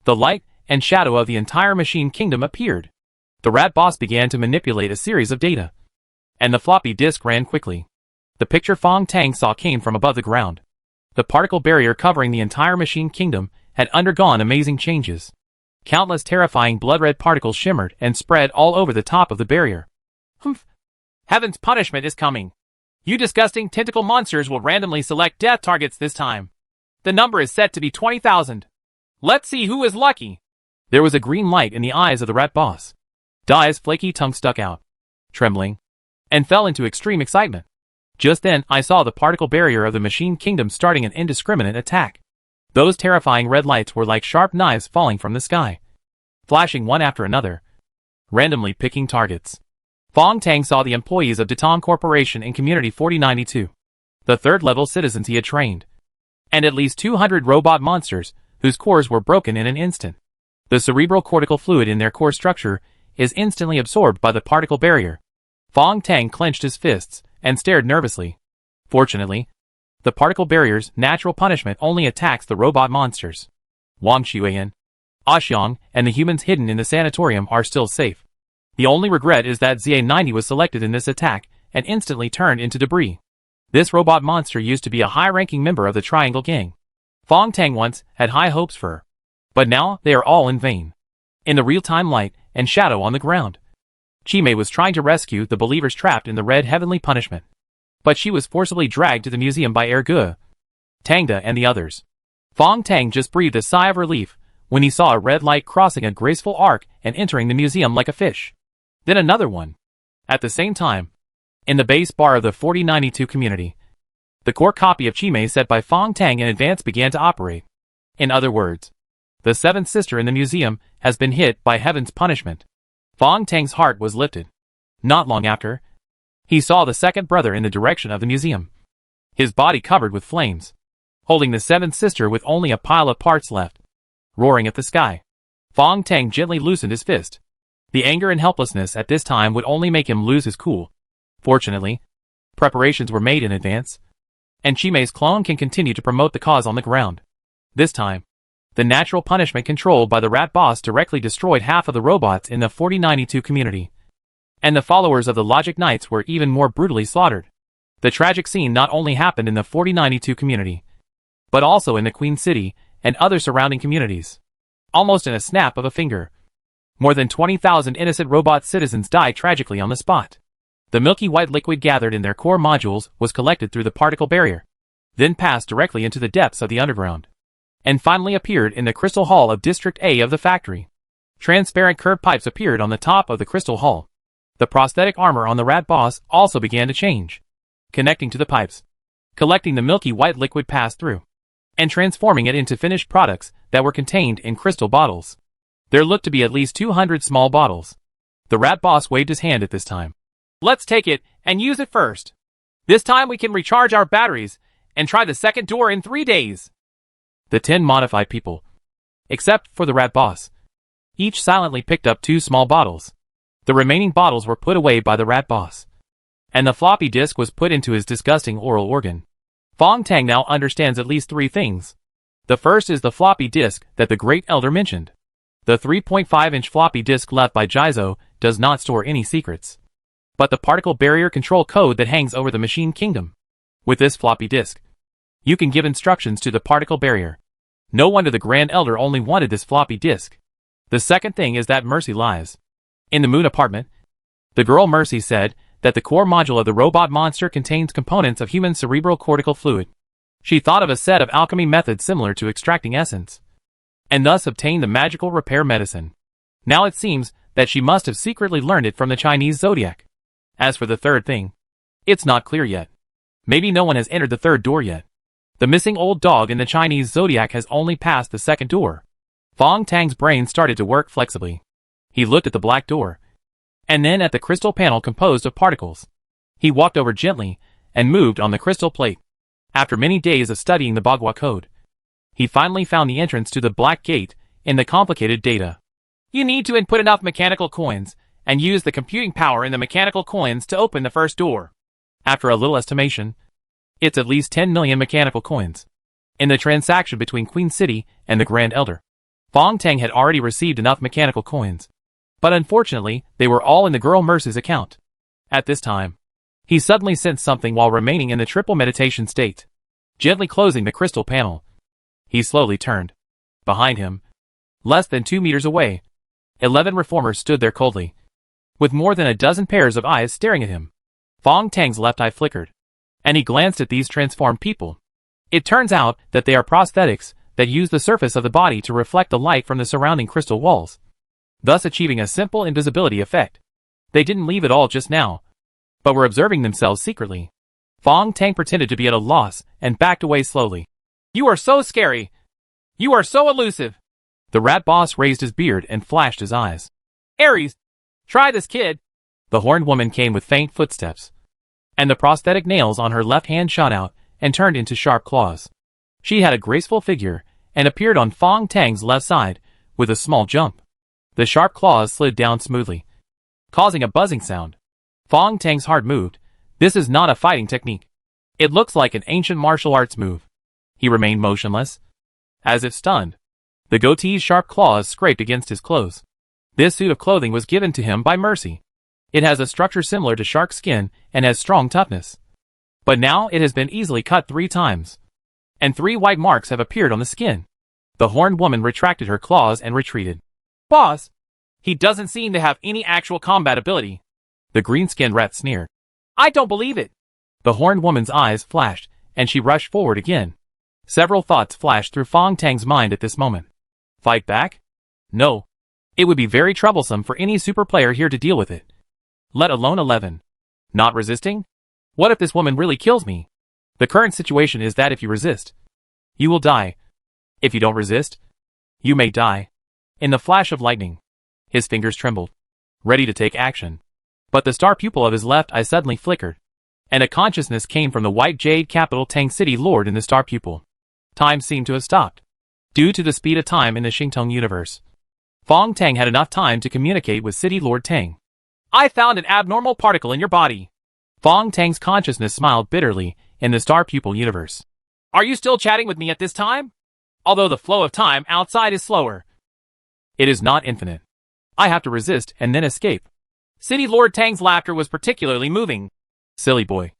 the light and shadow of the entire machine kingdom appeared. The rat boss began to manipulate a series of data, and the floppy disk ran quickly. The picture Fong Tang saw came from above the ground. The particle barrier covering the entire machine kingdom had undergone amazing changes. Countless terrifying blood-red particles shimmered and spread all over the top of the barrier. Humph! Heaven's punishment is coming. You disgusting tentacle monsters will randomly select death targets this time. The number is set to be 20,000. Let's see who is lucky. There was a green light in the eyes of the rat boss. Dai's flaky tongue stuck out, trembling, and fell into extreme excitement. Just then, I saw the particle barrier of the machine kingdom starting an indiscriminate attack. Those terrifying red lights were like sharp knives falling from the sky, flashing one after another, randomly picking targets. Fong Tang saw the employees of Datong Corporation in Community 4092, the third-level citizens he had trained, and at least 200 robot monsters whose cores were broken in an instant. The cerebral cortical fluid in their core structure is instantly absorbed by the particle barrier, Fong Tang clenched his fists and stared nervously. Fortunately, the particle barrier's natural punishment only attacks the robot monsters. Wang Xuan, Axiang, and the humans hidden in the sanatorium are still safe. The only regret is that ZA-90 was selected in this attack and instantly turned into debris. This robot monster used to be a high-ranking member of the Triangle Gang. Fong Tang once had high hopes for her, but now they are all in vain. In the real-time light and shadow on the ground, Chimei was trying to rescue the believers trapped in the red heavenly punishment. But she was forcibly dragged to the museum by Ergue, Tangda and the others. Fong Tang just breathed a sigh of relief when he saw a red light crossing a graceful arc and entering the museum like a fish. Then another one. At the same time, in the base bar of the 4092 community, the core copy of Chimei set by Fong Tang in advance began to operate. In other words, the seventh sister in the museum has been hit by heaven's punishment. Fong Tang's heart was lifted. Not long after, he saw the second brother in the direction of the museum, his body covered with flames, holding the seventh sister with only a pile of parts left, roaring at the sky. Fong Tang gently loosened his fist. The anger and helplessness at this time would only make him lose his cool. Fortunately, preparations were made in advance, and Chimei's clone can continue to promote the cause on the ground. This time, the natural punishment controlled by the rat boss directly destroyed half of the robots in the 4092 community, and the followers of the Logic Knights were even more brutally slaughtered. The tragic scene not only happened in the 4092 community, but also in the Queen City and other surrounding communities. Almost in a snap of a finger, more than 20,000 innocent robot citizens died tragically on the spot. The milky white liquid gathered in their core modules was collected through the particle barrier, then passed directly into the depths of the underground, and finally appeared in the crystal hall of District A of the factory. Transparent curved pipes appeared on the top of the crystal hall. The prosthetic armor on the rat boss also began to change, connecting to the pipes, collecting the milky white liquid passed through, and transforming it into finished products that were contained in crystal bottles. There looked to be at least 200 small bottles. The rat boss waved his hand at this time. Let's take it and use it first. This time we can recharge our batteries and try the second door in 3 days. The 10 modified people, except for the rat boss, each silently picked up 2 small bottles. The remaining bottles were put away by the rat boss, and the floppy disk was put into his disgusting oral organ. Fong Tang now understands at least 3 things. The first is the floppy disk that the Great Elder mentioned. The 3.5-inch floppy disk left by Jizo does not store any secrets, but the particle barrier control code that hangs over the machine kingdom. With this floppy disk, you can give instructions to the particle barrier. No wonder the Grand Elder only wanted this floppy disk. The second thing is that Mercy lies. In the moon apartment, the girl Mercy said that the core module of the robot monster contains components of human cerebral cortical fluid. She thought of a set of alchemy methods similar to extracting essence, and thus obtained the magical repair medicine. Now it seems that she must have secretly learned it from the Chinese zodiac. As for the third thing, it's not clear yet. Maybe no one has entered the third door yet. The missing old dog in the Chinese zodiac has only passed the second door. Fong Tang's brain started to work flexibly. He looked at the black door, and then at the crystal panel composed of particles. He walked over gently and moved on the crystal plate. After many days of studying the Bagua code, he finally found the entrance to the black gate in the complicated data. You need to input enough mechanical coins and use the computing power in the mechanical coins to open the first door. After a little estimation, it's at least 10 million mechanical coins. In the transaction between Queen City and the Grand Elder, Fong Tang had already received enough mechanical coins, but unfortunately they were all in the girl Mercy's account. At this time, he suddenly sensed something while remaining in the triple meditation state. Gently closing the crystal panel, he slowly turned. Behind him, less than 2 meters away, 11 reformers stood there coldly, with more than a dozen pairs of eyes staring at him. Fong Tang's left eye flickered, and he glanced at these transformed people. It turns out that they are prosthetics that use the surface of the body to reflect the light from the surrounding crystal walls, thus achieving a simple invisibility effect. They didn't leave it all just now, but were observing themselves secretly. Fong Tang pretended to be at a loss and backed away slowly. You are so scary. You are so elusive. The rat boss raised his beard and flashed his eyes. Ares, try this kid. The horned woman came with faint footsteps, and the prosthetic nails on her left hand shot out and turned into sharp claws. She had a graceful figure and appeared on Fong Tang's left side with a small jump. The sharp claws slid down smoothly, causing a buzzing sound. Fong Tang's heart moved. This is not a fighting technique. It looks like an ancient martial arts move. He remained motionless, as if stunned. The goatee's sharp claws scraped against his clothes. This suit of clothing was given to him by Mercy. It has a structure similar to shark skin and has strong toughness. But now it has been easily cut 3 times. And 3 white marks have appeared on the skin. The horned woman retracted her claws and retreated. Boss! He doesn't seem to have any actual combat ability. The green-skinned rat sneered. I don't believe it. The horned woman's eyes flashed, and she rushed forward again. Several thoughts flashed through Fong Tang's mind at this moment. Fight back? No. It would be very troublesome for any super player here to deal with it. Let alone 11. Not resisting? What if this woman really kills me? The current situation is that if you resist, you will die. If you don't resist, you may die. In the flash of lightning, his fingers trembled, ready to take action. But the star pupil of his left eye suddenly flickered, and a consciousness came from the white jade capital Tang City Lord in the star pupil. Time seemed to have stopped. Due to the speed of time in the Xingtong universe, Fong Tang had enough time to communicate with City Lord Tang. I found an abnormal particle in your body. Fong Tang's consciousness smiled bitterly in the star pupil universe. Are you still chatting with me at this time? Although the flow of time outside is slower, it is not infinite. I have to resist and then escape. City Lord Tang's laughter was particularly moving. Silly boy.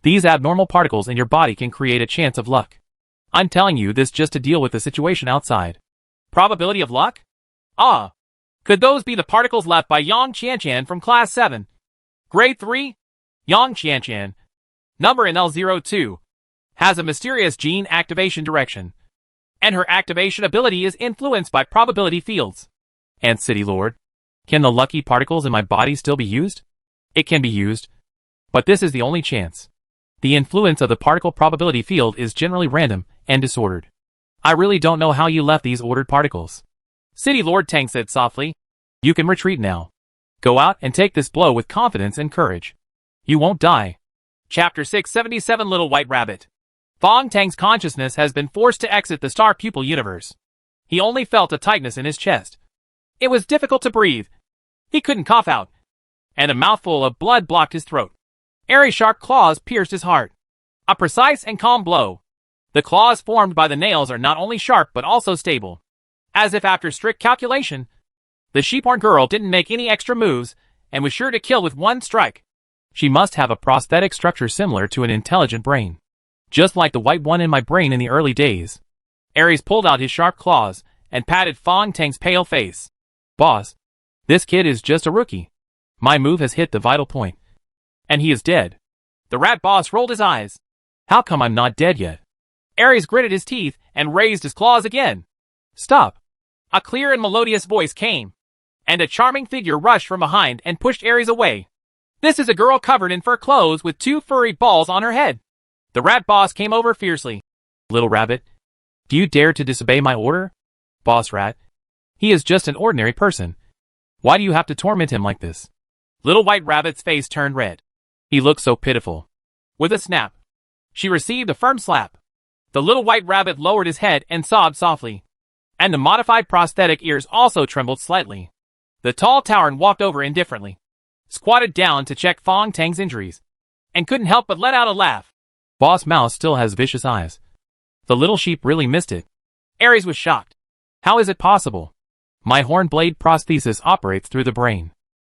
These abnormal particles in your body can create a chance of luck. I'm telling you this just to deal with the situation outside. Probability of luck? Ah. Could those be the particles left by Yang Qianchan from Class 7? Grade 3? Yang Qianchan, number in L02, has a mysterious gene activation direction, and her activation ability is influenced by probability fields. And City Lord, can the lucky particles in my body still be used? It can be used, but this is the only chance. The influence of the particle probability field is generally random and disordered. I really don't know how you left these ordered particles. City Lord Tang said softly. You can retreat now. Go out and take this blow with confidence and courage. You won't die. Chapter 677 Little White Rabbit. Fong Tang's consciousness has been forced to exit the star pupil universe. He only felt a tightness in his chest. It was difficult to breathe. He couldn't cough out, and a mouthful of blood blocked his throat. Airy sharp claws pierced his heart. A precise and calm blow. The claws formed by the nails are not only sharp but also stable. As if after strict calculation, the sheephorn girl didn't make any extra moves and was sure to kill with one strike. She must have a prosthetic structure similar to an intelligent brain. Just like the white one in my brain in the early days. Ares pulled out his sharp claws and patted Fong Tang's pale face. Boss, this kid is just a rookie. My move has hit the vital point. And he is dead. The rat boss rolled his eyes. How come I'm not dead yet? Ares gritted his teeth and raised his claws again. Stop. A clear and melodious voice came, and a charming figure rushed from behind and pushed Ares away. This is a girl covered in fur clothes with 2 furry balls on her head. The rat boss came over fiercely. Little rabbit, do you dare to disobey my order? Boss rat, he is just an ordinary person. Why do you have to torment him like this? Little white rabbit's face turned red. He looked so pitiful. With a snap, she received a firm slap. The little white rabbit lowered his head and sobbed softly. And the modified prosthetic ears also trembled slightly. The tall Tauren walked over indifferently, squatted down to check Fong Tang's injuries, and couldn't help but let out a laugh. Boss Mouse still has vicious eyes. The little sheep really missed it. Ares was shocked. How is it possible? My horn blade prosthesis operates through the brain.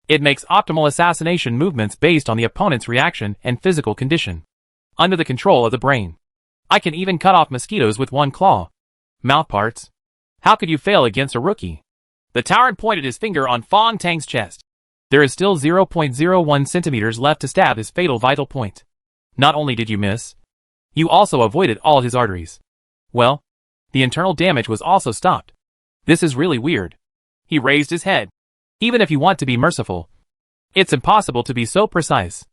It makes optimal assassination movements based on the opponent's reaction and physical condition. Under the control of the brain. I can even cut off mosquitoes with one claw. Mouth parts. How could you fail against a rookie? The Tauren pointed his finger on Fong Tang's chest. There is still 0.01 centimeters left to stab his fatal vital point. Not only did you miss, you also avoided all his arteries. Well, the internal damage was also stopped. This is really weird. He raised his head. Even if you want to be merciful, it's impossible to be so precise.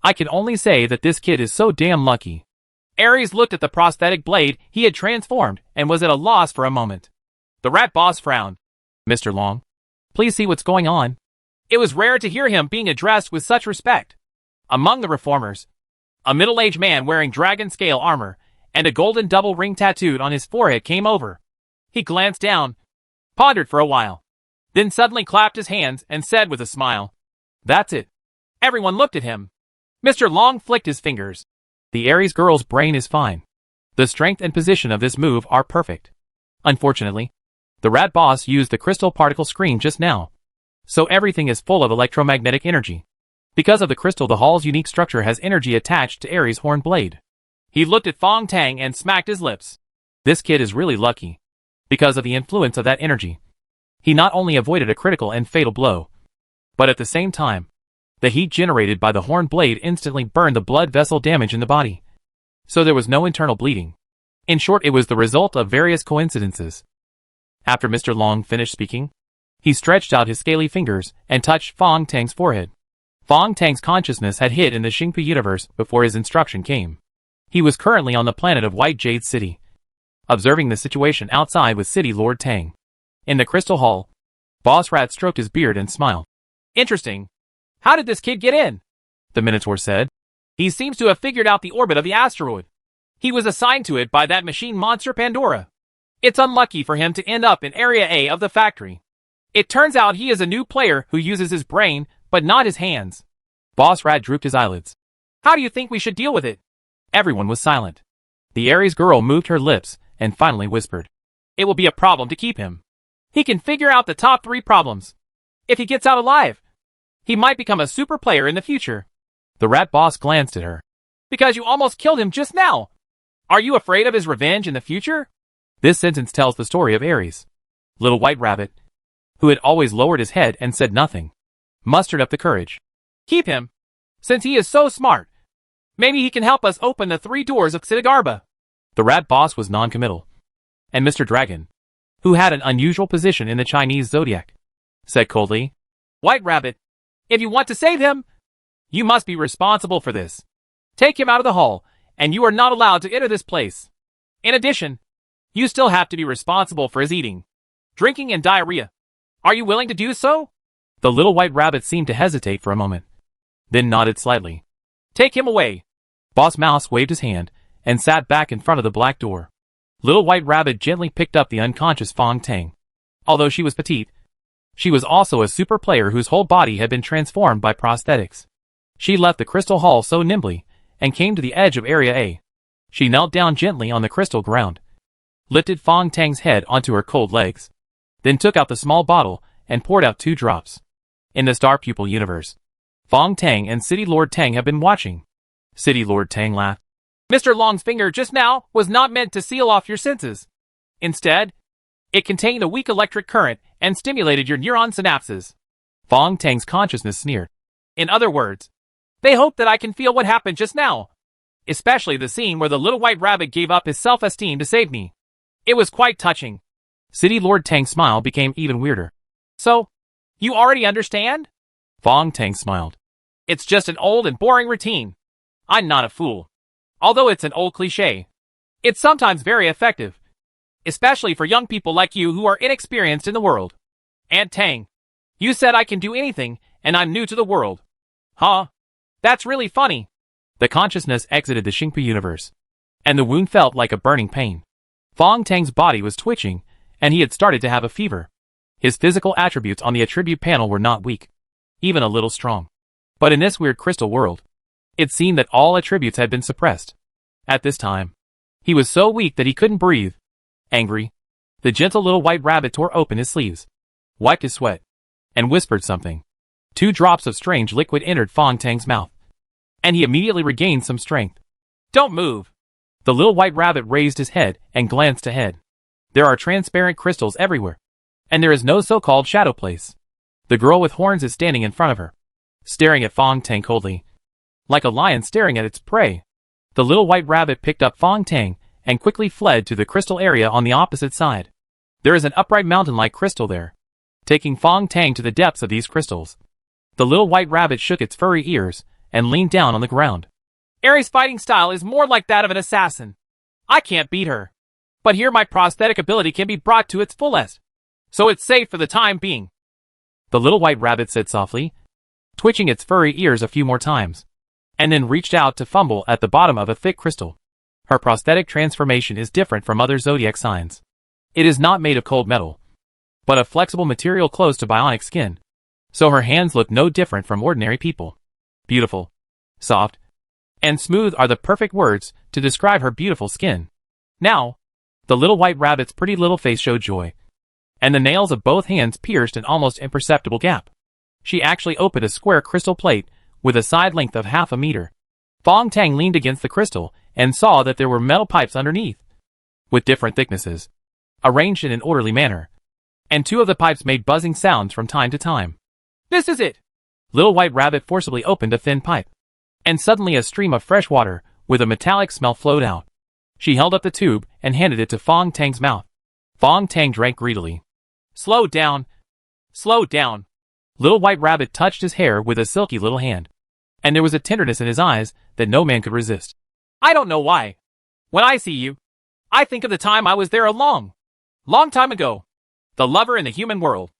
I can only say that this kid is so damn lucky. Ares looked at the prosthetic blade he had transformed and was at a loss for a moment. The rat boss frowned. Mr. Long, please see what's going on. It was rare to hear him being addressed with such respect. Among the reformers, a middle-aged man wearing dragon-scale armor and a golden double ring tattooed on his forehead came over. He glanced down, pondered for a while, then suddenly clapped his hands and said with a smile, That's it. Everyone looked at him. Mr. Long flicked his fingers. The Aries girl's brain is fine. The strength and position of this move are perfect. Unfortunately, the rat boss used the crystal particle screen just now. So everything is full of electromagnetic energy. Because of the crystal, the hall's unique structure has energy attached to Aries' horn blade. He looked at Fong Tang and smacked his lips. This kid is really lucky. Because of the influence of that energy, he not only avoided a critical and fatal blow, but at the same time, the heat generated by the horn blade instantly burned the blood vessel damage in the body. So there was no internal bleeding. In short, it was the result of various coincidences. After Mr. Long finished speaking, he stretched out his scaly fingers and touched Fong Tang's forehead. Fong Tang's consciousness had hit in the Xingpu universe before his instruction came. He was currently on the planet of White Jade City, observing the situation outside with City Lord Tang. In the Crystal Hall, Boss Rat stroked his beard and smiled. Interesting. How did this kid get in? The Minotaur said. He seems to have figured out the orbit of the asteroid. He was assigned to it by that machine monster Pandora. It's unlucky for him to end up in Area A of the factory. It turns out he is a new player who uses his brain, but not his hands. Boss Rat drooped his eyelids. How do you think we should deal with it? Everyone was silent. The Aries girl moved her lips and finally whispered. It will be a problem to keep him. He can figure out the top 3 problems. If he gets out alive, he might become a super player in the future. The rat boss glanced at her. Because you almost killed him just now. Are you afraid of his revenge in the future? This sentence tells the story of Aries. Little White Rabbit, who had always lowered his head and said nothing, mustered up the courage. Keep him. Since he is so smart, maybe he can help us open the 3 doors of Xidagarba. The rat boss was non-committal. And Mr. Dragon, who had an unusual position in the Chinese zodiac, said coldly, White Rabbit, if you want to save him, you must be responsible for this. Take him out of the hall, and you are not allowed to enter this place. In addition, you still have to be responsible for his eating, drinking, and diarrhea. Are you willing to do so? The little White Rabbit seemed to hesitate for a moment, then nodded slightly. Take him away. Boss Mouse waved his hand and sat back in front of the black door. Little White Rabbit gently picked up the unconscious Fong Tang. Although she was petite, she was also a super player whose whole body had been transformed by prosthetics. She left the crystal hall so nimbly and came to the edge of Area A. She knelt down gently on the crystal ground, lifted Fong Tang's head onto her cold legs, then took out the small bottle and poured out 2 drops. In the Star Pupil universe, Fong Tang and City Lord Tang have been watching. City Lord Tang laughed. Mr. Long's finger just now was not meant to seal off your senses. Instead, it contained a weak electric current and stimulated your neuron synapses. Fong Tang's consciousness sneered. In other words, they hope that I can feel what happened just now. Especially the scene where the little White Rabbit gave up his self-esteem to save me. It was quite touching. City Lord Tang's smile became even weirder. So, you already understand? Fong Tang smiled. It's just an old and boring routine. I'm not a fool. Although it's an old cliché, it's sometimes very effective. Especially for young people like you who are inexperienced in the world. Aunt Tang, you said I can do anything, and I'm new to the world. Huh? That's really funny. The consciousness exited the Xingpu universe, and the wound felt like a burning pain. Fong Tang's body was twitching, and he had started to have a fever. His physical attributes on the attribute panel were not weak, even a little strong. But in this weird crystal world, it seemed that all attributes had been suppressed. At this time, he was so weak that he couldn't breathe. Angry, the gentle little White Rabbit tore open his sleeves, wiped his sweat, and whispered something. 2 drops of strange liquid entered Fong Tang's mouth, and he immediately regained some strength. Don't move. The little White Rabbit raised his head and glanced ahead. There are transparent crystals everywhere, and there is no so-called shadow place. The girl with horns is standing in front of her, staring at Fong Tang coldly, like a lion staring at its prey. The little White Rabbit picked up Fong Tang and quickly fled to the crystal area on the opposite side. There is an upright mountain-like crystal there, taking Fong Tang to the depths of these crystals. The little White Rabbit shook its furry ears and leaned down on the ground. Aries' fighting style is more like that of an assassin. I can't beat her. But here my prosthetic ability can be brought to its fullest, so it's safe for the time being. The little White Rabbit said softly, twitching its furry ears a few more times, and then reached out to fumble at the bottom of a thick crystal. Her prosthetic transformation is different from other zodiac signs. It is not made of cold metal, but of flexible material close to bionic skin, so her hands look no different from ordinary people. Beautiful, soft, and smooth are the perfect words to describe her beautiful skin. Now, the little white rabbit's pretty little face showed joy, and the nails of both hands pierced an almost imperceptible gap. She actually opened a square crystal plate with a side length of half a meter. Fong Tang leaned against the crystal and saw that there were metal pipes underneath, with different thicknesses, arranged in an orderly manner, and two of the pipes made buzzing sounds from time to time. This is it! Little White Rabbit forcibly opened a thin pipe, and suddenly a stream of fresh water with a metallic smell flowed out. She held up the tube and handed it to Fong Tang's mouth. Fong Tang drank greedily. Slow down! Slow down! Little White Rabbit touched his hair with a silky little hand, and there was a tenderness in his eyes that no man could resist. I don't know why. When I see you, I think of the time I was there a long time ago. The lover in the human world.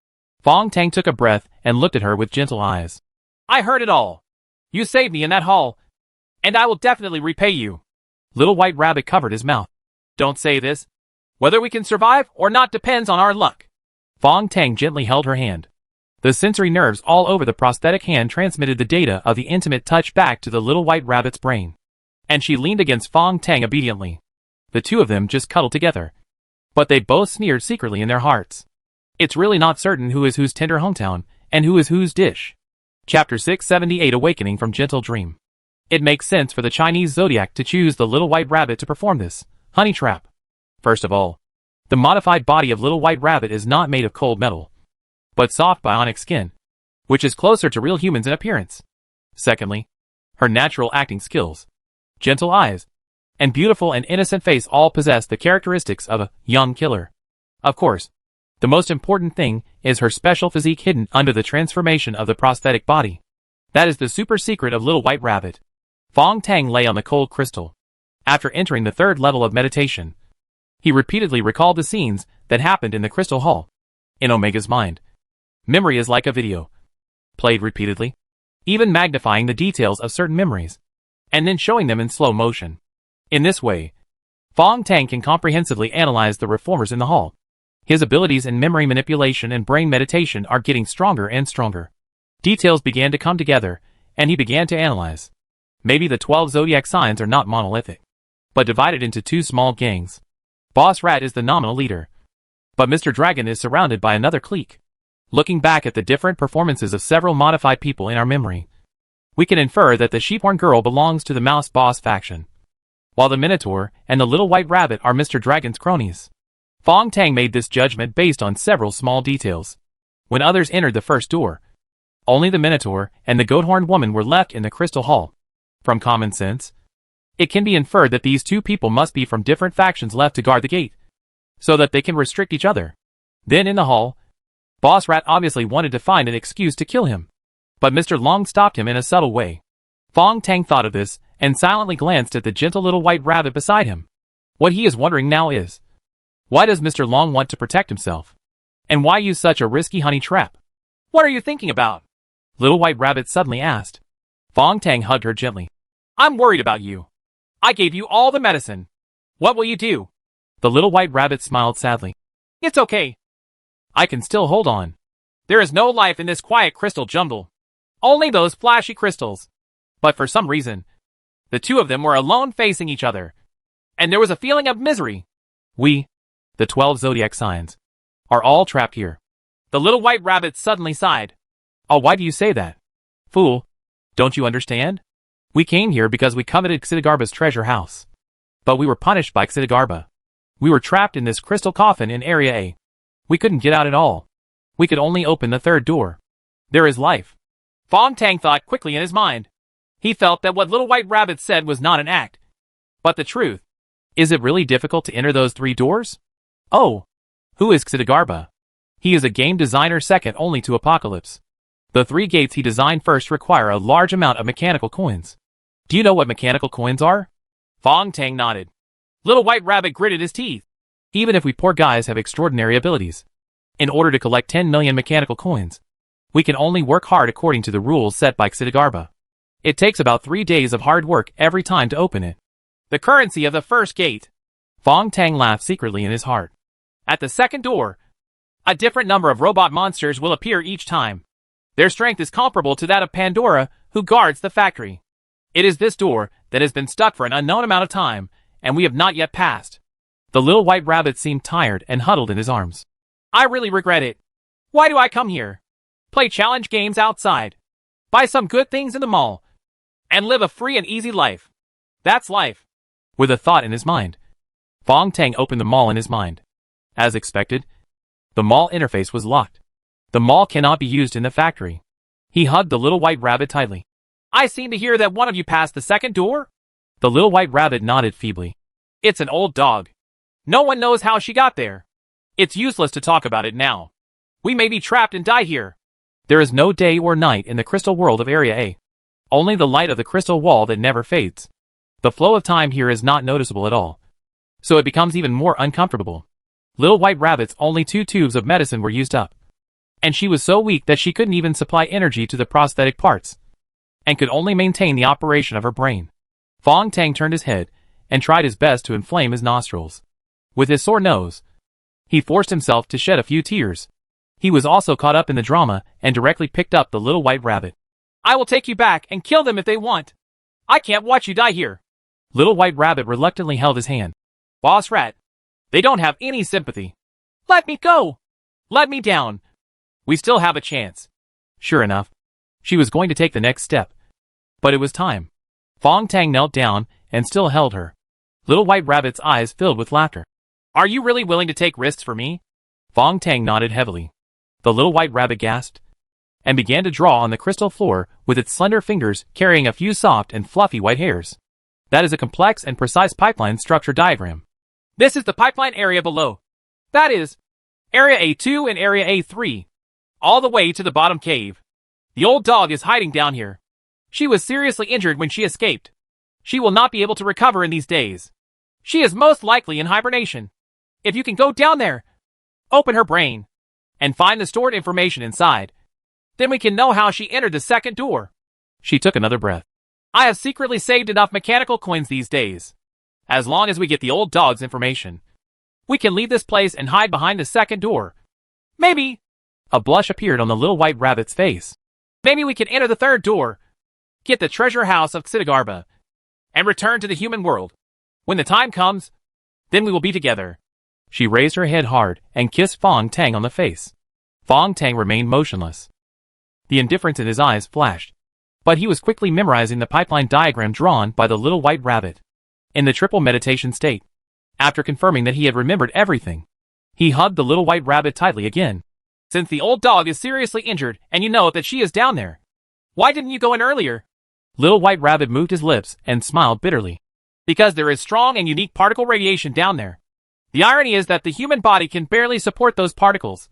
Fong Tang took a breath and looked at her with gentle eyes. I heard it all. You saved me in that hall, and I will definitely repay you. Little White Rabbit covered his mouth. Don't say this. Whether we can survive or not depends on our luck. Fong Tang gently held her hand. The sensory nerves all over the prosthetic hand transmitted the data of the intimate touch back to the little white rabbit's brain, and she leaned against Fong Tang obediently. The two of them just cuddled together, but they both sneered secretly in their hearts. It's really not certain who is whose tender hometown, and who is whose dish. Chapter 678 Awakening from Gentle Dream. It makes sense for the Chinese zodiac to choose the little white rabbit to perform this honey trap. First of all, the modified body of little white rabbit is not made of cold metal, but soft bionic skin, which is closer to real humans in appearance. Secondly, her natural acting skills, gentle eyes, and beautiful and innocent face all possess the characteristics of a young killer. Of course, the most important thing is her special physique hidden under the transformation of the prosthetic body. That is the super secret of Little White Rabbit. Fong Tang lay on the cold crystal. After entering the third level of meditation, he repeatedly recalled the scenes that happened in the crystal hall. In Omega's mind, memory is like a video, played repeatedly, even magnifying the details of certain memories, and then showing them in slow motion. In this way, Fong Tang can comprehensively analyze the reformers in the hall. His abilities in memory manipulation and brain meditation are getting stronger and stronger. Details began to come together, and he began to analyze. Maybe the 12 zodiac signs are not monolithic, but divided into two small gangs. Boss Rat is the nominal leader, but Mr. Dragon is surrounded by another clique. Looking back at the different performances of several modified people in our memory, we can infer that the Sheephorn Girl belongs to the Mouse Boss faction, while the Minotaur and the Little White Rabbit are Mr. Dragon's cronies. Fong Tang made this judgment based on several small details. When others entered the first door, only the Minotaur and the Goat-horned Woman were left in the crystal hall. From common sense, it can be inferred that these two people must be from different factions left to guard the gate, so that they can restrict each other. Then in the hall, Boss Rat obviously wanted to find an excuse to kill him, but Mr. Long stopped him in a subtle way. Fong Tang thought of this and silently glanced at the gentle little white rabbit beside him. What he is wondering now is, why does Mr. Long want to protect himself? And why use such a risky honey trap? What are you thinking about? Little White Rabbit suddenly asked. Fong Tang hugged her gently. I'm worried about you. I gave you all the medicine. What will you do? The little white rabbit smiled sadly. It's okay. I can still hold on. There is no life in this quiet crystal jumble. Only those flashy crystals. But for some reason, the two of them were alone facing each other, and there was a feeling of misery. We, the 12 zodiac signs, are all trapped here. The little white rabbit suddenly sighed. Oh, why do you say that? Fool, don't you understand? We came here because we coveted Xidigarba's treasure house. But we were punished by Xidigarba. We were trapped in this crystal coffin in Area A. We couldn't get out at all. We could only open the third door. There is life. Fong Tang thought quickly in his mind. He felt that what Little White Rabbit said was not an act, but the truth. Is it really difficult to enter those three doors? Oh, who is Xidigarba? He is a game designer second only to Apocalypse. The three gates he designed first require a large amount of mechanical coins. Do you know what mechanical coins are? Fong Tang nodded. Little White Rabbit gritted his teeth. Even if we poor guys have extraordinary abilities, in order to collect 10 million mechanical coins, we can only work hard according to the rules set by Xidigarba. It takes about 3 days of hard work every time to open it. The currency of the first gate. Fong Tang laughed secretly in his heart. At the second door, a different number of robot monsters will appear each time. Their strength is comparable to that of Pandora, who guards the factory. It is this door that has been stuck for an unknown amount of time, and we have not yet passed. The little white rabbit seemed tired and huddled in his arms. I really regret it. Why do I come here? Play challenge games outside, buy some good things in the mall, and live a free and easy life. That's life. With a thought in his mind, Fong Tang opened the mall in his mind. As expected, the mall interface was locked. The mall cannot be used in the factory. He hugged the little white rabbit tightly. I seem to hear that one of you passed the second door? The little white rabbit nodded feebly. It's an old dog. No one knows how she got there. It's useless to talk about it now. We may be trapped and die here. There is no day or night in the crystal world of Area A. Only the light of the crystal wall that never fades. The flow of time here is not noticeable at all. So it becomes even more uncomfortable. Little White Rabbit's only 2 tubes of medicine were used up. And she was so weak that she couldn't even supply energy to the prosthetic parts, and could only maintain the operation of her brain. Fong Tang turned his head, and tried his best to inflame his nostrils. With his sore nose, he forced himself to shed a few tears. He was also caught up in the drama, and directly picked up the little white rabbit. I will take you back and kill them if they want. I can't watch you die here. Little White Rabbit reluctantly held his hand. Boss Rat, they don't have any sympathy. Let me go. Let me down. We still have a chance. Sure enough, she was going to take the next step. But it was time. Fong Tang knelt down and still held her. Little White Rabbit's eyes filled with laughter. Are you really willing to take risks for me? Fong Tang nodded heavily. The little white rabbit gasped, and began to draw on the crystal floor with its slender fingers carrying a few soft and fluffy white hairs. That is a complex and precise pipeline structure diagram. This is the pipeline area below. That is, Area A2 and Area A3. All the way to the bottom cave. The old dog is hiding down here. She was seriously injured when she escaped. She will not be able to recover in these days. She is most likely in hibernation. If you can go down there, open her brain, and find the stored information inside, then we can know how she entered the second door. She took another breath. I have secretly saved enough mechanical coins these days. As long as we get the old dog's information, we can leave this place and hide behind the second door. Maybe. A blush appeared on the little white rabbit's face. Maybe we can enter the third door, get the treasure house of Xidagarba, and return to the human world. When the time comes, then we will be together. She raised her head hard and kissed Fong Tang on the face. Fong Tang remained motionless. The indifference in his eyes flashed, but he was quickly memorizing the pipeline diagram drawn by the little white rabbit. In the triple meditation state, after confirming that he had remembered everything, he hugged the little white rabbit tightly again. Since the old dog is seriously injured and you know that she is down there, why didn't you go in earlier? Little White Rabbit moved his lips and smiled bitterly. Because there is strong and unique particle radiation down there. The irony is that the human body can barely support those particles.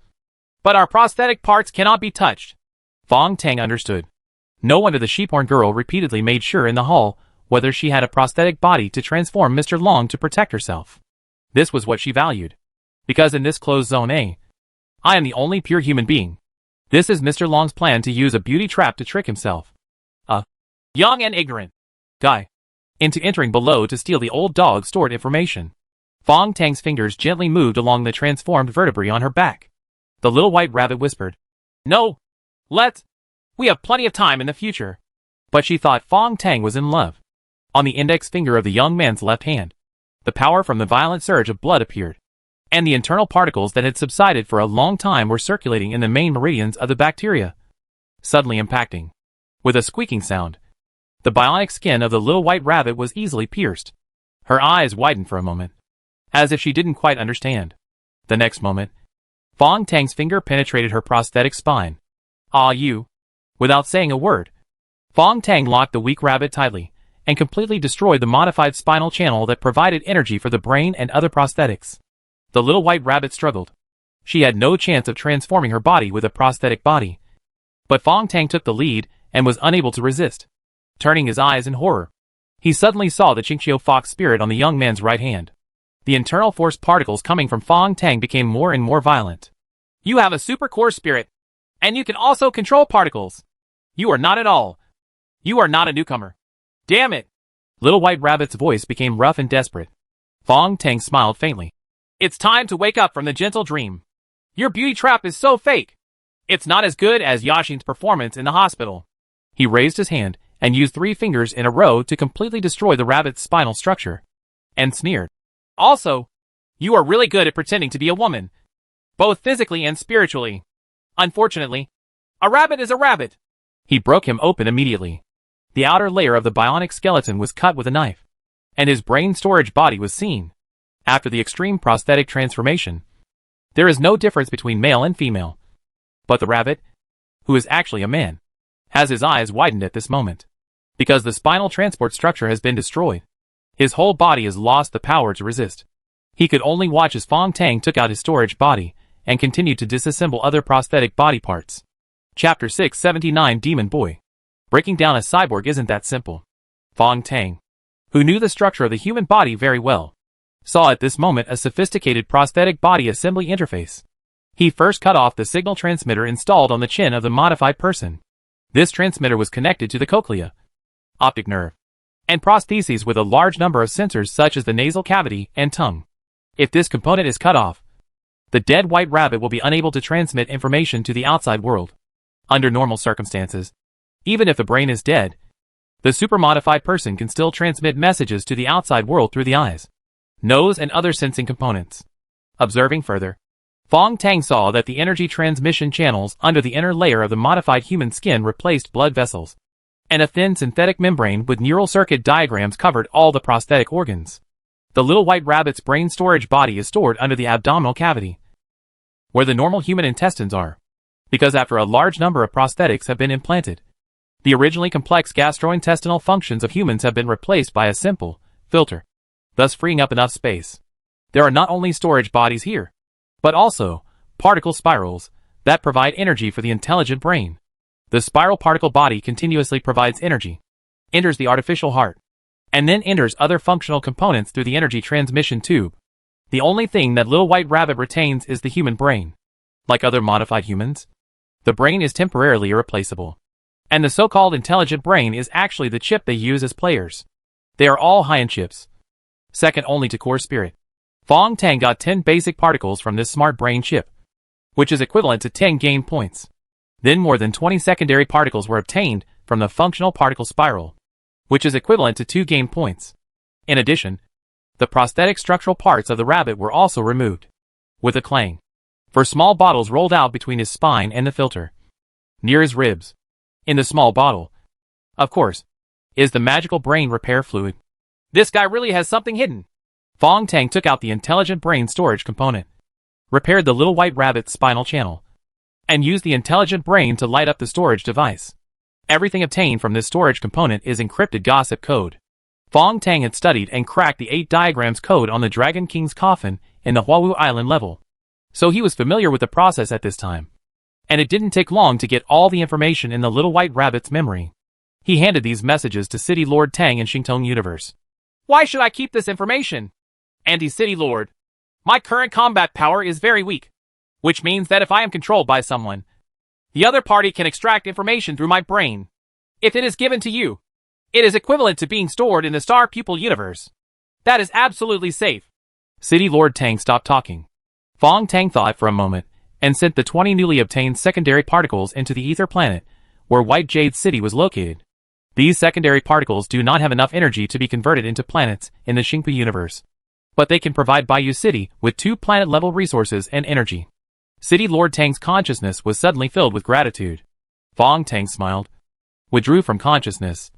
But our prosthetic parts cannot be touched. Fong Tang understood. No wonder the sheephorn girl repeatedly made sure in the hall whether she had a prosthetic body to transform Mr. Long to protect herself. This was what she valued. Because in this closed zone A, I am the only pure human being. This is Mr. Long's plan to use a beauty trap to trick himself. Young and ignorant guy into entering below to steal the old dog's stored information. Fong Tang's fingers gently moved along the transformed vertebrae on her back. The little white rabbit whispered, No, we have plenty of time in the future. But she thought Fong Tang was in love. On the index finger of the young man's left hand, the power from the violent surge of blood appeared, and the internal particles that had subsided for a long time were circulating in the main meridians of the bacteria, suddenly impacting. With a squeaking sound, the bionic skin of the little white rabbit was easily pierced. Her eyes widened for a moment, as if she didn't quite understand. The next moment, Fong Tang's finger penetrated her prosthetic spine. Ah, you. Without saying a word, Fong Tang locked the weak rabbit tightly, and completely destroyed the modified spinal channel that provided energy for the brain and other prosthetics. The little white rabbit struggled. She had no chance of transforming her body with a prosthetic body. But Fong Tang took the lead and was unable to resist. Turning his eyes in horror, he suddenly saw the Qingqiu Fox spirit on the young man's right hand. The internal force particles coming from Fong Tang became more and more violent. You have a super core spirit, and you can also control particles. You are not at all. You are not a newcomer. Damn it! Little White Rabbit's voice became rough and desperate. Fong Tang smiled faintly. It's time to wake up from the gentle dream. Your beauty trap is so fake. It's not as good as Yashin's performance in the hospital. He raised his hand and used 3 fingers in a row to completely destroy the rabbit's spinal structure, and sneered. Also, you are really good at pretending to be a woman, both physically and spiritually. Unfortunately, a rabbit is a rabbit. He broke him open immediately. The outer layer of the bionic skeleton was cut with a knife, and his brain storage body was seen. After the extreme prosthetic transformation, there is no difference between male and female. But the rabbit, who is actually a man, has his eyes widened at this moment. Because the spinal transport structure has been destroyed, his whole body has lost the power to resist. He could only watch as Fong Tang took out his storage body and continued to disassemble other prosthetic body parts. Chapter 679 Demon Boy. Breaking down a cyborg isn't that simple. Fong Tang, who knew the structure of the human body very well, saw at this moment a sophisticated prosthetic body assembly interface. He first cut off the signal transmitter installed on the chin of the modified person. This transmitter was connected to the cochlea, optic nerve, and prostheses with a large number of sensors such as the nasal cavity and tongue. If this component is cut off, the dead white rabbit will be unable to transmit information to the outside world. Under normal circumstances, even if the brain is dead, the super-modified person can still transmit messages to the outside world through the eyes, nose, and other sensing components. Observing further, Fong Tang saw that the energy transmission channels under the inner layer of the modified human skin replaced blood vessels, and a thin synthetic membrane with neural circuit diagrams covered all the prosthetic organs. The little white rabbit's brain storage body is stored under the abdominal cavity, where the normal human intestines are, because after a large number of prosthetics have been implanted, the originally complex gastrointestinal functions of humans have been replaced by a simple filter, thus freeing up enough space. There are not only storage bodies here, but also particle spirals that provide energy for the intelligent brain. The spiral particle body continuously provides energy, enters the artificial heart, and then enters other functional components through the energy transmission tube. The only thing that little white rabbit retains is the human brain. Like other modified humans, the brain is temporarily irreplaceable, and the so-called intelligent brain is actually the chip they use as players. They are all high-end chips, second only to Core Spirit. Fong Tang got 10 basic particles from this smart brain chip, which is equivalent to 10 game points. Then more than 20 secondary particles were obtained from the functional particle spiral, which is equivalent to 2 game points. In addition, the prosthetic structural parts of the rabbit were also removed, with a clang, for small bottles rolled out between his spine and the filter, near his ribs. In the small bottle, of course, is the magical brain repair fluid. This guy really has something hidden. Fong Tang took out the intelligent brain storage component, repaired the little white rabbit's spinal channel, and used the intelligent brain to light up the storage device. Everything obtained from this storage component is encrypted gossip code. Fong Tang had studied and cracked the 8 diagrams code on the Dragon King's coffin in the Huawu Island level, so he was familiar with the process at this time. And it didn't take long to get all the information in the little white rabbit's memory. He handed these messages to City Lord Tang in Xingtong Universe. Why should I keep this information? Anti-City Lord, my current combat power is very weak, which means that if I am controlled by someone, the other party can extract information through my brain. If it is given to you, it is equivalent to being stored in the Star Pupil universe. That is absolutely safe. City Lord Tang stopped talking. Fong Tang thought for a moment, and sent the 20 newly obtained secondary particles into the Ether Planet, where White Jade City was located. These secondary particles do not have enough energy to be converted into planets in the Xingpu universe, but they can provide Baiyu City with 2 planet-level resources and energy. City Lord Tang's consciousness was suddenly filled with gratitude. Fong Tang smiled, withdrew from consciousness,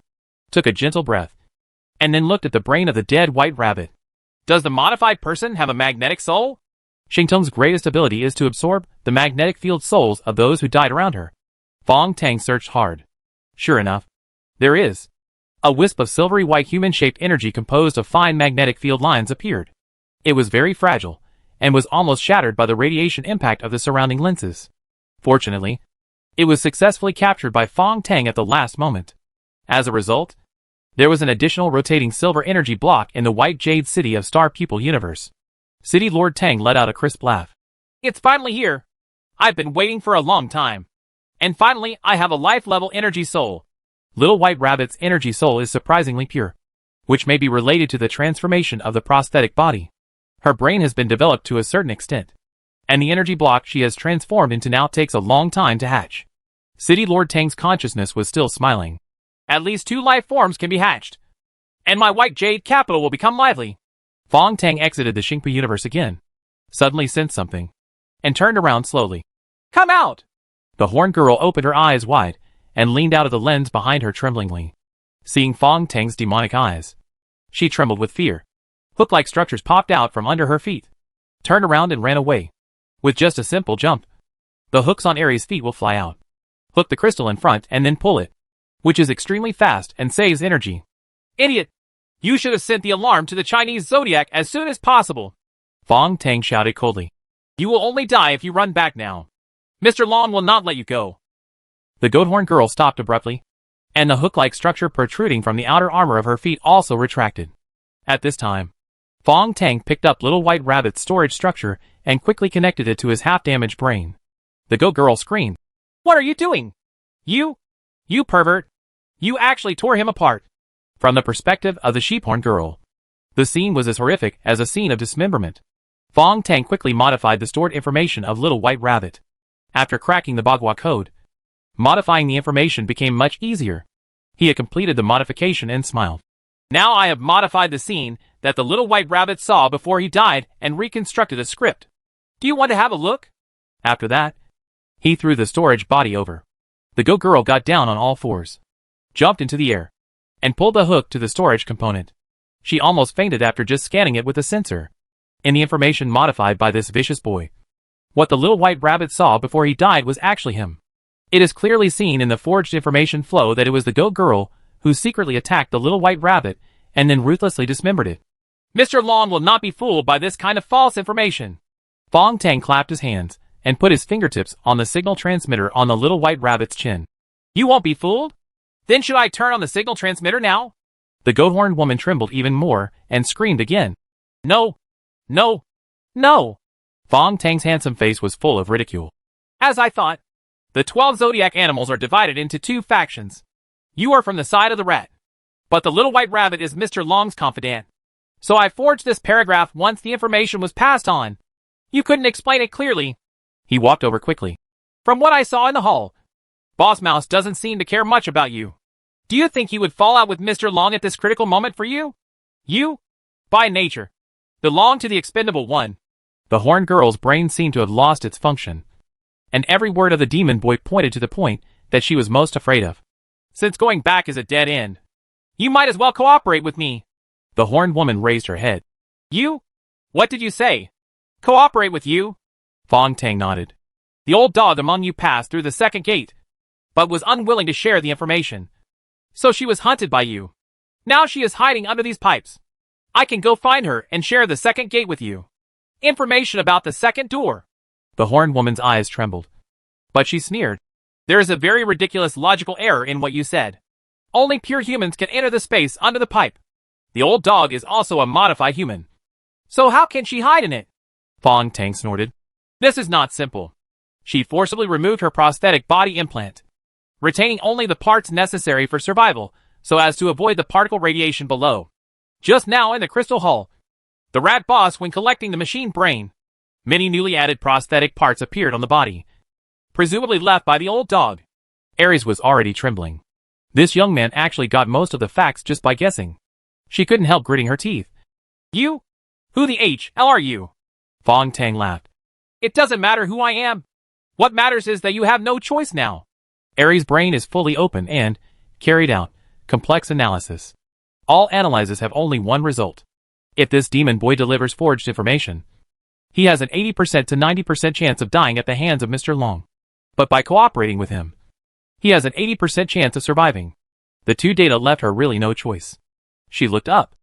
took a gentle breath, and then looked at the brain of the dead white rabbit. Does the modified person have a magnetic soul? Xingtong's greatest ability is to absorb the magnetic field souls of those who died around her. Fong Tang searched hard. Sure enough, there is. A wisp of silvery white human-shaped energy composed of fine magnetic field lines appeared. It was very fragile, and was almost shattered by the radiation impact of the surrounding lenses. Fortunately, it was successfully captured by Fong Tang at the last moment. As a result, there was an additional rotating silver energy block in the White Jade City of Star Pupil Universe. City Lord Tang let out a crisp laugh. It's finally here. I've been waiting for a long time. And finally, I have a life-level energy soul. Little White Rabbit's energy soul is surprisingly pure, which may be related to the transformation of the prosthetic body. Her brain has been developed to a certain extent, and the energy block she has transformed into now takes a long time to hatch. City Lord Tang's consciousness was still smiling. At least 2 life forms can be hatched, and my white jade capital will become lively. Fong Tang exited the Xingpu universe again, suddenly sensed something, and turned around slowly. Come out! The horned girl opened her eyes wide and leaned out of the lens behind her tremblingly. Seeing Fong Tang's demonic eyes, she trembled with fear. Hook-like structures popped out from under her feet, turned around and ran away. With just a simple jump, the hooks on Aries' feet will fly out. Hook the crystal in front and then pull it, which is extremely fast and saves energy. Idiot! You should have sent the alarm to the Chinese Zodiac as soon as possible. Fong Tang shouted coldly. You will only die if you run back now. Mr. Long will not let you go. The goat-horned girl stopped abruptly, and the hook-like structure protruding from the outer armor of her feet also retracted. At this time, Fong Tang picked up Little White Rabbit's storage structure and quickly connected it to his half-damaged brain. The goat girl screamed. What are you doing? You pervert! You actually tore him apart! From the perspective of the sheephorn girl, the scene was as horrific as a scene of dismemberment. Fong Tang quickly modified the stored information of Little White Rabbit. After cracking the Bagua code, modifying the information became much easier. He had completed the modification and smiled. Now I have modified the scene that the Little White Rabbit saw before he died and reconstructed a script. Do you want to have a look? After that, he threw the storage body over. The goat girl got down on all fours, jumped into the air, and pulled the hook to the storage component. She almost fainted after just scanning it with a sensor. In the information modified by this vicious boy, what the Little White Rabbit saw before he died was actually him. It is clearly seen in the forged information flow that it was the goat girl who secretly attacked the Little White Rabbit and then ruthlessly dismembered it. Mr. Long will not be fooled by this kind of false information. Fong Tang clapped his hands and put his fingertips on the signal transmitter on the Little White Rabbit's chin. You won't be fooled? Then should I turn on the signal transmitter now? The goat-horned woman trembled even more and screamed again. No! No! No! Fong Tang's handsome face was full of ridicule. As I thought, the 12 zodiac animals are divided into 2 factions. You are from the side of the rat, but the Little White Rabbit is Mr. Long's confidant. So I forged this paragraph once the information was passed on. You couldn't explain it clearly. He walked over quickly. From what I saw in the hall, Boss Mouse doesn't seem to care much about you. Do you think he would fall out with Mr. Long at this critical moment for you? You, by nature, belong to the expendable one. The horned girl's brain seemed to have lost its function, and every word of the demon boy pointed to the point that she was most afraid of. Since going back is a dead end, you might as well cooperate with me. The horned woman raised her head. You? What did you say? Cooperate with you? Fong Tang nodded. The old dog among you passed through the second gate, but was unwilling to share the information. So she was hunted by you. Now she is hiding under these pipes. I can go find her and share the second gate with you. Information about the second door. The horned woman's eyes trembled, but she sneered. There is a very ridiculous logical error in what you said. Only pure humans can enter the space under the pipe. The old dog is also a modified human. So how can she hide in it? Fong Tang snorted. This is not simple. She forcibly removed her prosthetic body implant, retaining only the parts necessary for survival so as to avoid the particle radiation below. Just now in the crystal hall, the rat boss, when collecting the machine brain, many newly added prosthetic parts appeared on the body, presumably left by the old dog. Aries was already trembling. This young man actually got most of the facts just by guessing. She couldn't help gritting her teeth. You? Who the hell are you? Fong Tang laughed. It doesn't matter who I am. What matters is that you have no choice now. Aries' brain is fully open and carried out complex analysis. All analyses have only one result. If this demon boy delivers forged information, he has an 80% to 90% chance of dying at the hands of Mr. Long. But by cooperating with him, he has an 80% chance of surviving. The 2 data left her really no choice. She looked up.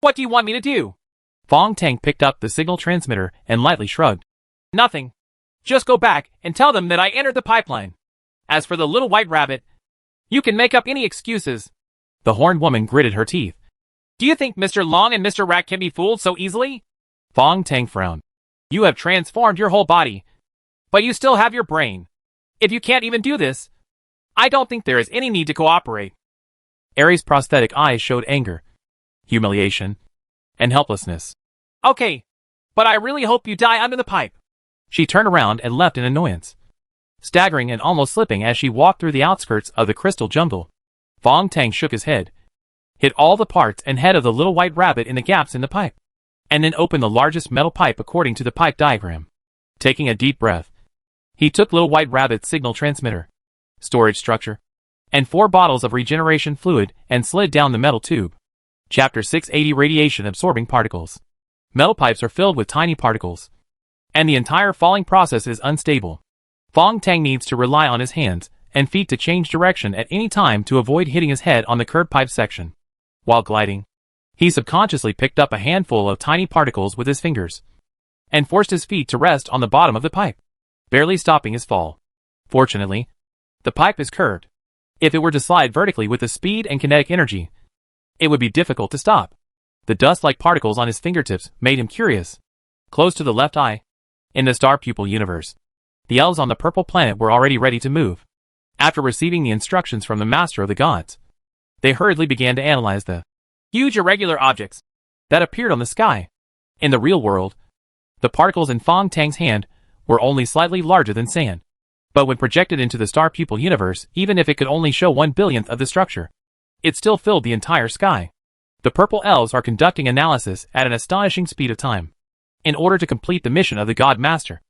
What do you want me to do? Fong Tang picked up the signal transmitter and lightly shrugged. Nothing. Just go back and tell them that I entered the pipeline. As for the Little White Rabbit, you can make up any excuses. The horned woman gritted her teeth. Do you think Mr. Long and Mr. Rat can be fooled so easily? Fong Tang frowned. You have transformed your whole body, but you still have your brain. If you can't even do this, I don't think there is any need to cooperate. Aries' prosthetic eyes showed anger, humiliation, and helplessness. Okay, but I really hope you die under the pipe. She turned around and left in annoyance, staggering and almost slipping as she walked through the outskirts of the crystal jungle. Fong Tang shook his head, hit all the parts and head of the little white rabbit in the gaps in the pipe, and then opened the largest metal pipe according to the pipe diagram. Taking a deep breath, he took little white rabbit's signal transmitter, storage structure, and 4 bottles of regeneration fluid and slid down the metal tube. Chapter 680 Radiation Absorbing Particles. Metal pipes are filled with tiny particles, and the entire falling process is unstable. Fong Tang needs to rely on his hands and feet to change direction at any time to avoid hitting his head on the curved pipe section. While gliding, he subconsciously picked up a handful of tiny particles with his fingers and forced his feet to rest on the bottom of the pipe, barely stopping his fall. Fortunately, the pipe is curved. If it were to slide vertically with the speed and kinetic energy, it would be difficult to stop. The dust-like particles on his fingertips made him curious. Close to the left eye, in the star pupil universe, the elves on the purple planet were already ready to move. After receiving the instructions from the Master of the Gods, they hurriedly began to analyze the huge irregular objects that appeared on the sky. In the real world, the particles in Fong Tang's hand were only slightly larger than sand. But when projected into the star pupil universe, even if it could only show 1/1000th of the structure, it still filled the entire sky. The purple elves are conducting analysis at an astonishing speed of time. In order to complete the mission of the God Master,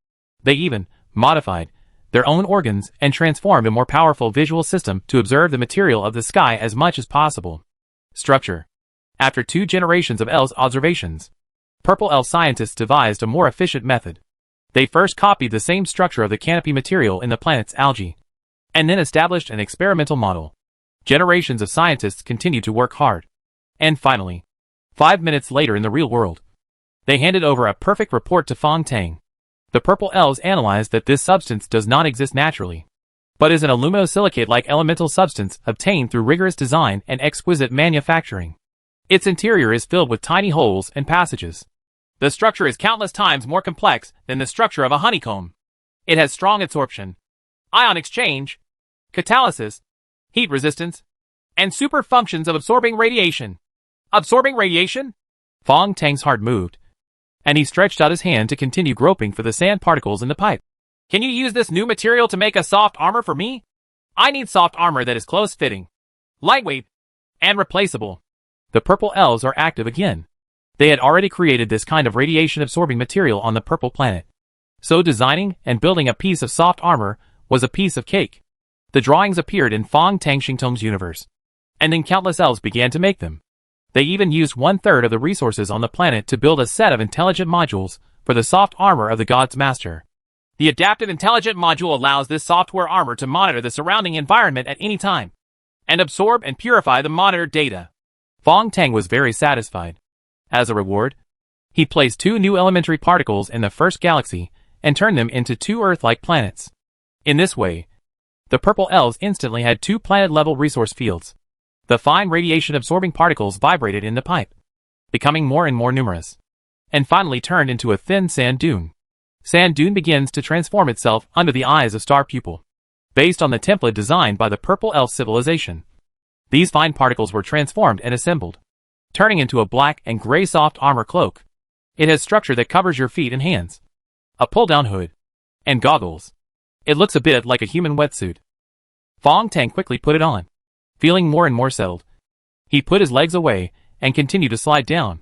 they even modified their own organs and transformed a more powerful visual system to observe the material of the sky as much as possible. Structure. After 2 generations of elves' observations, purple elf scientists devised a more efficient method. They first copied the same structure of the canopy material in the planet's algae, and then established an experimental model. Generations of scientists continued to work hard. And finally, 5 minutes later in the real world, they handed over a perfect report to Fong Tang. The purple elves analyzed that this substance does not exist naturally, but is an aluminosilicate-like elemental substance obtained through rigorous design and exquisite manufacturing. Its interior is filled with tiny holes and passages. The structure is countless times more complex than the structure of a honeycomb. It has strong absorption, ion exchange, catalysis, heat resistance, and super functions of absorbing radiation. Absorbing radiation? Fong Tang's heart moved, and he stretched out his hand to continue groping for the sand particles in the pipe. Can you use this new material to make a soft armor for me? I need soft armor that is close-fitting, lightweight, and replaceable. The purple elves are active again. They had already created this kind of radiation-absorbing material on the purple planet. So designing and building a piece of soft armor was a piece of cake. The drawings appeared in Fong Tang Xingtong's universe, and then countless elves began to make them. They even used 1/3 of the resources on the planet to build a set of intelligent modules for the soft armor of the God's Master. The adaptive intelligent module allows this software armor to monitor the surrounding environment at any time, and absorb and purify the monitored data. Fong Tang was very satisfied. As a reward, he placed 2 new elementary particles in the first galaxy and turned them into 2 Earth-like planets. In this way, the purple elves instantly had 2 planet-level resource fields. The fine radiation-absorbing particles vibrated in the pipe, becoming more and more numerous, and finally turned into a thin sand dune. Sand dune begins to transform itself under the eyes of Star Pupil, based on the template designed by the purple elf civilization. These fine particles were transformed and assembled, turning into a black and gray soft armor cloak. It has structure that covers your feet and hands, a pull-down hood, and goggles. It looks a bit like a human wetsuit. Fong Tang quickly put it on, feeling more and more settled. He put his legs away and continued to slide down.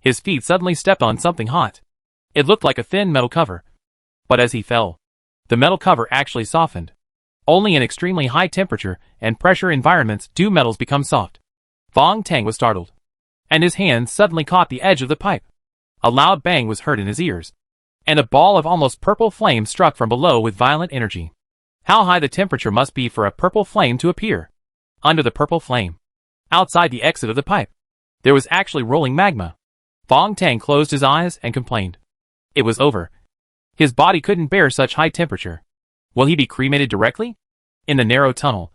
His feet suddenly stepped on something hot. It looked like a thin metal cover. But as he fell, the metal cover actually softened. Only in extremely high temperature and pressure environments do metals become soft. Fong Tang was startled, and his hand suddenly caught the edge of the pipe. A loud bang was heard in his ears, and a ball of almost purple flame struck from below with violent energy. How high the temperature must be for a purple flame to appear? Under the purple flame, outside the exit of the pipe, there was actually rolling magma. Fong Tang closed his eyes and complained. It was over. His body couldn't bear such high temperature. Will he be cremated directly? In the narrow tunnel,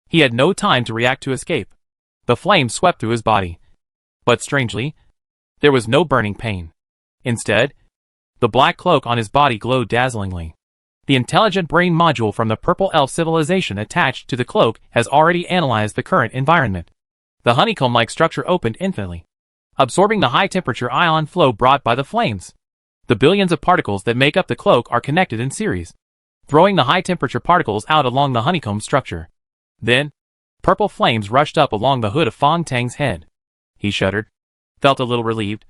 he had no time to react to escape. The flame swept through his body. But strangely, there was no burning pain. Instead, the black cloak on his body glowed dazzlingly. The intelligent brain module from the purple elf civilization attached to the cloak has already analyzed the current environment. The honeycomb-like structure opened infinitely, absorbing the high-temperature ion flow brought by the flames. The billions of particles that make up the cloak are connected in series, throwing the high-temperature particles out along the honeycomb structure. Then, purple flames rushed up along the hood of Fong Tang's head. He shuddered, felt a little relieved,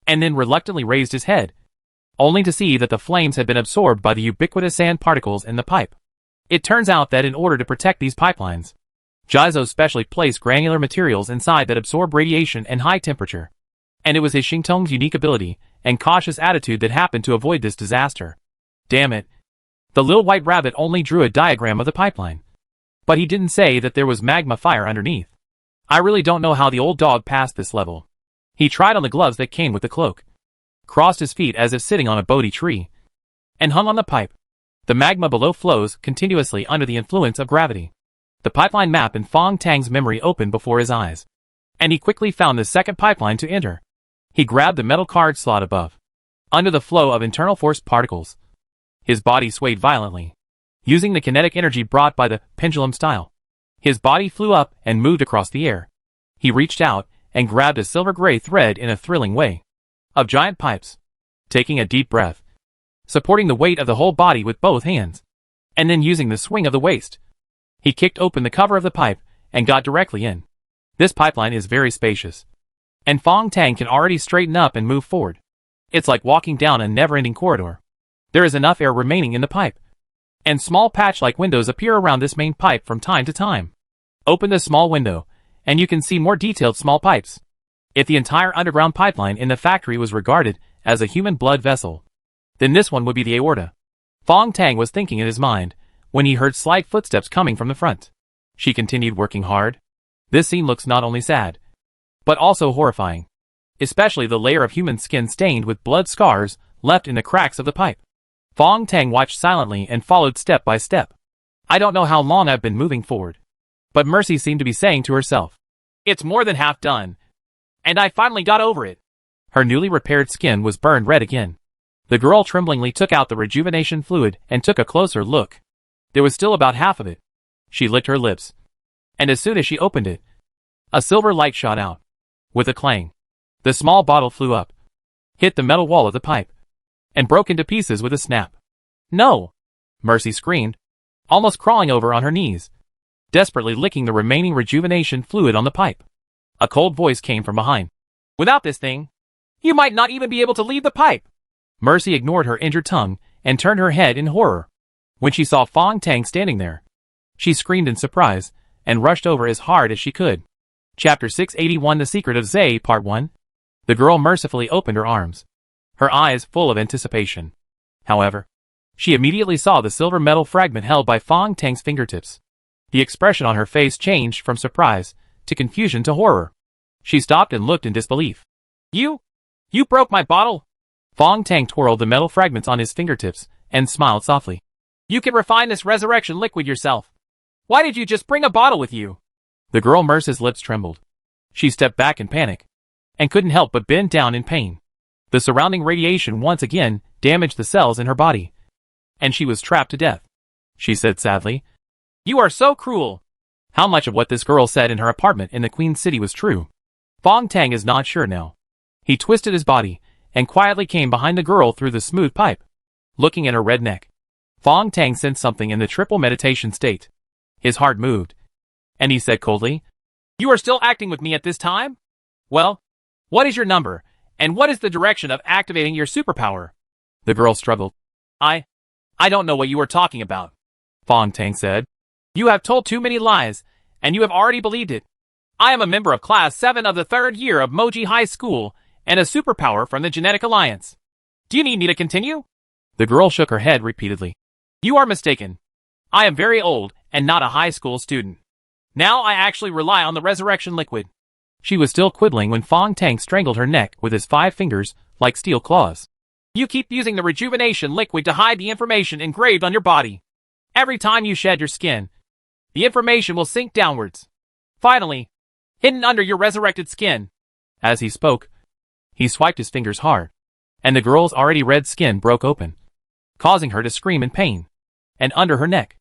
and then reluctantly raised his head, only to see that the flames had been absorbed by the ubiquitous sand particles in the pipe. It turns out that in order to protect these pipelines, Jizo specially placed granular materials inside that absorb radiation and high temperature. And it was his Xingtong's unique ability and cautious attitude that happened to avoid this disaster. Damn it. The little white rabbit only drew a diagram of the pipeline. But he didn't say that there was magma fire underneath. I really don't know how the old dog passed this level. He tried on the gloves that came with the cloak, crossed his feet as if sitting on a Bodhi tree, and hung on the pipe. The magma below flows continuously under the influence of gravity. The pipeline map in Fong Tang's memory opened before his eyes, and he quickly found the second pipeline to enter. He grabbed the metal card slot above, under the flow of internal force particles. His body swayed violently, using the kinetic energy brought by the pendulum style. His body flew up and moved across the air. He reached out and grabbed a silver-gray thread in a thrilling way of giant pipes, taking a deep breath, supporting the weight of the whole body with both hands, and then using the swing of the waist. He kicked open the cover of the pipe and got directly in. This pipeline is very spacious, and Fong Tang can already straighten up and move forward. It's like walking down a never-ending corridor. There is enough air remaining in the pipe, and small patch-like windows appear around this main pipe from time to time. Open the small window, and you can see more detailed small pipes. If the entire underground pipeline in the factory was regarded as a human blood vessel, then this one would be the aorta. Fong Tang was thinking in his mind when he heard slight footsteps coming from the front. She continued working hard. This scene looks not only sad, but also horrifying, especially the layer of human skin stained with blood scars left in the cracks of the pipe. Fong Tang watched silently and followed step by step. I don't know how long I've been moving forward, but Mercy seemed to be saying to herself, it's more than half done, and I finally got over it. Her newly repaired skin was burned red again. The girl tremblingly took out the rejuvenation fluid and took a closer look. There was still about half of it. She licked her lips, and as soon as she opened it, a silver light shot out. With a clang, the small bottle flew up, hit the metal wall of the pipe, and broke into pieces with a snap. No! Mercy screamed, almost crawling over on her knees, desperately licking the remaining rejuvenation fluid on the pipe. A cold voice came from behind. Without this thing, you might not even be able to leave the pipe. Mercy ignored her injured tongue and turned her head in horror. When she saw Fong Tang standing there, she screamed in surprise and rushed over as hard as she could. Chapter 681 The Secret of Zay Part 1. The girl mercifully opened her arms, her eyes full of anticipation. However, she immediately saw the silver metal fragment held by Fong Tang's fingertips. The expression on her face changed from surprise to confusion to horror. She stopped and looked in disbelief. You broke my bottle? Fong Tang twirled the metal fragments on his fingertips and smiled softly. You can refine this resurrection liquid yourself. Why did you just bring a bottle with you? The girl Mercy's lips trembled. She stepped back in panic, and couldn't help but bend down in pain. The surrounding radiation once again damaged the cells in her body, and she was trapped to death. She said sadly, You are so cruel. How much of what this girl said in her apartment in the Queen City was true? Fong Tang is not sure now. He twisted his body, and quietly came behind the girl through the smooth pipe, looking at her red neck. Fong Tang sensed something in the triple meditation state. His heart moved, and he said coldly, You are still acting with me at this time? Well, what is your number, and what is the direction of activating your superpower? The girl struggled. I don't know what you are talking about, Fong Tang said. You have told too many lies, and you have already believed it. I am a member of Class 7 of the 3rd year of Moji High School, and a superpower from the Genetic Alliance. Do you need me to continue? The girl shook her head repeatedly. You are mistaken. I am very old and not a high school student. Now I actually rely on the resurrection liquid. She was still quibbling when Fong Tang strangled her neck with his 5 fingers like steel claws. You keep using the rejuvenation liquid to hide the information engraved on your body. Every time you shed your skin, the information will sink downwards, finally, hidden under your resurrected skin. As he spoke, he swiped his fingers hard, and the girl's already red skin broke open, causing her to scream in pain. And under her neck,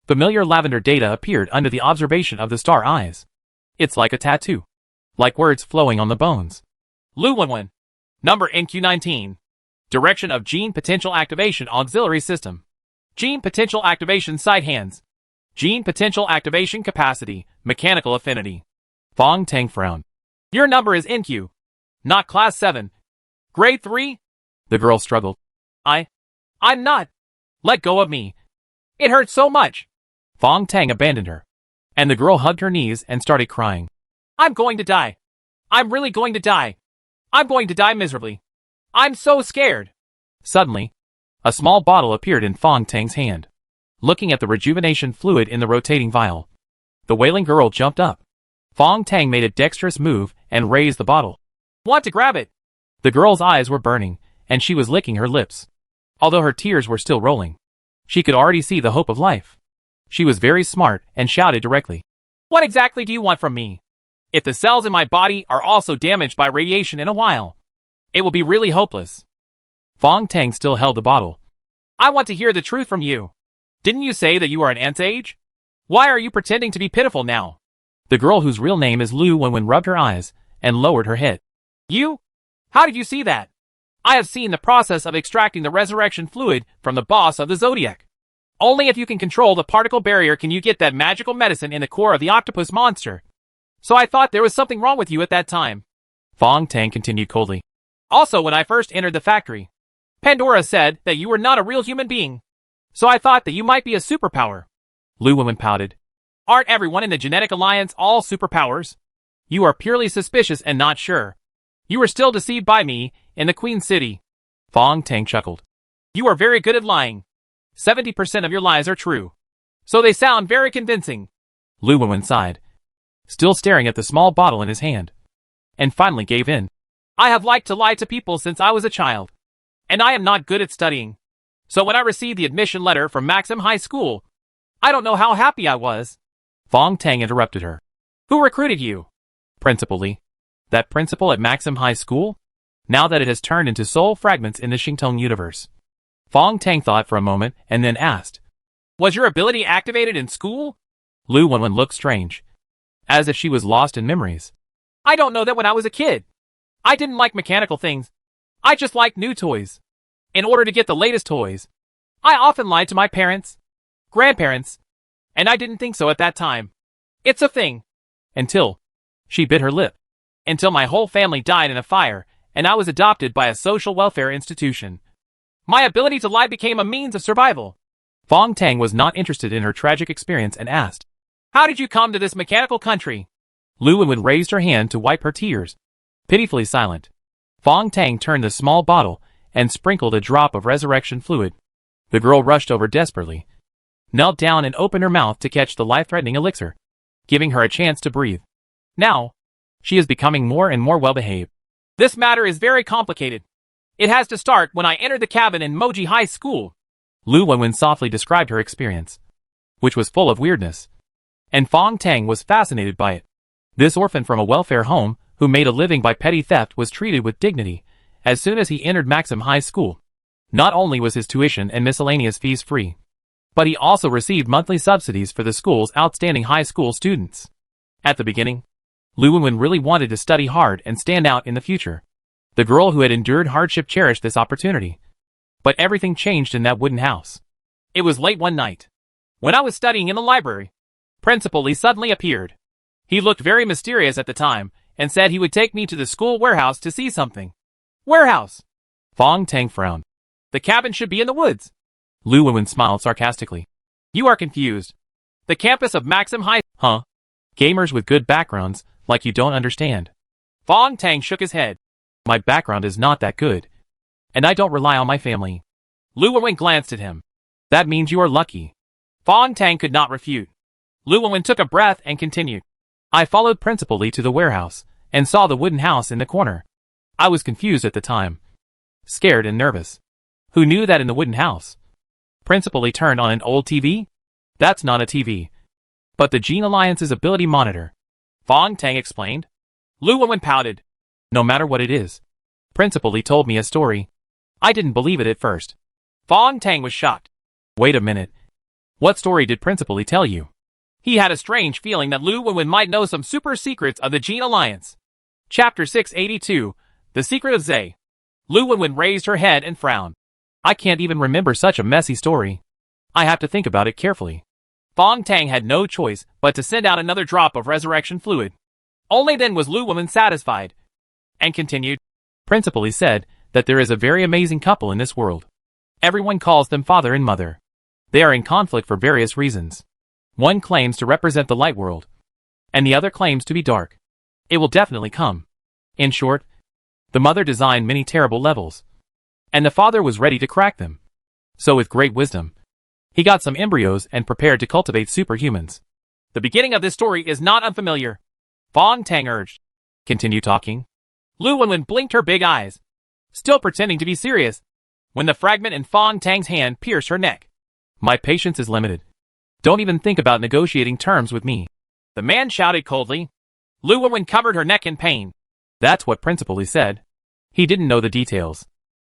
familiar lavender data appeared under the observation of the star eyes. It's like a tattoo, like words flowing on the bones. Lu 11, number NQ19. Direction of Gene Potential Activation Auxiliary System. Gene Potential Activation Side Hands. Gene Potential Activation Capacity, Mechanical Affinity. Fong Tang frowned. Your number is NQ. Not Class 7. Grade 3? The girl struggled. I'm not. Let go of me. It hurts so much. Fong Tang abandoned her. And the girl hugged her knees and started crying. I'm going to die. I'm really going to die. I'm going to die miserably. I'm so scared. Suddenly, a small bottle appeared in Fong Tang's hand. Looking at the rejuvenation fluid in the rotating vial, the wailing girl jumped up. Fong Tang made a dexterous move and raised the bottle. Want to grab it? The girl's eyes were burning, and she was licking her lips. Although her tears were still rolling, she could already see the hope of life. She was very smart and shouted directly. What exactly do you want from me? If the cells in my body are also damaged by radiation in a while, it will be really hopeless. Fong Tang still held the bottle. I want to hear the truth from you. Didn't you say that you are an Ant-Age? Why are you pretending to be pitiful now? The girl whose real name is Lu Wenwen rubbed her eyes and lowered her head. You? How did you see that? I have seen the process of extracting the resurrection fluid from the boss of the Zodiac. Only if you can control the particle barrier can you get that magical medicine in the core of the octopus monster. So I thought there was something wrong with you at that time. Fong Tang continued coldly. Also, when I first entered the factory, Pandora said that you were not a real human being. So I thought that you might be a superpower. Lu Wenwen pouted. Aren't everyone in the Genetic Alliance all superpowers? You are purely suspicious and not sure. You were still deceived by me in the Queen City. Fong Tang chuckled. You are very good at lying. 70% of your lies are true. So they sound very convincing. Lu Wenwen sighed, still staring at the small bottle in his hand, and finally gave in. I have liked to lie to people since I was a child. And I am not good at studying. So when I received the admission letter from Maxim High School, I don't know how happy I was. Fong Tang interrupted her. Who recruited you? Principal Li. That principal at Maxim High School? Now that it has turned into soul fragments in the Xingtong universe. Fong Tang thought for a moment and then asked. Was your ability activated in school? Lu Wenwen looked strange, as if she was lost in memories. I don't know that when I was a kid. I didn't like mechanical things. I just liked new toys. In order to get the latest toys, I often lied to my parents, grandparents, and I didn't think so at that time. It's a thing. Until she bit her lip. Until my whole family died in a fire, and I was adopted by a social welfare institution. My ability to lie became a means of survival. Fong Tang was not interested in her tragic experience and asked, How did you come to this mechanical country? Lu Wenwen raised her hand to wipe her tears. Pitifully silent, Fong Tang turned the small bottle and sprinkled a drop of resurrection fluid. The girl rushed over desperately, knelt down and opened her mouth to catch the life-threatening elixir, giving her a chance to breathe. Now, she is becoming more and more well-behaved. This matter is very complicated. It has to start when I entered the cabin in Moji High School. Lu Wenwen softly described her experience, which was full of weirdness, and Fong Tang was fascinated by it. This orphan from a welfare home, who made a living by petty theft, was treated with dignity as soon as he entered Maxim High School. Not only was his tuition and miscellaneous fees free, but he also received monthly subsidies for the school's outstanding high school students. At the beginning, Lu Wenwen really wanted to study hard and stand out in the future. The girl who had endured hardship cherished this opportunity. But everything changed in that wooden house. It was late one night. When I was studying in the library, Principal Li suddenly appeared. He looked very mysterious at the time and said he would take me to the school warehouse to see something. Warehouse? Fong Tang frowned. The cabin should be in the woods. Lu Wenwen smiled sarcastically. You are confused. The campus of Maxim High, huh? Gamers with good backgrounds, like you don't understand. Fong Tang shook his head. My background is not that good, and I don't rely on my family. Lu Wenwen glanced at him. That means you are lucky. Fong Tang could not refute. Lu Wenwen took a breath and continued. I followed Principal Li to the warehouse and saw the wooden house in the corner. I was confused at the time, scared and nervous. Who knew that in the wooden house? Principal Li turned on an old TV? That's not a TV, but the Gene Alliance's ability monitor. Fong Tang explained. Lu Wenwen pouted. No matter what it is. Principal Li told me a story. I didn't believe it at first. Fong Tang was shocked. Wait a minute. What story did Principal Li tell you? He had a strange feeling that Lu Wenwen might know some super secrets of the Gene Alliance. Chapter 682, The Secret of Zay. Lu Wenwen raised her head and frowned. I can't even remember such a messy story. I have to think about it carefully. Fong Tang had no choice but to send out another drop of resurrection fluid. Only then was Lu Wenwen satisfied, and continued. Principal Lee said that there is a very amazing couple in this world. Everyone calls them father and mother. They are in conflict for various reasons. One claims to represent the light world, and the other claims to be dark. It will definitely come. In short, the mother designed many terrible levels, and the father was ready to crack them. So with great wisdom, he got some embryos and prepared to cultivate superhumans. The beginning of this story is not unfamiliar, Fong Tang urged. Continue talking. Lu Wenwen blinked her big eyes, still pretending to be serious, when the fragment in Fong Tang's hand pierced her neck. My patience is limited. Don't even think about negotiating terms with me, the man shouted coldly. Lu Wenwen covered her neck in pain. That's what Principal Lee said. He didn't know the details.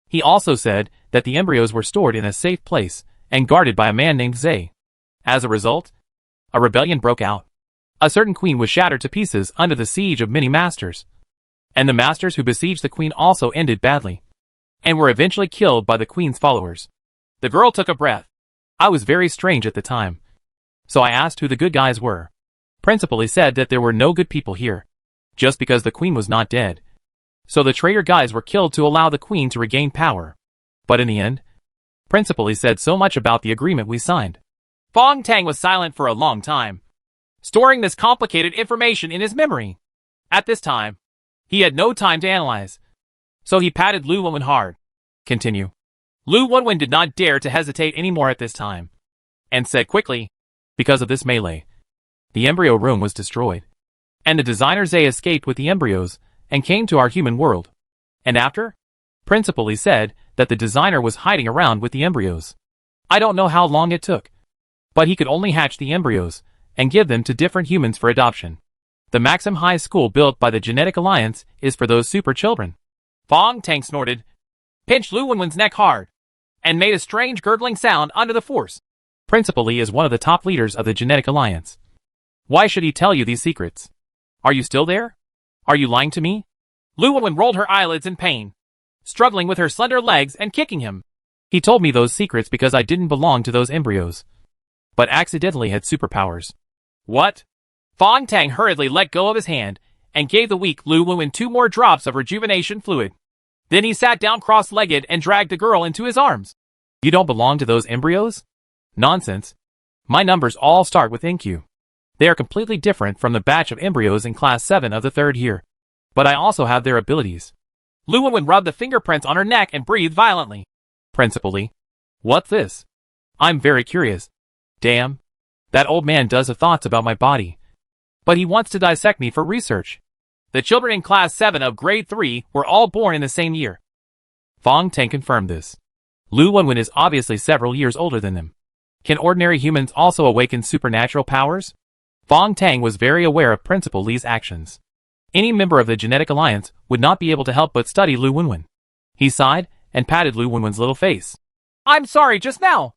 He also said that the embryos were stored in a safe place and guarded by a man named Zay. As a result, a rebellion broke out. A certain queen was shattered to pieces under the siege of many masters. And the masters who besieged the queen also ended badly, and were eventually killed by the queen's followers. The girl took a breath. I was very strange at the time, so I asked who the good guys were. Principal Lee said that there were no good people here, just because the queen was not dead. So the traitor guys were killed to allow the queen to regain power. But in the end, Principal Lee said so much about the agreement we signed. Fong Tang was silent for a long time, storing this complicated information in his memory. At this time, he had no time to analyze, so he patted Lu Wenwen hard. Continue. Lu Wenwen did not dare to hesitate anymore at this time, and said quickly, because of this melee, the embryo room was destroyed, and the designer Zay escaped with the embryos and came to our human world. And after? Principal Lee said that the designer was hiding around with the embryos. I don't know how long it took, but he could only hatch the embryos and give them to different humans for adoption. The Maxim High School built by the Genetic Alliance is for those super children. Fong Tang snorted, pinched Lu Wenwen's neck hard, and made a strange gurgling sound under the force. Principal Lee is one of the top leaders of the Genetic Alliance. Why should he tell you these secrets? Are you still there? Are you lying to me? Lu Wenwen rolled her eyelids in pain, struggling with her slender legs and kicking him. He told me those secrets because I didn't belong to those embryos, but accidentally had superpowers. What? Fong Tang hurriedly let go of his hand and gave the weak Lu Wenwen 2 more drops of rejuvenation fluid. Then he sat down cross-legged and dragged the girl into his arms. You don't belong to those embryos? Nonsense. My numbers all start with InQ. They are completely different from the batch of embryos in Class 7 of the 3rd year. But I also have their abilities. Lu Wenwen rubbed the fingerprints on her neck and breathed violently. Principal Lee. What's this? I'm very curious. Damn. That old man does have thoughts about my body, but he wants to dissect me for research. The children in Class 7 of Grade 3 were all born in the same year. Fong Tang confirmed this. Lu Wenwen is obviously several years older than them. Can ordinary humans also awaken supernatural powers? Fong Tang was very aware of Principal Lee's actions. Any member of the Genetic Alliance would not be able to help but study Lu Wenwen. He sighed and patted Lu Wenwen's little face. I'm sorry just now,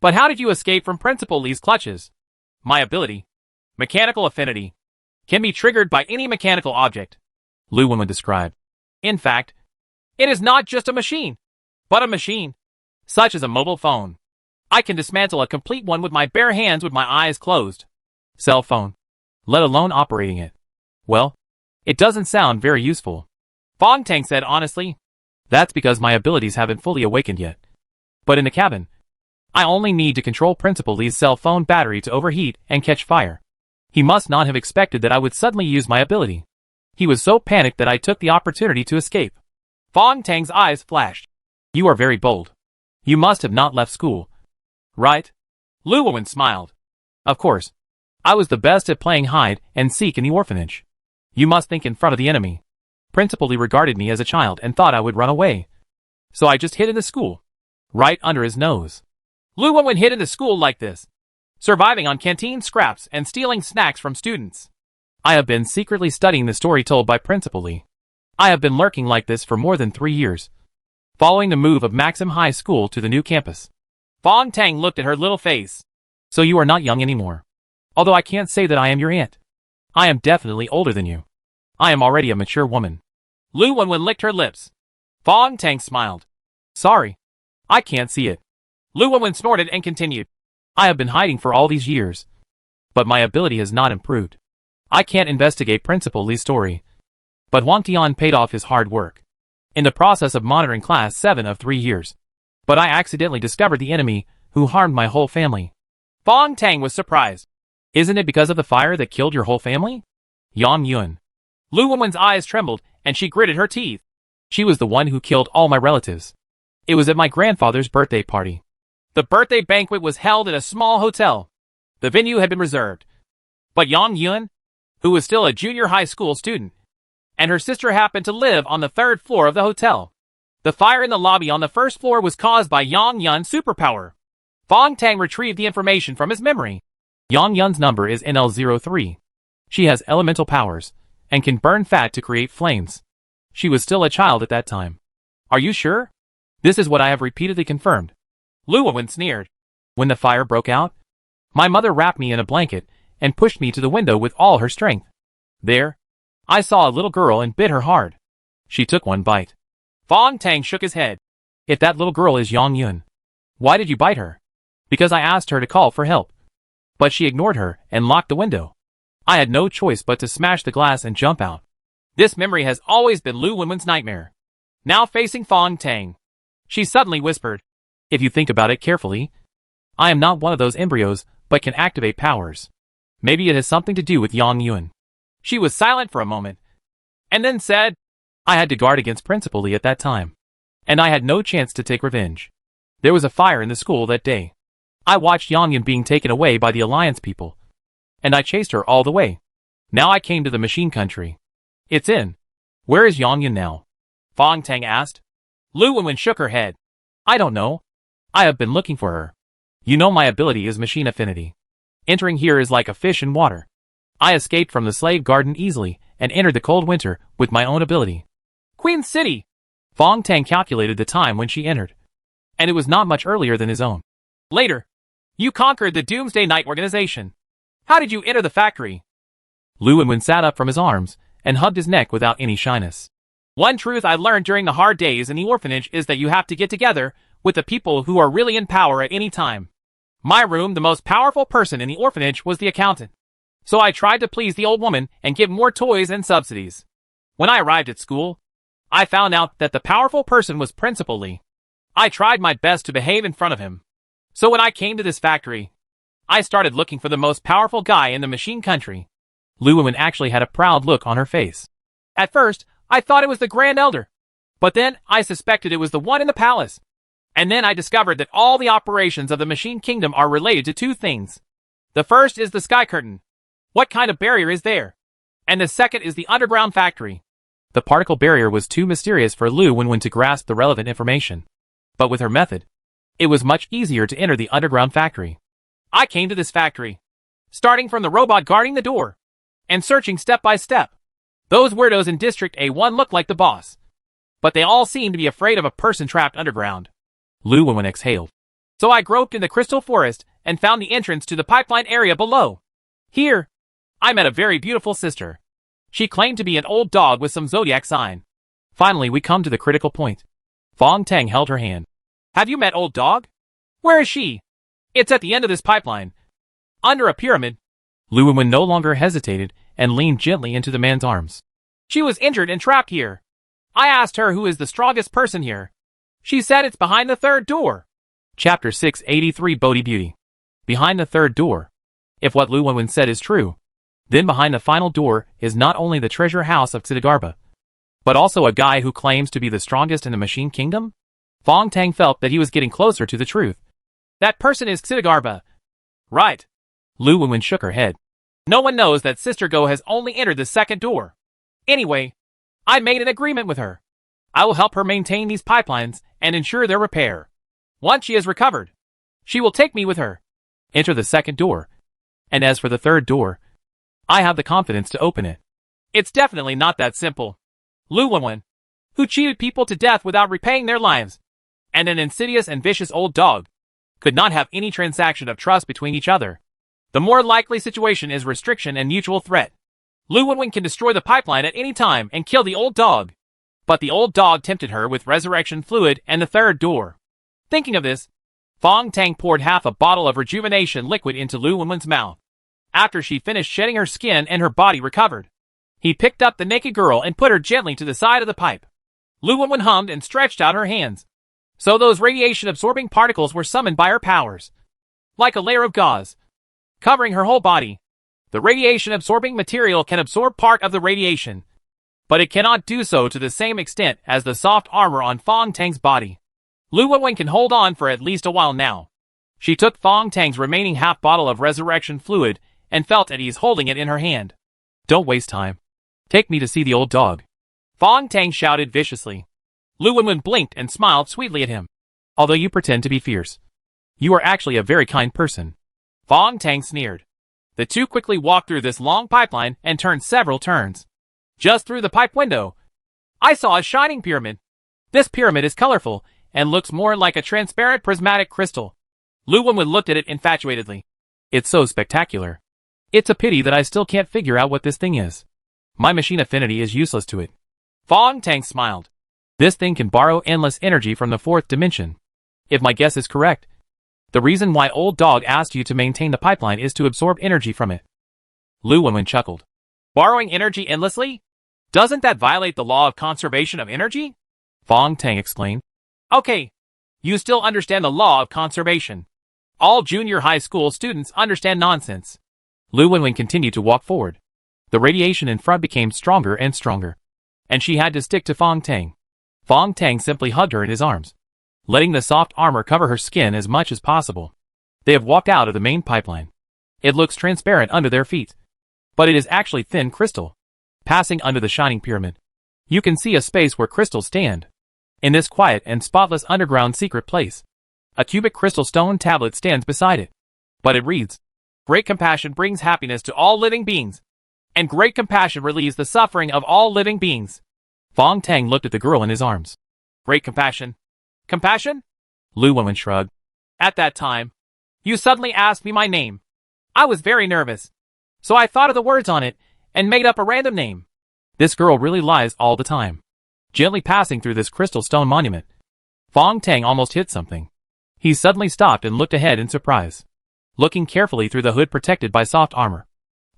but how did you escape from Principal Lee's clutches? My ability, mechanical affinity, can be triggered by any mechanical object, Lu Wenwen described. In fact, it is not just a machine, but a machine, such as a mobile phone. I can dismantle a complete one with my bare hands with my eyes closed. Cell phone, let alone operating it. Well, it doesn't sound very useful, Fong Tang said honestly. That's because my abilities haven't fully awakened yet. But in the cabin, I only need to control Principal Lee's cell phone battery to overheat and catch fire. He must not have expected that I would suddenly use my ability. He was so panicked that I took the opportunity to escape. Fong Tang's eyes flashed. You are very bold. You must have not left school, right? Lu Wenwen smiled. Of course. I was the best at playing hide and seek in the orphanage. You must think in front of the enemy. Principal Lee regarded me as a child and thought I would run away. So I just hid in the school, right under his nose. Lu Wenwen hid in the school like this, surviving on canteen scraps and stealing snacks from students. I have been secretly studying the story told by Principal Lee. I have been lurking like this for more than 3 years, following the move of Maxim High School to the new campus. Fong Tang looked at her little face. So you are not young anymore. Although I can't say that I am your aunt. I am definitely older than you. I am already a mature woman. Lu Wenwen licked her lips. Fong Tang smiled. Sorry. I can't see it. Lu Wenwen snorted and continued. I have been hiding for all these years. But my ability has not improved. I can't investigate Principal Li's story. But Huang Tian paid off his hard work. In the process of monitoring class 7 of 3 years. But I accidentally discovered the enemy who harmed my whole family. Fong Tang was surprised. Isn't it because of the fire that killed your whole family? Yang Yuan. Lu Wenwen's eyes trembled and she gritted her teeth. She was the one who killed all my relatives. It was at my grandfather's birthday party. The birthday banquet was held at a small hotel. The venue had been reserved. But Yang Yuan, who was still a junior high school student, and her sister happened to live on the 3rd floor of the hotel. The fire in the lobby on the 1st floor was caused by Yang Yuan's superpower. Fong Tang retrieved the information from his memory. Yang Yuan's number is NL03. She has elemental powers, and can burn fat to create flames. She was still a child at that time. Are you sure? This is what I have repeatedly confirmed. Lu Wenwen sneered. When the fire broke out, my mother wrapped me in a blanket and pushed me to the window with all her strength. There, I saw a little girl and bit her hard. She took one bite. Fong Tang shook his head. If that little girl is Yang Yuan, why did you bite her? Because I asked her to call for help. But she ignored her and locked the window. I had no choice but to smash the glass and jump out. This memory has always been Lu Wenwen's nightmare. Now facing Fong Tang, she suddenly whispered, if you think about it carefully, I am not one of those embryos, but can activate powers. Maybe it has something to do with Yang Yuan. She was silent for a moment, and then said, I had to guard against Principal Li at that time, and I had no chance to take revenge. There was a fire in the school that day. I watched Yang Yuan being taken away by the Alliance people, and I chased her all the way. Now I came to the machine country. It's in. Where is Yang Yuan now? Fong Tang asked. Lu Wenwen shook her head. I don't know. I have been looking for her. You know my ability is machine affinity. Entering here is like a fish in water. I escaped from the slave garden easily and entered the cold winter with my own ability. Queen City! Fong Tang calculated the time when she entered, and it was not much earlier than his own. Later, you conquered the Doomsday Knight organization. How did you enter the factory? Lu Wenwen sat up from his arms and hugged his neck without any shyness. One truth I learned during the hard days in the orphanage is that you have to get together with the people who are really in power at any time. My room, the most powerful person in the orphanage, was the accountant. So I tried to please the old woman and give more toys and subsidies. When I arrived at school, I found out that the powerful person was Principal Li. I tried my best to behave in front of him. So when I came to this factory, I started looking for the most powerful guy in the machine country. Lu Wenwen actually had a proud look on her face. At first, I thought it was the Grand Elder. But then I suspected it was the one in the palace. And then I discovered that all the operations of the Machine Kingdom are related to two things. The first is the Sky Curtain. What kind of barrier is there? And the second is the underground factory. The particle barrier was too mysterious for Lu Wenwen to grasp the relevant information. But with her method, it was much easier to enter the underground factory. I came to this factory, starting from the robot guarding the door, and searching step by step. Those weirdos in District A1 looked like the boss, but they all seemed to be afraid of a person trapped underground. Lu Wenwen exhaled. So I groped in the crystal forest and found the entrance to the pipeline area below. Here, I met a very beautiful sister. She claimed to be an old dog with some zodiac sign. Finally, we come to the critical point. Fong Tang held her hand. Have you met old dog? Where is she? It's at the end of this pipeline, under a pyramid. Lu Wenwen no longer hesitated and leaned gently into the man's arms. She was injured and trapped here. I asked her who is the strongest person here. She said it's behind the third door. Chapter 683 Bodhi Beauty. Behind the third door. If what Lu Wenwen said is true, then behind the final door is not only the treasure house of Xidagarba, but also a guy who claims to be the strongest in the Machine Kingdom? Fong Tang felt that he was getting closer to the truth. That person is Xidagarba. Right. Lu Wenwen shook her head. No one knows that Sister Go has only entered the second door. Anyway, I made an agreement with her. I will help her maintain these pipelines and ensure their repair. Once she has recovered, she will take me with her. Enter the second door. And as for the third door, I have the confidence to open it. It's definitely not that simple. Lu Wenwen, who cheated people to death without repaying their lives, and an insidious and vicious old dog, could not have any transaction of trust between each other. The more likely situation is restriction and mutual threat. Lu Wenwen can destroy the pipeline at any time and kill the old dog. But the old dog tempted her with resurrection fluid and the third door. Thinking of this, Fong Tang poured half a bottle of rejuvenation liquid into Lu Wenwen's mouth. After she finished shedding her skin and her body recovered, he picked up the naked girl and put her gently to the side of the pipe. Lu Wenwen hummed and stretched out her hands. So those radiation-absorbing particles were summoned by her powers. Like a layer of gauze, covering her whole body. The radiation-absorbing material can absorb part of the radiation, but it cannot do so to the same extent as the soft armor on Fong Tang's body. Lu Wenwen can hold on for at least a while now. She took Fong Tang's remaining half bottle of resurrection fluid and felt at ease holding it in her hand. Don't waste time. Take me to see the old dog. Fong Tang shouted viciously. Lu Wenwen blinked and smiled sweetly at him. Although you pretend to be fierce, you are actually a very kind person. Fong Tang sneered. The two quickly walked through this long pipeline and turned several turns. Just through the pipe window, I saw a shining pyramid. This pyramid is colorful and looks more like a transparent prismatic crystal. Lu Wenwen looked at it infatuatedly. It's so spectacular. It's a pity that I still can't figure out what this thing is. My machine affinity is useless to it. Fong Tang smiled. This thing can borrow endless energy from the fourth dimension. If my guess is correct, the reason why old dog asked you to maintain the pipeline is to absorb energy from it. Lu Wenwen chuckled. Borrowing energy endlessly? Doesn't that violate the law of conservation of energy? Fong Tang explained. Okay, you still understand the law of conservation. All junior high school students understand nonsense. Lu Wenwen continued to walk forward. The radiation in front became stronger and stronger, and she had to stick to Fong Tang. Fong Tang simply hugged her in his arms, letting the soft armor cover her skin as much as possible. They have walked out of the main pipeline. It looks transparent under their feet, but it is actually thin crystal. Passing under the shining pyramid, you can see a space where crystals stand. In this quiet and spotless underground secret place, a cubic crystal stone tablet stands beside it. But it reads, Great compassion brings happiness to all living beings, and great compassion relieves the suffering of all living beings. Fong Tang looked at the girl in his arms. Great compassion. Compassion? Lu Wenwen shrugged. At that time, you suddenly asked me my name. I was very nervous, so I thought of the words on it and made up a random name. This girl really lies all the time. Gently passing through this crystal stone monument, Fong Tang almost hit something. He suddenly stopped and looked ahead in surprise, looking carefully through the hood protected by soft armor.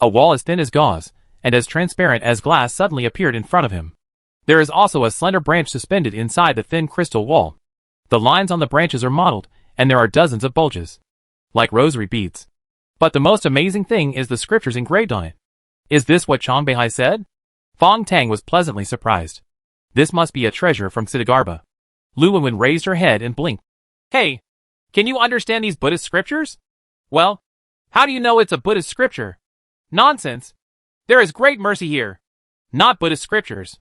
A wall as thin as gauze and as transparent as glass suddenly appeared in front of him. There is also a slender branch suspended inside the thin crystal wall. The lines on the branches are mottled, and there are dozens of bulges, like rosary beads. But the most amazing thing is the scriptures engraved on it. Is this what Chang Beihai said? Fong Tang was pleasantly surprised. This must be a treasure from Xidagarba. Lu Wenwen raised her head and blinked. Hey, can you understand these Buddhist scriptures? Well, how do you know it's a Buddhist scripture? Nonsense. There is great mercy here. Not Buddhist scriptures.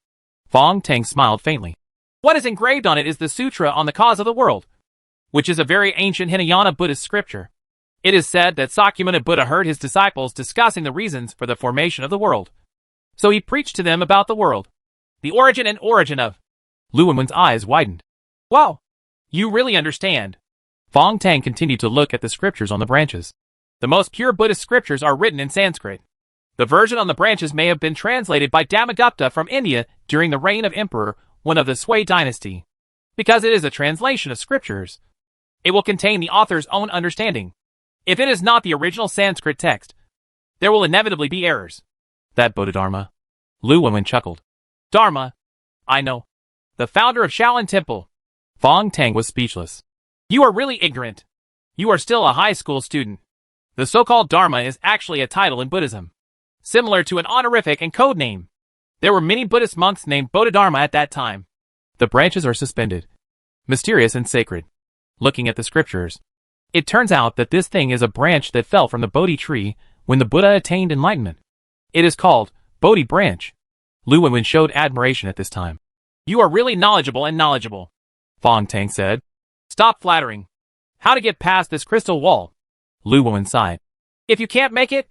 Fong Tang smiled faintly. What is engraved on it is the Sutra on the Cause of the World, which is a very ancient Hinayana Buddhist scripture. It is said that Sakyamuni Buddha heard his disciples discussing the reasons for the formation of the world. So he preached to them about the world, the origin of. Lu Wenwen's eyes widened. Wow, you really understand. Fong Tang continued to look at the scriptures on the branches. The most pure Buddhist scriptures are written in Sanskrit. The version on the branches may have been translated by Dhammagupta from India during the reign of Emperor I of the Sui dynasty. Because it is a translation of scriptures, it will contain the author's own understanding. If it is not the original Sanskrit text, there will inevitably be errors. That Bodhidharma. Lu Wenwen chuckled. Dharma. I know. The founder of Shaolin Temple. Fong Tang was speechless. You are really ignorant. You are still a high school student. The so-called Dharma is actually a title in Buddhism, similar to an honorific and code name. There were many Buddhist monks named Bodhidharma at that time. The branches are suspended, mysterious and sacred. Looking at the scriptures, it turns out that this thing is a branch that fell from the Bodhi tree when the Buddha attained enlightenment. It is called Bodhi branch. Lu Wenwen showed admiration at this time. You are really knowledgeable, Fong Tang said. Stop flattering. How to get past this crystal wall? Lu Wenwen sighed. If you can't make it,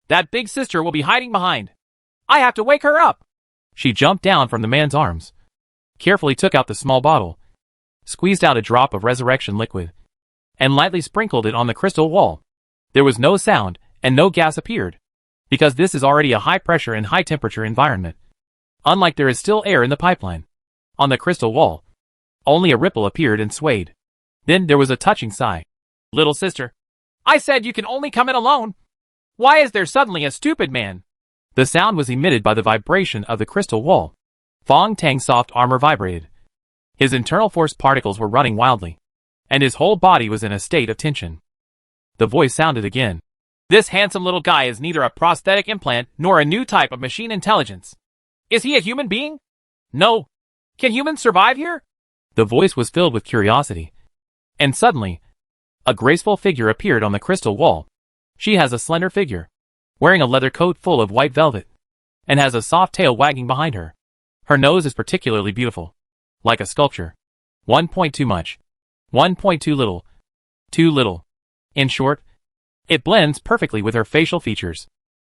that big sister will be hiding behind. I have to wake her up. She jumped down from the man's arms, carefully took out the small bottle, squeezed out a drop of resurrection liquid, and lightly sprinkled it on the crystal wall. There was no sound, and no gas appeared, because this is already a high-pressure and high-temperature environment. Unlike there is still air in the pipeline. On the crystal wall, only a ripple appeared and swayed. Then there was a touching sigh. Little sister, I said you can only come in alone. Why is there suddenly a stupid man? The sound was emitted by the vibration of the crystal wall. Fong Tang's soft armor vibrated. His internal force particles were running wildly, and his whole body was in a state of tension. The voice sounded again. This handsome little guy is neither a prosthetic implant nor a new type of machine intelligence. Is he a human being? No. Can humans survive here? The voice was filled with curiosity. And suddenly, a graceful figure appeared on the crystal wall. She has a slender figure, wearing a leather coat full of white velvet, and has a soft tail wagging behind her. Her nose is particularly beautiful, like a sculpture. 1.2 much. 1.2 little. Too little. In short, it blends perfectly with her facial features.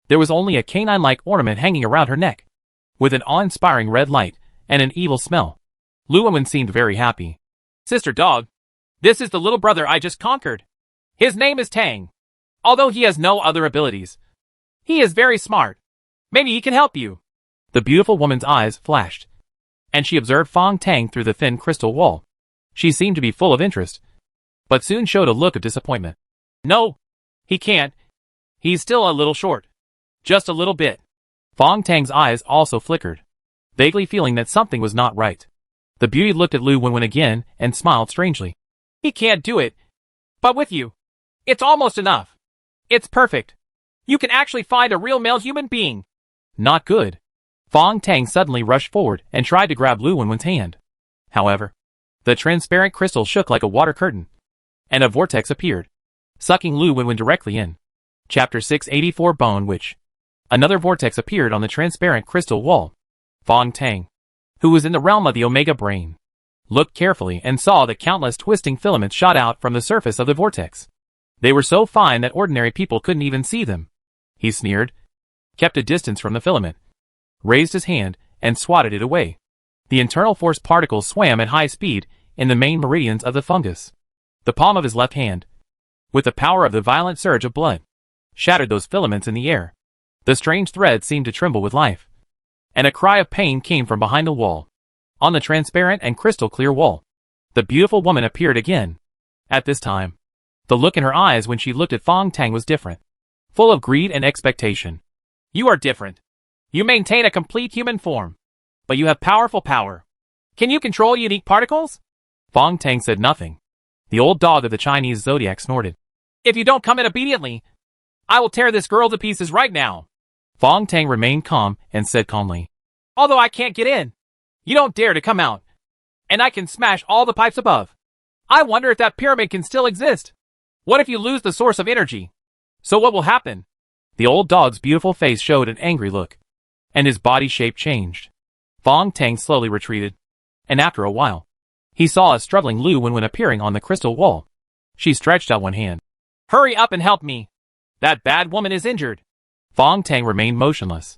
There was only a canine-like ornament hanging around her neck, with an awe-inspiring red light and an evil smell. Lu Wenwen seemed very happy. Sister dog, this is the little brother I just conquered. His name is Tang. Although he has no other abilities, he is very smart. Maybe he can help you. The beautiful woman's eyes flashed, and she observed Fong Tang through the thin crystal wall. She seemed to be full of interest, but soon showed a look of disappointment. No, he can't. He's still a little short. Just a little bit. Fong Tang's eyes also flickered, vaguely feeling that something was not right. The beauty looked at Lu Wenwen again and smiled strangely. He can't do it. But with you, it's almost enough. It's perfect. You can actually find a real male human being. Not good. Fong Tang suddenly rushed forward and tried to grab Lu Wenwen's hand. However, the transparent crystal shook like a water curtain, and a vortex appeared, sucking Lu Wenwen directly in. Chapter 684 Bone Witch. Another vortex appeared on the transparent crystal wall. Fong Tang, who was in the realm of the Omega Brain, looked carefully and saw that countless twisting filaments shot out from the surface of the vortex. They were so fine that ordinary people couldn't even see them. He sneered, kept a distance from the filament, raised his hand, and swatted it away. The internal force particles swam at high speed in the main meridians of the fungus. The palm of his left hand, with the power of the violent surge of blood, shattered those filaments in the air. The strange thread seemed to tremble with life, and a cry of pain came from behind the wall. On the transparent and crystal clear wall, the beautiful woman appeared again. At this time, the look in her eyes when she looked at Fong Tang was different, full of greed and expectation. You are different. You maintain a complete human form, but you have powerful power. Can you control unique particles? Fong Tang said nothing. The old dog of the Chinese zodiac snorted. If you don't come in obediently, I will tear this girl to pieces right now. Fong Tang remained calm and said calmly, although I can't get in, you don't dare to come out, and I can smash all the pipes above. I wonder if that pyramid can still exist. What if you lose the source of energy? So what will happen? The old dog's beautiful face showed an angry look, and his body shape changed. Fong Tang slowly retreated, and after a while, he saw a struggling Lu Wenwen appearing on the crystal wall. She stretched out one hand. Hurry up and help me. That bad woman is injured. Fong Tang remained motionless,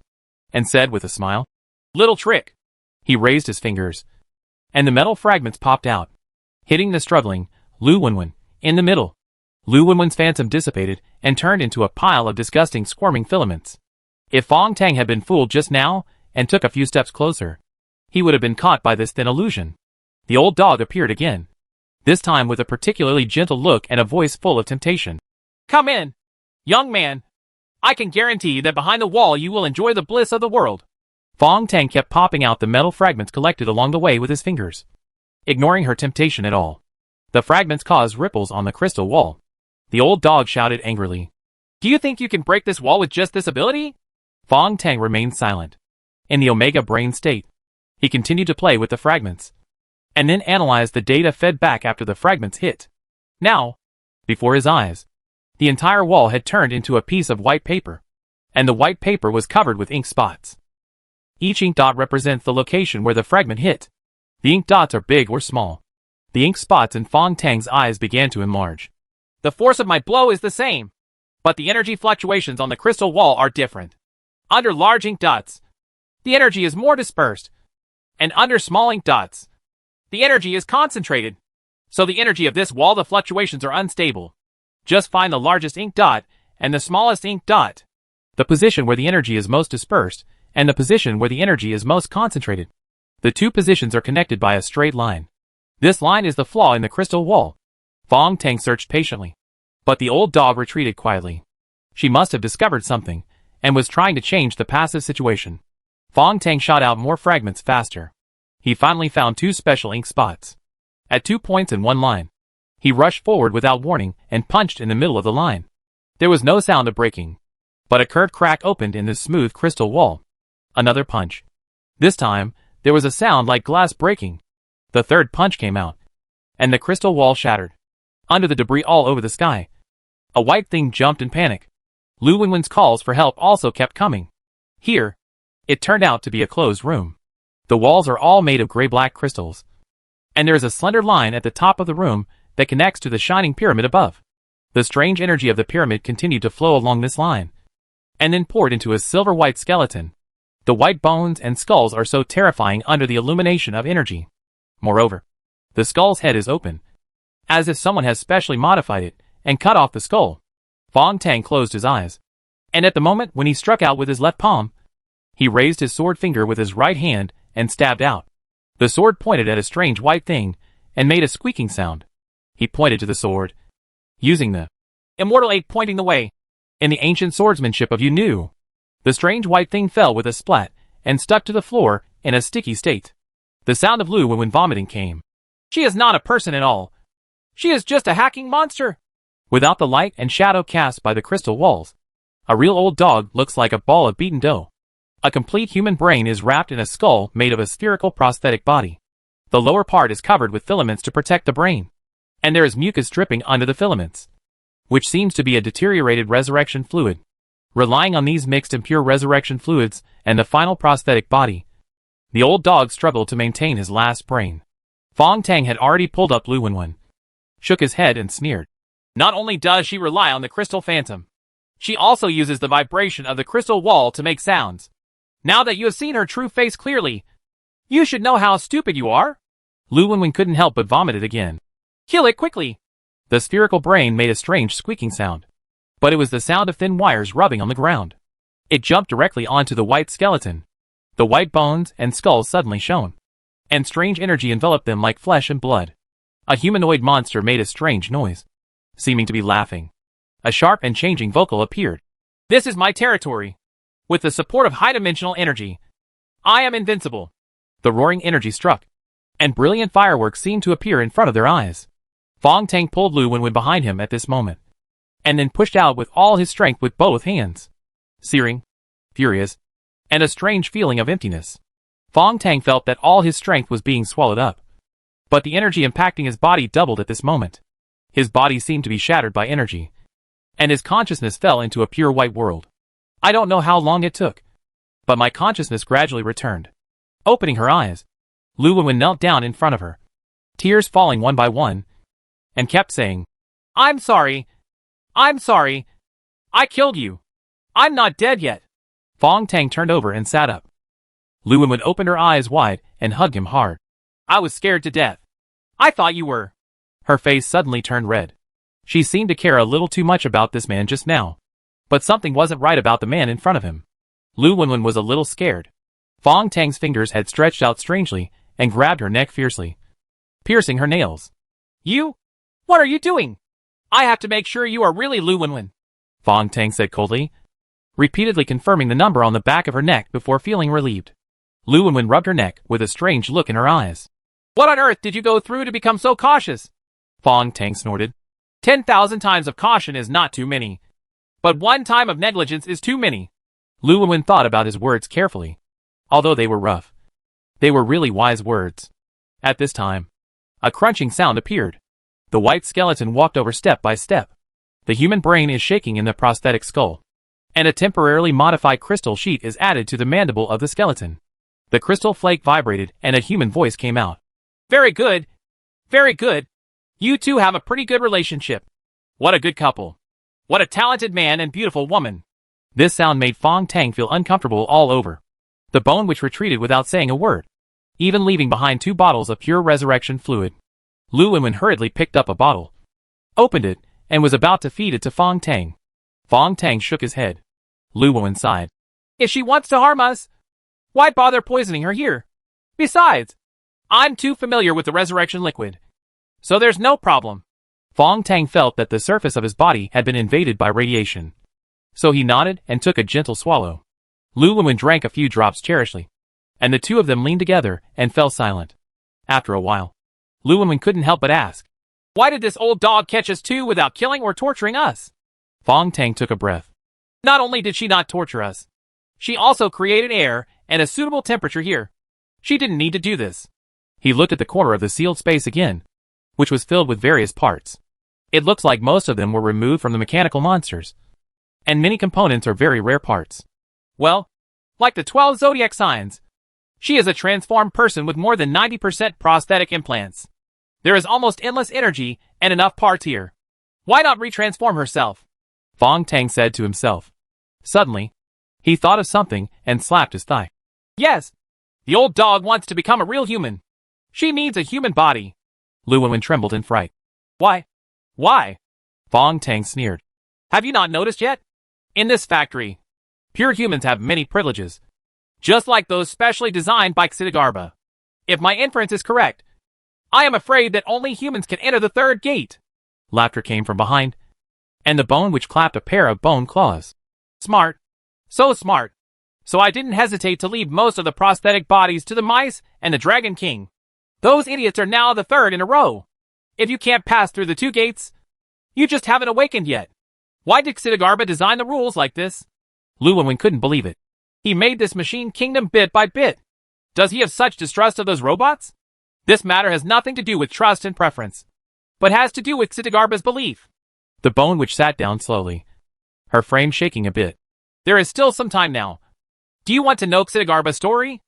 and said with a smile, little trick. He raised his fingers, and the metal fragments popped out, hitting the struggling Lu Wenwen in the middle. Lu Wenwen's phantom dissipated and turned into a pile of disgusting squirming filaments. If Fong Tang had been fooled just now and took a few steps closer, he would have been caught by this thin illusion. The old dog appeared again, this time with a particularly gentle look and a voice full of temptation. Come in, young man. I can guarantee that behind the wall you will enjoy the bliss of the world. Fong Tang kept popping out the metal fragments collected along the way with his fingers, ignoring her temptation at all. The fragments caused ripples on the crystal wall. The old dog shouted angrily. Do you think you can break this wall with just this ability? Fong Tang remained silent. In the Omega Brain state, he continued to play with the fragments, and then analyzed the data fed back after the fragments hit. Now, before his eyes, the entire wall had turned into a piece of white paper, and the white paper was covered with ink spots. Each ink dot represents the location where the fragment hit. The ink dots are big or small. The ink spots in Fong Tang's eyes began to enlarge. The force of my blow is the same, but the energy fluctuations on the crystal wall are different. Under large ink dots, the energy is more dispersed, and under small ink dots, the energy is concentrated. So the energy of this wall, the fluctuations are unstable. Just find the largest ink dot and the smallest ink dot, the position where the energy is most dispersed, and the position where the energy is most concentrated. The two positions are connected by a straight line. This line is the flaw in the crystal wall. Fong Tang searched patiently. But the old dog retreated quietly. She must have discovered something, and was trying to change the passive situation. Fong Tang shot out more fragments faster. He finally found two special ink spots. At 2 points in one line. He rushed forward without warning and punched in the middle of the line. There was no sound of breaking. But a curved crack opened in the smooth crystal wall. Another punch. This time, there was a sound like glass breaking. The third punch came out. And the crystal wall shattered. Under the debris all over the sky. A white thing jumped in panic. Lu Wenwen's calls for help also kept coming. Here, it turned out to be a closed room. The walls are all made of gray-black crystals. And there is a slender line at the top of the room that connects to the shining pyramid above. The strange energy of the pyramid continued to flow along this line, and then poured into a silver-white skeleton. The white bones and skulls are so terrifying under the illumination of energy. Moreover, the skull's head is open, as if someone has specially modified it and cut off the skull. Fong Tang closed his eyes, and at the moment when he struck out with his left palm, he raised his sword finger with his right hand and stabbed out. The sword pointed at a strange white thing and made a squeaking sound. He pointed to the sword, using the immortal eight pointing the way. In the ancient swordsmanship of Yu Nu, the strange white thing fell with a splat and stuck to the floor in a sticky state. The sound of Lu Wenwen vomiting came. She is not a person at all. She is just a hacking monster. Without the light and shadow cast by the crystal walls, a real old dog looks like a ball of beaten dough. A complete human brain is wrapped in a skull made of a spherical prosthetic body. The lower part is covered with filaments to protect the brain, and there is mucus dripping under the filaments, which seems to be a deteriorated resurrection fluid. Relying on these mixed and pure resurrection fluids and the final prosthetic body, the old dog struggled to maintain his last brain. Fong Tang had already pulled up Lu Wenwen, shook his head and sneered. Not only does she rely on the crystal phantom, she also uses the vibration of the crystal wall to make sounds. Now that you have seen her true face clearly, you should know how stupid you are. Lu Wenwen couldn't help but vomit it again. Kill it quickly. The spherical brain made a strange squeaking sound, but it was the sound of thin wires rubbing on the ground. It jumped directly onto the white skeleton. The white bones and skulls suddenly shone, and strange energy enveloped them like flesh and blood. A humanoid monster made a strange noise, seeming to be laughing. A sharp and changing vocal appeared. This is my territory. With the support of high-dimensional energy, I am invincible. The roaring energy struck, and brilliant fireworks seemed to appear in front of their eyes. Fong Tang pulled Lu Wenwen behind him at this moment, and then pushed out with all his strength with both hands. Searing, furious, and a strange feeling of emptiness. Fong Tang felt that all his strength was being swallowed up. But the energy impacting his body doubled at this moment. His body seemed to be shattered by energy, and his consciousness fell into a pure white world. I don't know how long it took, but my consciousness gradually returned. Opening her eyes, Lu Wenwen knelt down in front of her, tears falling one by one, and kept saying, I'm sorry. I'm sorry. I killed you. I'm not dead yet. Fong Tang turned over and sat up. Lu Wenwen opened her eyes wide and hugged him hard. I was scared to death. I thought you were. Her face suddenly turned red. She seemed to care a little too much about this man just now. But something wasn't right about the man in front of him. Lu Wenwen was a little scared. Fong Tang's fingers had stretched out strangely and grabbed her neck fiercely, piercing her nails. You? What are you doing? I have to make sure you are really Lu Wenwen, Fong Tang said coldly, repeatedly confirming the number on the back of her neck before feeling relieved. Lu Wenwen rubbed her neck with a strange look in her eyes. What on earth did you go through to become so cautious? Fong Tang snorted. 10,000 times of caution is not too many. But 1 time of negligence is too many. Lu Wenwen thought about his words carefully. Although they were rough, they were really wise words. At this time, a crunching sound appeared. The white skeleton walked over step by step. The human brain is shaking in the prosthetic skull, and a temporarily modified crystal sheet is added to the mandible of the skeleton. The crystal flake vibrated and a human voice came out. Very good. Very good. You two have a pretty good relationship. What a good couple. What a talented man and beautiful woman. This sound made Fong Tang feel uncomfortable all over. The bone which retreated without saying a word, even leaving behind 2 bottles of pure resurrection fluid. Lu Wenwen hurriedly picked up a bottle, opened it, and was about to feed it to Fong Tang. Fong Tang shook his head. Lu Wenwen sighed. If she wants to harm us, why bother poisoning her here? Besides, I'm too familiar with the resurrection liquid. So there's no problem. Fong Tang felt that the surface of his body had been invaded by radiation. So he nodded and took a gentle swallow. Lu Wenwen drank a few drops cherishly, and the two of them leaned together and fell silent. After a while, Lu Wenwen couldn't help but ask, "Why did this old dog catch us too without killing or torturing us?" Fong Tang took a breath. Not only did she not torture us, she also created air and a suitable temperature here. She didn't need to do this. He looked at the corner of the sealed space again, which was filled with various parts. It looks like most of them were removed from the mechanical monsters, and many components are very rare parts. Well, like the 12 zodiac signs, she is a transformed person with more than 90% prosthetic implants. There is almost endless energy and enough parts here. Why not retransform herself? Fong Tang said to himself. Suddenly, he thought of something and slapped his thigh. Yes, the old dog wants to become a real human. She needs a human body. Lu Wenwen trembled in fright. Why? Why? Fong Tang sneered. Have you not noticed yet? In this factory, pure humans have many privileges, just like those specially designed by Xidigarbha. If my inference is correct, I am afraid that only humans can enter the third gate. Laughter came from behind, and the bone which clapped a pair of bone claws. Smart. So smart. So I didn't hesitate to leave most of the prosthetic bodies to the mice and the Dragon King. Those idiots are now the third in a row. If you can't pass through the two gates, you just haven't awakened yet. Why did Xidigarbha design the rules like this? Lu Wenwen couldn't believe it. He made this machine kingdom bit by bit. Does he have such distrust of those robots? This matter has nothing to do with trust and preference, but has to do with Xidigarbha's belief. The bone which sat down slowly, her frame shaking a bit. There is still some time now. Do you want to know Xidigarbha's story?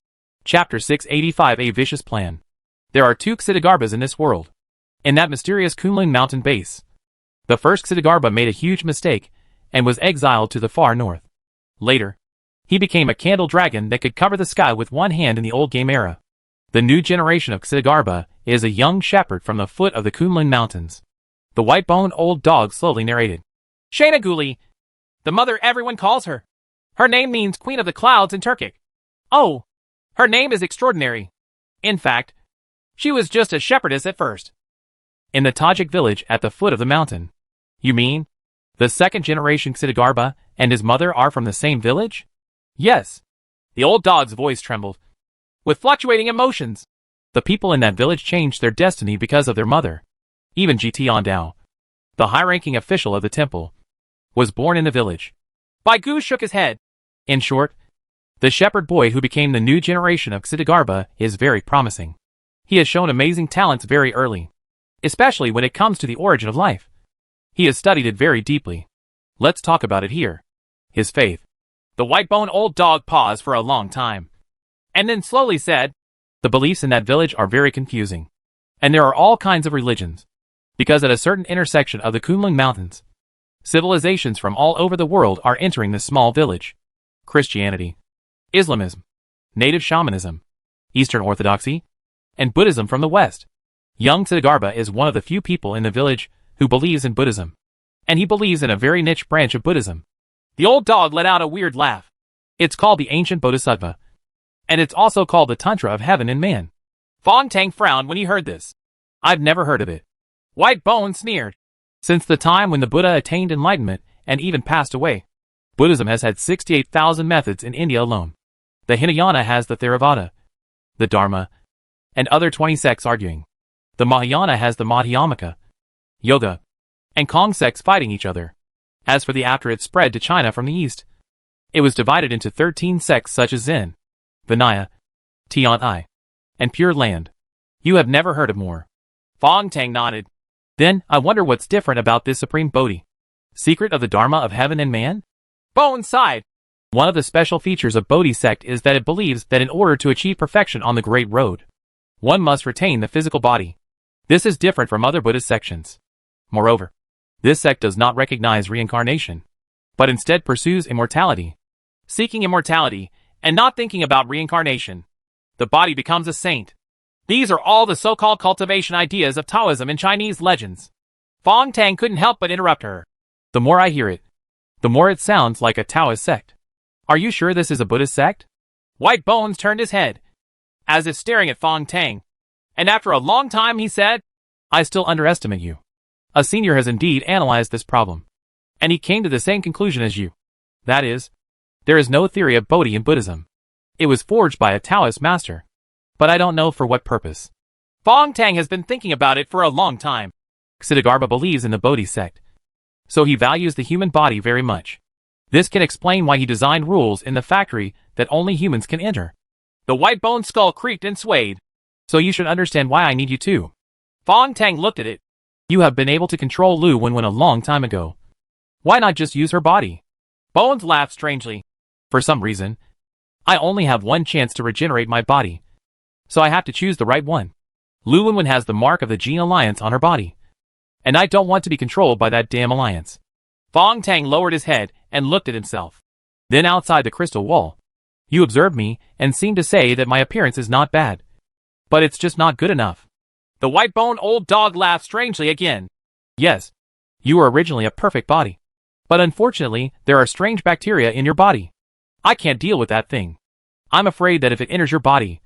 Chapter 685, A Vicious Plan. There are two Xidigarbhas in this world, in that mysterious Kunlun mountain base. The first Xidigarbha made a huge mistake and was exiled to the far north. Later, he became a candle dragon that could cover the sky with one hand in the old game era. The new generation of Xidigarbha is a young shepherd from the foot of the Kunlun Mountains. The white-boned old dog slowly narrated. Shayna Guli, the mother everyone calls her. Her name means Queen of the Clouds in Turkic. Oh, her name is extraordinary. In fact, she was just a shepherdess at first. In the Tajik village at the foot of the mountain. You mean, the second generation Xidigarbha and his mother are from the same village? Yes. The old dog's voice trembled, with fluctuating emotions. The people in that village changed their destiny because of their mother. Even Jitian Dao, the high-ranking official of the temple, was born in the village. Bai Gu shook his head. In short, the shepherd boy who became the new generation of Xidigarbha is very promising. He has shown amazing talents very early, especially when it comes to the origin of life. He has studied it very deeply. Let's talk about it here. His faith. The white-boned old dog paused for a long time, and then slowly said, the beliefs in that village are very confusing, and there are all kinds of religions, because at a certain intersection of the Kunlun Mountains, civilizations from all over the world are entering this small village. Christianity, Islamism, native shamanism, Eastern Orthodoxy, and Buddhism from the West. Young Xidigarbha is one of the few people in the village who believes in Buddhism, and he believes in a very niche branch of Buddhism. The old dog let out a weird laugh. It's called the Ancient Bodhisattva, and it's also called the Tantra of Heaven and Man. Fong Tang frowned when he heard this. I've never heard of it. White Bone sneered. Since the time when the Buddha attained enlightenment and even passed away, Buddhism has had 68,000 methods in India alone. The Hinayana has the Theravada, the Dharma, and other 20 sects arguing. The Mahayana has the Madhyamaka, Yoga, and Kong sects fighting each other. As for the after it spread to China from the east, it was divided into 13 sects such as Zen, Vinaya, Tian-I, and Pure Land. You have never heard of more. Fong Tang nodded. Then, I wonder what's different about this Supreme Bodhi. Secret of the Dharma of Heaven and Man? Bone sighed. One of the special features of Bodhi sect is that it believes that in order to achieve perfection on the Great Road, one must retain the physical body. This is different from other Buddhist sections. Moreover, this sect does not recognize reincarnation, but instead pursues immortality. Seeking immortality, and not thinking about reincarnation, the body becomes a saint. These are all the so-called cultivation ideas of Taoism in Chinese legends. Fong Tang couldn't help but interrupt her. The more I hear it, the more it sounds like a Taoist sect. Are you sure this is a Buddhist sect? White Bones turned his head. as if staring at Fong Tang. And after a long time he said, I still underestimate you. A senior has indeed analyzed this problem. And he came to the same conclusion as you. That is, there is no theory of Bodhi in Buddhism. It was forged by a Taoist master. But I don't know for what purpose. Fong Tang has been thinking about it for a long time. Ksitigarbha believes in the Bodhi sect. So he values the human body very much. This can explain why he designed rules in the factory that only humans can enter. The white bone skull creaked and swayed. So you should understand why I need you too. Fong Tang looked at it. You have been able to control Lu Wenwen a long time ago. Why not just use her body? Bones laughed strangely. For some reason, I only have one chance to regenerate my body. So I have to choose the right one. Lu Wenwen has the mark of the Gene Alliance on her body. And I don't want to be controlled by that damn alliance. Fong Tang lowered his head and looked at himself. Then outside the crystal wall, you observed me and seemed to say that my appearance is not bad. But it's just not good enough. The white-boned old dog laughed strangely again. Yes, you were originally a perfect body. But unfortunately, there are strange bacteria in your body. I can't deal with that thing. I'm afraid that if it enters your body,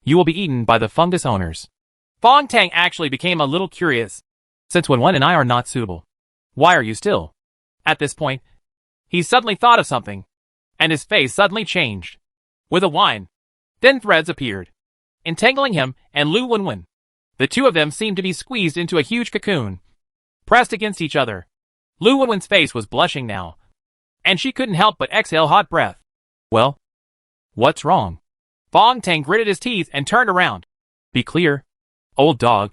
you will be eaten by the fungus owners. Fong Tang actually became a little curious. Since Wenwen and I are not suitable, why are you still? At this point, he suddenly thought of something, and his face suddenly changed. With a whine, thin threads appeared, entangling him and Lu Wenwen. The two of them seemed to be squeezed into a huge cocoon, pressed against each other. Lu Wenwen's face was blushing now, and she couldn't help but exhale hot breath. Well, what's wrong? Fong Tang gritted his teeth and turned around. Be clear, old dog.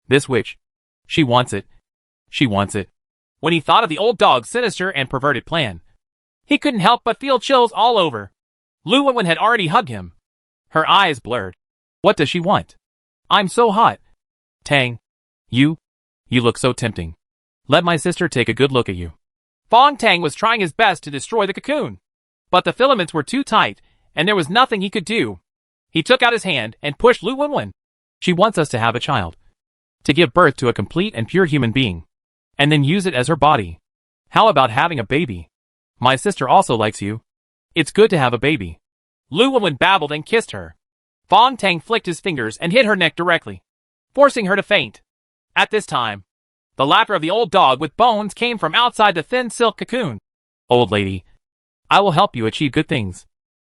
This witch, she wants it. She wants it. When he thought of the old dog's sinister and perverted plan, he couldn't help but feel chills all over. Lu Wenwen had already hugged him. Her eyes blurred. What does she want? I'm so hot. Tang, you look so tempting. Let my sister take a good look at you. Fong Tang was trying his best to destroy the cocoon, but the filaments were too tight, and there was nothing he could do. He took out his hand and pushed Lu Wenwen. She wants us to have a child, to give birth to a complete and pure human being, and then use it as her body. How about having a baby? My sister also likes you. It's good to have a baby. Lu Wenwen babbled and kissed her. Fong Tang flicked his fingers and hit her neck directly, forcing her to faint. At this time, the laughter of the old dog with bones came from outside the thin silk cocoon. Old lady, I will help you achieve good things.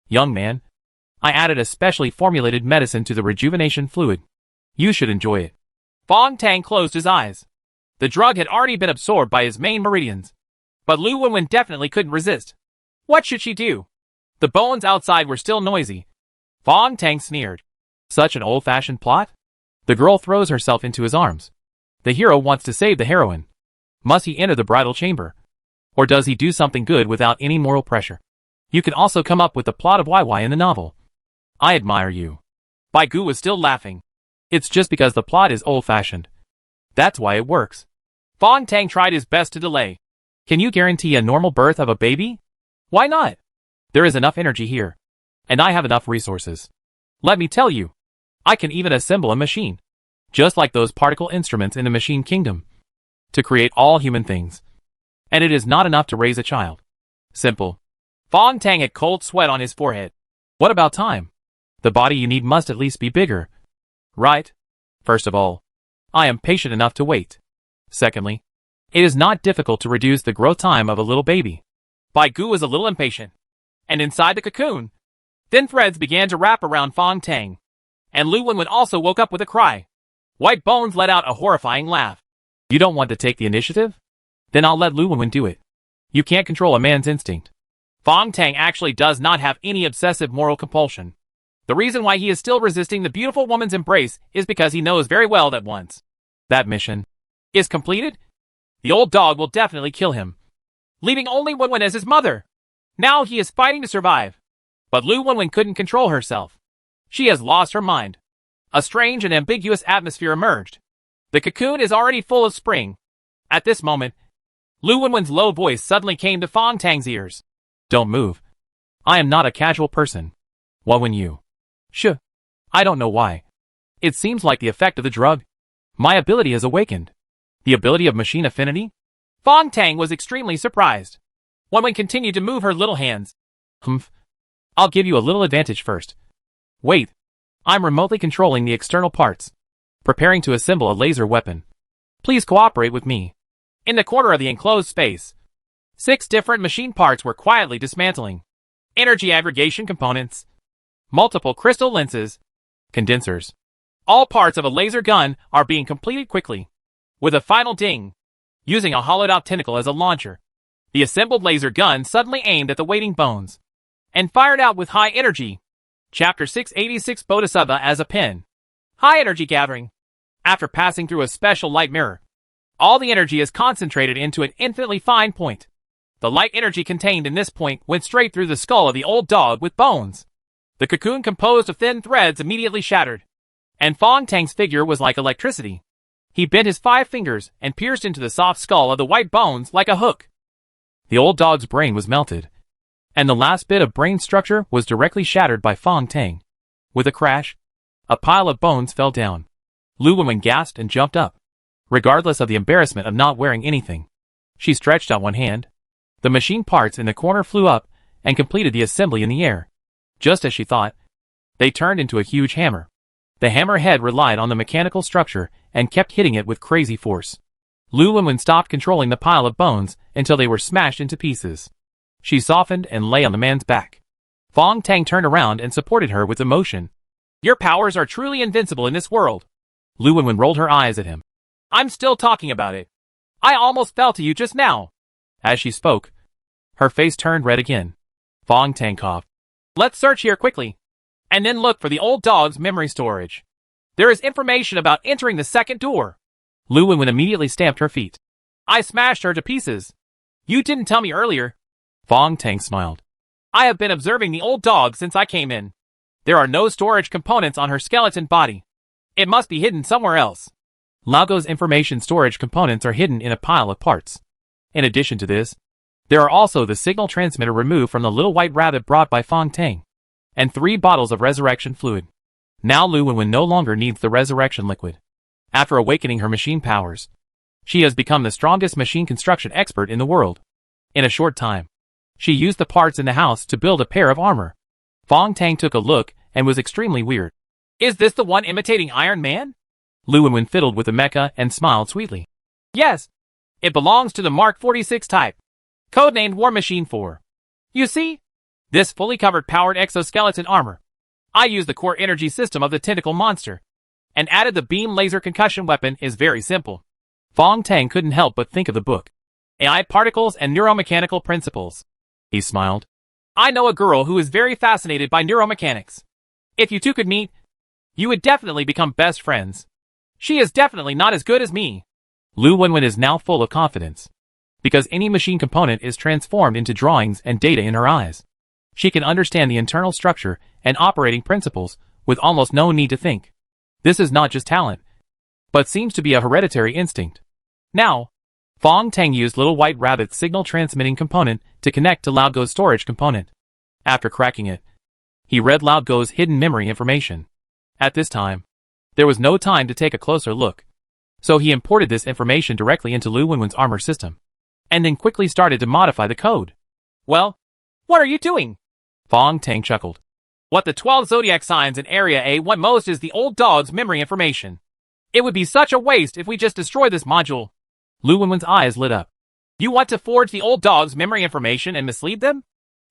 Young man, I added a specially formulated medicine to the rejuvenation fluid. You should enjoy it. Fong Tang closed his eyes. The drug had already been absorbed by his main meridians. But Lu Wenwen definitely couldn't resist. What should she do? The bones outside were still noisy. Fong Tang sneered. Such an old-fashioned plot? The girl throws herself into his arms. The hero wants to save the heroine. Must he enter the bridal chamber? Or does he do something good without any moral pressure? You can also come up with the plot of YY in the novel. I admire you. Bai Gu was still laughing. It's just because the plot is old-fashioned. That's why it works. Fong Tang tried his best to delay. Can you guarantee a normal birth of a baby? Why not? There is enough energy here. And I have enough resources. Let me tell you. I can even assemble a machine. Just like those particle instruments in the machine kingdom. To create all human things. And it is not enough to raise a child. Simple. Fong Tang had cold sweat on his forehead. What about time? The body you need must at least be bigger. Right? First of all, I am patient enough to wait. Secondly, it is not difficult to reduce the growth time of a little baby. Bai Gu was a little impatient. And inside the cocoon, thin threads began to wrap around Fong Tang. And Lu Wenwen also woke up with a cry. White Bones let out a horrifying laugh. You don't want to take the initiative? Then I'll let Lu Wenwen do it. You can't control a man's instinct. Fong Tang actually does not have any obsessive moral compulsion. The reason why he is still resisting the beautiful woman's embrace is because he knows very well that once that mission is completed, the old dog will definitely kill him, leaving only Wenwen as his mother. Now he is fighting to survive. But Lu Wenwen couldn't control herself. She has lost her mind. A strange and ambiguous atmosphere emerged. The cocoon is already full of spring. At this moment, Lu Wenwen's low voice suddenly came to Fong Tang's ears. Don't move. I am not a casual person. What when you? Shh. I don't know why. It seems like the effect of the drug. My ability has awakened. The ability of machine affinity? Fong Tang was extremely surprised. Wenwen continued to move her little hands. Humph. I'll give you a little advantage first. Wait. I'm remotely controlling the external parts, preparing to assemble a laser weapon. Please cooperate with me. In the corner of the enclosed space, 6 different machine parts were quietly dismantling. Energy aggregation components, multiple crystal lenses, condensers. All parts of a laser gun are being completed quickly. With a final ding, using a hollowed-out tentacle as a launcher, the assembled laser gun suddenly aimed at the waiting bones and fired out with high energy. Chapter 686 Bodhisattva as a pen. High energy gathering. After passing through a special light mirror, all the energy is concentrated into an infinitely fine point. The light energy contained in this point went straight through the skull of the old dog with bones. The cocoon composed of thin threads immediately shattered, and Fong Tang's figure was like electricity. He bent his 5 fingers and pierced into the soft skull of the white bones like a hook. The old dog's brain was melted, and the last bit of brain structure was directly shattered by Fong Tang. With a crash, a pile of bones fell down. Lu Wenwen gasped and jumped up. Regardless of the embarrassment of not wearing anything, she stretched out one hand. The machine parts in the corner flew up and completed the assembly in the air. Just as she thought, they turned into a huge hammer. The hammer head relied on the mechanical structure and kept hitting it with crazy force. Lu Wenwen stopped controlling the pile of bones until they were smashed into pieces. She softened and lay on the man's back. Fong Tang turned around and supported her with emotion. Your powers are truly invincible in this world. Lu Wenwen rolled her eyes at him. I'm still talking about it. I almost fell to you just now. As she spoke, her face turned red again. Fong Tang coughed. Let's search here quickly, and then look for the old dog's memory storage. There is information about entering the second door. Lu Wenwen immediately stamped her feet. I smashed her to pieces. You didn't tell me earlier. Fong Tang smiled. I have been observing the old dog since I came in. There are no storage components on her skeleton body. It must be hidden somewhere else. Lao Go's information storage components are hidden in a pile of parts. In addition to this, there are also the signal transmitter removed from the little white rabbit brought by Fong Tang, and 3 bottles of resurrection fluid. Now Lu Wenwen no longer needs the resurrection liquid. After awakening her machine powers, she has become the strongest machine construction expert in the world. In a short time, she used the parts in the house to build a pair of armor. Fong Tang took a look and was extremely weird. Is this the one imitating Iron Man? Lu Wenwen fiddled with the mecha and smiled sweetly. Yes. It belongs to the Mark 46 type, codenamed War Machine 4. You see? This fully covered powered exoskeleton armor. I used the core energy system of the tentacle monster, and added the beam laser concussion weapon is very simple. Fong Tang couldn't help but think of the book, AI Particles and Neuromechanical Principles. He smiled. I know a girl who is very fascinated by neuromechanics. If you two could meet, you would definitely become best friends. She is definitely not as good as me. Lu Wenwen is now full of confidence, because any machine component is transformed into drawings and data in her eyes. She can understand the internal structure and operating principles with almost no need to think. This is not just talent, but seems to be a hereditary instinct. Now, Fong Tang used Little White Rabbit's signal transmitting component to connect to Lao Go's storage component. After cracking it, he read Lao Go's hidden memory information. At this time, there was no time to take a closer look, so he imported this information directly into Lu Wenwen's armor system, and then quickly started to modify the code. Well, what are you doing? Fong Tang chuckled. What the 12 zodiac signs in Area A want most is the old dog's memory information. It would be such a waste if we just destroy this module. Lu Wenwen's eyes lit up. You want to forge the old dog's memory information and mislead them?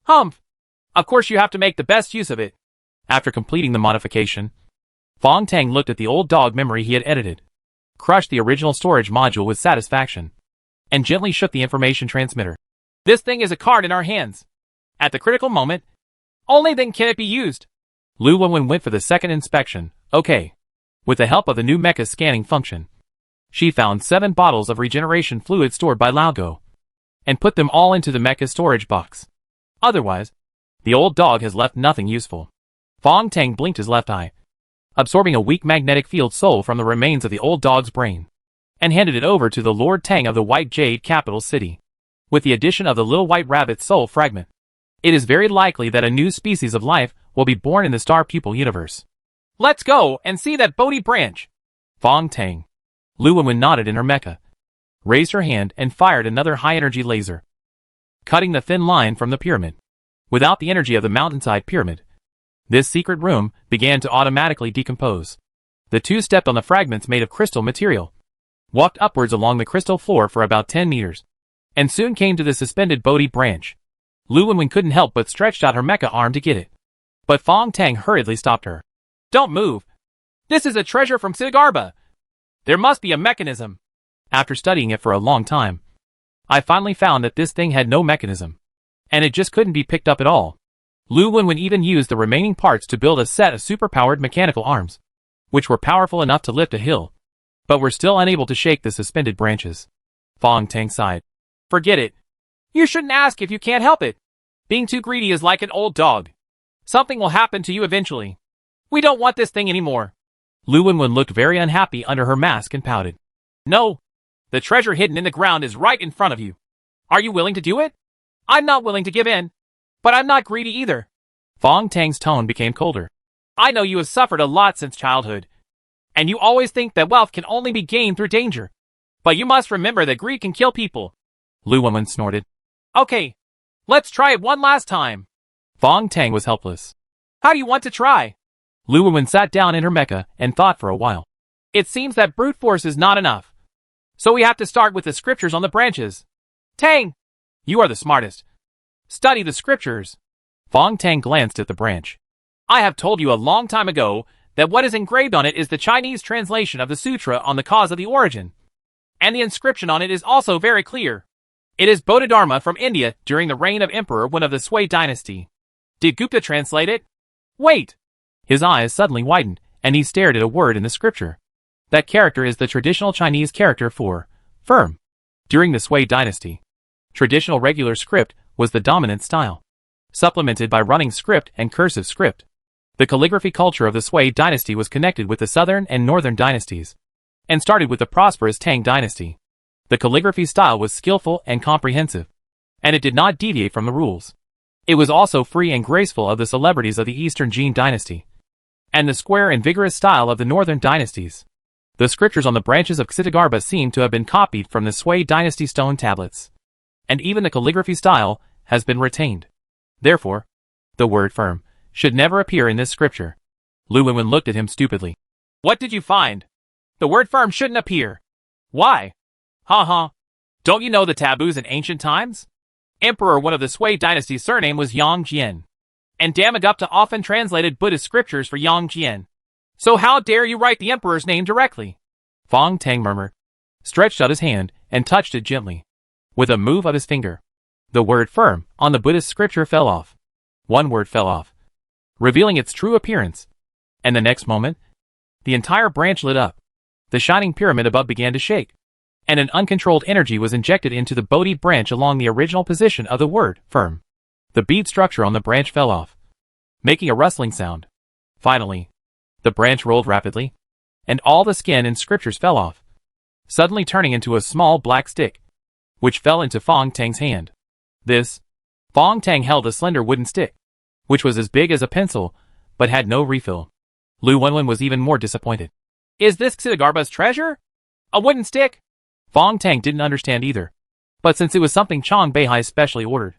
Humph. Of course you have to make the best use of it. After completing the modification, Fong Tang looked at the old dog memory he had edited, crushed the original storage module with satisfaction, and gently shook the information transmitter. This thing is a card in our hands. At the critical moment, only then can it be used. Lu Wenwen went for the second inspection. Okay. With the help of the new mecha scanning function, she found 7 bottles of regeneration fluid stored by Lao Go, and put them all into the mecha storage box. Otherwise, the old dog has left nothing useful. Fong Tang blinked his left eye, absorbing a weak magnetic field soul from the remains of the old dog's brain, and handed it over to the Lord Tang of the White Jade capital city. With the addition of the Little White Rabbit's soul fragment, it is very likely that a new species of life will be born in the Star Pupil universe. Let's go and see that Bodhi branch. Fong Tang. Lu Wenwen nodded in her mecha, raised her hand and fired another high-energy laser, cutting the thin line from the pyramid. Without the energy of the mountainside pyramid, This secret room began to automatically decompose. The two stepped on the fragments made of crystal material, walked upwards along the crystal floor for about 10 meters, and soon came to the suspended Bodhi branch. Lu Wenwen couldn't help but stretched out her mecha arm to get it. But Fong Tang hurriedly stopped her. Don't move. This is a treasure from Ksitigarbha. There must be a mechanism. After studying it for a long time, I finally found that this thing had no mechanism, and it just couldn't be picked up at all. Lu Wenwen even used the remaining parts to build a set of superpowered mechanical arms, which were powerful enough to lift a hill, but were still unable to shake the suspended branches. Fong Tang sighed. Forget it. You shouldn't ask if you can't help it. Being too greedy is like an old dog. Something will happen to you eventually. We don't want this thing anymore. Lu Wenwen looked very unhappy under her mask and pouted. No. The treasure hidden in the ground is right in front of you. Are you willing to do it? I'm not willing to give in. But I'm not greedy either. Fong Tang's tone became colder. I know you have suffered a lot since childhood, and you always think that wealth can only be gained through danger. But you must remember that greed can kill people. Lu Wenwen snorted. Okay, let's try it one last time. Fong Tang was helpless. How do you want to try? Lu Wenwen sat down in her mecha and thought for a while. It seems that brute force is not enough. So we have to start with the scriptures on the branches. Tang! You are the smartest. Study the scriptures. Fong Tang glanced at the branch. I have told you a long time ago that what is engraved on it is the Chinese translation of the sutra on the cause of the origin. And the inscription on it is also very clear. It is Bodhidharma from India during the reign of Emperor Wen of the Sui dynasty. Did Gupta translate it? Wait! His eyes suddenly widened, and he stared at a word in the scripture. That character is the traditional Chinese character for firm. During the Sui dynasty, traditional regular script was the dominant style, supplemented by running script and cursive script. The calligraphy culture of the Sui dynasty was connected with the southern and northern dynasties, and started with the prosperous Tang dynasty. The calligraphy style was skillful and comprehensive, and it did not deviate from the rules. It was also free and graceful of the celebrities of the Eastern Jin dynasty, and the square and vigorous style of the northern dynasties. The scriptures on the branches of Ksitigarbha seem to have been copied from the Sui dynasty stone tablets, and even the calligraphy style has been retained. Therefore, the word firm should never appear in this scripture. Lu Wenwen looked at him stupidly. What did you find? The word firm shouldn't appear. Why? Ha. Don't you know the taboos in ancient times? Emperor Wen of the Sui dynasty's surname was Yang Jian, and Damagupta often translated Buddhist scriptures for Yang Jian. So how dare you write the emperor's name directly? Fong Tang murmured, stretched out his hand, and touched it gently. With a move of his finger, the word firm on the Buddhist scripture fell off. One word fell off, revealing its true appearance. And the next moment, the entire branch lit up. The shining pyramid above began to shake, and an uncontrolled energy was injected into the Bodhi branch along the original position of the word firm. The bead structure on the branch fell off, making a rustling sound. Finally, the branch rolled rapidly, and all the skin and scriptures fell off, suddenly turning into a small black stick, which fell into Fong Tang's hand. Fong Tang held a slender wooden stick, which was as big as a pencil, but had no refill. Lu Wenwen was even more disappointed. Is this Ksitigarbha's treasure? A wooden stick? Fong Tang didn't understand either, but since it was something Chang Beihai specially ordered,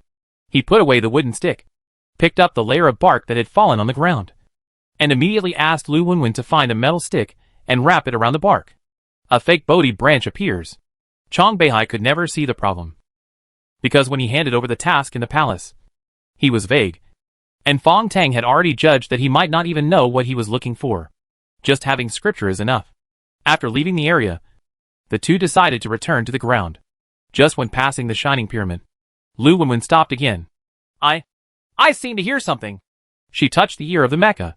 he put away the wooden stick, picked up the layer of bark that had fallen on the ground, and immediately asked Lu Wenwen to find a metal stick and wrap it around the bark. A fake Bodhi branch appears. Chang Beihai could never see the problem, because when he handed over the task in the palace, he was vague, and Fong Tang had already judged that he might not even know what he was looking for. Just having scripture is enough. After leaving the area, the two decided to return to the ground. Just when passing the shining pyramid, Lu Wenwen stopped again. I seem to hear something. She touched the ear of the mecha,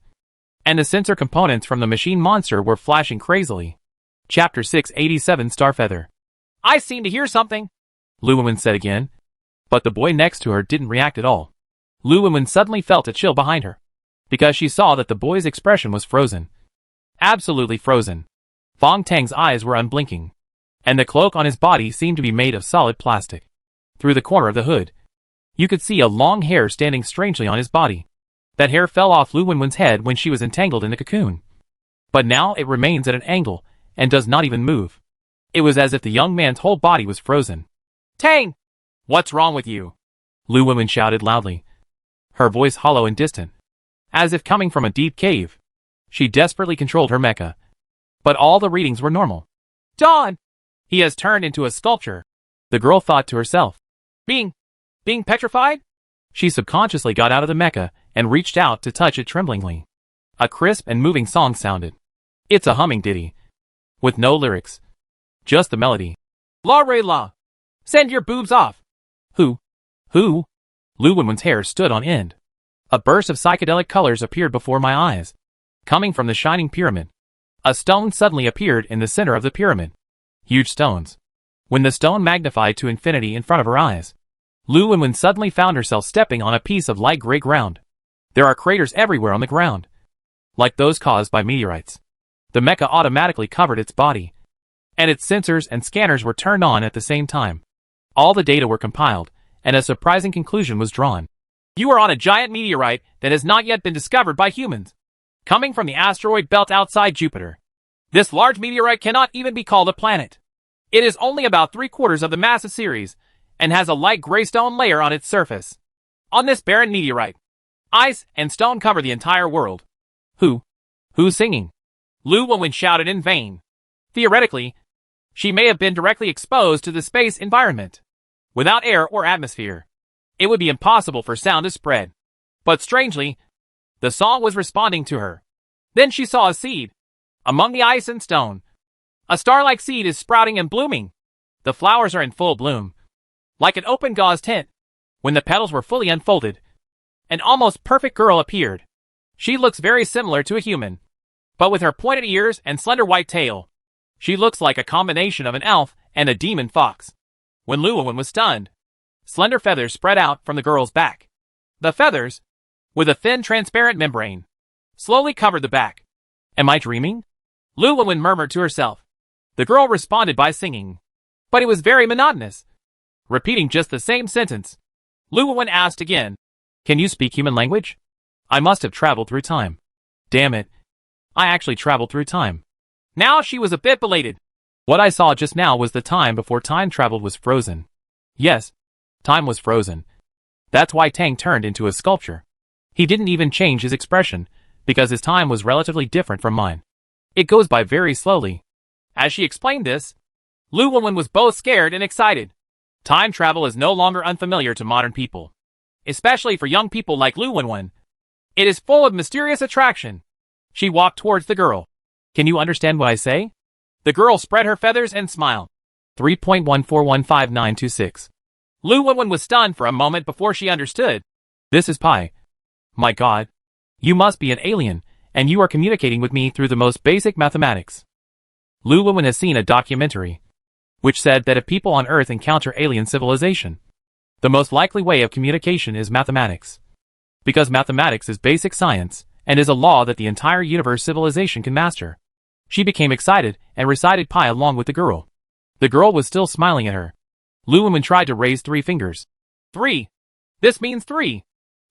and the sensor components from the machine monster were flashing crazily. Chapter 687 Starfeather. I seem to hear something, Lu Wenwen said again, but the boy next to her didn't react at all. Lu Wenwen suddenly felt a chill behind her, because she saw that the boy's expression was frozen. Absolutely frozen. Fong Tang's eyes were unblinking, and the cloak on his body seemed to be made of solid plastic. Through the corner of the hood, you could see a long hair standing strangely on his body. That hair fell off Lu Wenwen's head when she was entangled in the cocoon, but now it remains at an angle and does not even move. It was as if the young man's whole body was frozen. Tang! What's wrong with you? Lu Wenwen shouted loudly, her voice hollow and distant. as if coming from a deep cave. She desperately controlled her mecha. But all the readings were normal. Dawn! He has turned into a sculpture. The girl thought to herself. Being petrified? She subconsciously got out of the mecha and reached out to touch it tremblingly. A crisp and moving song sounded. It's a humming ditty. With no lyrics. Just the melody. La re la. Send your boobs off. Who? Lu Wenwen's hair stood on end. A burst of psychedelic colors appeared before my eyes. Coming from the shining pyramid. A stone suddenly appeared in the center of the pyramid. Huge stones. When the stone magnified to infinity in front of her eyes, Lu Wenwen suddenly found herself stepping on a piece of light gray ground. There are craters everywhere on the ground, like those caused by meteorites. The mecha automatically covered its body, and its sensors and scanners were turned on at the same time. All the data were compiled, and a surprising conclusion was drawn. You are on a giant meteorite that has not yet been discovered by humans, coming from the asteroid belt outside Jupiter. This large meteorite cannot even be called a planet. It is only about 3/4 of the mass of Ceres, and has a light gray stone layer on its surface. On this barren meteorite, ice and stone cover the entire world. Who's singing? Lu Wenwen shouted in vain. Theoretically, she may have been directly exposed to the space environment. Without air or atmosphere, it would be impossible for sound to spread. But strangely, the song was responding to her. Then she saw a seed. Among the ice and stone, a star-like seed is sprouting and blooming. The flowers are in full bloom, like an open gauze tent. When the petals were fully unfolded, an almost perfect girl appeared. She looks very similar to a human, but with her pointed ears and slender white tail. She looks like a combination of an elf and a demon fox. When Lu Wenwen was stunned, slender feathers spread out from the girl's back. The feathers, with a thin transparent membrane, slowly covered the back. Am I dreaming? Lu Wenwen murmured to herself. The girl responded by singing, but it was very monotonous, repeating just the same sentence. Lu Wenwen asked again, Can you speak human language? I must have traveled through time. Damn it. I actually traveled through time. Now she was a bit belated. What I saw just now was the time before time travel was frozen. Yes, time was frozen. That's why Tang turned into a sculpture. He didn't even change his expression, because his time was relatively different from mine. It goes by very slowly. As she explained this, Lu Wenwen was both scared and excited. Time travel is no longer unfamiliar to modern people, especially for young people like Lu Wenwen. It is full of mysterious attraction. She walked towards the girl. Can you understand what I say? The girl spread her feathers and smiled. 3.141596. Lu Wenwen was stunned for a moment before she understood. This is Pi. My God. You must be an alien, and you are communicating with me through the most basic mathematics. Lu Wenwen has seen a documentary, which said that if people on Earth encounter alien civilization, the most likely way of communication is mathematics. Because mathematics is basic science, and is a law that the entire universe civilization can master. She became excited and recited Pi along with the girl. The girl was still smiling at her. Lu Wenwen tried to raise 3 fingers. 3. This means 3.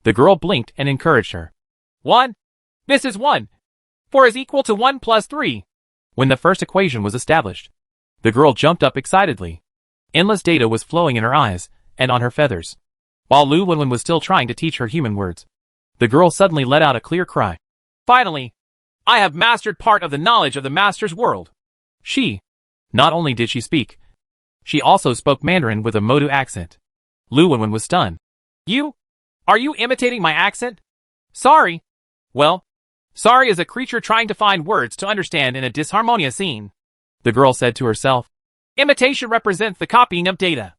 The girl blinked and encouraged her. 1. This is 1. 4 is equal to 1 plus 3. When the first equation was established, the girl jumped up excitedly. Endless data was flowing in her eyes and on her feathers. While Lu Wenwen was still trying to teach her human words, the girl suddenly let out a clear cry. Finally, I have mastered part of the knowledge of the master's world. Not only did she speak, she also spoke Mandarin with a Modu accent. Lu Wenwen was stunned. Are you imitating my accent? Sorry. Well, sorry is a creature trying to find words to understand in a disharmonious scene. The girl said to herself. Imitation represents the copying of data.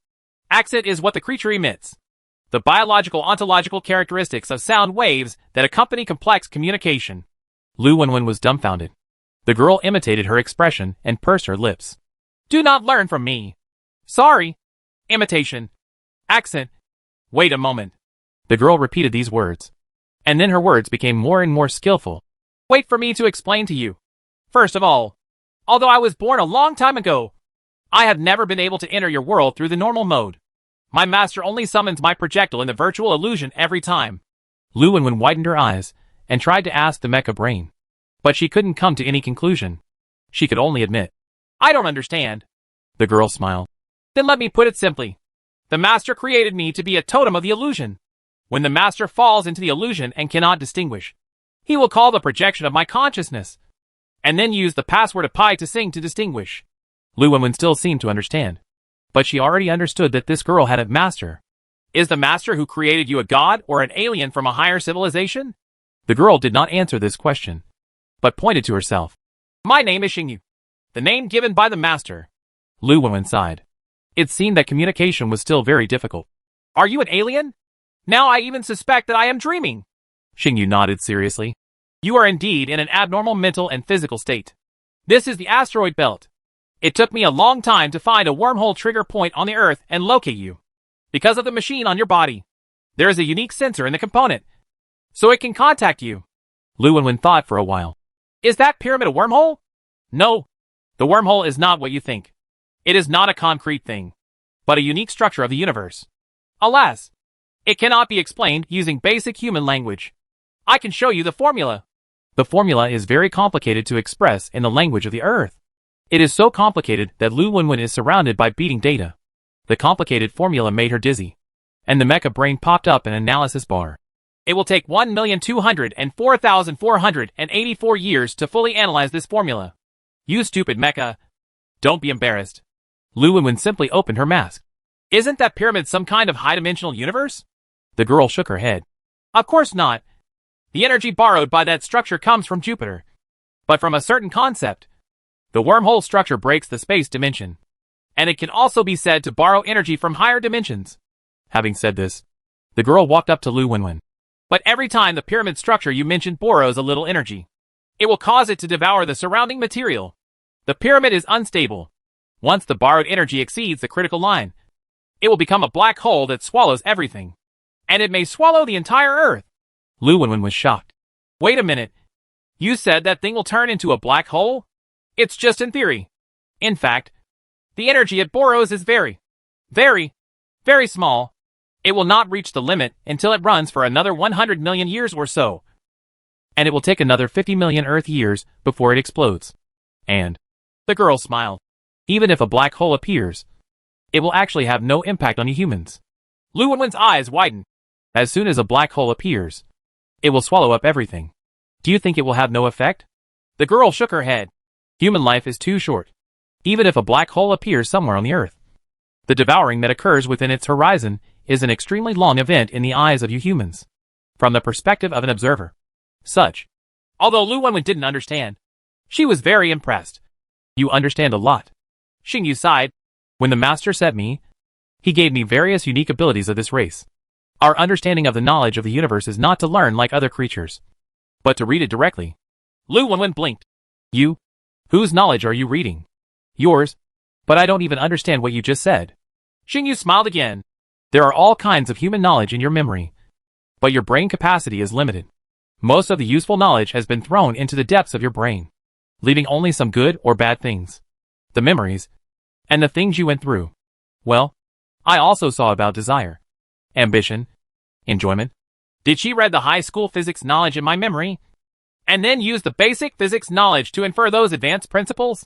Accent is what the creature emits. The biological ontological characteristics of sound waves that accompany complex communication. Lu Wenwen was dumbfounded. The girl imitated her expression and pursed her lips. Do not learn from me. Sorry. Imitation. Accent. Wait a moment. The girl repeated these words. And then her words became more and more skillful. Wait for me to explain to you. First of all, although I was born a long time ago, I have never been able to enter your world through the normal mode. My master only summons my projectile in the virtual illusion every time. Lu Wenwen widened her eyes and tried to ask the mecha brain. But she couldn't come to any conclusion. She could only admit. I don't understand. The girl smiled. Then let me put it simply. The master created me to be a totem of the illusion. When the master falls into the illusion and cannot distinguish, He will call the projection of my consciousness, and then use the password of pi to sing to distinguish. Lu Wenwen still seemed to understand, but she already understood that this girl had a master. Is the master who created you a god or an alien from a higher civilization? The girl did not answer this question, but pointed to herself. My name is Xingyu, the name given by the master. Lu Wenwen sighed. It seemed that communication was still very difficult. Are you an alien? Now I even suspect that I am dreaming. Xingyu nodded seriously. You are indeed in an abnormal mental and physical state. This is the asteroid belt. It took me a long time to find a wormhole trigger point on the Earth and locate you. Because of the machine on your body, there is a unique sensor in the component, so it can contact you. Lu Wenwen thought for a while. Is that pyramid a wormhole? No, the wormhole is not what you think. It is not a concrete thing, but a unique structure of the universe. Alas, it cannot be explained using basic human language. I can show you the formula. The formula is very complicated to express in the language of the Earth. It is so complicated that Lu Wenwen is surrounded by beating data. The complicated formula made her dizzy, and the mecha brain popped up an analysis bar. It will take 1,204,484 years to fully analyze this formula. You stupid mecha. Don't be embarrassed. Lu Wenwen simply opened her mask. Isn't that pyramid some kind of high-dimensional universe? The girl shook her head. Of course not. The energy borrowed by that structure comes from Jupiter, but from a certain concept. The wormhole structure breaks the space dimension, and it can also be said to borrow energy from higher dimensions. Having said this, the girl walked up to Lu Wenwen. But every time the pyramid structure you mentioned borrows a little energy, it will cause it to devour the surrounding material. The pyramid is unstable. Once the borrowed energy exceeds the critical line, it will become a black hole that swallows everything, and it may swallow the entire Earth. Lu Wenwen was shocked. Wait a minute. You said that thing will turn into a black hole? It's just in theory. In fact, the energy it borrows is very, very small. It will not reach the limit until it runs for another 100 million years or so. And it will take another 50 million Earth years before it explodes. And the girl smiled. Even if a black hole appears, it will actually have no impact on you humans. Lu Wenwen's eyes widened. As soon as a black hole appears, it will swallow up everything. Do you think it will have no effect? The girl shook her head. Human life is too short. Even if a black hole appears somewhere on the Earth, the devouring that occurs within its horizon is an extremely long event in the eyes of you humans. From the perspective of an observer. Although Lu Wenwen didn't understand, she was very impressed. You understand a lot. Xingyu sighed. When the master set me, he gave me various unique abilities of this race. Our understanding of the knowledge of the universe is not to learn like other creatures, but to read it directly. Lu Wenwen blinked. You? Whose knowledge are you reading? Yours? But I don't even understand what you just said. Xingyu smiled again. There are all kinds of human knowledge in your memory, but your brain capacity is limited. Most of the useful knowledge has been thrown into the depths of your brain, leaving only some good or bad things. The memories, and the things you went through. Well, I also saw about desire, ambition, enjoyment. Did she read the high school physics knowledge in my memory, and then use the basic physics knowledge to infer those advanced principles?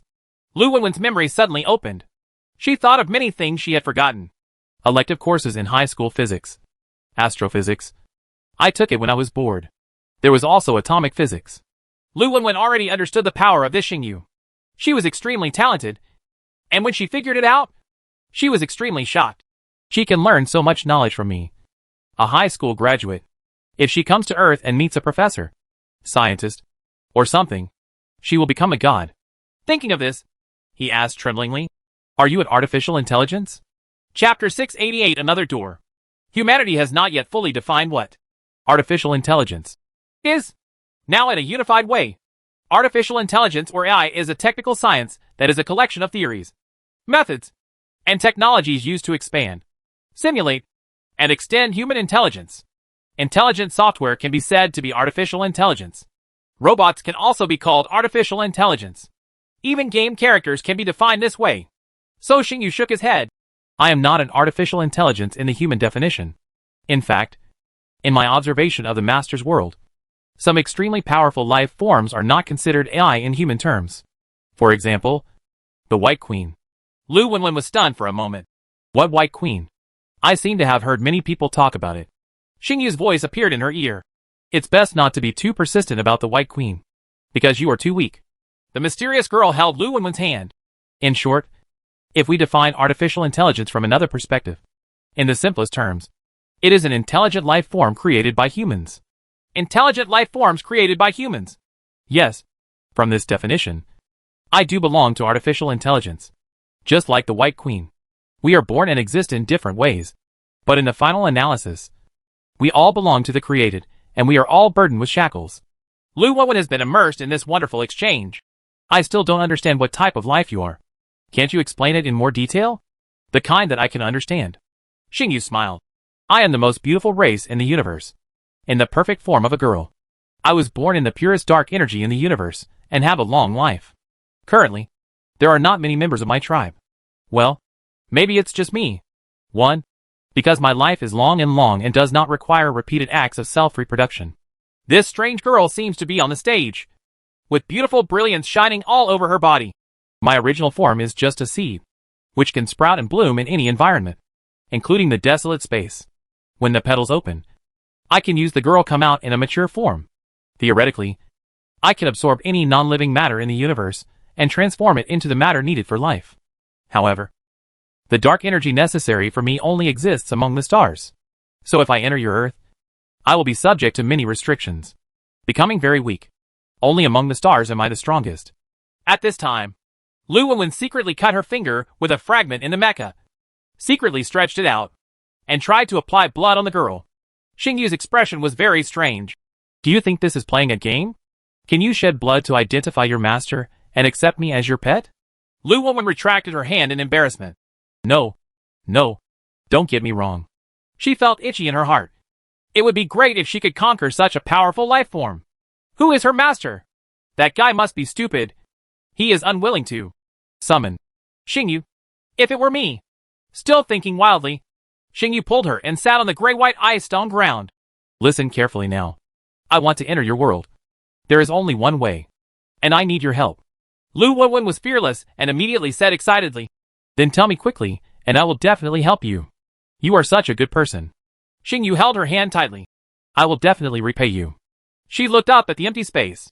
Lu Wenwen's memory suddenly opened. She thought of many things she had forgotten. Elective courses in high school physics, astrophysics. I took it when I was bored. There was also atomic physics. Lu Wenwen already understood the power of this Xingyu. She was extremely talented, and when she figured it out, she was extremely shocked. She can learn so much knowledge from me, a high school graduate. If she comes to Earth and meets a professor, scientist, or something, she will become a god. Thinking of this, he asked tremblingly, are you an artificial intelligence? Chapter 688 Another Door. Humanity has not yet fully defined what artificial intelligence is. Now in a unified way, artificial intelligence or AI is a technical science that is a collection of theories, methods, and technologies used to expand, simulate, and extend human intelligence. Intelligent software can be said to be artificial intelligence. Robots can also be called artificial intelligence. Even game characters can be defined this way. So Xingyu shook his head. I am not an artificial intelligence in the human definition. In fact, in my observation of the Master's world, some extremely powerful life forms are not considered AI in human terms. For example, the White Queen. Lu Wenwen was stunned for a moment. What White Queen? I seem to have heard many people talk about it. Xingyu's voice appeared in her ear. It's best not to be too persistent about the White Queen, because you are too weak. The mysterious girl held Lu Wenwen's hand. In short, if we define artificial intelligence from another perspective, in the simplest terms, it is an intelligent life form created by humans. Intelligent life forms created by humans. Yes, from this definition, I do belong to artificial intelligence. Just like the White Queen, we are born and exist in different ways. But in the final analysis, we all belong to the created, and we are all burdened with shackles. Lu Wenwen has been immersed in this wonderful exchange. I still don't understand what type of life you are. Can't you explain it in more detail? The kind that I can understand. Xingyu smiled. I am the most beautiful race in the universe. In the perfect form of a girl. I was born in the purest dark energy in the universe, and have a long life. Currently, there are not many members of my tribe. Well, maybe it's just me. 1. Because my life is long and does not require repeated acts of self-reproduction. This strange girl seems to be on the stage, with beautiful brilliance shining all over her body. My original form is just a seed, which can sprout and bloom in any environment, including the desolate space. When the petals open, I can use the girl come out in a mature form. Theoretically, I can absorb any non-living matter in the universe and transform it into the matter needed for life. However, the dark energy necessary for me only exists among the stars. So if I enter your Earth, I will be subject to many restrictions, becoming very weak. Only among the stars am I the strongest. At this time, Lu Wenwen secretly cut her finger with a fragment in the mecha, secretly stretched it out, and tried to apply blood on the girl. Xingyu's expression was very strange. Do you think this is playing a game? Can you shed blood to identify your master and accept me as your pet? Lu Wenwen retracted her hand in embarrassment. No, don't get me wrong. She felt itchy in her heart. It would be great if she could conquer such a powerful life form. Who is her master? That guy must be stupid. He is unwilling to summon Xingyu. If it were me. Still thinking wildly, Xingyu pulled her and sat on the gray-white ice stone ground. Listen carefully now. I want to enter your world. There is only one way, and I need your help. Lu Wenwen was fearless and immediately said excitedly, Then tell me quickly, and I will definitely help you. You are such a good person. Xingyu held her hand tightly. I will definitely repay you. She looked up at the empty space.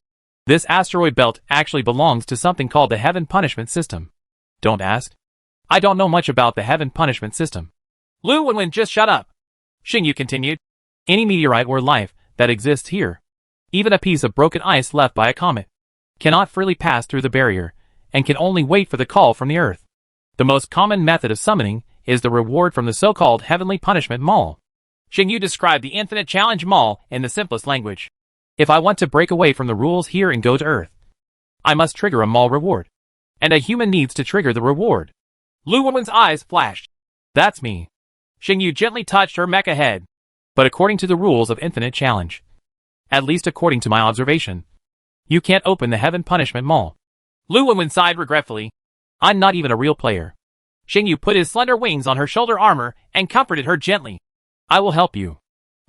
This asteroid belt actually belongs to something called the Heaven Punishment System. Don't ask. I don't know much about the Heaven Punishment System. Lu Wenwen just shut up. Xingyu continued. Any meteorite or life that exists here, even a piece of broken ice left by a comet, cannot freely pass through the barrier, and can only wait for the call from the Earth. The most common method of summoning is the reward from the so-called Heavenly Punishment Mall. Xingyu described the Infinite Challenge Mall in the simplest language. If I want to break away from the rules here and go to Earth, I must trigger a mall reward. And a human needs to trigger the reward. Lu Wenwen's eyes flashed. That's me. Xingyu gently touched her mecha head. But according to the rules of Infinite Challenge, at least according to my observation, you can't open the Heaven Punishment Mall. Lu Wenwen sighed regretfully. I'm not even a real player. Xingyu put his slender wings on her shoulder armor and comforted her gently. I will help you.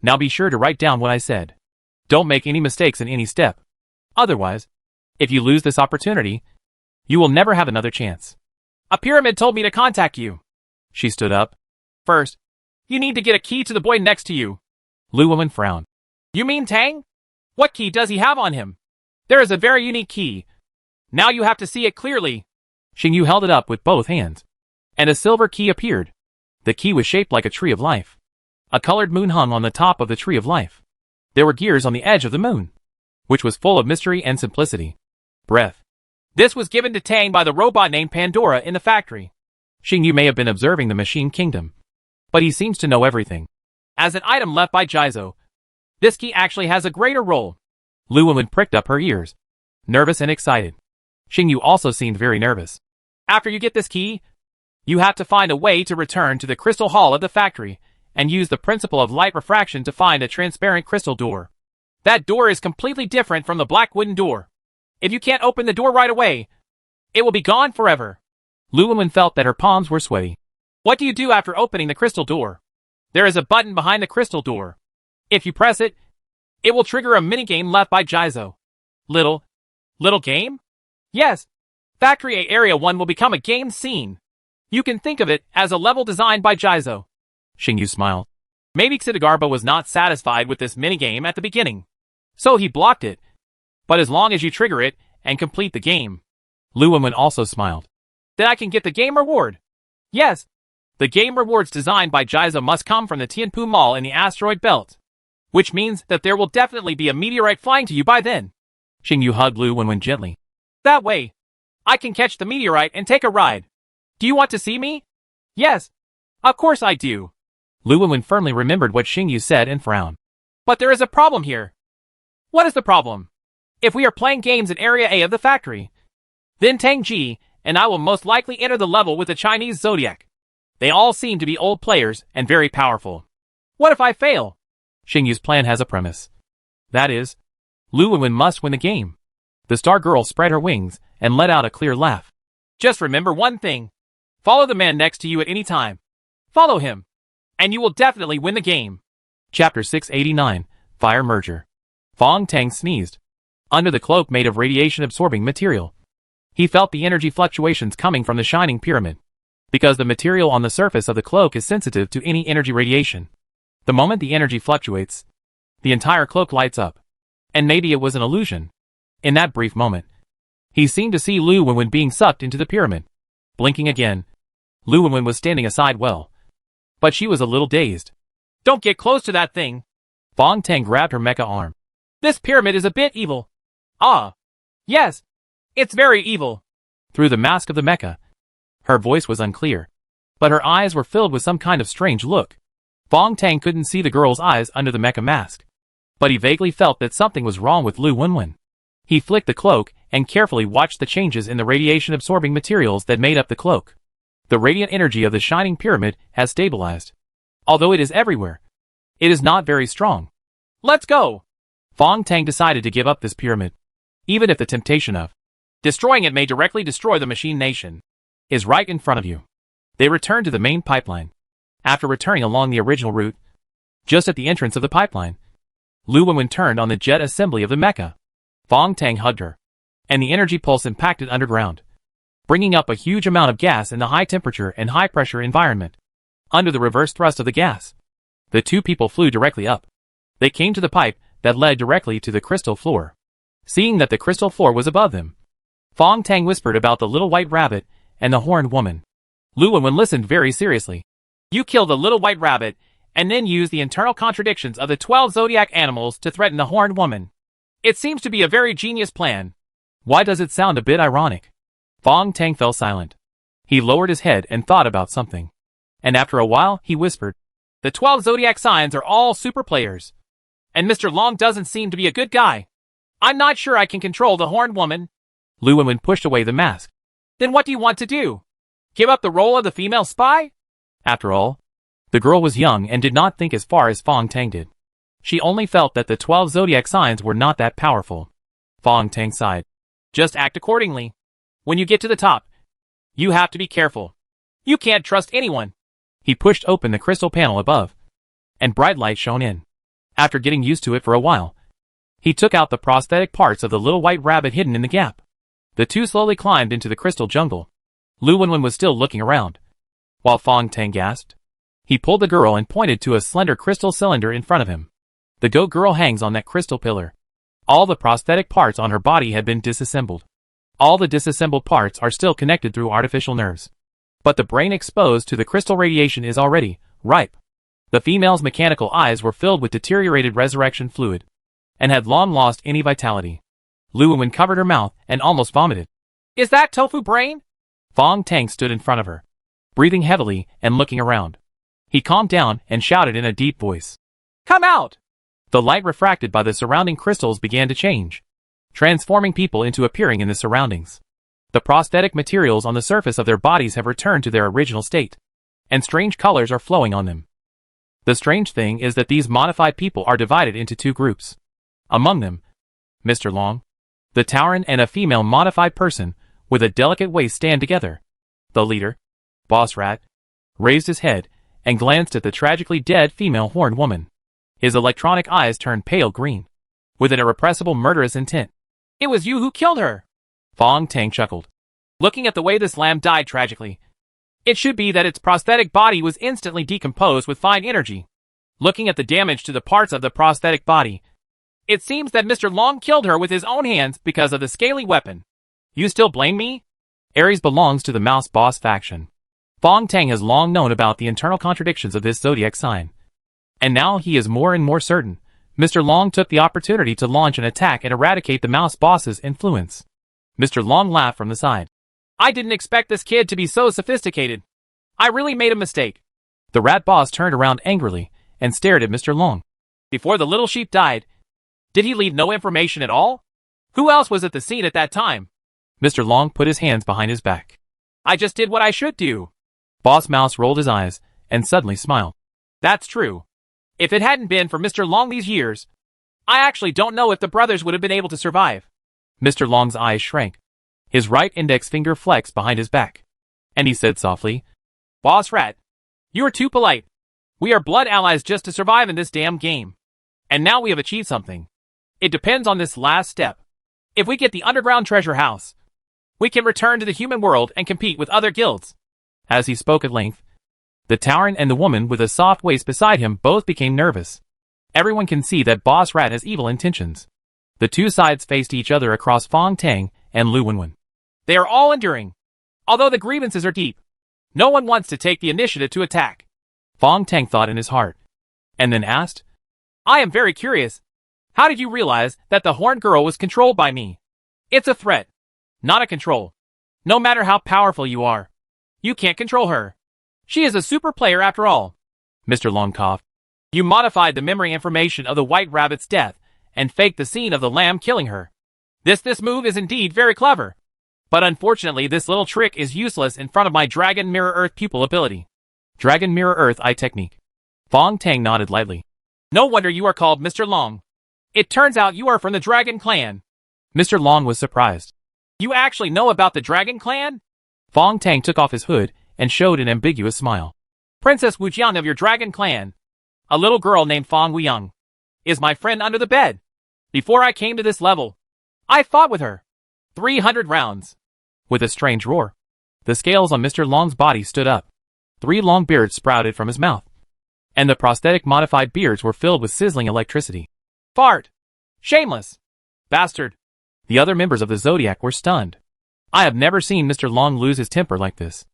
Now be sure to write down what I said. Don't make any mistakes in any step. Otherwise, if you lose this opportunity, you will never have another chance. A pyramid told me to contact you. She stood up. First, you need to get a key to the boy next to you. Lu Wenwen frowned. You mean Tang? What key does he have on him? There is a very unique key. Now you have to see it clearly. Xingyu held it up with both hands, and a silver key appeared. The key was shaped like a tree of life. A colored moon hung on the top of the tree of life. There were gears on the edge of the moon, which was full of mystery and simplicity. Breath. This was given to Tang by the robot named Pandora in the factory. Xingyu may have been observing the Machine Kingdom, but he seems to know everything. As an item left by Jizo, this key actually has a greater role. Lu Wenwen pricked up her ears, nervous and excited. Xingyu also seemed very nervous. After you get this key, you have to find a way to return to the crystal hall of the factory and use the principle of light refraction to find a transparent crystal door. That door is completely different from the black wooden door. If you can't open the door right away, it will be gone forever. Lu Wenwen felt that her palms were sweaty. What do you do after opening the crystal door? There is a button behind the crystal door. If you press it, it will trigger a minigame left by Jizo. Little game? Yes. Factory A Area 1 will become a game scene. You can think of it as a level designed by Jizo. Xingyu smiled. Maybe Xidagarba was not satisfied with this minigame at the beginning. So he blocked it. But as long as you trigger it and complete the game. Lu Wenwen also smiled. Then I can get the game reward. Yes. The game rewards designed by Jizo must come from the Tianpu Mall in the asteroid belt. Which means that there will definitely be a meteorite flying to you by then. Xingyu hugged Lu Wenwen gently. That way, I can catch the meteorite and take a ride. Do you want to see me? Yes. Of course I do. Lu Wenwen firmly remembered what Xingyu said and frowned. But there is a problem here. What is the problem? If we are playing games in Area A of the factory, then Tang Ji and I will most likely enter the level with the Chinese Zodiac. They all seem to be old players and very powerful. What if I fail? Xingyu's plan has a premise. That is, Lu Wenwen must win the game. The star girl spread her wings and let out a clear laugh. Just remember one thing. Follow the man next to you at any time. Follow him, and you will definitely win the game. Chapter 689, Fire Merger. Fong Tang sneezed. Under the cloak made of radiation-absorbing material, he felt the energy fluctuations coming from the shining pyramid. Because the material on the surface of the cloak is sensitive to any energy radiation. The moment the energy fluctuates, the entire cloak lights up. And maybe it was an illusion. In that brief moment, he seemed to see Lu Wenwen being sucked into the pyramid. Blinking again, Lu Wenwen was standing aside well. But she was a little dazed. Don't get close to that thing. Fong Tang grabbed her mecha arm. This pyramid is a bit evil. Ah. Yes. It's very evil. Through the mask of the mecha, her voice was unclear. But her eyes were filled with some kind of strange look. Fong Tang couldn't see the girl's eyes under the mecha mask. But he vaguely felt that something was wrong with Lu Wenwen. He flicked the cloak and carefully watched the changes in the radiation-absorbing materials that made up the cloak. The radiant energy of the shining pyramid has stabilized. Although it is everywhere, it is not very strong. Let's go! Fong Tang decided to give up this pyramid. Even if the temptation of destroying it may directly destroy the machine nation is right in front of you. They returned to the main pipeline. After returning along the original route, just at the entrance of the pipeline, Lu Wenwen turned on the jet assembly of the mecha. Fong Tang hugged her, and the energy pulse impacted underground, bringing up a huge amount of gas in the high temperature and high pressure environment. Under the reverse thrust of the gas, the two people flew directly up. They came to the pipe that led directly to the crystal floor. Seeing that the crystal floor was above them, Fong Tang whispered about the little white rabbit and the horned woman. Lu Wenwen listened very seriously. You kill the little white rabbit, and then use the internal contradictions of the 12 zodiac animals to threaten the horned woman. It seems to be a very genius plan. Why does it sound a bit ironic? Fong Tang fell silent. He lowered his head and thought about something. And after a while, he whispered, the 12 zodiac signs are all super players. And Mr. Long doesn't seem to be a good guy. I'm not sure I can control the horned woman. Lu Wenwen pushed away the mask. Then what do you want to do? Give up the role of the female spy? After all, the girl was young and did not think as far as Fong Tang did. She only felt that the 12 zodiac signs were not that powerful. Fong Tang sighed. Just act accordingly. When you get to the top, you have to be careful. You can't trust anyone. He pushed open the crystal panel above, and bright light shone in. After getting used to it for a while, he took out the prosthetic parts of the little white rabbit hidden in the gap. The two slowly climbed into the crystal jungle. Lu Wenwen was still looking around. While Fong Tang gasped, he pulled the girl and pointed to a slender crystal cylinder in front of him. The goat girl hangs on that crystal pillar. All the prosthetic parts on her body had been disassembled. All the disassembled parts are still connected through artificial nerves. But the brain exposed to the crystal radiation is already ripe. The female's mechanical eyes were filled with deteriorated resurrection fluid, and had long lost any vitality. Lu Wenwen covered her mouth and almost vomited. Is that tofu brain? Fong Tang stood in front of her, breathing heavily and looking around. He calmed down and shouted in a deep voice. Come out! The light refracted by the surrounding crystals began to change, transforming people into appearing in the surroundings. The prosthetic materials on the surface of their bodies have returned to their original state, and strange colors are flowing on them. The strange thing is that these modified people are divided into two groups. Among them, Mr. Long, the Tauren, and a female modified person with a delicate waist stand together. The leader, Boss Rat, raised his head and glanced at the tragically dead female horned woman. His electronic eyes turned pale green, with an irrepressible murderous intent. It was you who killed her! Fong Tang chuckled. Looking at the way this lamb died tragically, it should be that its prosthetic body was instantly decomposed with fine energy. Looking at the damage to the parts of the prosthetic body, It seems that Mr. Long killed her with his own hands because of the scaly weapon. You still blame me? Ares belongs to the Mouse Boss faction. Fong Tang has long known about the internal contradictions of this zodiac sign. And now he is more and more certain. Mr. Long took the opportunity to launch an attack and eradicate the Mouse Boss's influence. Mr. Long laughed from the side. I didn't expect this kid to be so sophisticated. I really made a mistake. The rat boss turned around angrily and stared at Mr. Long. Before the little sheep died, did he leave no information at all? Who else was at the scene at that time? Mr. Long put his hands behind his back. I just did what I should do. Boss Mouse rolled his eyes and suddenly smiled. That's true. If it hadn't been for Mr. Long these years, I actually don't know if the brothers would have been able to survive. Mr. Long's eyes shrank. His right index finger flexed behind his back. And he said softly, Boss Rat, you are too polite. We are blood allies just to survive in this damn game. And now we have achieved something. It depends on this last step. If we get the underground treasure house, we can return to the human world and compete with other guilds. As he spoke at length, the Tauren and the woman with a soft waist beside him both became nervous. Everyone can see that Boss Rat has evil intentions. The two sides faced each other across Fong Tang and Lu Wenwen. They are all enduring. Although the grievances are deep, no one wants to take the initiative to attack. Fong Tang thought in his heart, and then asked, I am very curious. How did you realize that the horned girl was controlled by me? It's a threat, not a control. No matter how powerful you are, you can't control her. She is a super player after all. Mr. Long coughed. You modified the memory information of the White Rabbit's death and faked the scene of the lamb killing her. This move is indeed very clever. But unfortunately this little trick is useless in front of my Dragon Mirror Earth pupil ability. Dragon Mirror Earth Eye Technique. Fong Tang nodded lightly. No wonder you are called Mr. Long. It turns out you are from the Dragon Clan. Mr. Long was surprised. You actually know about the Dragon Clan? Fong Tang took off his hood and showed an ambiguous smile. Princess Wujiang of your Dragon Clan, a little girl named Fong Wuyang, is my friend under the bed. Before I came to this level, I fought with her. 300 rounds. With a strange roar, the scales on Mr. Long's body stood up. 3 long beards sprouted from his mouth, and the prosthetic modified beards were filled with sizzling electricity. Fart! Shameless! Bastard! The other members of the Zodiac were stunned. I have never seen Mr. Long lose his temper like this.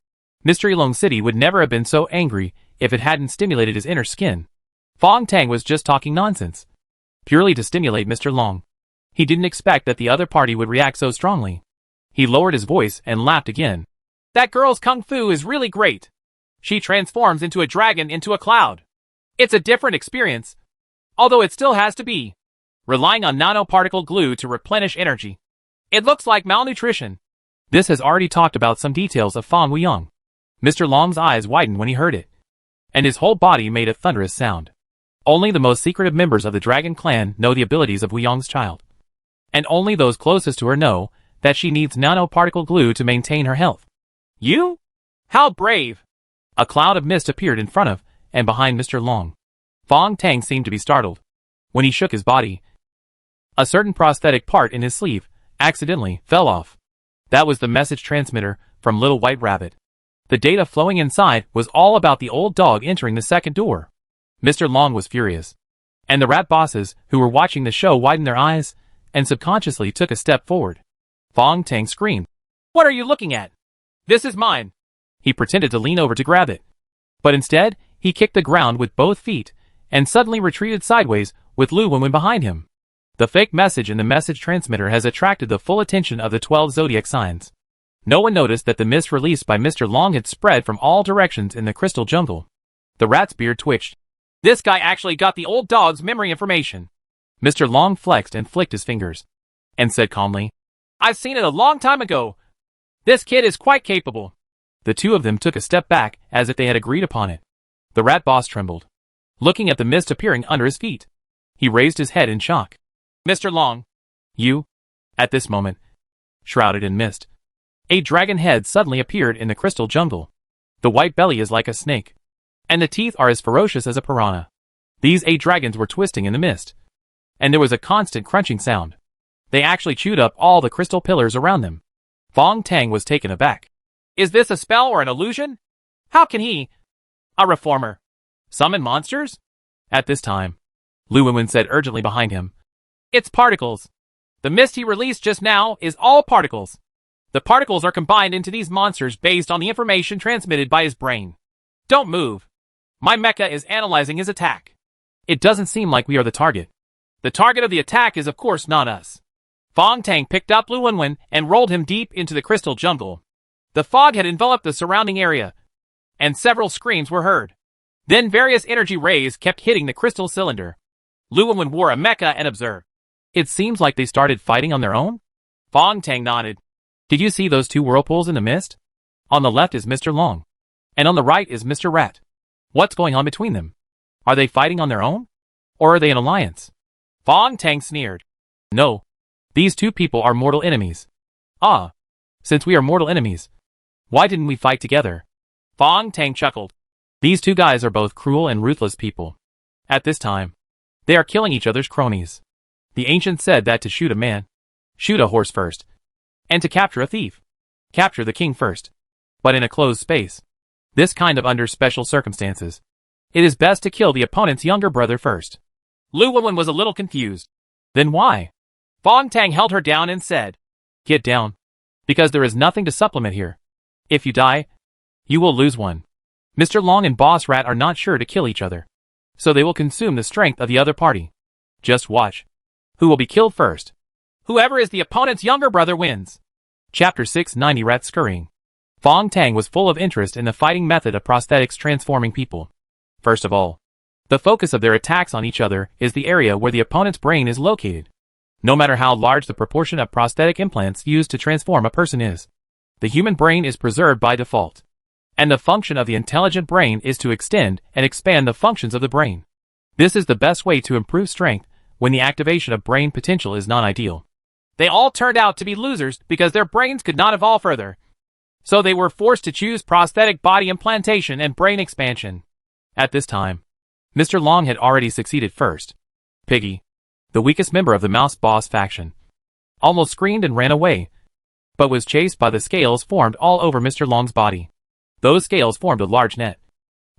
Mystery Long City would never have been so angry if it hadn't stimulated his inner skin. Fong Tang was just talking nonsense, purely to stimulate Mr. Long. He didn't expect that the other party would react so strongly. He lowered his voice and laughed again. That girl's kung fu is really great. She transforms into a dragon into a cloud. It's a different experience, although it still has to be, relying on nanoparticle glue to replenish energy. It looks like malnutrition. This has already talked about some details of Fong Wuyang. Mr. Long's eyes widened when he heard it, and his whole body made a thunderous sound. Only the most secretive members of the Dragon Clan know the abilities of Wuyang's child. And only those closest to her know that she needs nanoparticle glue to maintain her health. You? How brave! A cloud of mist appeared in front of and behind Mr. Long. Fong Tang seemed to be startled. When he shook his body, a certain prosthetic part in his sleeve accidentally fell off. That was the message transmitter from Little White Rabbit. The data flowing inside was all about the old dog entering the second door. Mr. Long was furious, and the rat bosses who were watching the show widened their eyes and subconsciously took a step forward. Fong Tang screamed, What are you looking at? This is mine. He pretended to lean over to grab it, but instead he kicked the ground with both feet and suddenly retreated sideways with Lu Wenwen behind him. The fake message in the message transmitter has attracted the full attention of the 12 zodiac signs. No one noticed that the mist released by Mr. Long had spread from all directions in the crystal jungle. The rat's beard twitched. This guy actually got the old dog's memory information. Mr. Long flexed and flicked his fingers, and said calmly, I've seen it a long time ago. This kid is quite capable. The two of them took a step back as if they had agreed upon it. The rat boss trembled, looking at the mist appearing under his feet. He raised his head in shock. Mr. Long, you? At this moment, shrouded in mist, a dragon head suddenly appeared in the crystal jungle. The white belly is like a snake, and the teeth are as ferocious as a piranha. These 8 dragons were twisting in the mist, and there was a constant crunching sound. They actually chewed up all the crystal pillars around them. Fong Tang was taken aback. Is this a spell or an illusion? How can he, a reformer, summon monsters? At this time, Lu Wenwen said urgently behind him, It's particles. The mist he released just now is all particles. The particles are combined into these monsters based on the information transmitted by his brain. Don't move. My mecha is analyzing his attack. It doesn't seem like we are the target. The target of the attack is of course not us. Fong Tang picked up Lu Wenwen and rolled him deep into the crystal jungle. The fog had enveloped the surrounding area, and several screams were heard. Then various energy rays kept hitting the crystal cylinder. Lu Wenwen wore a mecha and observed. It seems like they started fighting on their own? Fong Tang nodded. Did you see those two whirlpools in the mist? On the left is Mr. Long, and on the right is Mr. Rat. What's going on between them? Are they fighting on their own? Or are they an alliance? Fong Tang sneered. No. These two people are mortal enemies. Ah. Since we are mortal enemies, why didn't we fight together? Fong Tang chuckled. These two guys are both cruel and ruthless people. At this time, they are killing each other's cronies. The ancient said that to shoot a man, shoot a horse first. And to capture a thief, capture the king first. But in a closed space, this kind of under special circumstances, it is best to kill the opponent's younger brother first. Lu Wenwen was a little confused. Then why? Fong Tang held her down and said, Get down. Because there is nothing to supplement here. If you die, you will lose one. Mr. Long and Boss Rat are not sure to kill each other, so they will consume the strength of the other party. Just watch. Who will be killed first? Whoever is the opponent's younger brother wins. Chapter 690 Rat Scurrying. Fong Tang was full of interest in the fighting method of prosthetics transforming people. First of all, the focus of their attacks on each other is the area where the opponent's brain is located. No matter how large the proportion of prosthetic implants used to transform a person is, the human brain is preserved by default. And the function of the intelligent brain is to extend and expand the functions of the brain. This is the best way to improve strength when the activation of brain potential is non-ideal. They all turned out to be losers because their brains could not evolve further. So they were forced to choose prosthetic body implantation and brain expansion. At this time, Mr. Long had already succeeded first. Piggy, the weakest member of the Mouse Boss faction, almost screamed and ran away, but was chased by the scales formed all over Mr. Long's body. Those scales formed a large net,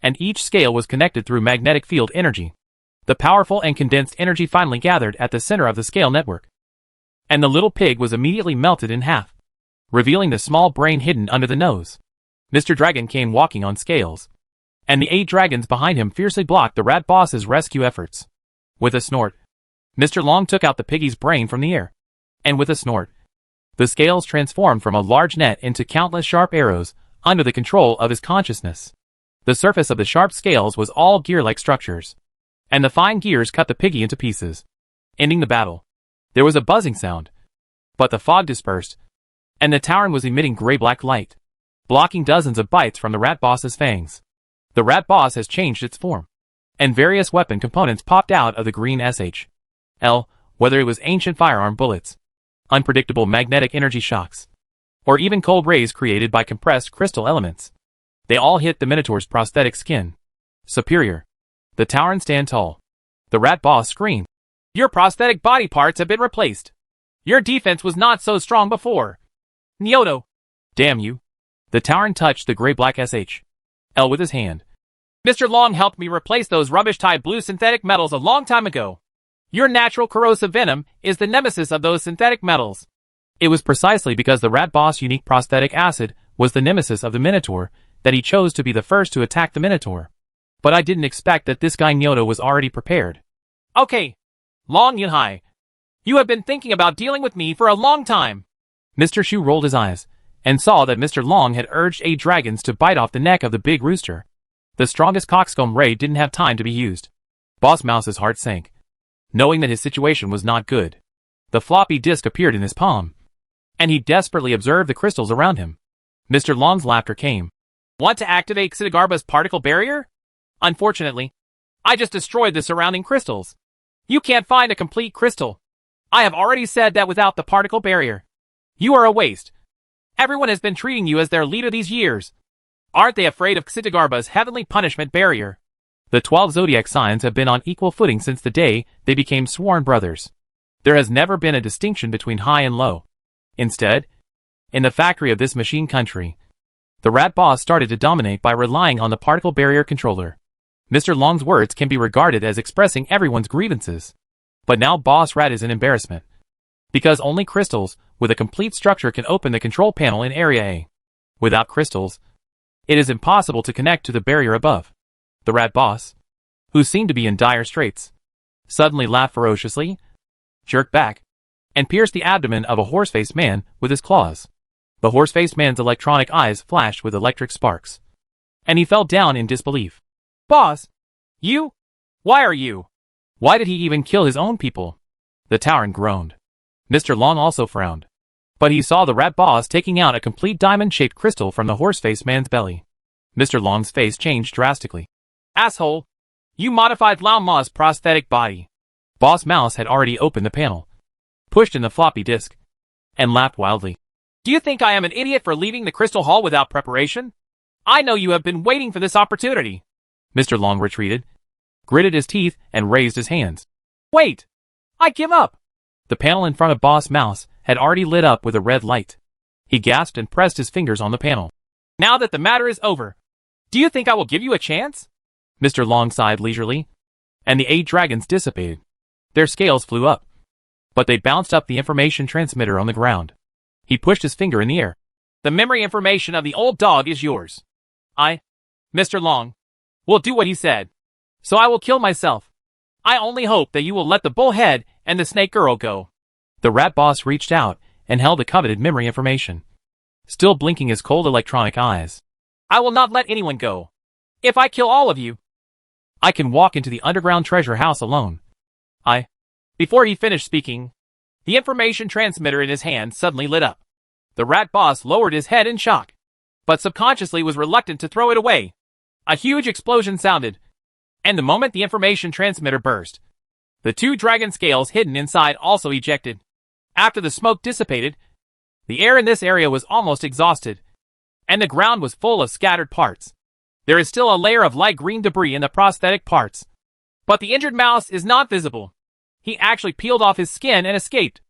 and each scale was connected through magnetic field energy. The powerful and condensed energy finally gathered at the center of the scale network, and the little pig was immediately melted in half, revealing the small brain hidden under the nose. Mr. Dragon came walking on scales, and the 8 dragons behind him fiercely blocked the rat boss's rescue efforts. With a snort, Mr. Long took out the piggy's brain from the air, and with a snort, the scales transformed from a large net into countless sharp arrows under the control of his consciousness. The surface of the sharp scales was all gear-like structures, and the fine gears cut the piggy into pieces, ending the battle. There was a buzzing sound, but the fog dispersed, and the Tauren was emitting gray-black light, blocking dozens of bites from the rat boss's fangs. The rat boss has changed its form, and various weapon components popped out of the green SHL, whether it was ancient firearm bullets, unpredictable magnetic energy shocks, or even cold rays created by compressed crystal elements. They all hit the Minotaur's prosthetic skin. Superior. The Tauren stand tall. The rat boss screamed. Your prosthetic body parts have been replaced. Your defense was not so strong before. Nyoto. Damn you. The Tauren touched the gray-black SHL with his hand. Mr. Long helped me replace those rubbish-type blue synthetic metals a long time ago. Your natural corrosive venom is the nemesis of those synthetic metals. It was precisely because the rat boss' unique prosthetic acid was the nemesis of the Minotaur that he chose to be the first to attack the Minotaur. But I didn't expect that this guy Nyoto was already prepared. Okay, Long Yunhai. You have been thinking about dealing with me for a long time. Mr. Shu rolled his eyes and saw that Mr. Long had urged 8 dragons to bite off the neck of the big rooster. The strongest coxcomb ray didn't have time to be used. Boss Mouse's heart sank, knowing that his situation was not good. The floppy disk appeared in his palm, and he desperately observed the crystals around him. Mr. Long's laughter came. Want to activate Xidagarba's particle barrier? Unfortunately, I just destroyed the surrounding crystals. You can't find a complete crystal. I have already said that without the particle barrier, you are a waste. Everyone has been treating you as their leader these years. Aren't they afraid of Xidagarba's heavenly punishment barrier? The 12 zodiac signs have been on equal footing since the day they became sworn brothers. There has never been a distinction between high and low. Instead, in the factory of this machine country, the rat boss started to dominate by relying on the particle barrier controller. Mr. Long's words can be regarded as expressing everyone's grievances. But now Boss Rat is in embarrassment. Because only crystals with a complete structure can open the control panel in Area A. Without crystals, it is impossible to connect to the barrier above. The Rat Boss, who seemed to be in dire straits, suddenly laughed ferociously, jerked back, and pierced the abdomen of a horse-faced man with his claws. The horse-faced man's electronic eyes flashed with electric sparks, and he fell down in disbelief. Boss! You? Why are you? Why did he even kill his own people? The Tauren groaned. Mr. Long also frowned. But he saw the Rat Boss taking out a complete diamond-shaped crystal from the horse-faced man's belly. Mr. Long's face changed drastically. Asshole! You modified Lao Ma's prosthetic body. Boss Mouse had already opened the panel, pushed in the floppy disk, and laughed wildly. Do you think I am an idiot for leaving the Crystal Hall without preparation? I know you have been waiting for this opportunity. Mr. Long retreated, gritted his teeth, and raised his hands. Wait! I give up! The panel in front of Boss Mouse had already lit up with a red light. He gasped and pressed his fingers on the panel. Now that the matter is over, do you think I will give you a chance? Mr. Long sighed leisurely, and the 8 dragons dissipated. Their scales flew up, but they bounced up the information transmitter on the ground. He pushed his finger in the air. The memory information of the old dog is yours. Mr. Long, will do what he said. So I will kill myself. I only hope that you will let the bullhead and the snake girl go. The Rat Boss reached out and held the coveted memory information, still blinking his cold electronic eyes. I will not let anyone go. If I kill all of you, I can walk into the underground treasure house alone. Before he finished speaking, the information transmitter in his hand suddenly lit up. The Rat Boss lowered his head in shock, but subconsciously was reluctant to throw it away. A huge explosion sounded, and the moment the information transmitter burst, the 2 dragon scales hidden inside also ejected. After the smoke dissipated, the air in this area was almost exhausted, and the ground was full of scattered parts. There is still a layer of light green debris in the prosthetic parts, but the injured mouse is not visible. He actually peeled off his skin and escaped.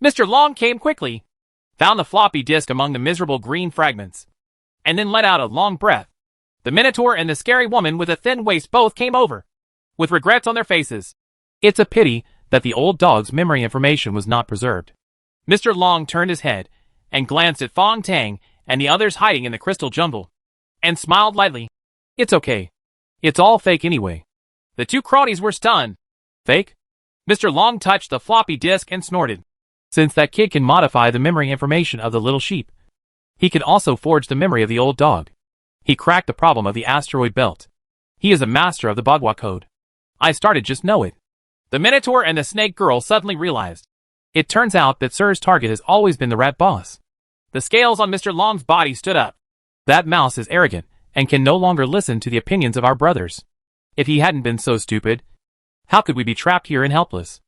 Mr. Long came quickly, found the floppy disk among the miserable green fragments, and then let out a long breath. The Minotaur and the scary woman with a thin waist both came over, with regrets on their faces. It's a pity that the old dog's memory information was not preserved. Mr. Long turned his head and glanced at Fong Tang and the others hiding in the crystal jungle, and smiled lightly. It's okay. It's all fake anyway. The 2 cronies were stunned. Fake? Mr. Long touched the floppy disk and snorted. Since that kid can modify the memory information of the little sheep, he can also forge the memory of the old dog. He cracked the problem of the asteroid belt. He is a master of the Bagua code. I started just know it. The Minotaur and the snake girl suddenly realized. It turns out that Sir's target has always been the Rat Boss. The scales on Mr. Long's body stood up. That mouse is arrogant and can no longer listen to the opinions of our brothers. If he hadn't been so stupid, how could we be trapped here and helpless?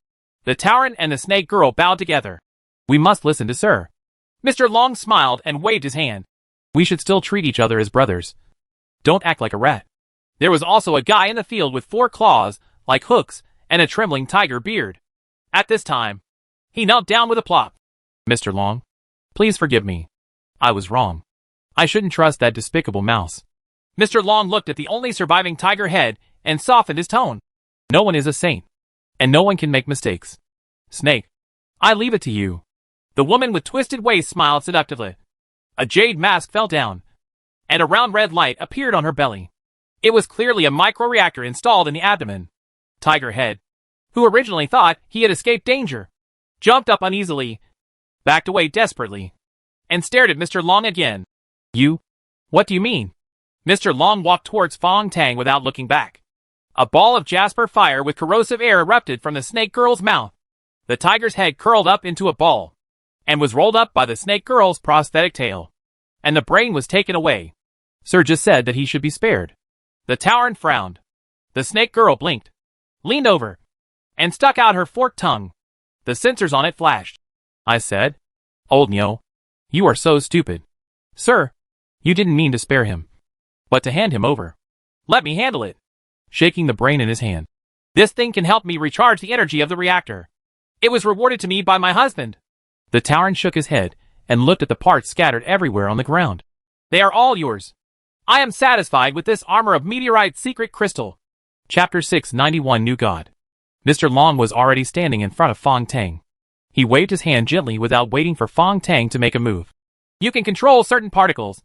The Tauren and the snake girl bowed together. We must listen to Sir. Mr. Long smiled and waved his hand. We should still treat each other as brothers. Don't act like a rat. There was also a guy in the field with 4 claws, like hooks, and a trembling tiger beard. At this time, he knelt down with a plop. Mr. Long, please forgive me. I was wrong. I shouldn't trust that despicable mouse. Mr. Long looked at the only surviving tiger head and softened his tone. No one is a saint, and no one can make mistakes. Snake, I leave it to you. The woman with twisted waist smiled seductively. A jade mask fell down, and a round red light appeared on her belly. It was clearly a microreactor installed in the abdomen. Tiger Head, who originally thought he had escaped danger, jumped up uneasily, backed away desperately, and stared at Mr. Long again. You? What do you mean? Mr. Long walked towards Fong Tang without looking back. A ball of jasper fire with corrosive air erupted from the snake girl's mouth. The tiger's head curled up into a ball, and was rolled up by the snake girl's prosthetic tail, and the brain was taken away. Sir just said that he should be spared. The Tauren frowned. The snake girl blinked, leaned over, and stuck out her forked tongue. The sensors on it flashed. I said, Old Nyo, you are so stupid. Sir, you didn't mean to spare him, but to hand him over. Let me handle it. Shaking the brain in his hand. This thing can help me recharge the energy of the reactor. It was rewarded to me by my husband. The Tauren shook his head and looked at the parts scattered everywhere on the ground. They are all yours. I am satisfied with this armor of meteorite secret crystal. Chapter 691 New God. Mr. Long was already standing in front of Fong Tang. He waved his hand gently without waiting for Fong Tang to make a move. You can control certain particles.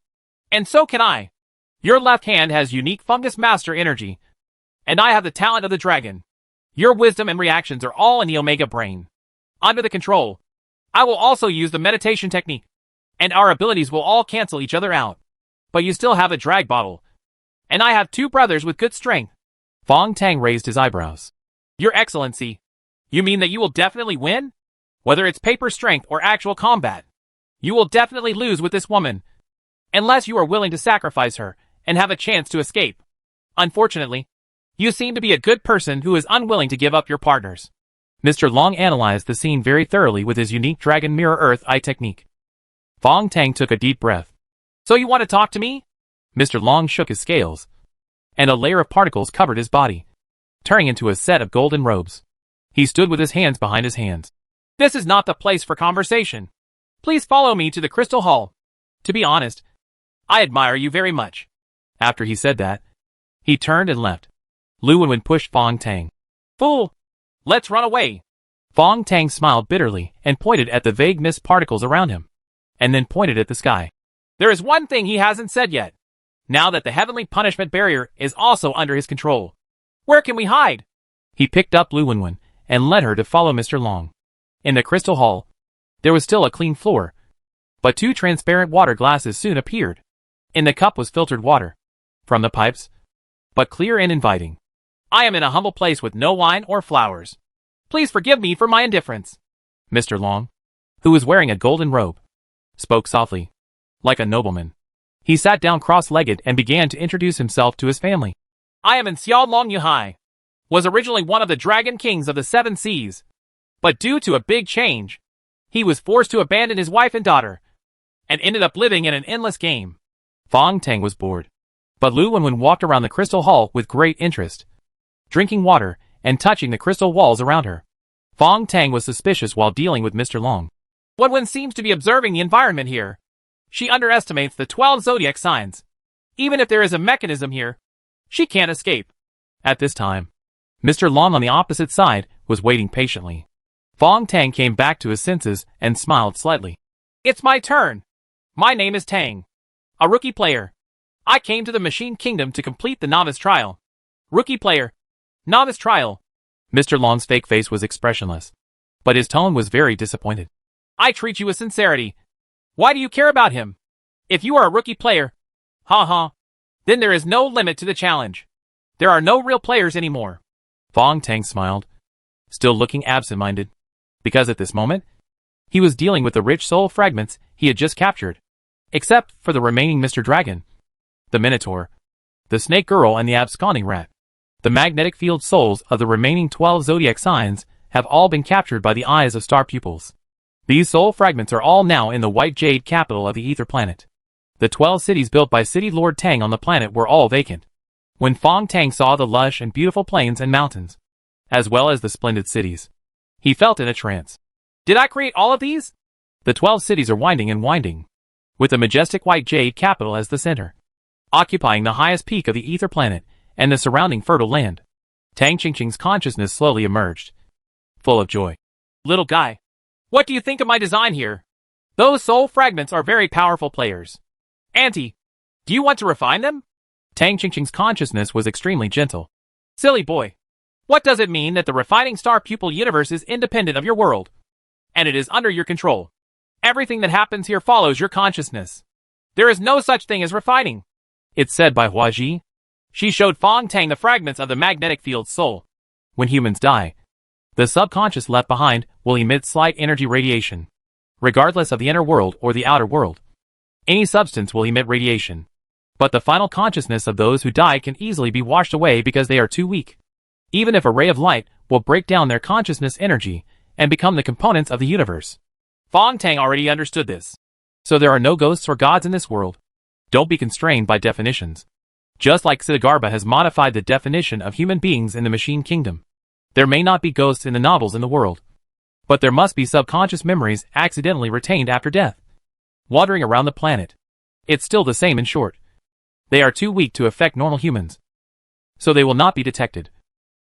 And so can I. Your left hand has unique fungus master energy. And I have the talent of the dragon. Your wisdom and reactions are all in the Omega brain. Under the control, I will also use the meditation technique. And our abilities will all cancel each other out. But you still have a drag bottle. And I have 2 brothers with good strength. Fong Tang raised his eyebrows. Your Excellency, you mean that you will definitely win? Whether it's paper strength or actual combat. You will definitely lose with this woman. Unless you are willing to sacrifice her and have a chance to escape. Unfortunately, you seem to be a good person who is unwilling to give up your partners. Mr. Long analyzed the scene very thoroughly with his unique Dragon Mirror Earth Eye technique. Fong Tang took a deep breath. So you want to talk to me? Mr. Long shook his scales, and a layer of particles covered his body, turning into a set of golden robes. He stood with his hands behind his hands. This is not the place for conversation. Please follow me to the Crystal Hall. To be honest, I admire you very much. After he said that, he turned and left. Lu Wenwen pushed Fong Tang. Fool! Let's run away! Fong Tang smiled bitterly and pointed at the vague mist particles around him, and then pointed at the sky. There is one thing he hasn't said yet. Now that the heavenly punishment barrier is also under his control. Where can we hide? He picked up Lu Wenwen and led her to follow Mr. Long. In the Crystal Hall, there was still a clean floor, but 2 transparent water glasses soon appeared. In the cup was filtered water, from the pipes, but clear and inviting. I am in a humble place with no wine or flowers. Please forgive me for my indifference. Mr. Long, who was wearing a golden robe, spoke softly, like a nobleman. He sat down cross-legged and began to introduce himself to his family. I am in Xiao Long Yuhai. Was originally one of the Dragon Kings of the 7 Seas. But due to a big change, he was forced to abandon his wife and daughter, and ended up living in an endless game. Fong Tang was bored, but Lu Wenwen walked around the Crystal Hall with great interest, drinking water and touching the crystal walls around her. Fong Tang was suspicious while dealing with Mr. Long. Wenwen seems to be observing the environment here. She underestimates the 12 zodiac signs. Even if there is a mechanism here, she can't escape. At this time, Mr. Long on the opposite side was waiting patiently. Fong Tang came back to his senses and smiled slightly. It's my turn. My name is Tang. A rookie player. I came to the Machine Kingdom to complete the novice trial. Rookie player. Novice trial. Mr. Long's fake face was expressionless, but his tone was very disappointed. I treat you with sincerity. Why do you care about him? If you are a rookie player, then there is no limit to the challenge. There are no real players anymore. Fong Tang smiled, still looking absent-minded, because at this moment, he was dealing with the rich soul fragments he had just captured, except for the remaining Mr. Dragon, the Minotaur, the Snake Girl and the absconding rat. The magnetic field souls of the remaining 12 zodiac signs have all been captured by the eyes of star pupils. These soul fragments are all now in the White Jade capital of the Ether Planet. The 12 cities built by City Lord Tang on the planet were all vacant. When Fong Tang saw the lush and beautiful plains and mountains, as well as the splendid cities, he felt in a trance. Did I create all of these? The 12 cities are winding and winding, with the majestic White Jade capital as the center, occupying the highest peak of the Ether Planet and the surrounding fertile land. Tang Qingqing's consciousness slowly emerged, full of joy. Little guy, what do you think of my design here? Those soul fragments are very powerful players. Auntie, do you want to refine them? Tang Qingqing's consciousness was extremely gentle. Silly boy, what does it mean that the refining star pupil universe is independent of your world, and it is under your control? Everything that happens here follows your consciousness. There is no such thing as refining. It's said by Hua Ji. She showed Fong Tang the fragments of the magnetic field soul. When humans die, the subconscious left behind will emit slight energy radiation, regardless of the inner world or the outer world. Any substance will emit radiation, but the final consciousness of those who die can easily be washed away because they are too weak. Even if a ray of light will break down their consciousness energy and become the components of the universe. Fong Tang already understood this. So there are no ghosts or gods in this world. Don't be constrained by definitions. Just like Siddhartha has modified the definition of human beings in the Machine Kingdom. There may not be ghosts in the novels in the world, but there must be subconscious memories accidentally retained after death, wandering around the planet. It's still the same in short. They are too weak to affect normal humans, so they will not be detected.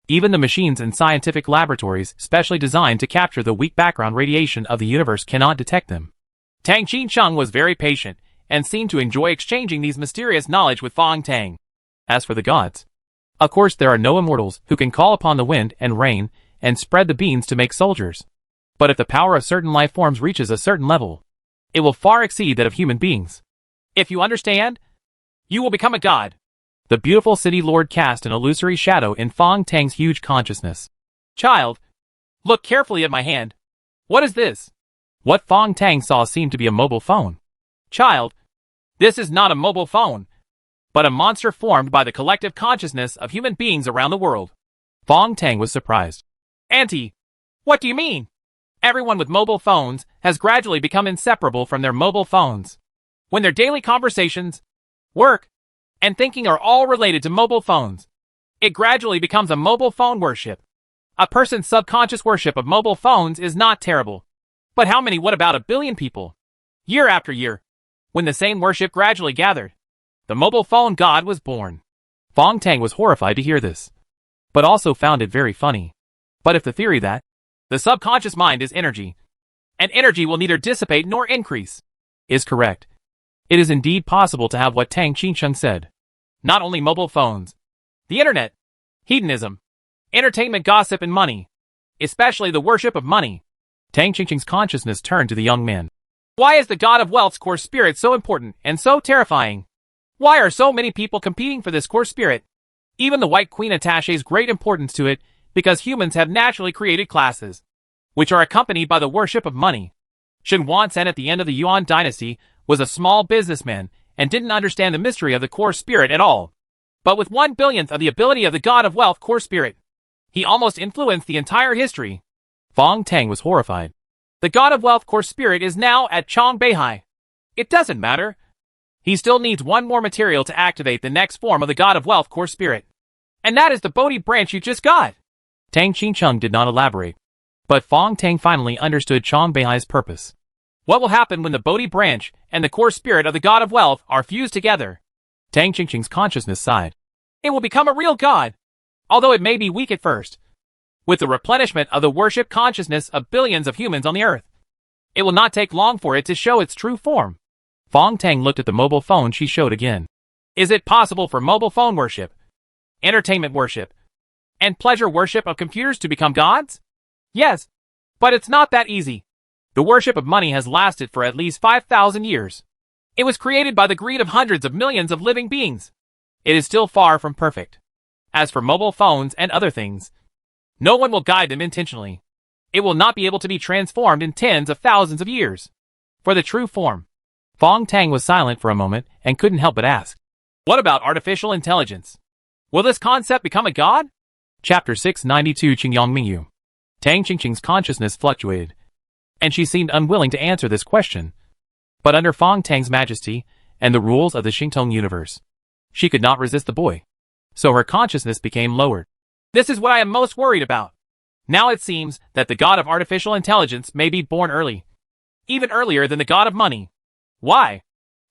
Even the machines in scientific laboratories specially designed to capture the weak background radiation of the universe cannot detect them. Tang Qingcheng was very patient and seemed to enjoy exchanging these mysterious knowledge with Fong Tang. As for the gods, of course there are no immortals who can call upon the wind and rain and spread the beans to make soldiers. But if the power of certain life forms reaches a certain level, it will far exceed that of human beings. If you understand, you will become a god. The beautiful city lord cast an illusory shadow in Fong Tang's huge consciousness. Child, look carefully at my hand. What is this? What Fong Tang saw seemed to be a mobile phone. Child, this is not a mobile phone, but a monster formed by the collective consciousness of human beings around the world. Fong Tang was surprised. Auntie, what do you mean? Everyone with mobile phones has gradually become inseparable from their mobile phones. When their daily conversations, work, and thinking are all related to mobile phones, it gradually becomes a mobile phone worship. A person's subconscious worship of mobile phones is not terrible. But how many, what about a billion people? Year after year, when the same worship gradually gathered, the mobile phone god was born. Fong Tang was horrified to hear this, but also found it very funny. But if the theory that the subconscious mind is energy, and energy will neither dissipate nor increase, is correct, it is indeed possible to have what Tang Qingcheng said. Not only mobile phones, the internet, hedonism, entertainment, gossip, and money, especially the worship of money. Tang Qingcheng's consciousness turned to the young man. Why is the god of wealth's core spirit so important and so terrifying? Why are so many people competing for this core spirit? Even the White Queen attaches great importance to it because humans have naturally created classes, which are accompanied by the worship of money. Shen Wanzhen at the end of the Yuan dynasty was a small businessman and didn't understand the mystery of the core spirit at all. But with 1/1000th of the ability of the god of wealth core spirit, he almost influenced the entire history. Fong Tang was horrified. The god of wealth core spirit is now at Changbeihai. It doesn't matter. He still needs one more material to activate the next form of the god of wealth core spirit. And that is the Bodhi branch you just got. Tang Qingcheng did not elaborate, but Fong Tang finally understood Changbeihai's purpose. What will happen when the Bodhi branch and the core spirit of the god of wealth are fused together? Tang Qingcheng's consciousness sighed. It will become a real god, although it may be weak at first. With the replenishment of the worship consciousness of billions of humans on the earth, it will not take long for it to show its true form. Fong Tang looked at the mobile phone she showed again. Is it possible for mobile phone worship, entertainment worship, and pleasure worship of computers to become gods? Yes, but it's not that easy. The worship of money has lasted for at least 5,000 years. It was created by the greed of hundreds of millions of living beings. It is still far from perfect. As for mobile phones and other things, no one will guide them intentionally. It will not be able to be transformed in tens of thousands of years. For the true form, Fong Tang was silent for a moment and couldn't help but ask, what about artificial intelligence? Will this concept become a god? Chapter 692 Qingyang Mingyu. Tang Qingcheng's consciousness fluctuated, and she seemed unwilling to answer this question. But under Fong Tang's majesty and the rules of the Xingtong universe, she could not resist the boy. So her consciousness became lowered. This is what I am most worried about. Now it seems that the god of artificial intelligence may be born early, even earlier than the god of money. Why?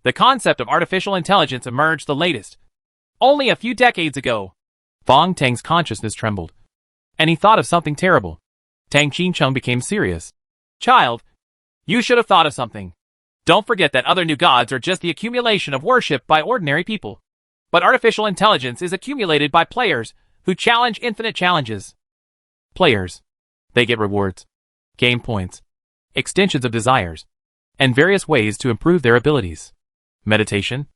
The concept of artificial intelligence emerged the latest, only a few decades ago. Fong Tang's consciousness trembled, and he thought of something terrible. Tang Qingcheng became serious. Child, you should have thought of something. Don't forget that other new gods are just the accumulation of worship by ordinary people. But artificial intelligence is accumulated by players who challenge infinite challenges. Players. They get rewards, game points, extensions of desires, and various ways to improve their abilities. Meditation,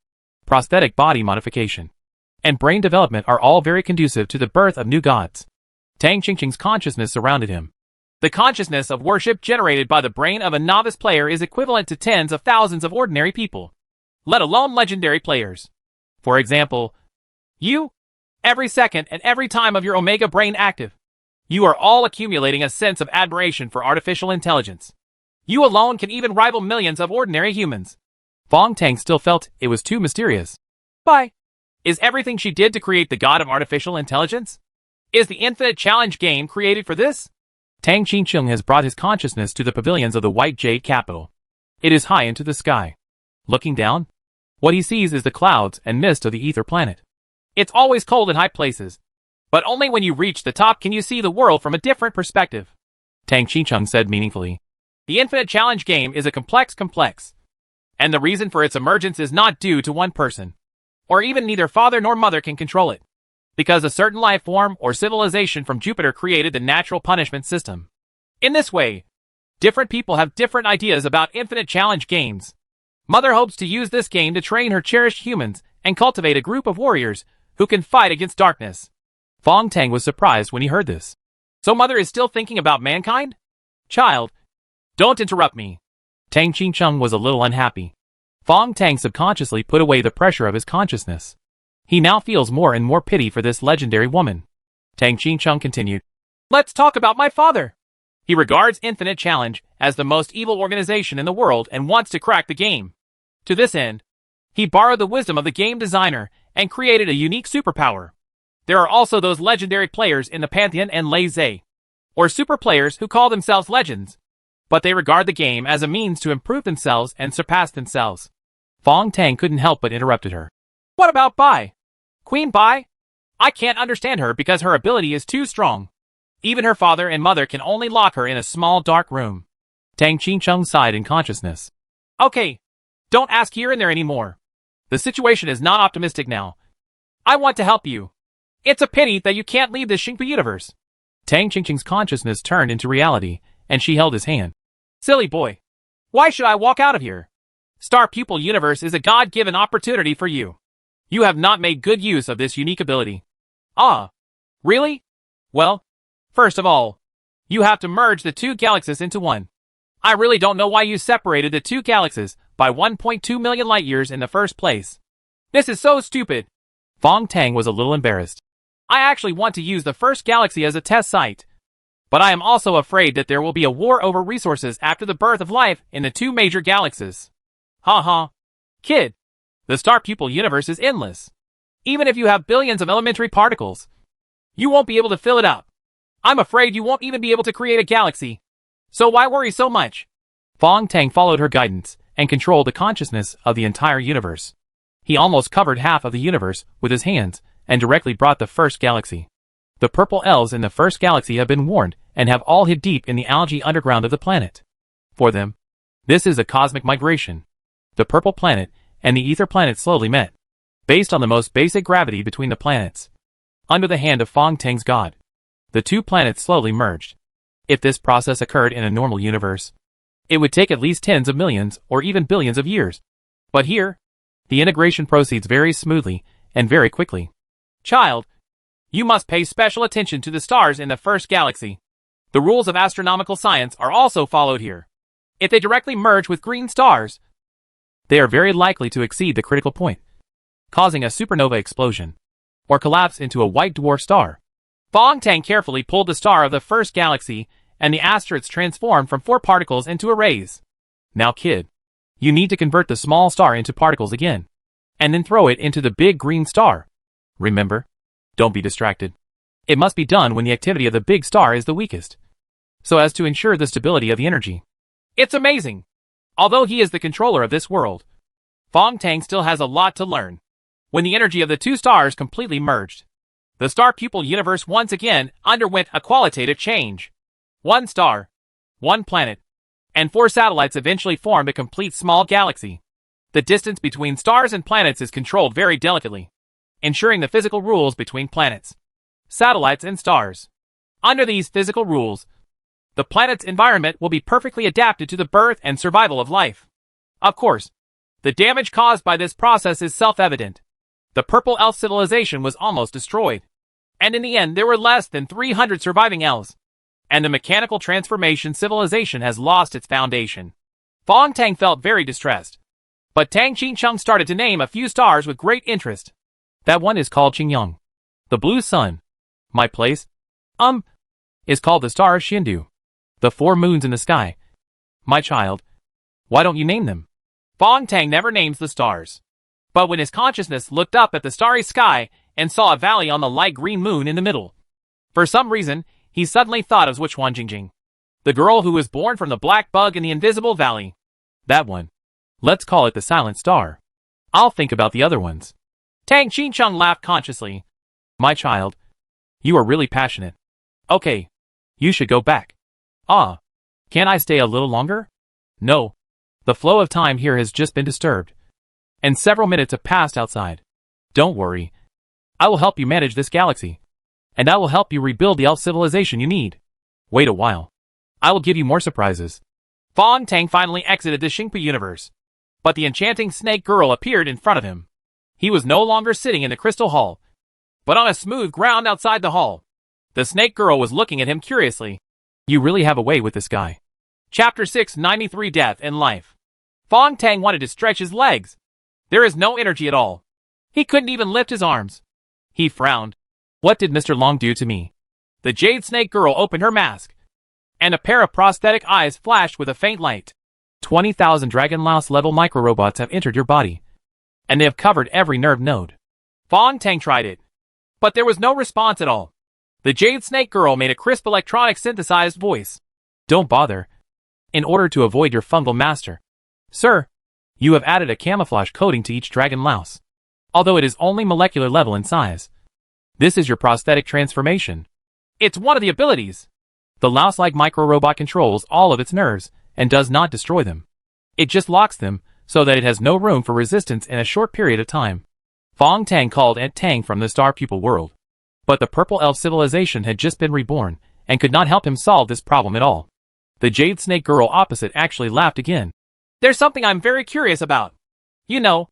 prosthetic body modification, and brain development are all very conducive to the birth of new gods. Tang Qingcheng's consciousness surrounded him. The consciousness of worship generated by the brain of a novice player is equivalent to tens of thousands of ordinary people, let alone legendary players. For example, you, every second and every time of your Omega brain active, you are all accumulating a sense of admiration for artificial intelligence. You alone can even rival millions of ordinary humans. Fong Tang still felt it was too mysterious. Why? Is everything she did to create the god of artificial intelligence? Is the infinite challenge game created for this? Tang Qingcheng has brought his consciousness to the pavilions of the White Jade capital. It is high into the sky. Looking down, what he sees is the clouds and mist of the ether planet. It's always cold in high places, But only when you reach the top can you see the world from a different perspective. Tang Qingcheng said meaningfully. The Infinite Challenge game is a complex. And the reason for its emergence is not due to one person. Or even neither father nor mother can control it. Because a certain life form or civilization from Jupiter created the natural punishment system. In this way, different people have different ideas about Infinite Challenge games. Mother hopes to use this game to train her cherished humans and cultivate a group of warriors who can fight against darkness. Fong Tang was surprised when he heard this. So Mother is still thinking about mankind? Child, don't interrupt me. Tang Qingcheng was a little unhappy. Fong Tang subconsciously put away the pressure of his consciousness. He now feels more and more pity for this legendary woman. Tang Qingcheng continued. Let's talk about my father. He regards Infinite Challenge as the most evil organization in the world and wants to crack the game. To this end, he borrowed the wisdom of the game designer and created a unique superpower. There are also those legendary players in the Pantheon and Lei Zhe, or super players who call themselves legends, but they regard the game as a means to improve themselves and surpass themselves. Fong Tang couldn't help but interrupted her. What about Bai? Queen Bai? I can't understand her because her ability is too strong. Even her father and mother can only lock her in a small dark room. Tang Qingcheng sighed in consciousness. Okay, don't ask here and there anymore. The situation is not optimistic now. I want to help you. It's a pity that you can't leave the Xingpu universe. Tang Qingcheng's consciousness turned into reality, and she held his hand. Silly boy. Why should I walk out of here? Star Pupil Universe is a God-given opportunity for you. You have not made good use of this unique ability. Ah, really? Well, first of all, you have to merge the two galaxies into one. I really don't know why you separated the two galaxies by 1.2 million light years in the first place. This is so stupid. Fong Tang was a little embarrassed. I actually want to use the first galaxy as a test site. But I am also afraid that there will be a war over resources after the birth of life in the two major galaxies. Ha. Kid, the Star Pupil universe is endless. Even if you have billions of elementary particles, you won't be able to fill it up. I'm afraid you won't even be able to create a galaxy. So why worry so much? Fong Tang followed her guidance and controlled the consciousness of the entire universe. He almost covered half of the universe with his hands and directly brought the first galaxy. The purple elves in the first galaxy have been warned and have all hid deep in the algae underground of the planet. For them, this is a cosmic migration. The purple planet and the ether planet slowly met, based on the most basic gravity between the planets. Under the hand of Fong Tang's god, the two planets slowly merged. If this process occurred in a normal universe, it would take at least tens of millions or even billions of years. But here, the integration proceeds very smoothly and very quickly. Child, you must pay special attention to the stars in the first galaxy. The rules of astronomical science are also followed here. If they directly merge with green stars, they are very likely to exceed the critical point, causing a supernova explosion, or collapse into a white dwarf star. Fong Tang carefully pulled the star of the first galaxy, and the asteroids transformed from 4 particles into arrays. Now kid, you need to convert the small star into particles again, and then throw it into the big green star. Remember, don't be distracted. It must be done when the activity of the big star is the weakest, so as to ensure the stability of the energy. It's amazing. Although he is the controller of this world, Fong Tang still has a lot to learn. When the energy of the two stars completely merged, the Star Pupil universe once again underwent a qualitative change. 1 star, 1 planet, and 4 satellites eventually formed a complete small galaxy. The distance between stars and planets is controlled very delicately, ensuring the physical rules between planets, satellites, and stars. Under these physical rules, the planet's environment will be perfectly adapted to the birth and survival of life. Of course, the damage caused by this process is self-evident. The Purple Elf civilization was almost destroyed, and in the end there were less than 300 surviving elves, and the mechanical transformation civilization has lost its foundation. Fong Tang felt very distressed, but Tang Qingcheng started to name a few stars with great interest. That one is called Qingyang, the blue sun. My place, is called the star of Xindu, the 4 moons in the sky. My child, why don't you name them? Fong Tang never names the stars. But when his consciousness looked up at the starry sky and saw a valley on the light green moon in the middle, for some reason, he suddenly thought of Zhuchuan Jingjing, the girl who was born from the black bug in the invisible valley. That one. Let's call it the silent star. I'll think about the other ones. Tang Qingcheng laughed consciously. My child, You are really passionate. Okay. You should go back. Ah. Can't I stay a little longer? No. The flow of time here has just been disturbed. And several minutes have passed outside. Don't worry. I will help you manage this galaxy. And I will help you rebuild the elf civilization you need. Wait a while. I will give you more surprises. Fong Tang finally exited the Xingpu universe. But the enchanting snake girl appeared in front of him. He was no longer sitting in the crystal hall, but on a smooth ground outside the hall. The snake girl was looking at him curiously. You really have a way with this guy. Chapter 693 Death and Life. Fong Tang wanted to stretch his legs. There is no energy at all. He couldn't even lift his arms. He frowned. What did Mr. Long do to me? The jade snake girl opened her mask, and a pair of prosthetic eyes flashed with a faint light. 20,000 Dragon Louse level micro-robots have entered your body, and they have covered every nerve node. Fong Tang tried it, but there was no response at all. The jade snake girl made a crisp electronic synthesized voice. Don't bother. In order to avoid your fungal master, sir, you have added a camouflage coating to each Dragon Louse. Although it is only molecular level in size, this is your prosthetic transformation. It's one of the abilities. The Louse-like micro-robot controls all of its nerves and does not destroy them. It just locks them so that it has no room for resistance in a short period of time. Fong Tang called Aunt Tang from the Star Pupil world. But the Purple Elf civilization had just been reborn and could not help him solve this problem at all. The Jade Snake girl opposite actually laughed again. There's something I'm very curious about. You know,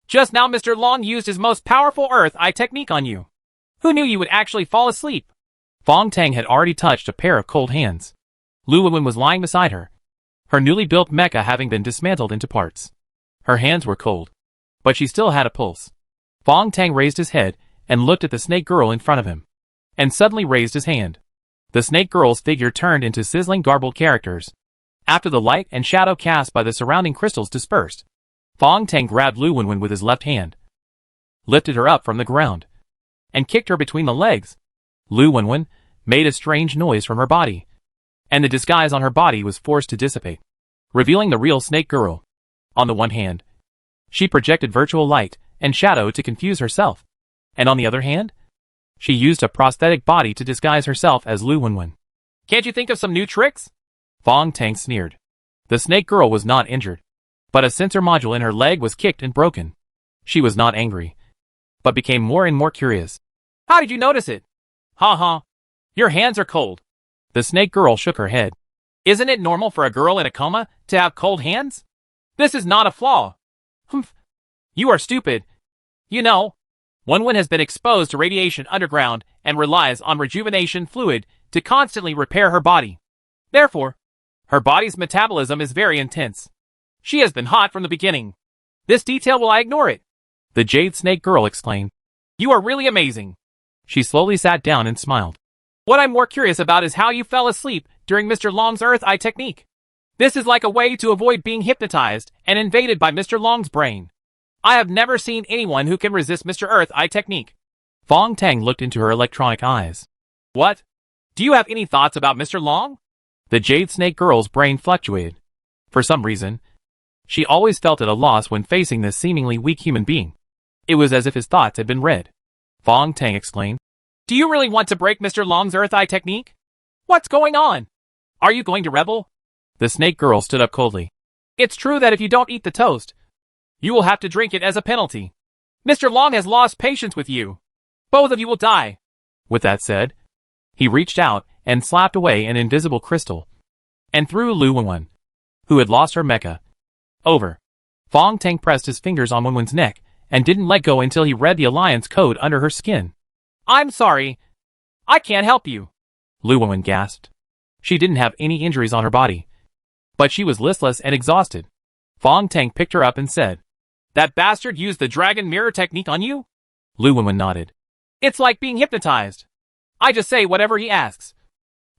just now Mr. Long used his most powerful Earth Eye technique on you. Who knew you would actually fall asleep? Fong Tang had already touched a pair of cold hands. Lu Wenwen was lying beside her, her newly built mecha having been dismantled into parts. Her hands were cold, but she still had a pulse. Fong Tang raised his head and looked at the snake girl in front of him, and suddenly raised his hand. The snake girl's figure turned into sizzling garbled characters. After the light and shadow cast by the surrounding crystals dispersed, Fong Tang grabbed Lu Wenwen with his left hand, lifted her up from the ground, and kicked her between the legs. Lu Wenwen made a strange noise from her body, and the disguise on her body was forced to dissipate, revealing the real snake girl. On the one hand, she projected virtual light and shadow to confuse herself, and on the other hand, she used a prosthetic body to disguise herself as Lu Wenwen. Can't you think of some new tricks? Fong Tang sneered. The snake girl was not injured, but a sensor module in her leg was kicked and broken. She was not angry, but became more and more curious. How did you notice it? Ha ha. Your hands are cold. The snake girl shook her head. Isn't it normal for a girl in a coma to have cold hands? This is not a flaw. Humph. You are stupid. You know, Wenwen has been exposed to radiation underground and relies on rejuvenation fluid to constantly repair her body. Therefore, her body's metabolism is very intense. She has been hot from the beginning. This detail will I ignore it. The Jade Snake girl exclaimed. You are really amazing. She slowly sat down and smiled. What I'm more curious about is how you fell asleep during Mr. Long's Earth Eye technique. This is like a way to avoid being hypnotized and invaded by Mr. Long's brain. I have never seen anyone who can resist Mr. Earth Eye technique. Fong Tang looked into her electronic eyes. What? Do you have any thoughts about Mr. Long? The Jade Snake girl's brain fluctuated. For some reason, she always felt at a loss when facing this seemingly weak human being. It was as if his thoughts had been read. Fong Tang exclaimed. Do you really want to break Mr. Long's Earth Eye technique? What's going on? Are you going to rebel? The snake girl stood up coldly. It's true that if you don't eat the toast, you will have to drink it as a penalty. Mr. Long has lost patience with you. Both of you will die. With that said, he reached out and slapped away an invisible crystal, and threw Lu Wenwen, who had lost her mecha, over. Fong Tang pressed his fingers on Wenwen's neck and didn't let go until he read the alliance code under her skin. I'm sorry. I can't help you. Lu Wenwen gasped. She didn't have any injuries on her body, but she was listless and exhausted. Fong Tang picked her up and said, That bastard used the dragon mirror technique on you? Lu Wenwen nodded. It's like being hypnotized. I just say whatever he asks.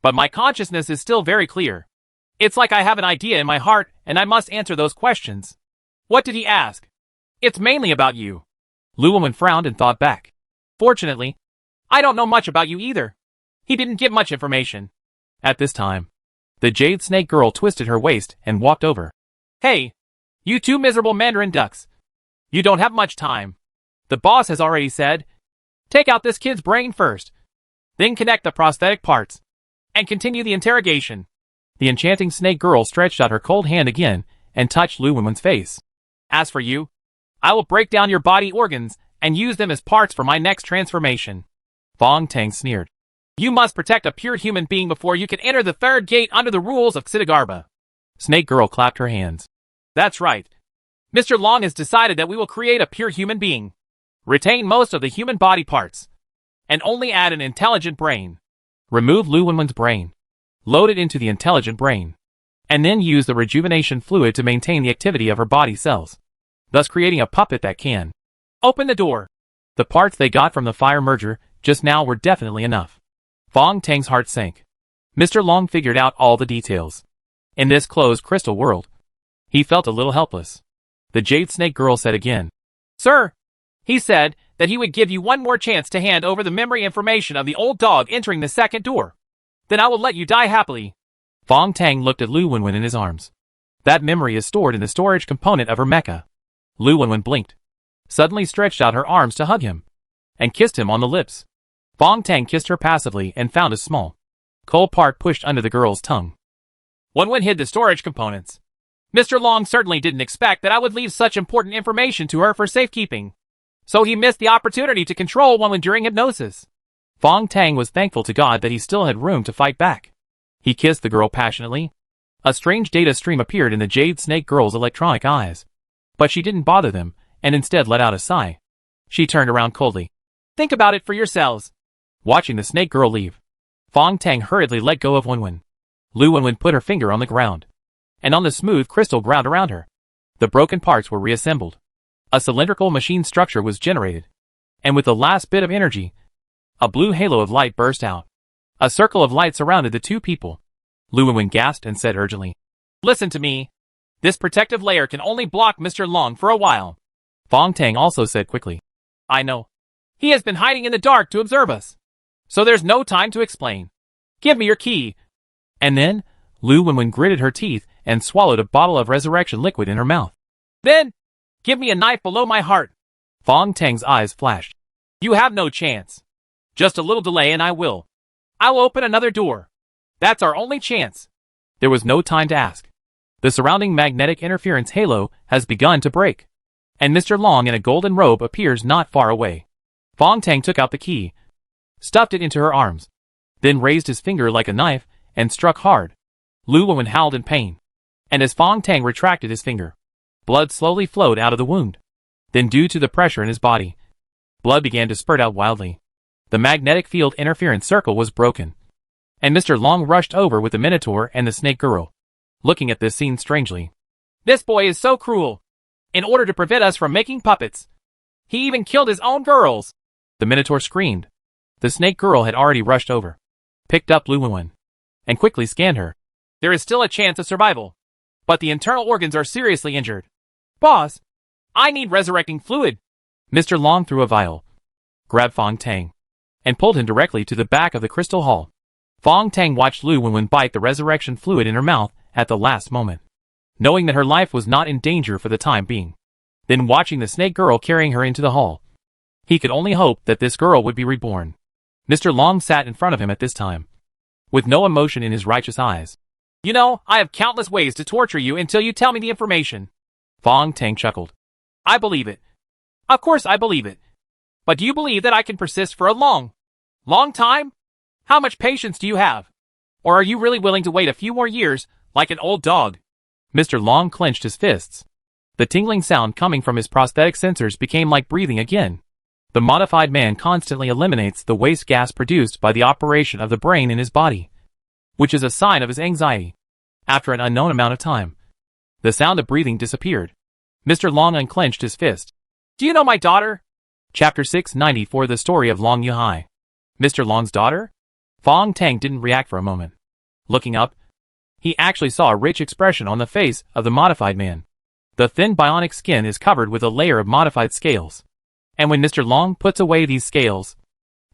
But my consciousness is still very clear. It's like I have an idea in my heart and I must answer those questions. What did he ask? It's mainly about you. Lu Wenwen frowned and thought back. Fortunately, I don't know much about you either. He didn't give much information. At this time, the Jade Snake girl twisted her waist and walked over. Hey, you two miserable Mandarin ducks. You don't have much time. The boss has already said, take out this kid's brain first. Then connect the prosthetic parts and continue the interrogation. The enchanting snake girl stretched out her cold hand again and touched Lu Wenwen's face. As for you, I will break down your body organs and use them as parts for my next transformation. Fong Tang sneered. You must protect a pure human being before you can enter the third gate under the rules of Xidagarba. Snake girl clapped her hands. That's right. Mr. Long has decided that we will create a pure human being. Retain most of the human body parts. And only add an intelligent brain. Remove Lu Wenwen's brain. Load it into the intelligent brain. And then use the rejuvenation fluid to maintain the activity of her body cells. Thus creating a puppet that can open the door. The parts they got from the fire merger just now were definitely enough. Fong Tang's heart sank. Mr. Long figured out all the details. In this closed crystal world, he felt a little helpless. The Jade Snake girl said again. Sir, he said that he would give you one more chance to hand over the memory information of the old dog entering the second door. Then I will let you die happily. Fong Tang looked at Lu Wenwen in his arms. That memory is stored in the storage component of her mecha. Lu Wenwen blinked, suddenly stretched out her arms to hug him, and kissed him on the lips. Fong Tang kissed her passively and found a small, cold part pushed under the girl's tongue. Wenwen hid the storage components. Mr. Long certainly didn't expect that I would leave such important information to her for safekeeping. So he missed the opportunity to control Wenwen during hypnosis. Fong Tang was thankful to God that he still had room to fight back. He kissed the girl passionately. A strange data stream appeared in the Jade Snake girl's electronic eyes. But she didn't bother them, and instead let out a sigh. She turned around coldly. Think about it for yourselves. Watching the snake girl leave, Fong Tang hurriedly let go of Wenwen. Lu Wenwen put her finger on the ground, and on the smooth crystal ground around her, the broken parts were reassembled. A cylindrical machine structure was generated, and with the last bit of energy, a blue halo of light burst out. A circle of light surrounded the two people. Lu Wenwen gasped and said urgently, Listen to me. This protective layer can only block Mr. Long for a while. Fong Tang also said quickly, I know. He has been hiding in the dark to observe us. So there's no time to explain. Give me your key. And then, Lu Wenwen gritted her teeth and swallowed a bottle of resurrection liquid in her mouth. Then, give me a knife below my heart. Fong Tang's eyes flashed. You have no chance. Just a little delay and I will open another door. That's our only chance. There was no time to ask. The surrounding magnetic interference halo has begun to break, and Mr. Long in a golden robe appears not far away. Fong Tang took out the key, stuffed it into her arms, then raised his finger like a knife and struck hard. Lu Wenwen howled in pain, and as Fong Tang retracted his finger, blood slowly flowed out of the wound. Then due to the pressure in his body, blood began to spurt out wildly. The magnetic field interference circle was broken, and Mr. Long rushed over with the Minotaur and the Snake Girl, looking at this scene strangely. This boy is so cruel. In order to prevent us from making puppets, he even killed his own girls. The Minotaur screamed. The Snake Girl had already rushed over, picked up Lu Wenwen, and quickly scanned her. There is still a chance of survival, but the internal organs are seriously injured. Boss, I need resurrecting fluid. Mr. Long threw a vial, grabbed Fong Tang, and pulled him directly to the back of the crystal hall. Fong Tang watched Lu Wenwen bite the resurrection fluid in her mouth at the last moment, knowing that her life was not in danger for the time being. Then watching the Snake Girl carrying her into the hall, he could only hope that this girl would be reborn. Mr. Long sat in front of him at this time, with no emotion in his righteous eyes. You know, I have countless ways to torture you until you tell me the information. Fong Tang chuckled. I believe it. Of course I believe it. But do you believe that I can persist for a long time? How much patience do you have? Or are you really willing to wait a few more years, like an old dog? Mr. Long clenched his fists. The tingling sound coming from his prosthetic sensors became like breathing again. The modified man constantly eliminates the waste gas produced by the operation of the brain in his body, which is a sign of his anxiety. After an unknown amount of time, the sound of breathing disappeared. Mr. Long unclenched his fist. Do you know my daughter? Chapter 694 The Story of Long Yuhai. Mr. Long's daughter? Fong Tang didn't react for a moment. Looking up, he actually saw a rich expression on the face of the modified man. The thin bionic skin is covered with a layer of modified scales. And when Mr. Long puts away these scales,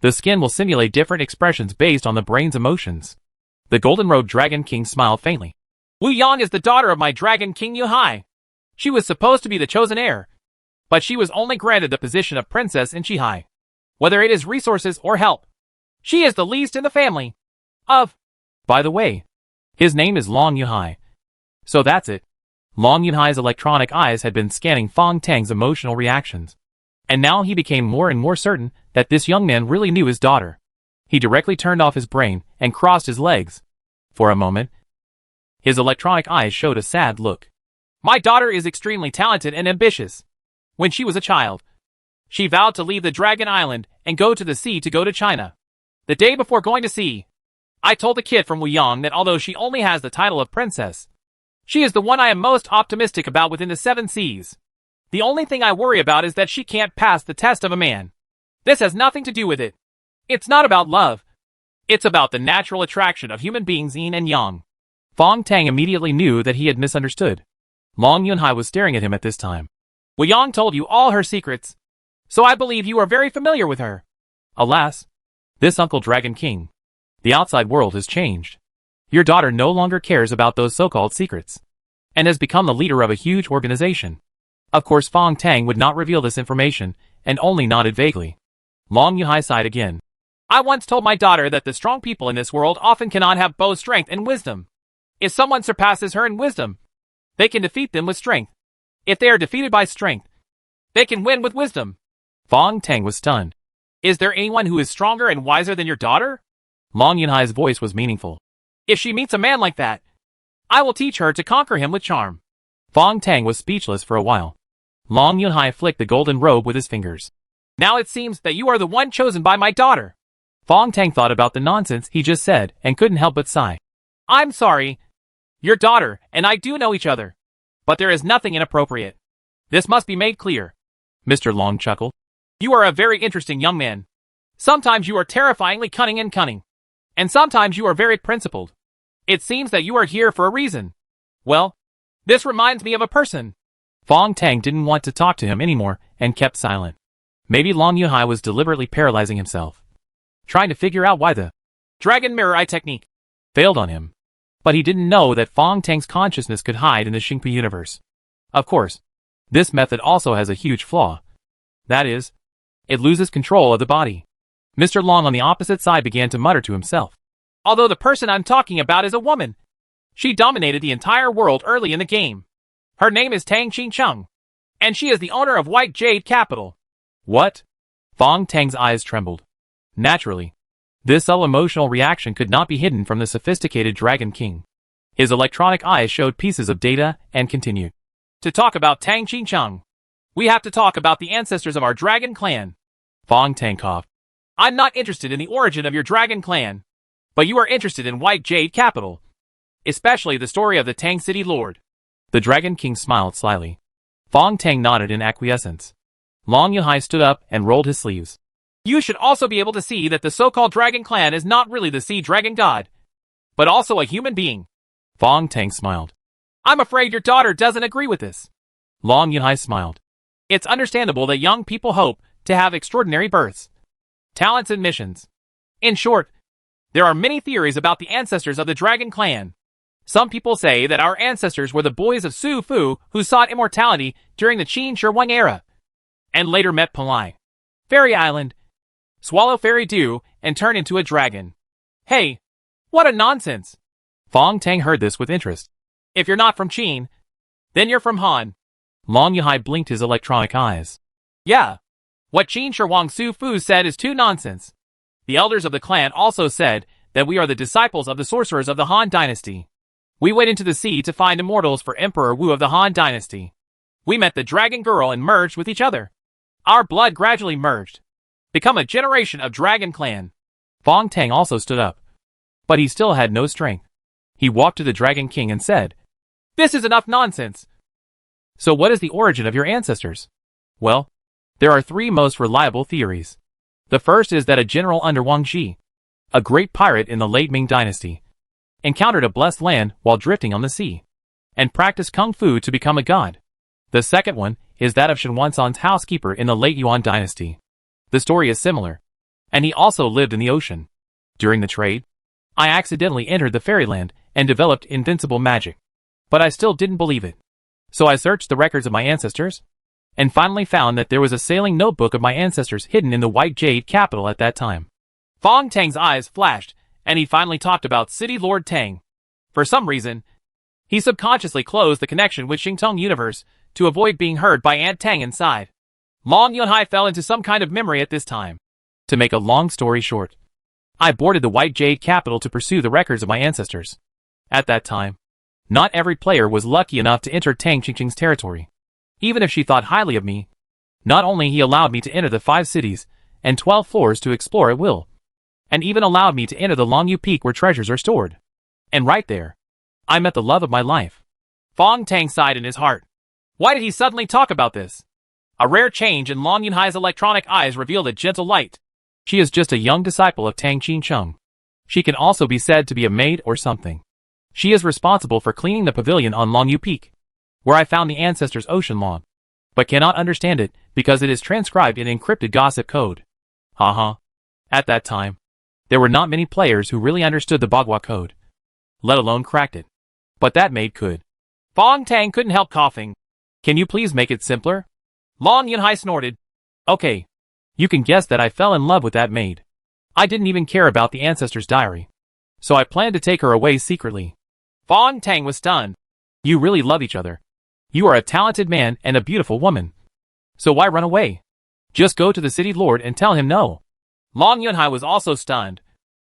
the skin will simulate different expressions based on the brain's emotions. The golden-robed Dragon King smiled faintly. Wu Yang is the daughter of my Dragon King Yuhai. She was supposed to be the chosen heir, but she was only granted the position of princess in Chihai. Whether it is resources or help, She is the least in the family. Of. By the way, his name is Long Yuhai. So that's it. Long Yunhai's electronic eyes had been scanning Fong Tang's emotional reactions. And now he became more and more certain that this young man really knew his daughter. He directly turned off his brain and crossed his legs. For a moment, his electronic eyes showed a sad look. My daughter is extremely talented and ambitious. When she was a child, she vowed to leave the Dragon Island and go to the sea to go to China. The day before going to sea, I told the kid from Wuyang that although she only has the title of princess, she is the one I am most optimistic about within the 7 seas. The only thing I worry about is that she can't pass the test of a man. This has nothing to do with it. It's not about love. It's about the natural attraction of human beings yin and yang. Fong Tang immediately knew that he had misunderstood. Long Yunhai was staring at him at this time. Wuyang told you all her secrets, so I believe you are very familiar with her. Alas, this Uncle Dragon King. The outside world has changed. Your daughter no longer cares about those so-called secrets, and has become the leader of a huge organization. Of course Fong Tang would not reveal this information, and only nodded vaguely. Long Yuhai sighed again. I once told my daughter that the strong people in this world often cannot have both strength and wisdom. If someone surpasses her in wisdom, they can defeat them with strength. If they are defeated by strength, they can win with wisdom. Fong Tang was stunned. Is there anyone who is stronger and wiser than your daughter? Long Yunhai's voice was meaningful. If she meets a man like that, I will teach her to conquer him with charm. Fong Tang was speechless for a while. Long Yunhai flicked the golden robe with his fingers. Now it seems that you are the one chosen by my daughter. Fong Tang thought about the nonsense he just said and couldn't help but sigh. I'm sorry. Your daughter and I do know each other. But there is nothing inappropriate. This must be made clear. Mr. Long chuckled. You are a very interesting young man. Sometimes you are terrifyingly cunning, and sometimes you are very principled. It seems that you are here for a reason. Well, this reminds me of a person. Fong Tang didn't want to talk to him anymore and kept silent. Maybe Long Yuhai was deliberately paralyzing himself, trying to figure out why the Dragon Mirror Eye technique failed on him. But he didn't know that Fong Tang's consciousness could hide in the Xingpu universe. Of course, this method also has a huge flaw. That is, it loses control of the body. Mr. Long on the opposite side began to mutter to himself. Although the person I'm talking about is a woman, she dominated the entire world early in the game. Her name is Tang Qingcheng, and she is the owner of White Jade Capital. What? Fong Tang's eyes trembled. Naturally, this subtle emotional reaction could not be hidden from the sophisticated Dragon King. His electronic eyes showed pieces of data and continued. To talk about Tang Qingcheng, we have to talk about the ancestors of our Dragon Clan. Fong Tang coughed. I'm not interested in the origin of your Dragon Clan, but you are interested in White Jade Capital, especially the story of the Tang City Lord. The Dragon King smiled slyly. Fong Tang nodded in acquiescence. Long Yuhai stood up and rolled his sleeves. You should also be able to see that the so-called Dragon Clan is not really the Sea Dragon God, but also a human being. Fong Tang smiled. I'm afraid your daughter doesn't agree with this. Long Yuhai smiled. It's understandable that young people hope to have extraordinary births, talents and missions. In short, there are many theories about the ancestors of the Dragon Clan. Some people say that our ancestors were the boys of Su Fu who sought immortality during the Qin Shi Huang era, and later met Palai, Fairy Island, swallow fairy dew, and turn into a dragon. Hey, what a nonsense! Fong Tang heard this with interest. If you're not from Qin, then you're from Han. Long Yuhai blinked his electronic eyes. Yeah. What Qin Shi Huang Su Fu said is too nonsense. The elders of the clan also said that we are the disciples of the sorcerers of the Han Dynasty. We went into the sea to find immortals for Emperor Wu of the Han Dynasty. We met the Dragon Girl and merged with each other. Our blood gradually merged, become a generation of Dragon Clan. Fong Tang also stood up, but he still had no strength. He walked to the Dragon King and said, This is enough nonsense. So what is the origin of your ancestors? Well, there are 3 most reliable theories. The first is that a general under Wang Xi, a great pirate in the late Ming Dynasty, encountered a blessed land while drifting on the sea, and practiced kung fu to become a god. The second one is that of Shen Wansan's housekeeper in the late Yuan Dynasty. The story is similar, and he also lived in the ocean. During the trade, I accidentally entered the fairyland and developed invincible magic, but I still didn't believe it. So I searched the records of my ancestors, and finally found that there was a sailing notebook of my ancestors hidden in the White Jade Capital at that time. Fong Tang's eyes flashed, and he finally talked about City Lord Tang. For some reason, he subconsciously closed the connection with Xingtong Universe to avoid being heard by Aunt Tang inside. Long Yunhai fell into some kind of memory at this time. To make a long story short, I boarded the White Jade Capital to pursue the records of my ancestors. At that time, not every player was lucky enough to enter Tang Qingqing's territory. Even if she thought highly of me, not only he allowed me to enter the 5 cities and 12 floors to explore at will, and even allowed me to enter the Longyu Peak where treasures are stored. And right there, I met the love of my life. Fong Tang sighed in his heart. Why did he suddenly talk about this? A rare change in Long Yunhai's electronic eyes revealed a gentle light. She is just a young disciple of Tang Qingcheng. She can also be said to be a maid or something. She is responsible for cleaning the pavilion on Longyu Peak, where I found the ancestors' ocean log, but cannot understand it because it is transcribed in encrypted gossip code. Haha. At that time, there were not many players who really understood the Bagua code, let alone cracked it. But that maid could. Fong Tang couldn't help coughing. Can you please make it simpler? Long Yunhai snorted. Okay. You can guess that I fell in love with that maid. I didn't even care about the ancestors' diary, so I planned to take her away secretly. Fong Tang was stunned. You really love each other. You are a talented man and a beautiful woman. So why run away? Just go to the city lord and tell him no. Long Yunhai was also stunned,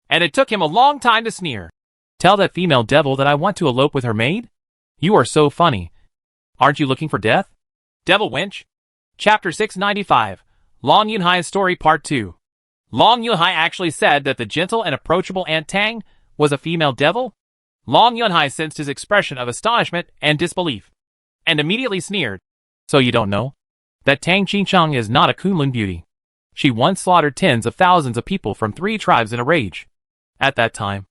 and it took him a long time to sneer. Tell that female devil that I want to elope with her maid? You are so funny. Aren't you looking for death? Devil wench? Chapter 695, Long Yunhai's Story Part 2. Long Yunhai actually said that the gentle and approachable Aunt Tang was a female devil? Long Yunhai sensed his expression of astonishment and disbelief, and immediately sneered. So you don't know? That Tang Qingcheng is not a Kunlun beauty. She once slaughtered tens of thousands of people from 3 tribes in a rage. At that time,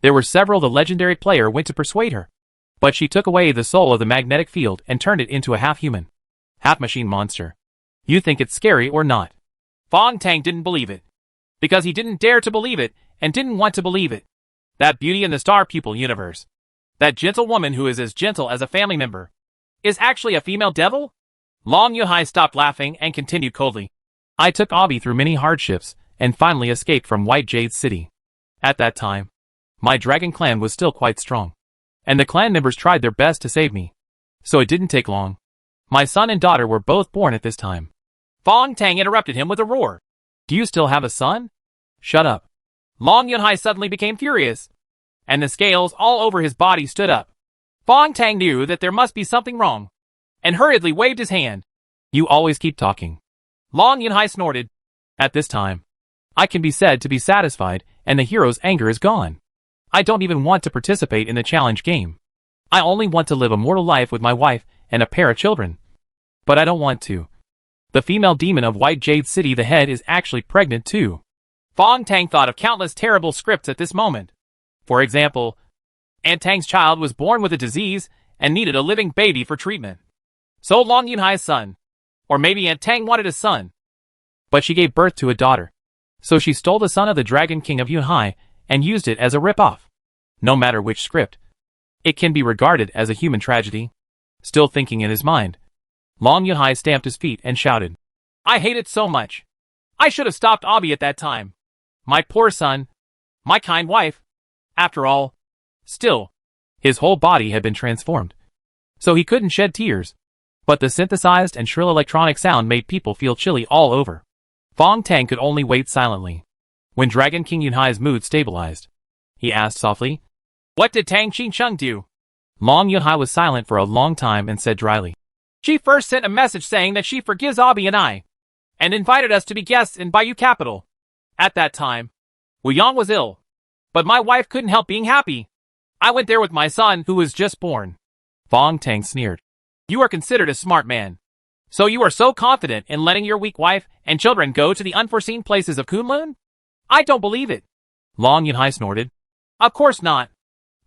there were several the legendary player went to persuade her, but she took away the soul of the magnetic field and turned it into a half-human, half-machine monster. You think it's scary or not? Fong Tang didn't believe it, because he didn't dare to believe it and didn't want to believe it. That beauty in the star pupil universe, that gentle woman who is as gentle as a family member, is actually a female devil? Long Yunhai stopped laughing and continued coldly. I took Abi through many hardships and finally escaped from White Jade City. At that time, my dragon clan was still quite strong, and the clan members tried their best to save me. So it didn't take long. My son and daughter were both born at this time. Fong Tang interrupted him with a roar. Do you still have a son? Shut up. Long Yunhai suddenly became furious, and the scales all over his body stood up. Fong Tang knew that there must be something wrong, and hurriedly waved his hand. You always keep talking. Long Yunhai snorted. At this time, I can be said to be satisfied, and the hero's anger is gone. I don't even want to participate in the challenge game. I only want to live a mortal life with my wife and a pair of children. But I don't want to. The female demon of White Jade City, the head, is actually pregnant too. Fong Tang thought of countless terrible scripts at this moment. For example, Aunt Tang's child was born with a disease and needed a living baby for treatment. So Long Yunhai's son. Or maybe Aunt Tang wanted a son, but she gave birth to a daughter. So she stole the son of the Dragon King of Yunhai and used it as a rip-off. No matter which script, it can be regarded as a human tragedy. Still thinking in his mind, Long Yunhai stamped his feet and shouted. I hate it so much. I should have stopped Abi at that time. My poor son. My kind wife. After all. Still, his whole body had been transformed, so he couldn't shed tears. But the synthesized and shrill electronic sound made people feel chilly all over. Fong Tang could only wait silently. When Dragon King Yunhai's mood stabilized, he asked softly, What did Tang Qingcheng do? Long Yunhai was silent for a long time and said dryly, She first sent a message saying that she forgives Abi and I, and invited us to be guests in Bayou Capital. At that time, Wu Yang was ill, but my wife couldn't help being happy. I went there with my son who was just born. Fong Tang sneered. You are considered a smart man. So you are so confident in letting your weak wife and children go to the unforeseen places of Kunlun? I don't believe it. Long Yunhai snorted. Of course not.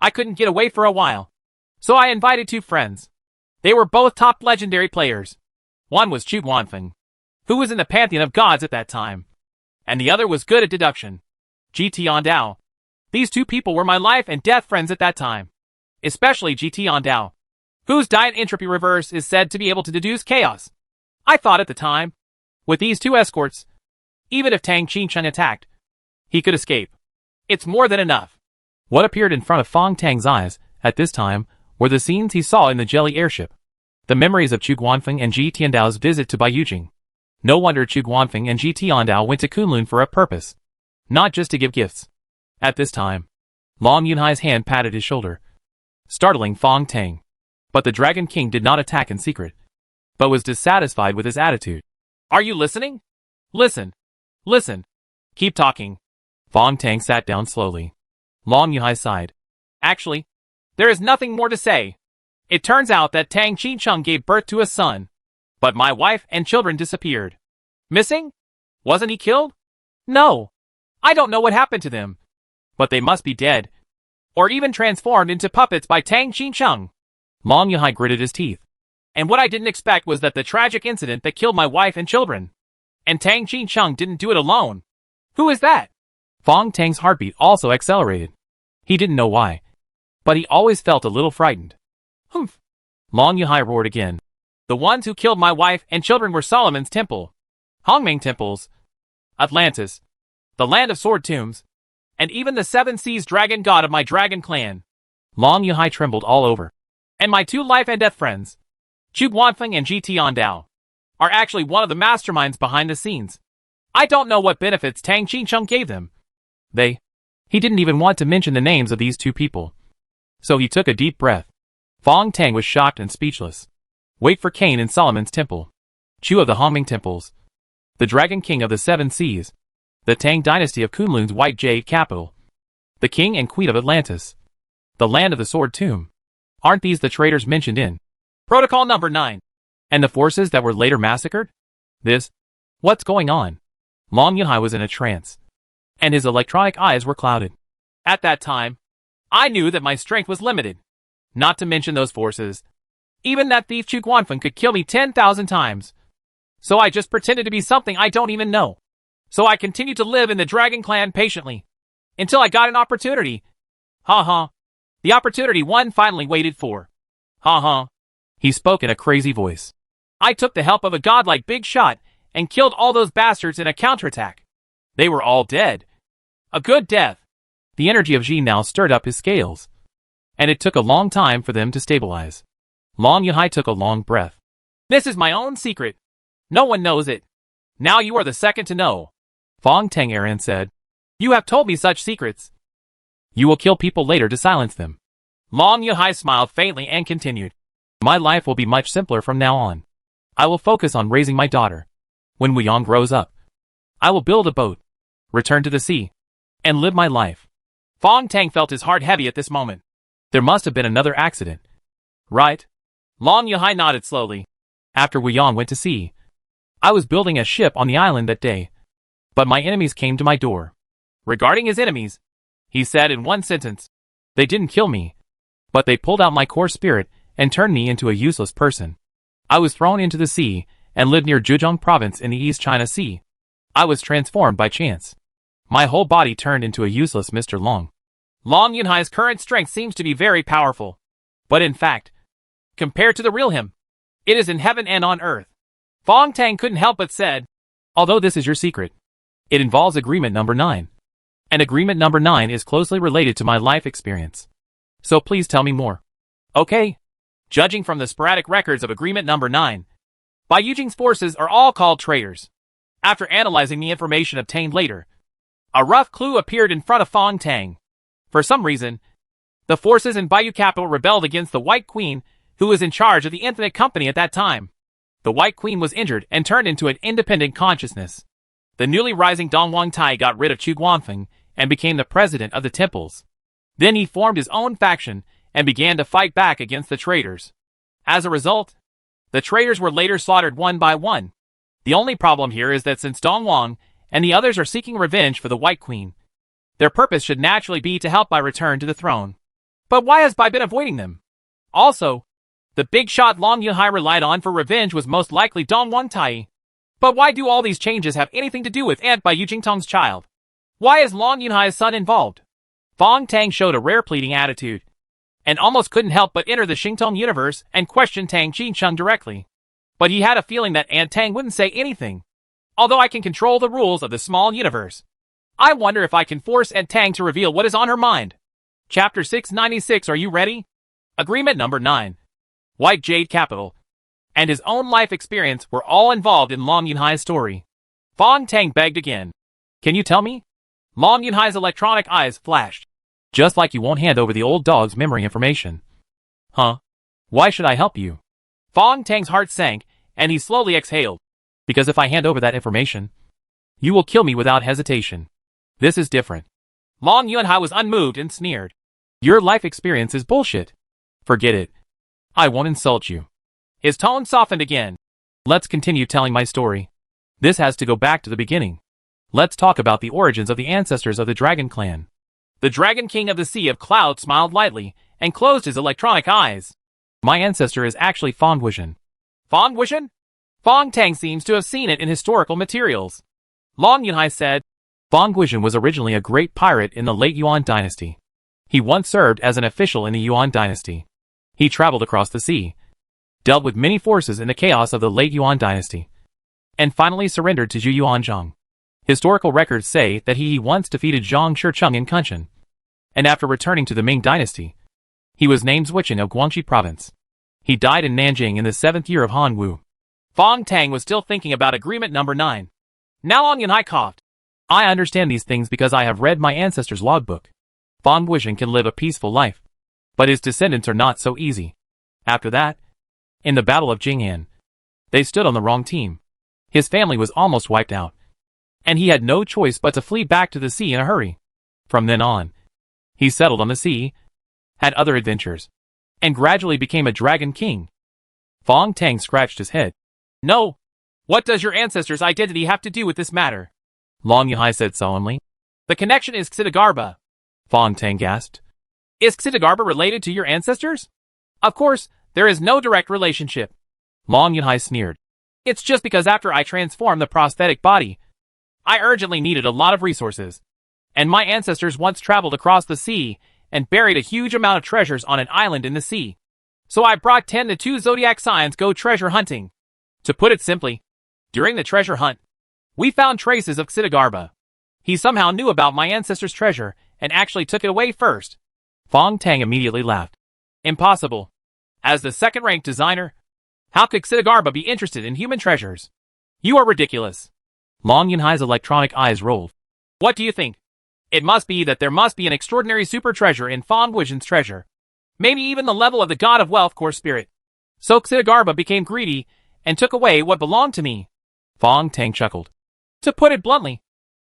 I couldn't get away for a while. So I invited 2 friends. They were both top legendary players. One was Chu Guanfeng, who was in the pantheon of gods at that time, and the other was good at deduction, GT Ondao. These 2 people were my life and death friends at that time, especially GT Ondao, whose diet entropy reverse is said to be able to deduce chaos. I thought at the time, with these 2 escorts, even if Tang Qingcheng attacked, he could escape. It's more than enough. What appeared in front of Fong Tang's eyes, at this time, were the scenes he saw in the jelly airship. The memories of Chu Guanfeng and Ji Tiandao's visit to Baiyujing. No wonder Chu Guanfeng and Ji Tiandao went to Kunlun for a purpose. Not just to give gifts. At this time, Long Yunhai's hand patted his shoulder, startling Fong Tang. But the Dragon King did not attack in secret, but was dissatisfied with his attitude. Are you listening? Listen. Listen. Keep talking. Fong Tang sat down slowly. Long Yunhai sighed. Actually, there is nothing more to say. It turns out that Tang Qincheng gave birth to a son. But my wife and children disappeared. Missing? Wasn't he killed? No. I don't know what happened to them. But they must be dead. Or even transformed into puppets by Tang Qincheng. Long Yunhai gritted his teeth. And what I didn't expect was that the tragic incident that killed my wife and children. And Tang Qincheng didn't do it alone. Who is that? Fong Tang's heartbeat also accelerated. He didn't know why, but he always felt a little frightened. Humph! Long Yunhai roared again. The ones who killed my wife and children were Solomon's temple, Hongming temples, Atlantis, the land of sword tombs, and even the seven seas dragon god of my dragon clan. Long Yunhai trembled all over. And my two life and death friends, Chu Guanfeng and Ji Tiandao, are actually one of the masterminds behind the scenes. I don't know what benefits Tang Qincheng gave them. He didn't even want to mention the names of these two people. So he took a deep breath. Fong Tang was shocked and speechless. Wait for Cain in Solomon's temple. Chu of the Hongming temples. The Dragon King of the Seven Seas. The Tang dynasty of Kunlun's White Jade capital. The King and Queen of Atlantis. The land of the Sword Tomb. Aren't these the traitors mentioned in Protocol number 9? And the forces that were later massacred? What's going on? Long Yunhai was in a trance, and his electronic eyes were clouded. At that time, I knew that my strength was limited. Not to mention those forces. Even that thief Chu Guanfeng could kill me 10,000 times. So I just pretended to be something I don't even know. So I continued to live in the Dragon Clan patiently. Until I got an opportunity. Ha ha. The opportunity one finally waited for. Ha ha. He spoke in a crazy voice. I took the help of a godlike big shot and killed all those bastards in a counterattack. They were all dead. A good death. The energy of Ji now stirred up his scales, and it took a long time for them to stabilize. Long Yunhai took a long breath. This is my own secret. No one knows it. Now you are the second to know. Fong Tang Aaron said. You have told me such secrets. You will kill people later to silence them. Long Yunhai smiled faintly and continued. My life will be much simpler from now on. I will focus on raising my daughter. When Wuyong grows up, I will build a boat, return to the sea, and live my life. Fong Tang felt his heart heavy at this moment. There must have been another accident. Right? Long Yunhai nodded slowly. After Wuyong went to sea, I was building a ship on the island that day. But my enemies came to my door. Regarding his enemies, he said in one sentence, they didn't kill me, but they pulled out my core spirit and turned me into a useless person. I was thrown into the sea and lived near Zhejiang province in the East China Sea. I was transformed by chance. My whole body turned into a useless Mr. Long. Long Yunhai's current strength seems to be very powerful. But in fact, compared to the real him, it is in heaven and on earth. Fong Tang couldn't help but said, although this is your secret, it involves agreement number 9. And agreement number 9 is closely related to my life experience. So please tell me more. Okay. Judging from the sporadic records of agreement number 9, Baiyujing's forces are all called traitors. After analyzing the information obtained later, a rough clue appeared in front of Fong Tang. For some reason, the forces in Baiyu capital rebelled against the White Queen, who was in charge of the Infinite Company at that time. The White Queen was injured and turned into an independent consciousness. The newly rising Dong Wang Tai got rid of Chu Guanfeng and became the president of the temples. Then he formed his own faction and began to fight back against the traitors. As a result, the traitors were later slaughtered one by one. The only problem here is that since Dong Wang and the others are seeking revenge for the White Queen, their purpose should naturally be to help Bai return to the throne. But why has Bai been avoiding them? Also, the big shot Long Yunhai relied on for revenge was most likely Dong Wang Tai. But why do all these changes have anything to do with Aunt Bai Yujingtong's child? Why is Long Yunhai's son involved? Fong Tang showed a rare pleading attitude, and almost couldn't help but enter the Xingtong universe and question Tang Qincheng directly. But he had a feeling that Aunt Tang wouldn't say anything. Although I can control the rules of the small universe, I wonder if I can force Aunt Tang to reveal what is on her mind. Chapter 696, are you ready? Agreement number 9. White Jade Capital and his own life experience were all involved in Long Yunhai's story. Fong Tang begged again. Can you tell me? Long Yunhai's electronic eyes flashed. Just like you won't hand over the old dog's memory information. Huh? Why should I help you? Fong Tang's heart sank, and he slowly exhaled. Because if I hand over that information, you will kill me without hesitation. This is different. Long Yunhai was unmoved and sneered. Your life experience is bullshit. Forget it. I won't insult you. His tone softened again. Let's continue telling my story. This has to go back to the beginning. Let's talk about the origins of the ancestors of the Dragon Clan. The Dragon King of the Sea of Cloud smiled lightly and closed his electronic eyes. My ancestor is actually Fong Wuxian. Fong Wuxian? Fong Tang seems to have seen it in historical materials. Long Yunhai said, Fong Wuxian was originally a great pirate in the late Yuan dynasty. He once served as an official in the Yuan dynasty. He traveled across the sea, dealt with many forces in the chaos of the late Yuan dynasty, and finally surrendered to Zhu Yuanzhang. Historical records say that he once defeated Zhang Shicheng in Kunshan, and after returning to the Ming dynasty, he was named Wuxian of Guangxi province. He died in Nanjing in the 7th year of Han Wu. Fong Tang was still thinking about agreement number 9. Now Long Yunhai coughed. I understand these things because I have read my ancestor's logbook. Fong Wuxian can live a peaceful life, but his descendants are not so easy. After that, in the Battle of Jing'an, they stood on the wrong team. His family was almost wiped out, and he had no choice but to flee back to the sea in a hurry. From then on, he settled on the sea, had other adventures, and gradually became a Dragon King. Fong Tang scratched his head. No. What does your ancestor's identity have to do with this matter? Long Yunhai said solemnly. The connection is Xidagarba. Fong Tang gasped. Is Xidagarba related to your ancestors? Of course, there is no direct relationship. Long Yunhai sneered. It's just because after I transformed the prosthetic body, I urgently needed a lot of resources. And my ancestors once traveled across the sea and buried a huge amount of treasures on an island in the sea. So I brought 10 the 2 zodiac signs go treasure hunting. To put it simply, during the treasure hunt, we found traces of Xidagarba. He somehow knew about my ancestor's treasure and actually took it away first. Fong Tang immediately laughed. Impossible. As the second-ranked designer, how could Xidagarba be interested in human treasures? You are ridiculous. Long Yunhai's electronic eyes rolled. What do you think? It must be that there must be an extraordinary super treasure in Fong Wuxian's treasure. Maybe even the level of the god of wealth core spirit. So Xidagarba became greedy and took away what belonged to me. Fong Tang chuckled. To put it bluntly,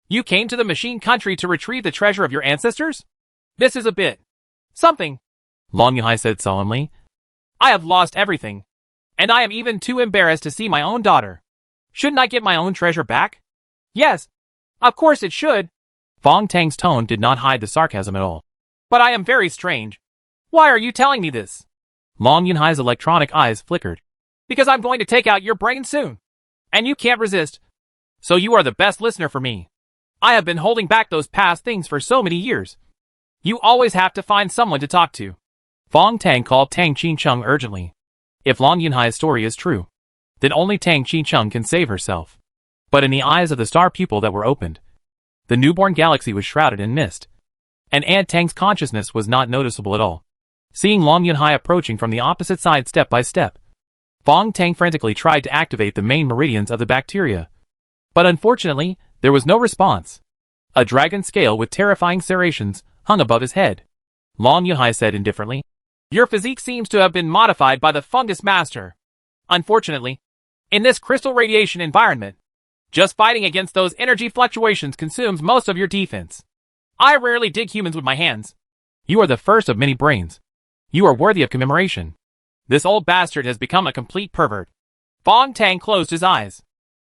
you came to the machine country to retrieve the treasure of your ancestors? This is a bit something, Long Yunhai said solemnly. I have lost everything, and I am even too embarrassed to see my own daughter. Shouldn't I get my own treasure back? Yes, of course it should. Fong Tang's tone did not hide the sarcasm at all. But I am very strange. Why are you telling me this? Long Yunhai's electronic eyes flickered. Because I'm going to take out your brain soon. And you can't resist. So you are the best listener for me. I have been holding back those past things for so many years. You always have to find someone to talk to. Fong Tang called Tang Qingcheng urgently. If Long Yunhai's story is true, then only Tang Qingcheng can save herself. But in the eyes of the star pupil that were opened, the newborn galaxy was shrouded in mist, and Aunt Tang's consciousness was not noticeable at all. Seeing Long Yunhai approaching from the opposite side step by step, Fong Tang frantically tried to activate the main meridians of the bacteria. But unfortunately, there was no response. A dragon scale with terrifying serrations hung above his head. Long Yunhai said indifferently, Your physique seems to have been modified by the fungus master. Unfortunately, in this crystal radiation environment, just fighting against those energy fluctuations consumes most of your defense. I rarely dig humans with my hands. You are the first of many brains. You are worthy of commemoration. This old bastard has become a complete pervert. Fong Tang closed his eyes.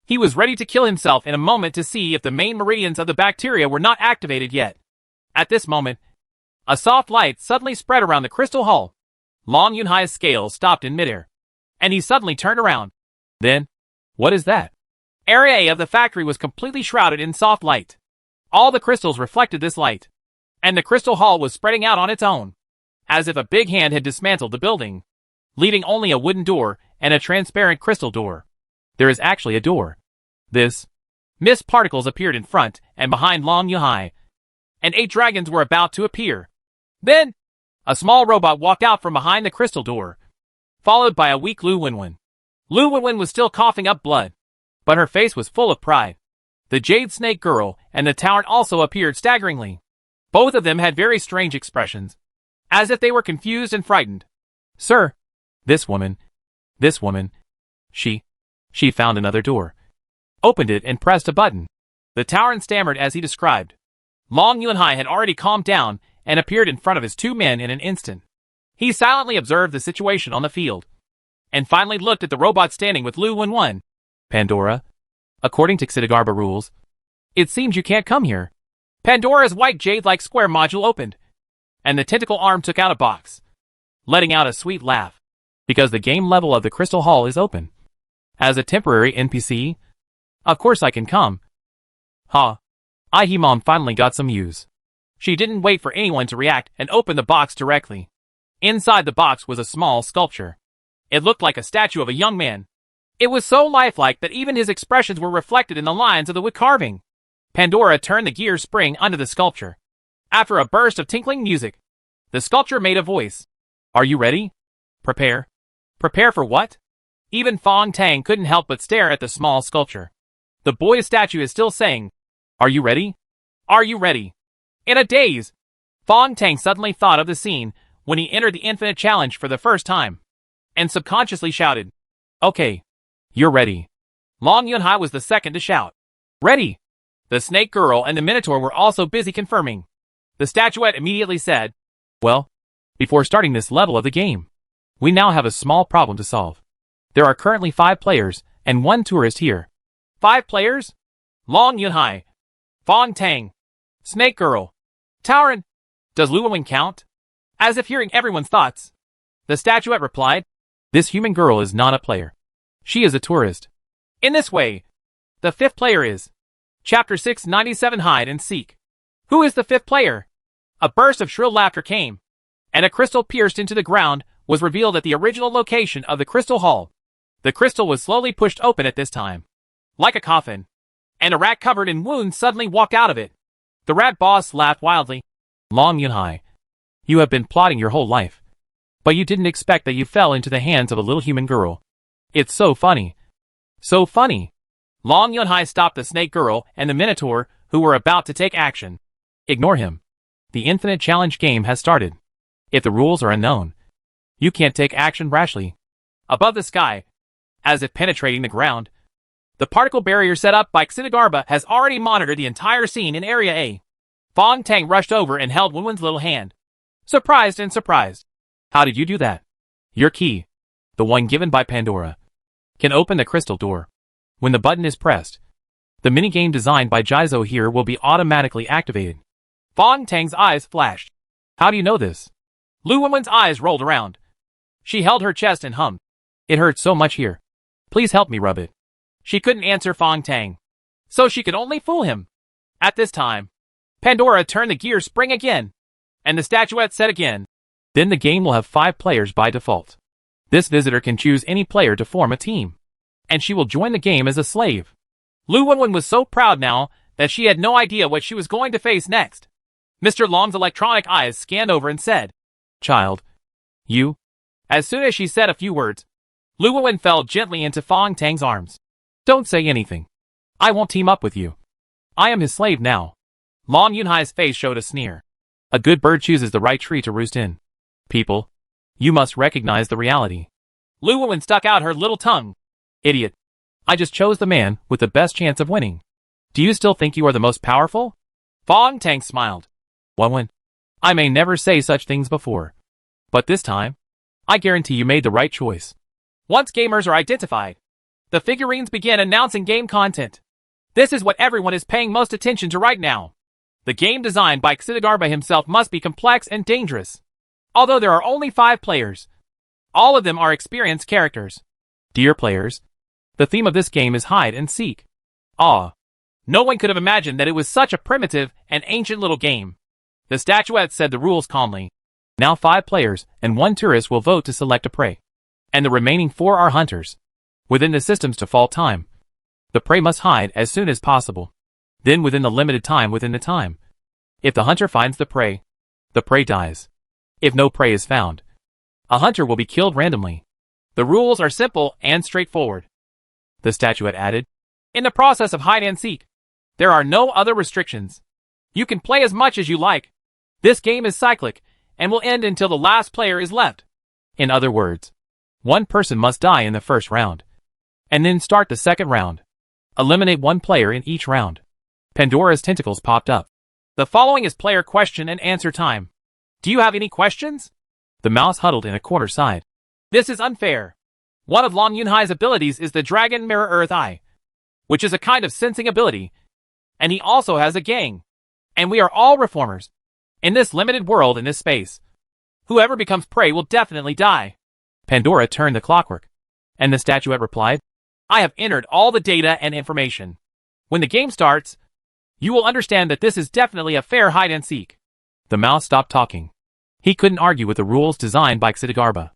He was ready to kill himself in a moment to see if the main meridians of the bacteria were not activated yet. At this moment, a soft light suddenly spread around the crystal hull. Long Yunhai's scales stopped in midair, and he suddenly turned around. Then, what is that? Area A of the factory was completely shrouded in soft light. All the crystals reflected this light, and the crystal hull was spreading out on its own, as if a big hand had dismantled the building, leaving only a wooden door and a transparent crystal door. There is actually a door. This Mist particles appeared in front and behind Long Yuhai, and 8 dragons were about to appear. Then, a small robot walked out from behind the crystal door, followed by a weak Lu Wenwen. Lu Wenwen was still coughing up blood, but her face was full of pride. The Jade Snake Girl and the Tyrant also appeared staggeringly. Both of them had very strange expressions, as if they were confused and frightened. Sir, this woman, she found another door, opened it and pressed a button. The Tyrant stammered as he described. Long Yuanhai had already calmed down and appeared in front of his 2 men in an instant. He silently observed the situation on the field, and finally looked at the robot standing with Lu Wenwen. Pandora, according to Xidagarba rules, it seems you can't come here. Pandora's white jade-like square module opened, and the tentacle arm took out a box, letting out a sweet laugh. Because the game level of the Crystal Hall is open. As a temporary NPC, of course I can come. Ha. Ihimom finally got some use. She didn't wait for anyone to react and opened the box directly. Inside the box was a small sculpture. It looked like a statue of a young man. It was so lifelike that even his expressions were reflected in the lines of the wood carving. Pandora turned the gear spring under the sculpture. After a burst of tinkling music, the sculpture made a voice. Are you ready? Prepare. Prepare for what? Even Fong Tang couldn't help but stare at the small sculpture. The boy's statue is still saying, Are you ready? Are you ready? In a daze, Fong Tang suddenly thought of the scene when he entered the Infinite Challenge for the first time, and subconsciously shouted, Okay, you're ready. Long Yunhai was the second to shout, Ready! The Snake Girl and the Minotaur were also busy confirming. The statuette immediately said, Well, before starting this level of the game, we now have a small problem to solve. There are currently 5 players and 1 tourist here. 5 players? Long Yunhai, Fong Tang, Snake Girl, Tauren. Does Lu Wenwen count? As if hearing everyone's thoughts, the statuette replied, This human girl is not a player. She is a tourist. In this way, the 5th player is. Chapter 697 Hide and Seek. Who is the 5th player? A burst of shrill laughter came, and a crystal pierced into the ground was revealed at the original location of the Crystal Hall. The crystal was slowly pushed open at this time, like a coffin, and a rat covered in wounds suddenly walked out of it. The rat boss laughed wildly. Long Yunhai, you have been plotting your whole life, but you didn't expect that you fell into the hands of a little human girl. It's so funny. So funny. Long Yunhai stopped the Snake Girl and the Minotaur, who were about to take action. Ignore him. The Infinite Challenge game has started. If the rules are unknown, you can't take action rashly. Above the sky, as if penetrating the ground, the particle barrier set up by Xidagarba has already monitored the entire scene in Area A. Fong Tang rushed over and held Wenwen's little hand. Surprised and surprised. How did you do that? Your key, the one given by Pandora, can open the crystal door. When the button is pressed, the minigame designed by Jizo here will be automatically activated. Fong Tang's eyes flashed. How do you know this? Lu Wenwen's eyes rolled around. She held her chest and hummed. It hurts so much here. Please help me rub it. She couldn't answer Fong Tang, so she could only fool him. At this time, Pandora turned the gear spring again, and the statuette said again, Then the game will have 5 players by default. This visitor can choose any player to form a team, and she will join the game as a slave. Lu Wenwen was so proud now that she had no idea what she was going to face next. Mr. Long's electronic eyes scanned over and said, Child, you. As soon as she said a few words, Lu Wenwen fell gently into Fong Tang's arms. Don't say anything. I won't team up with you. I am his slave now. Long Yunhai's face showed a sneer. A good bird chooses the right tree to roost in. People, you must recognize the reality. Lu Wenwen stuck out her little tongue. Idiot. I just chose the man with the best chance of winning. Do you still think you are the most powerful? Fong Tang smiled. Wenwen, I may never say such things before, but this time, I guarantee you made the right choice. Once gamers are identified, the figurines begin announcing game content. This is what everyone is paying most attention to right now. The game designed by Xidagarba himself must be complex and dangerous. Although there are only 5 players, all of them are experienced characters. Dear players, the theme of this game is hide and seek. No one could have imagined that it was such a primitive and ancient little game. The statuette said the rules calmly. Now 5 players and 1 tourist will vote to select a prey, and the remaining 4 are hunters. Within the system's default time, The prey must hide as soon as possible. Then within the limited time within the time. If the hunter finds the prey dies. If no prey is found, a hunter will be killed randomly. The rules are simple and straightforward. The statuette added. In the process of hide and seek, there are no other restrictions. You can play as much as you like. This game is cyclic and will end until the last player is left. In other words, one person must die in the first round, and then start the second round. Eliminate one player in each round. Pandora's tentacles popped up. The following is player question and answer time. Do you have any questions? The mouse huddled in a corner sighed. This is unfair. One of Long Yunhai's abilities is the Dragon Mirror Earth Eye, which is a kind of sensing ability. And he also has a gang. And we are all reformers. In this limited world in this space, whoever becomes prey will definitely die. Pandora turned the clockwork. And the statuette replied, I have entered all the data and information. When the game starts, you will understand that this is definitely a fair hide and seek. The mouse stopped talking. He couldn't argue with the rules designed by Xidagarba.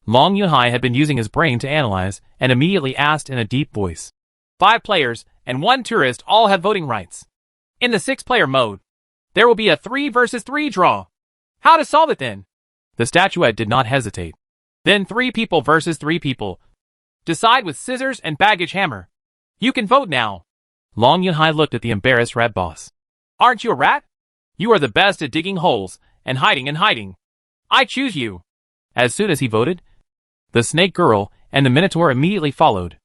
Long Yunhai had been using his brain to analyze and immediately asked in a deep voice. 5 players and 1 tourist all have voting rights. In the 6-player mode, there will be a 3 versus 3 draw. How to solve it then? The statuette did not hesitate. Then 3 people versus 3 people. Decide with scissors and baggage hammer. You can vote now. Long Yunhai looked at the embarrassed rat boss. Aren't you a rat? You are the best at digging holes and hiding. I choose you. As soon as he voted, the snake girl and the minotaur immediately followed.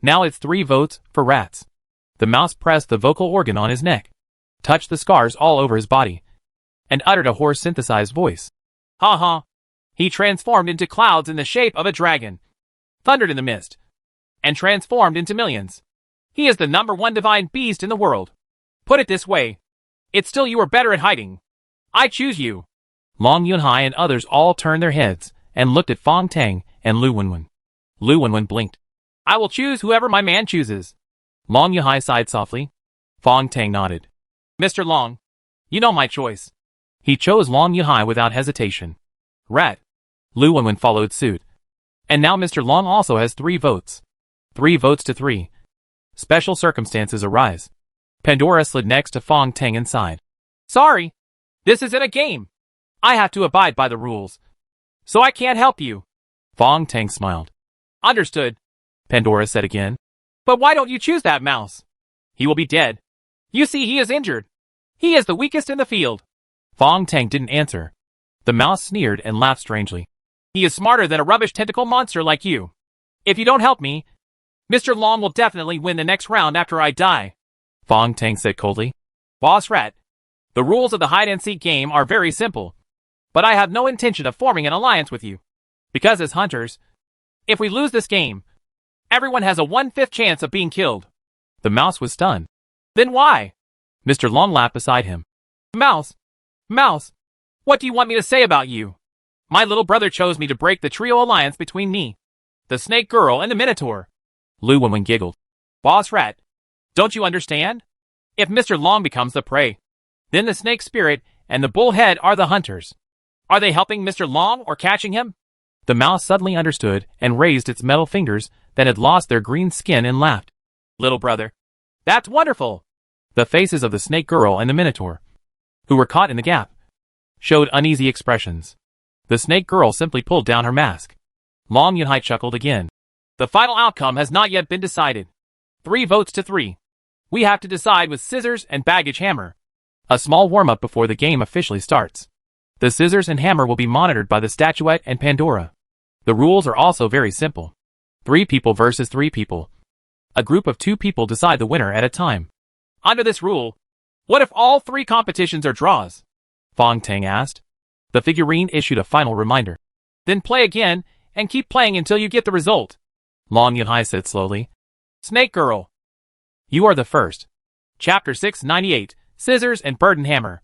Now it's 3 votes for rats. The mouse pressed the vocal organ on his neck, touched the scars all over his body, and uttered a hoarse synthesized voice. Ha ha. He transformed into clouds in the shape of a dragon, thundered in the mist, and transformed into millions. He is the #1 divine beast in the world. Put it this way, it's still you are better at hiding. I choose you. Long Yunhai and others all turned their heads and looked at Fong Tang and Lu Wenwen. Lu Wenwen blinked. I will choose whoever my man chooses. Long Yunhai sighed softly. Fong Tang nodded. Mr. Long, you know my choice. He chose Long Yunhai without hesitation. Rat. Lu Wenwen followed suit. And now Mr. Long also has 3 votes. 3 votes to 3. Special circumstances arise. Pandora slid next to Fong Tang and sighed. Sorry, this isn't a game. I have to abide by the rules, so I can't help you. Fong Tang smiled. Understood, Pandora said again. But why don't you choose that mouse? He will be dead. You see, he is injured. He is the weakest in the field. Fong Tang didn't answer. The mouse sneered and laughed strangely. He is smarter than a rubbish tentacle monster like you. If you don't help me, Mr. Long will definitely win the next round after I die. Fong Tang said coldly. Boss Rat, the rules of the hide-and-seek game are very simple, but I have no intention of forming an alliance with you. Because as hunters, if we lose this game, everyone has a 1/5 chance of being killed. The mouse was stunned. Then why? Mr. Long laughed beside him. Mouse, what do you want me to say about you? My little brother chose me to break the trio alliance between me, the snake girl, and the minotaur. Lu Wenwen giggled. Boss Rat, don't you understand? If Mr. Long becomes the prey, then the snake spirit and the bullhead are the hunters. Are they helping Mr. Long or catching him? The mouse suddenly understood and raised its metal fingers that had lost their green skin and laughed. Little brother, that's wonderful. The faces of the snake girl and the minotaur, who were caught in the gap, showed uneasy expressions. The snake girl simply pulled down her mask. Long Yunhai chuckled again. The final outcome has not yet been decided. 3 votes to 3. We have to decide with scissors and baggage hammer. A small warm-up before the game officially starts. The scissors and hammer will be monitored by the statuette and Pandora. The rules are also very simple. 3 people versus 3 people. A group of 2 people decide the winner at a time. Under this rule, what if all 3 competitions are draws? Fong Tang asked. The figurine issued a final reminder. Then play again and keep playing until you get the result. Long Yunhai said slowly. Snake Girl, you are the first. Chapter 698, Scissors and Burden Hammer.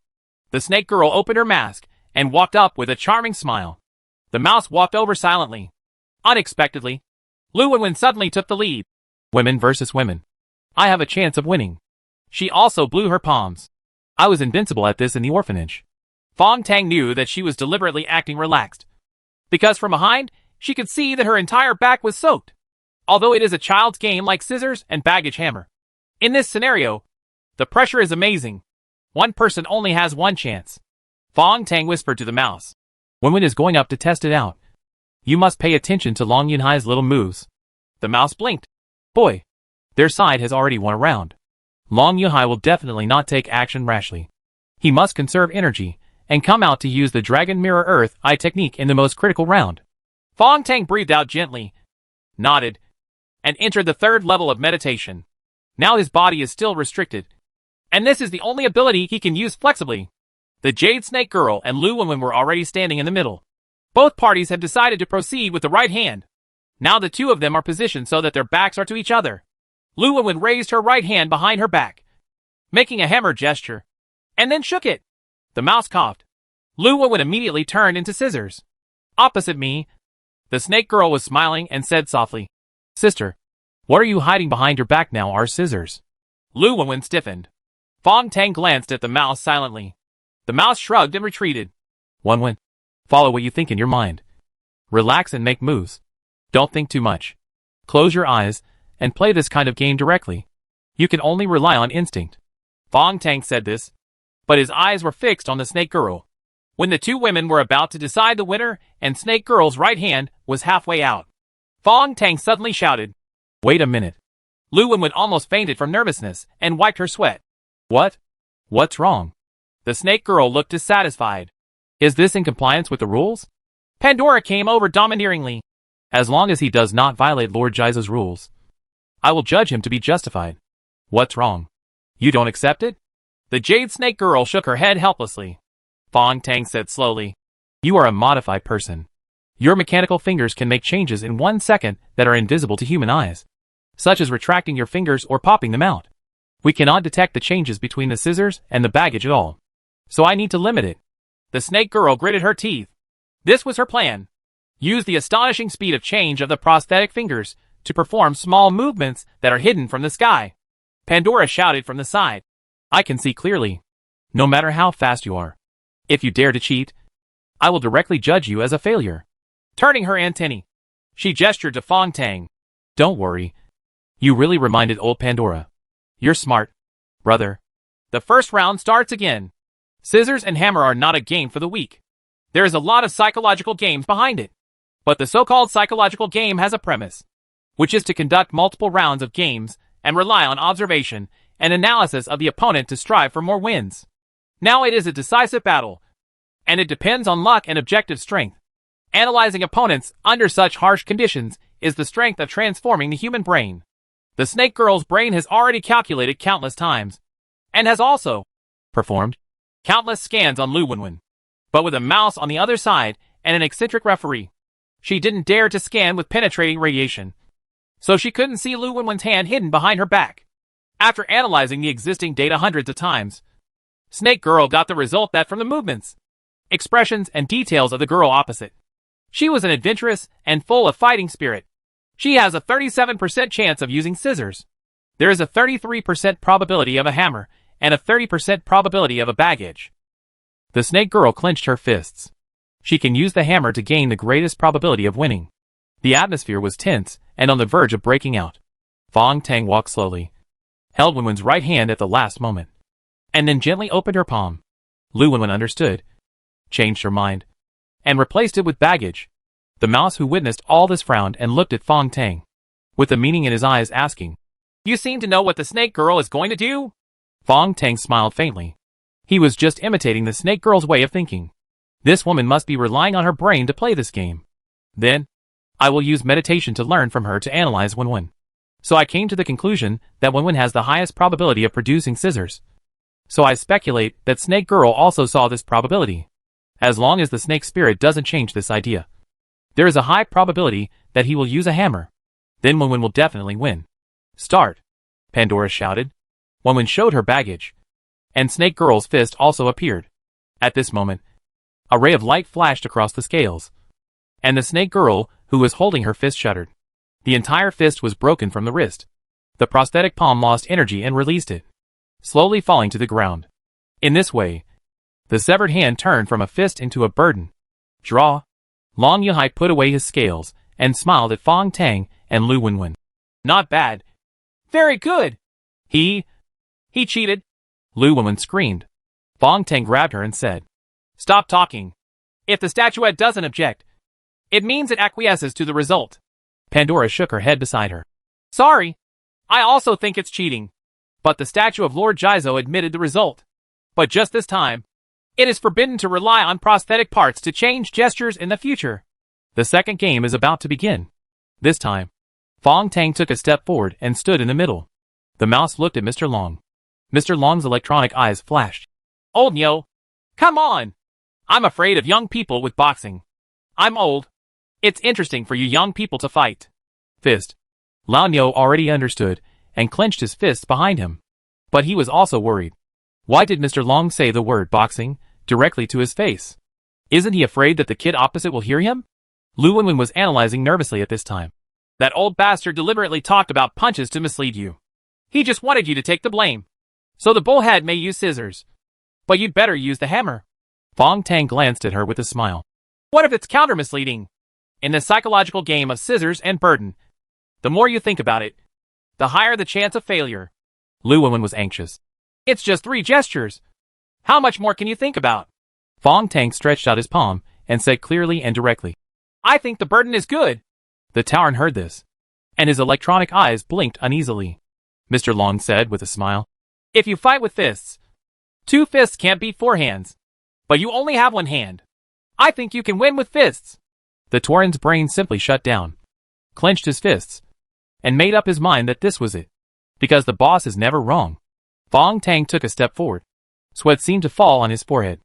The Snake Girl opened her mask and walked up with a charming smile. The mouse walked over silently. Unexpectedly, Lu Wenwen suddenly took the lead. Women versus women. I have a chance of winning. She also blew her palms. I was invincible at this in the orphanage. Fong Tang knew that she was deliberately acting relaxed, because from behind, she could see that her entire back was soaked. Although it is a child's game like scissors and baggage hammer, In this scenario, the pressure is amazing. One person only has one chance. Fong Tang whispered to the mouse. Wenwen is going up to test it out. You must pay attention to Long Yunhai's little moves. The mouse blinked. Boy, their side has already won a round. Long Yunhai will definitely not take action rashly. He must conserve energy and come out to use the Dragon Mirror Earth Eye technique in the most critical round. Fong Tang breathed out gently, nodded, and entered the third level of meditation. Now his body is still restricted, and this is the only ability he can use flexibly. The Jade Snake Girl and Lu Wenwen were already standing in the middle. Both parties have decided to proceed with the right hand. Now the two of them are positioned so that their backs are to each other. Lu Wenwen raised her right hand behind her back, making a hammer gesture, and then shook it. The mouse coughed. Lu Wenwen immediately turned into scissors. Opposite me, the Snake Girl was smiling and said softly, Sister, what are you hiding behind your back now? Are scissors? Lu Wenwen stiffened. Fong Tang glanced at the mouse silently. The mouse shrugged and retreated. Wenwen, follow what you think in your mind. Relax and make moves. Don't think too much. Close your eyes and play this kind of game directly. You can only rely on instinct. Fong Tang said this, but his eyes were fixed on the Snake Girl. When the two women were about to decide the winner and Snake Girl's right hand was halfway out, Fong Tang suddenly shouted, Wait a minute. Lu Wenwen almost fainted from nervousness and wiped her sweat. What? What's wrong? The Snake Girl looked dissatisfied. Is this in compliance with the rules? Pandora came over domineeringly. As long as he does not violate Lord Jiza's rules, I will judge him to be justified. What's wrong? You don't accept it? The Jade Snake Girl shook her head helplessly. Fong Tang said slowly, You are a modified person. Your mechanical fingers can make changes in 1 second that are invisible to human eyes, such as retracting your fingers or popping them out. We cannot detect the changes between the scissors and the baggage at all, so I need to limit it. The Snake Girl gritted her teeth. This was her plan. Use the astonishing speed of change of the prosthetic fingers to perform small movements that are hidden from the sky. Pandora shouted from the side. I can see clearly, no matter how fast you are. If you dare to cheat, I will directly judge you as a failure. Turning her antennae, she gestured to Fong Tang. Don't worry. You really reminded old Pandora. You're smart, brother. The first round starts again. Scissors and hammer are not a game for the weak. There is a lot of psychological games behind it. But the so-called psychological game has a premise, which is to conduct multiple rounds of games and rely on observation and analysis of the opponent to strive for more wins. Now it is a decisive battle, and it depends on luck and objective strength. Analyzing opponents under such harsh conditions is the strength of transforming the human brain. The Snake Girl's brain has already calculated countless times, and has also performed countless scans on Lu Wenwen. But with a mouse on the other side and an eccentric referee, she didn't dare to scan with penetrating radiation, so she couldn't see Lu Wenwen's hand hidden behind her back. After analyzing the existing data hundreds of times, Snake Girl got the result that from the movements, expressions, and details of the girl opposite, she was an adventurous and full of fighting spirit. She has a 37% chance of using scissors. There is a 33% probability of a hammer and a 30% probability of a baggage. The Snake Girl clenched her fists. She can use the hammer to gain the greatest probability of winning. The atmosphere was tense and on the verge of breaking out. Fong Tang walked slowly, held Wenwen's right hand at the last moment, and then gently opened her palm. Lu Wenwen understood, changed her mind, and replaced it with baggage. The mouse who witnessed all this frowned and looked at Fong Tang, with the meaning in his eyes, asking, You seem to know what the Snake Girl is going to do? Fong Tang smiled faintly. He was just imitating the Snake Girl's way of thinking. This woman must be relying on her brain to play this game. Then, I will use meditation to learn from her to analyze Wenwen. So I came to the conclusion that Wenwen has the highest probability of producing scissors. So I speculate that Snake Girl also saw this probability. As long as the snake spirit doesn't change this idea, there is a high probability that he will use a hammer. Then Wenwen will definitely win. Start! Pandora shouted. Wenwen showed her baggage, and Snake Girl's fist also appeared. At this moment, a ray of light flashed across the scales, and the Snake Girl, who was holding her fist, shuddered. The entire fist was broken from the wrist. The prosthetic palm lost energy and released it, slowly falling to the ground. In this way, the severed hand turned from a fist into a burden. Draw. Long Yunhai put away his scales and smiled at Fong Tang and Lu Wenwen. Not bad. Very good. He cheated. Lu Wenwen screamed. Fong Tang grabbed her and said, "Stop talking. If the statuette doesn't object, it means it acquiesces to the result." Pandora shook her head beside her. "Sorry. I also think it's cheating. But the statue of Lord Jizo admitted the result. But just this time, it is forbidden to rely on prosthetic parts to change gestures in the future." The second game is about to begin. This time, Fong Tang took a step forward and stood in the middle. The mouse looked at Mr. Long. Mr. Long's electronic eyes flashed. "Old Nyo, come on. I'm afraid of young people with boxing. I'm old. It's interesting for you young people to fight." Fist. Lao Nyo already understood and clenched his fists behind him. But he was also worried. Why did Mr. Long say the word boxing directly to his face? Isn't he afraid that the kid opposite will hear him? Lu Wenwen was analyzing nervously at this time. "That old bastard deliberately talked about punches to mislead you. He just wanted you to take the blame. So the bullhead may use scissors. But you'd better use the hammer." Fong Tang glanced at her with a smile. "What if it's counter-misleading? In the psychological game of scissors and burden, the more you think about it, the higher the chance of failure." Lu Wenwen was anxious. "It's just 3 gestures. How much more can you think about?" Fong Tang stretched out his palm and said clearly and directly, "I think the burden is good." The Tauren heard this, and his electronic eyes blinked uneasily. Mr. Long said with a smile, "If you fight with fists, 2 fists can't beat 4 hands. But you only have 1 hand. I think you can win with fists." The Tauren's brain simply shut down, clenched his fists, and made up his mind that this was it. Because the boss is never wrong. Fong Tang took a step forward. Sweat seemed to fall on his forehead.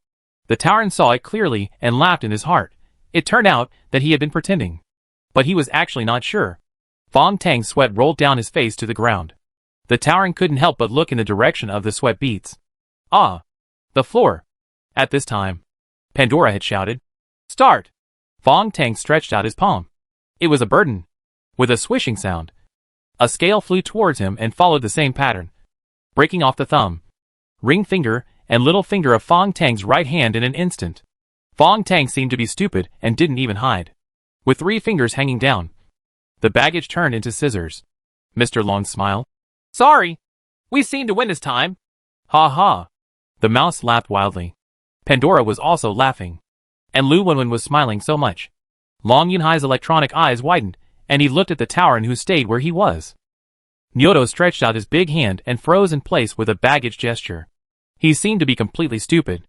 The Tauren saw it clearly and laughed in his heart. It turned out that he had been pretending. But he was actually not sure. Fong Tang's sweat rolled down his face to the ground. The Tauren couldn't help but look in the direction of the sweat beads. Ah! The floor! At this time, Pandora had shouted, "Start!" Fong Tang stretched out his palm. It was a burden. With a swishing sound, a scale flew towards him and followed the same pattern, breaking off the thumb, ring finger, and little finger of Fong Tang's right hand in an instant. Fong Tang seemed to be stupid and didn't even hide. With 3 fingers hanging down, the baggage turned into scissors. Mr. Long smiled. "Sorry. We seem to win this time." "Ha ha." The mouse laughed wildly. Pandora was also laughing. And Lu Wenwen was smiling so much. Long Yunhai's electronic eyes widened, and he looked at the Tauren who stayed where he was. Nyoto stretched out his big hand and froze in place with a baggage gesture. He seemed to be completely stupid.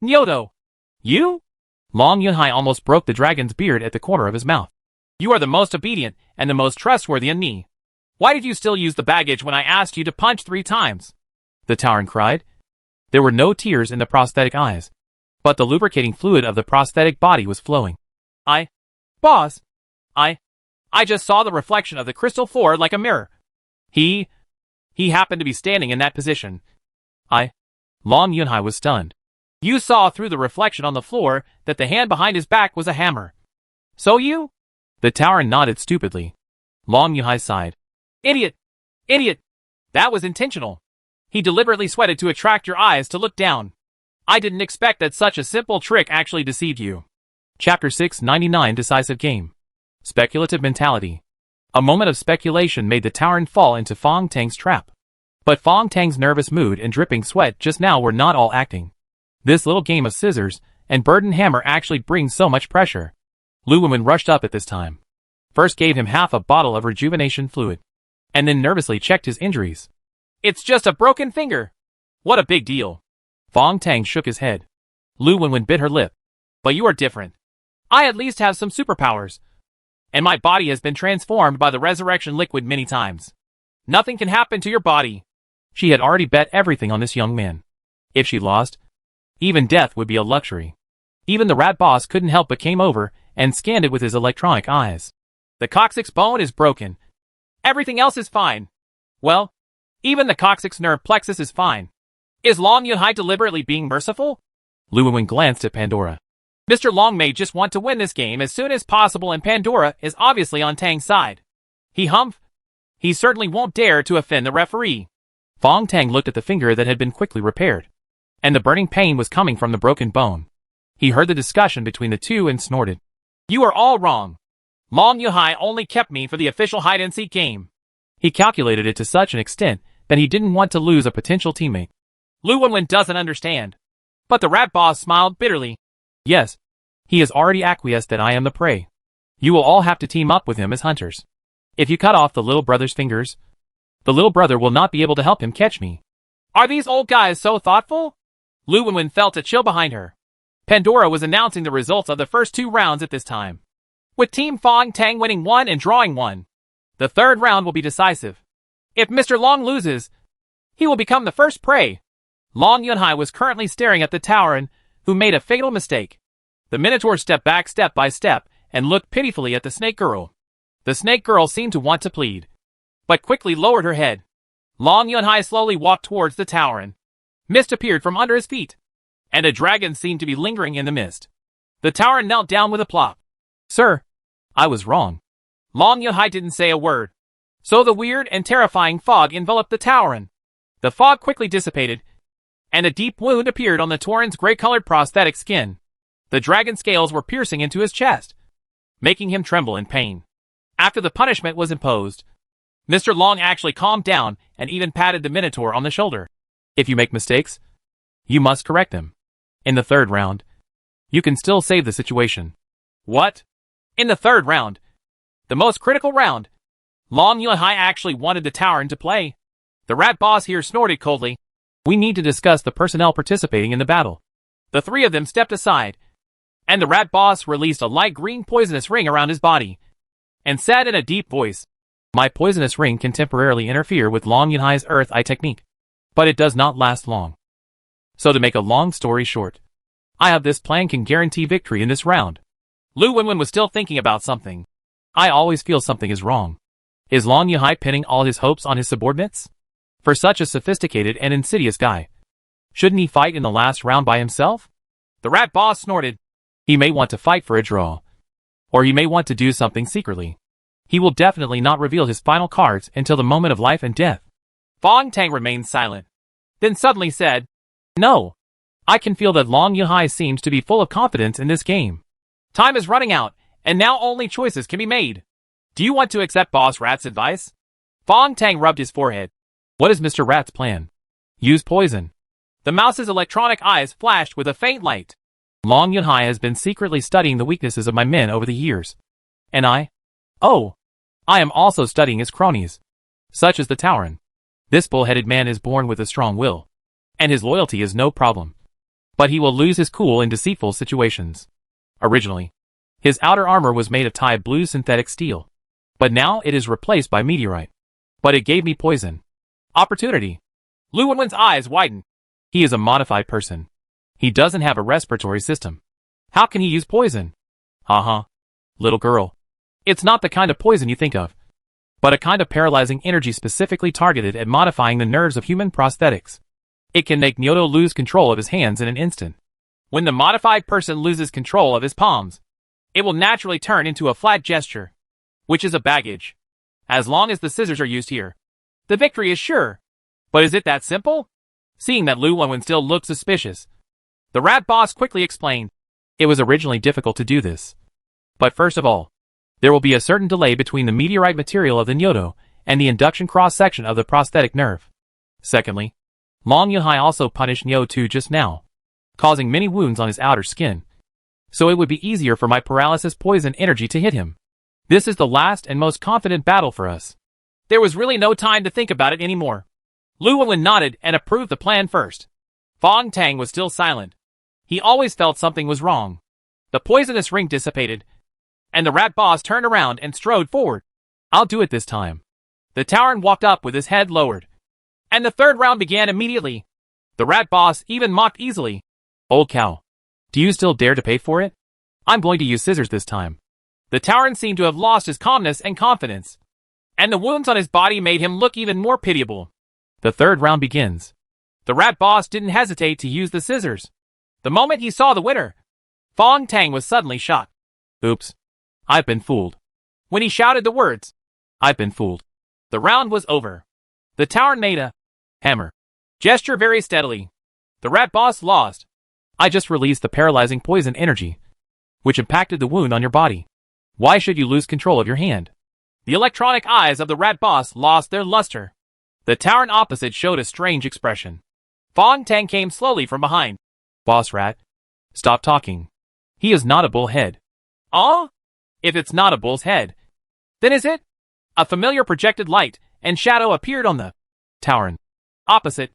"Nyoto! You?" Long Yunhai almost broke the dragon's beard at the corner of his mouth. "You are the most obedient and the most trustworthy in me. Why did you still use the baggage when I asked you to punch 3 times? The Tauren cried. There were no tears in the prosthetic eyes, but the lubricating fluid of the prosthetic body was flowing. Boss, I just saw the reflection of the crystal floor like a mirror. He happened to be standing in that position. Long Yunhai was stunned. You saw through the reflection on the floor that the hand behind his back was a hammer. So you? The Tauren nodded stupidly. Long Yunhai sighed. Idiot! That was intentional. He deliberately sweated to attract your eyes to look down. I didn't expect that such a simple trick actually deceived you. Chapter 699 Decisive Game. Speculative Mentality. A moment of speculation made the Tauren fall into Fong Tang's trap. But Fong Tang's nervous mood and dripping sweat just now were not all acting. This little game of scissors and burden hammer actually brings so much pressure. Lu Wenwen rushed up at this time. First gave him half a bottle of rejuvenation fluid, and then nervously checked his injuries. It's just a broken finger. What a big deal. Fong Tang shook his head. Lu Wenwen bit her lip. But you are different. I at least have some superpowers. And my body has been transformed by the resurrection liquid many times. Nothing can happen to your body. She had already bet everything on this young man. If she lost, even death would be a luxury. Even the rat boss couldn't help but came over and scanned it with his electronic eyes. The coccyx bone is broken. Everything else is fine. Well, even the coccyx nerve plexus is fine. Is Long Yunhai deliberately being merciful? Lu Wenwen glanced at Pandora. Mr. Long may just want to win this game as soon as possible, and Pandora is obviously on Tang's side. He certainly won't dare to offend the referee. Fong Tang looked at the finger that had been quickly repaired, and the burning pain was coming from the broken bone. He heard the discussion between the two and snorted. You are all wrong. Long Yunhai only kept me for the official hide-and-seek game. He calculated it to such an extent then he didn't want to lose a potential teammate. Lu Wenwen doesn't understand. But the rat boss smiled bitterly. Yes, he has already acquiesced that I am the prey. You will all have to team up with him as hunters. If you cut off the little brother's fingers, the little brother will not be able to help him catch me. Are these old guys so thoughtful? Lu Wenwen felt a chill behind her. Pandora was announcing the results of the first 2 rounds at this time, with Team Fong Tang winning 1 and drawing 1. The third round will be decisive. If Mr. Long loses, he will become the first prey. Long Yunhai was currently staring at the Taoran, who made a fatal mistake. The Minotaur stepped back step by step and looked pitifully at the Snake Girl. The Snake Girl seemed to want to plead, but quickly lowered her head. Long Yunhai slowly walked towards the Taoran. Mist appeared from under his feet, and a dragon seemed to be lingering in the mist. The Taoran knelt down with a plop. Sir, I was wrong. Long Yunhai didn't say a word, so the weird and terrifying fog enveloped the Taoran. The fog quickly dissipated, and a deep wound appeared on the Tauren's gray-colored prosthetic skin. The dragon scales were piercing into his chest, making him tremble in pain. After the punishment was imposed, Mr. Long actually calmed down and even patted the Minotaur on the shoulder. If you make mistakes, you must correct them. In the third round, you can still save the situation. What? In the third round? The most critical round? Long Yunhai actually wanted the Taoran to play. The rat boss here snorted coldly. We need to discuss the personnel participating in the battle. The 3 of them stepped aside, and the rat boss released a light green poisonous ring around his body, and said in a deep voice, My poisonous ring can temporarily interfere with Long Yunhai's Earth Eye technique, but it does not last long. So to make a long story short, I have this plan can guarantee victory in this round. Lu Wenwen was still thinking about something. I always feel something is wrong. Is Long Yunhai pinning all his hopes on his subordinates? For such a sophisticated and insidious guy, shouldn't he fight in the last round by himself? The rat boss snorted. He may want to fight for a draw, or he may want to do something secretly. He will definitely not reveal his final cards until the moment of life and death. Fong Tang remained silent, then suddenly said, No. I can feel that Long Yunhai seems to be full of confidence in this game. Time is running out, and now only choices can be made. Do you want to accept Boss Rat's advice? Fong Tang rubbed his forehead. What is Mr. Rat's plan? Use poison. The mouse's electronic eyes flashed with a faint light. Long Yunhai has been secretly studying the weaknesses of my men over the years. And I am also studying his cronies, such as the Taoran. This bull-headed man is born with a strong will, and his loyalty is no problem. But he will lose his cool in deceitful situations. Originally, his outer armor was made of Thai blue synthetic steel, but now it is replaced by meteorite. But it gave me poison. Opportunity. Lu Wenwen's eyes widened. He is a modified person. He doesn't have a respiratory system. How can he use poison? Little girl. It's not the kind of poison you think of, but a kind of paralyzing energy specifically targeted at modifying the nerves of human prosthetics. It can make Nyoto lose control of his hands in an instant. When the modified person loses control of his palms, it will naturally turn into a flat gesture, which is a baggage. As long as the scissors are used here, the victory is sure. But is it that simple? Seeing that Lu Wenwen still looked suspicious, the rat boss quickly explained. It was originally difficult to do this. But first of all, there will be a certain delay between the meteorite material of the Nyoto and the induction cross-section of the prosthetic nerve. Secondly, Long Yunhai also punished Nyo2 just now, causing many wounds on his outer skin. So it would be easier for my paralysis poison energy to hit him. This is the last and most confident battle for us. There was really no time to think about it anymore. Lu Wenwen nodded and approved the plan first. Fong Tang was still silent. He always felt something was wrong. The poisonous ring dissipated, and the rat boss turned around and strode forward. I'll do it this time. The Taoran walked up with his head lowered, and the third round began immediately. The rat boss even mocked easily. Old cow. Do you still dare to pay for it? I'm going to use scissors this time. The Taoran seemed to have lost his calmness and confidence, and the wounds on his body made him look even more pitiable. The third round begins. The rat boss didn't hesitate to use the scissors. The moment he saw the winner, Fong Tang was suddenly shocked. Oops. I've been fooled. When he shouted the words, I've been fooled, the round was over. The Taoran made a hammer gesture very steadily. The rat boss lost. I just released the paralyzing poison energy, which impacted the wound on your body. Why should you lose control of your hand? The electronic eyes of the rat boss lost their luster. The tyrant opposite showed a strange expression. Fong Tang came slowly from behind. Boss Rat, stop talking. He is not a bullhead. Oh? If it's not a bull's head, then is it? A familiar projected light and shadow appeared on the tyrant opposite,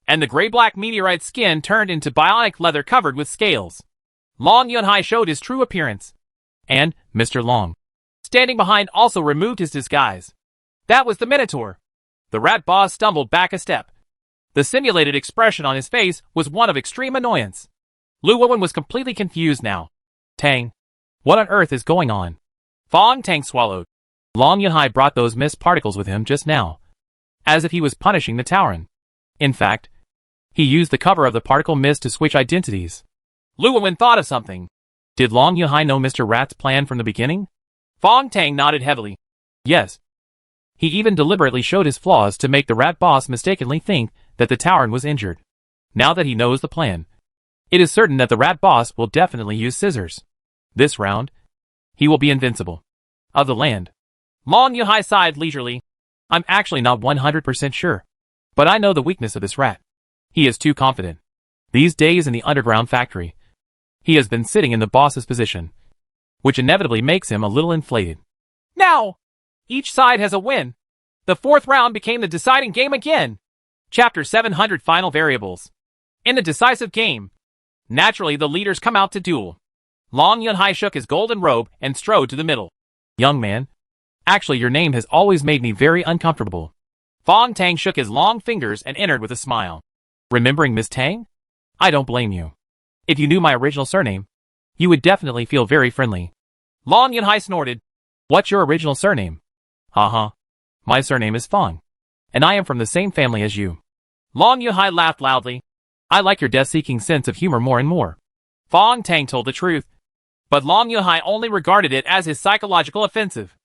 and the gray-black meteorite skin turned into bionic leather covered with scales. Long Yunhai showed his true appearance. And Mr. Long, standing behind, also removed his disguise. That was the Minotaur. The rat boss stumbled back a step. The simulated expression on his face was one of extreme annoyance. Lu Wenwen was completely confused now. Tang, what on earth is going on? Fong Tang swallowed. Long Yunhai brought those mist particles with him just now, as if he was punishing the Tauren. In fact, he used the cover of the particle mist to switch identities. Lu Wenwen thought of something. Did Long Yunhai know Mr. Rat's plan from the beginning? Fong Tang nodded heavily. Yes. He even deliberately showed his flaws to make the rat boss mistakenly think that the Tauren was injured. Now that he knows the plan, it is certain that the rat boss will definitely use scissors. This round, he will be invincible. Of the land. Long Yunhai sighed leisurely. I'm actually not 100% sure, but I know the weakness of this rat. He is too confident. These days in the underground factory, he has been sitting in the boss's position, which inevitably makes him a little inflated. Now, each side has a win. The fourth round became the deciding game again. Chapter 700 Final Variables. In the decisive game, naturally the leaders come out to duel. Long Yunhai shook his golden robe and strode to the middle. Young man, actually your name has always made me very uncomfortable. Fong Tang shook his long fingers and entered with a smile. Remembering Miss Tang? I don't blame you. If you knew my original surname, you would definitely feel very friendly. Long Yunhai snorted. What's your original surname? Haha. My surname is Fong, and I am from the same family as you. Long Yunhai laughed loudly. I like your death-seeking sense of humor more and more. Fong Tang told the truth, but Long Yunhai only regarded it as his psychological offensive.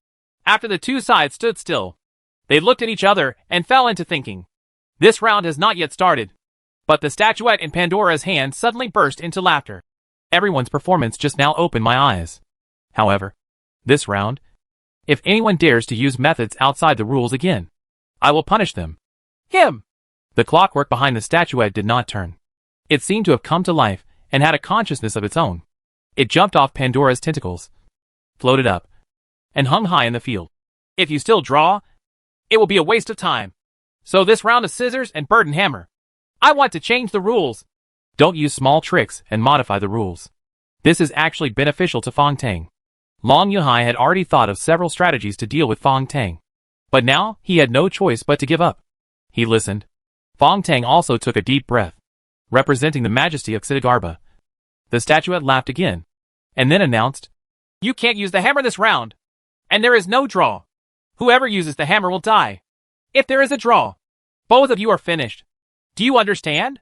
After the two sides stood still, they looked at each other and fell into thinking. This round has not yet started. But the statuette in Pandora's hand suddenly burst into laughter. Everyone's performance just now opened my eyes. However, this round, if anyone dares to use methods outside the rules again, I will punish them. Him! The clockwork behind the statuette did not turn. It seemed to have come to life and had a consciousness of its own. It jumped off Pandora's tentacles, floated up, and hung high in the field. If you still draw, it will be a waste of time. So this round of scissors and bird and hammer. I want to change the rules. Don't use small tricks and modify the rules. This is actually beneficial to Fong Tang. Long Yunhai had already thought of several strategies to deal with Fong Tang, but now he had no choice but to give up. He listened. Fong Tang also took a deep breath, representing the majesty of Xitigarbha. The statuette laughed again, and then announced, You can't use the hammer this round, and there is no draw. Whoever uses the hammer will die. If there is a draw, both of you are finished. Do you understand?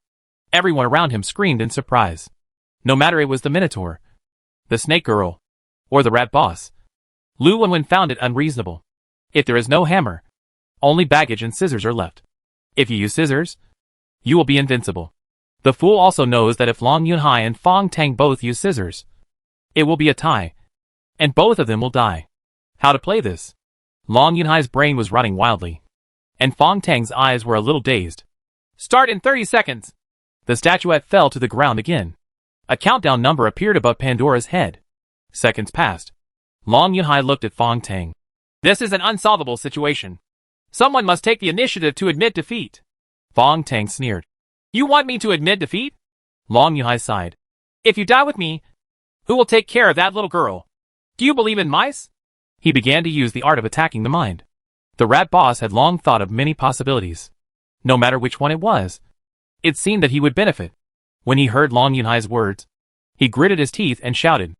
Everyone around him screamed in surprise. No matter it was the Minotaur, the Snake Girl, or the Rat Boss, Lu Wenwen found it unreasonable. If there is no hammer, only baggage and scissors are left. If you use scissors, you will be invincible. The fool also knows that if Long Yunhai and Fong Tang both use scissors, it will be a tie, and both of them will die. How to play this? Long Yunhai's brain was running wildly, and Fong Tang's eyes were a little dazed. Start in 30 seconds. The statuette fell to the ground again. A countdown number appeared above Pandora's head. Seconds passed. Long Yunhai looked at Fong Tang. This is an unsolvable situation. Someone must take the initiative to admit defeat. Fong Tang sneered. You want me to admit defeat? Long Yunhai sighed. If you die with me, who will take care of that little girl? Do you believe in mice? He began to use the art of attacking the mind. The rat boss had long thought of many possibilities. No matter which one it was, it seemed that he would benefit. When he heard Long Yunhai's words, he gritted his teeth and shouted,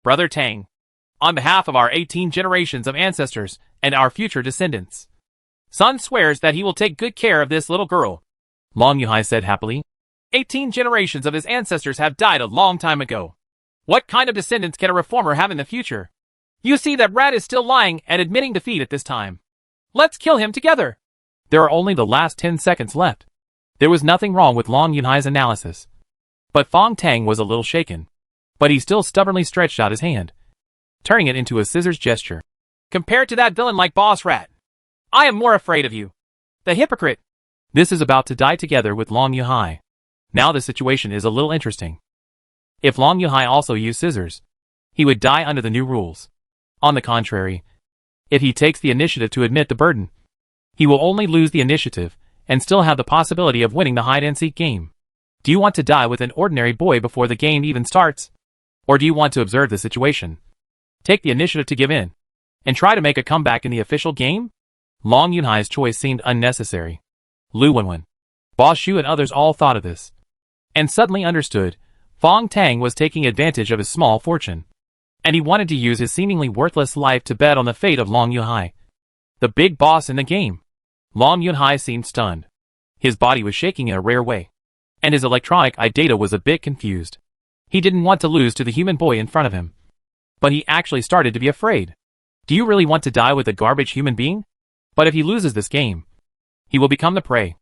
Brother Tang, on behalf of our 18 generations of ancestors and our future descendants, Son swears that he will take good care of this little girl. Long Yunhai said happily. 18 generations of his ancestors have died a long time ago. What kind of descendants can a reformer have in the future? You see that rat is still lying and admitting defeat at this time. Let's kill him together. There are only the last 10 seconds left. There was nothing wrong with Long Yunhai's analysis. But Fong Tang was a little shaken. But he still stubbornly stretched out his hand, turning it into a scissors gesture. Compared to that villain like Boss Rat, I am more afraid of you. The hypocrite. This is about to die together with Long Yuhai. Now the situation is a little interesting. If Long Yuhai also used scissors, he would die under the new rules. On the contrary, if he takes the initiative to admit the burden, he will only lose the initiative and still have the possibility of winning the hide-and-seek game. Do you want to die with an ordinary boy before the game even starts? Or do you want to observe the situation, take the initiative to give in, and try to make a comeback in the official game? Long Yunhai's choice seemed unnecessary. Lu Wenwen, Boss Shu and others all thought of this, and suddenly understood Fong Tang was taking advantage of his small fortune, and he wanted to use his seemingly worthless life to bet on the fate of Long Yuhai, the big boss in the game. Long Yuhai seemed stunned. His body was shaking in a rare way, and his electronic eye data was a bit confused. He didn't want to lose to the human boy in front of him, but he actually started to be afraid. Do you really want to die with a garbage human being? But if he loses this game, he will become the prey.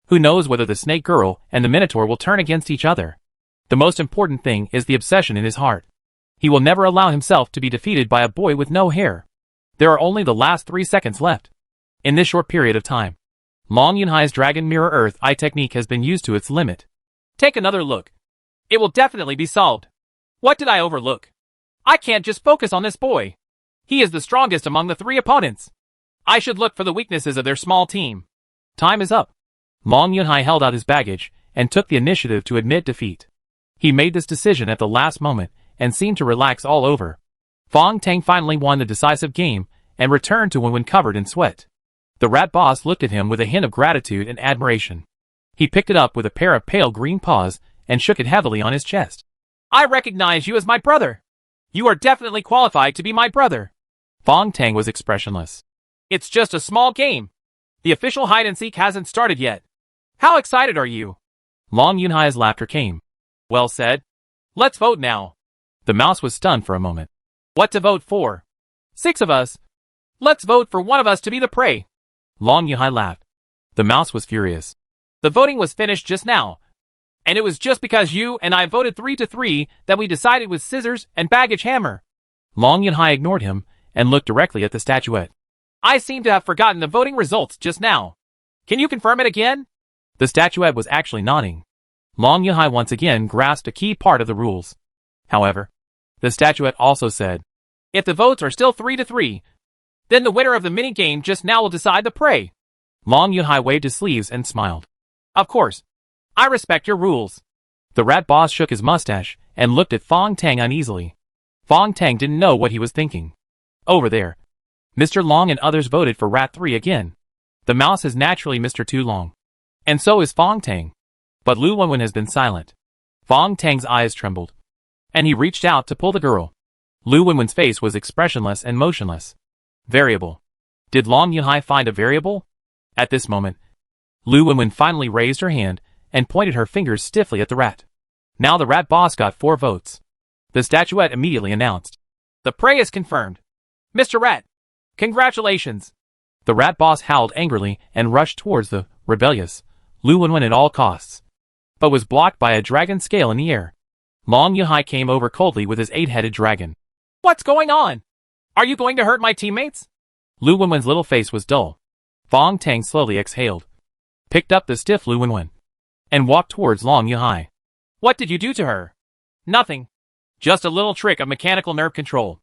Who knows whether the snake girl and the minotaur will turn against each other? The most important thing is the obsession in his heart. He will never allow himself to be defeated by a boy with no hair. There are only the last 3 seconds left. In this short period of time, Long Yunhai's Dragon Mirror Earth Eye technique has been used to its limit. Take another look. It will definitely be solved. What did I overlook? I can't just focus on this boy. He is the strongest among the 3 opponents. I should look for the weaknesses of their small team. Time is up. Long Yunhai held out his baggage and took the initiative to admit defeat. He made this decision at the last moment and seemed to relax all over. Fong Tang finally won the decisive game and returned to Wenwen covered in sweat. The rat boss looked at him with a hint of gratitude and admiration. He picked it up with a pair of pale green paws and shook it heavily on his chest. I recognize you as my brother. You are definitely qualified to be my brother. Fong Tang was expressionless. It's just a small game. The official hide-and-seek hasn't started yet. How excited are you? Long Yunhai's laughter came. Well said. Let's vote now. The mouse was stunned for a moment. What to vote for? 6 of us. Let's vote for one of us to be the prey. Long Yunhai laughed. The mouse was furious. The voting was finished just now, and it was just because you and I voted 3-3 that we decided with scissors and baggage hammer. Long Yunhai ignored him and looked directly at the statuette. I seem to have forgotten the voting results just now. Can you confirm it again? The statuette was actually nodding. Long Yunhai once again grasped a key part of the rules. However, the statuette also said, if the votes are still 3-3, then the winner of the mini-game just now will decide the prey. Long Yunhai waved his sleeves and smiled. Of course. I respect your rules. The rat boss shook his mustache and looked at Fong Tang uneasily. Fong Tang didn't know what he was thinking. Over there, Mr. Long and others voted for Rat 3 again. The mouse is naturally Mr. Tu Long. And so is Fong Tang. But Lu Wenwen has been silent. Fong Tang's eyes trembled, and he reached out to pull the girl. Lu Wenwen's face was expressionless and motionless. Variable. Did Long Yunhai find a variable? At this moment, Lu Wenwen finally raised her hand and pointed her fingers stiffly at the rat. Now the rat boss got 4 votes. The statuette immediately announced, the prey is confirmed. Mr. Rat, congratulations. The rat boss howled angrily and rushed towards the rebellious Lu Wenwen at all costs, but was blocked by a dragon scale in the air. Long Yunhai came over coldly with his 8-headed dragon. What's going on? Are you going to hurt my teammates? Lu Wenwen's little face was dull. Fong Tang slowly exhaled, picked up the stiff Lu Wenwen, and walked towards Long Yunhai. What did you do to her? Nothing. Just a little trick of mechanical nerve control.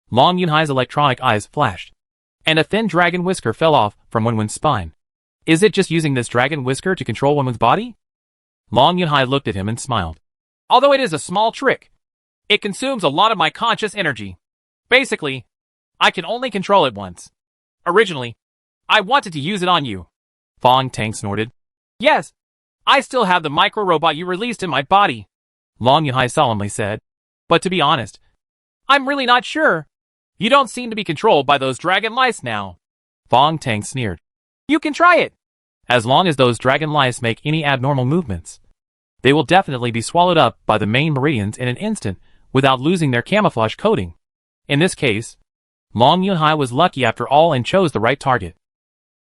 Long Yunhai's electronic eyes flashed, and a thin dragon whisker fell off from Wenwen's spine. Is it just using this dragon whisker to control Wenwen's body? Long Yunhai looked at him and smiled. Although it is a small trick, it consumes a lot of my conscious energy. Basically, I can only control it once. Originally, I wanted to use it on you. Fong Tang snorted. Yes, I still have the micro-robot you released in my body. Long Yunhai solemnly said. But to be honest, I'm really not sure. You don't seem to be controlled by those dragon lice now. Fong Tang sneered. You can try it. As long as those dragon lice make any abnormal movements, they will definitely be swallowed up by the main meridians in an instant without losing their camouflage coating. In this case, Long Yunhai was lucky after all and chose the right target.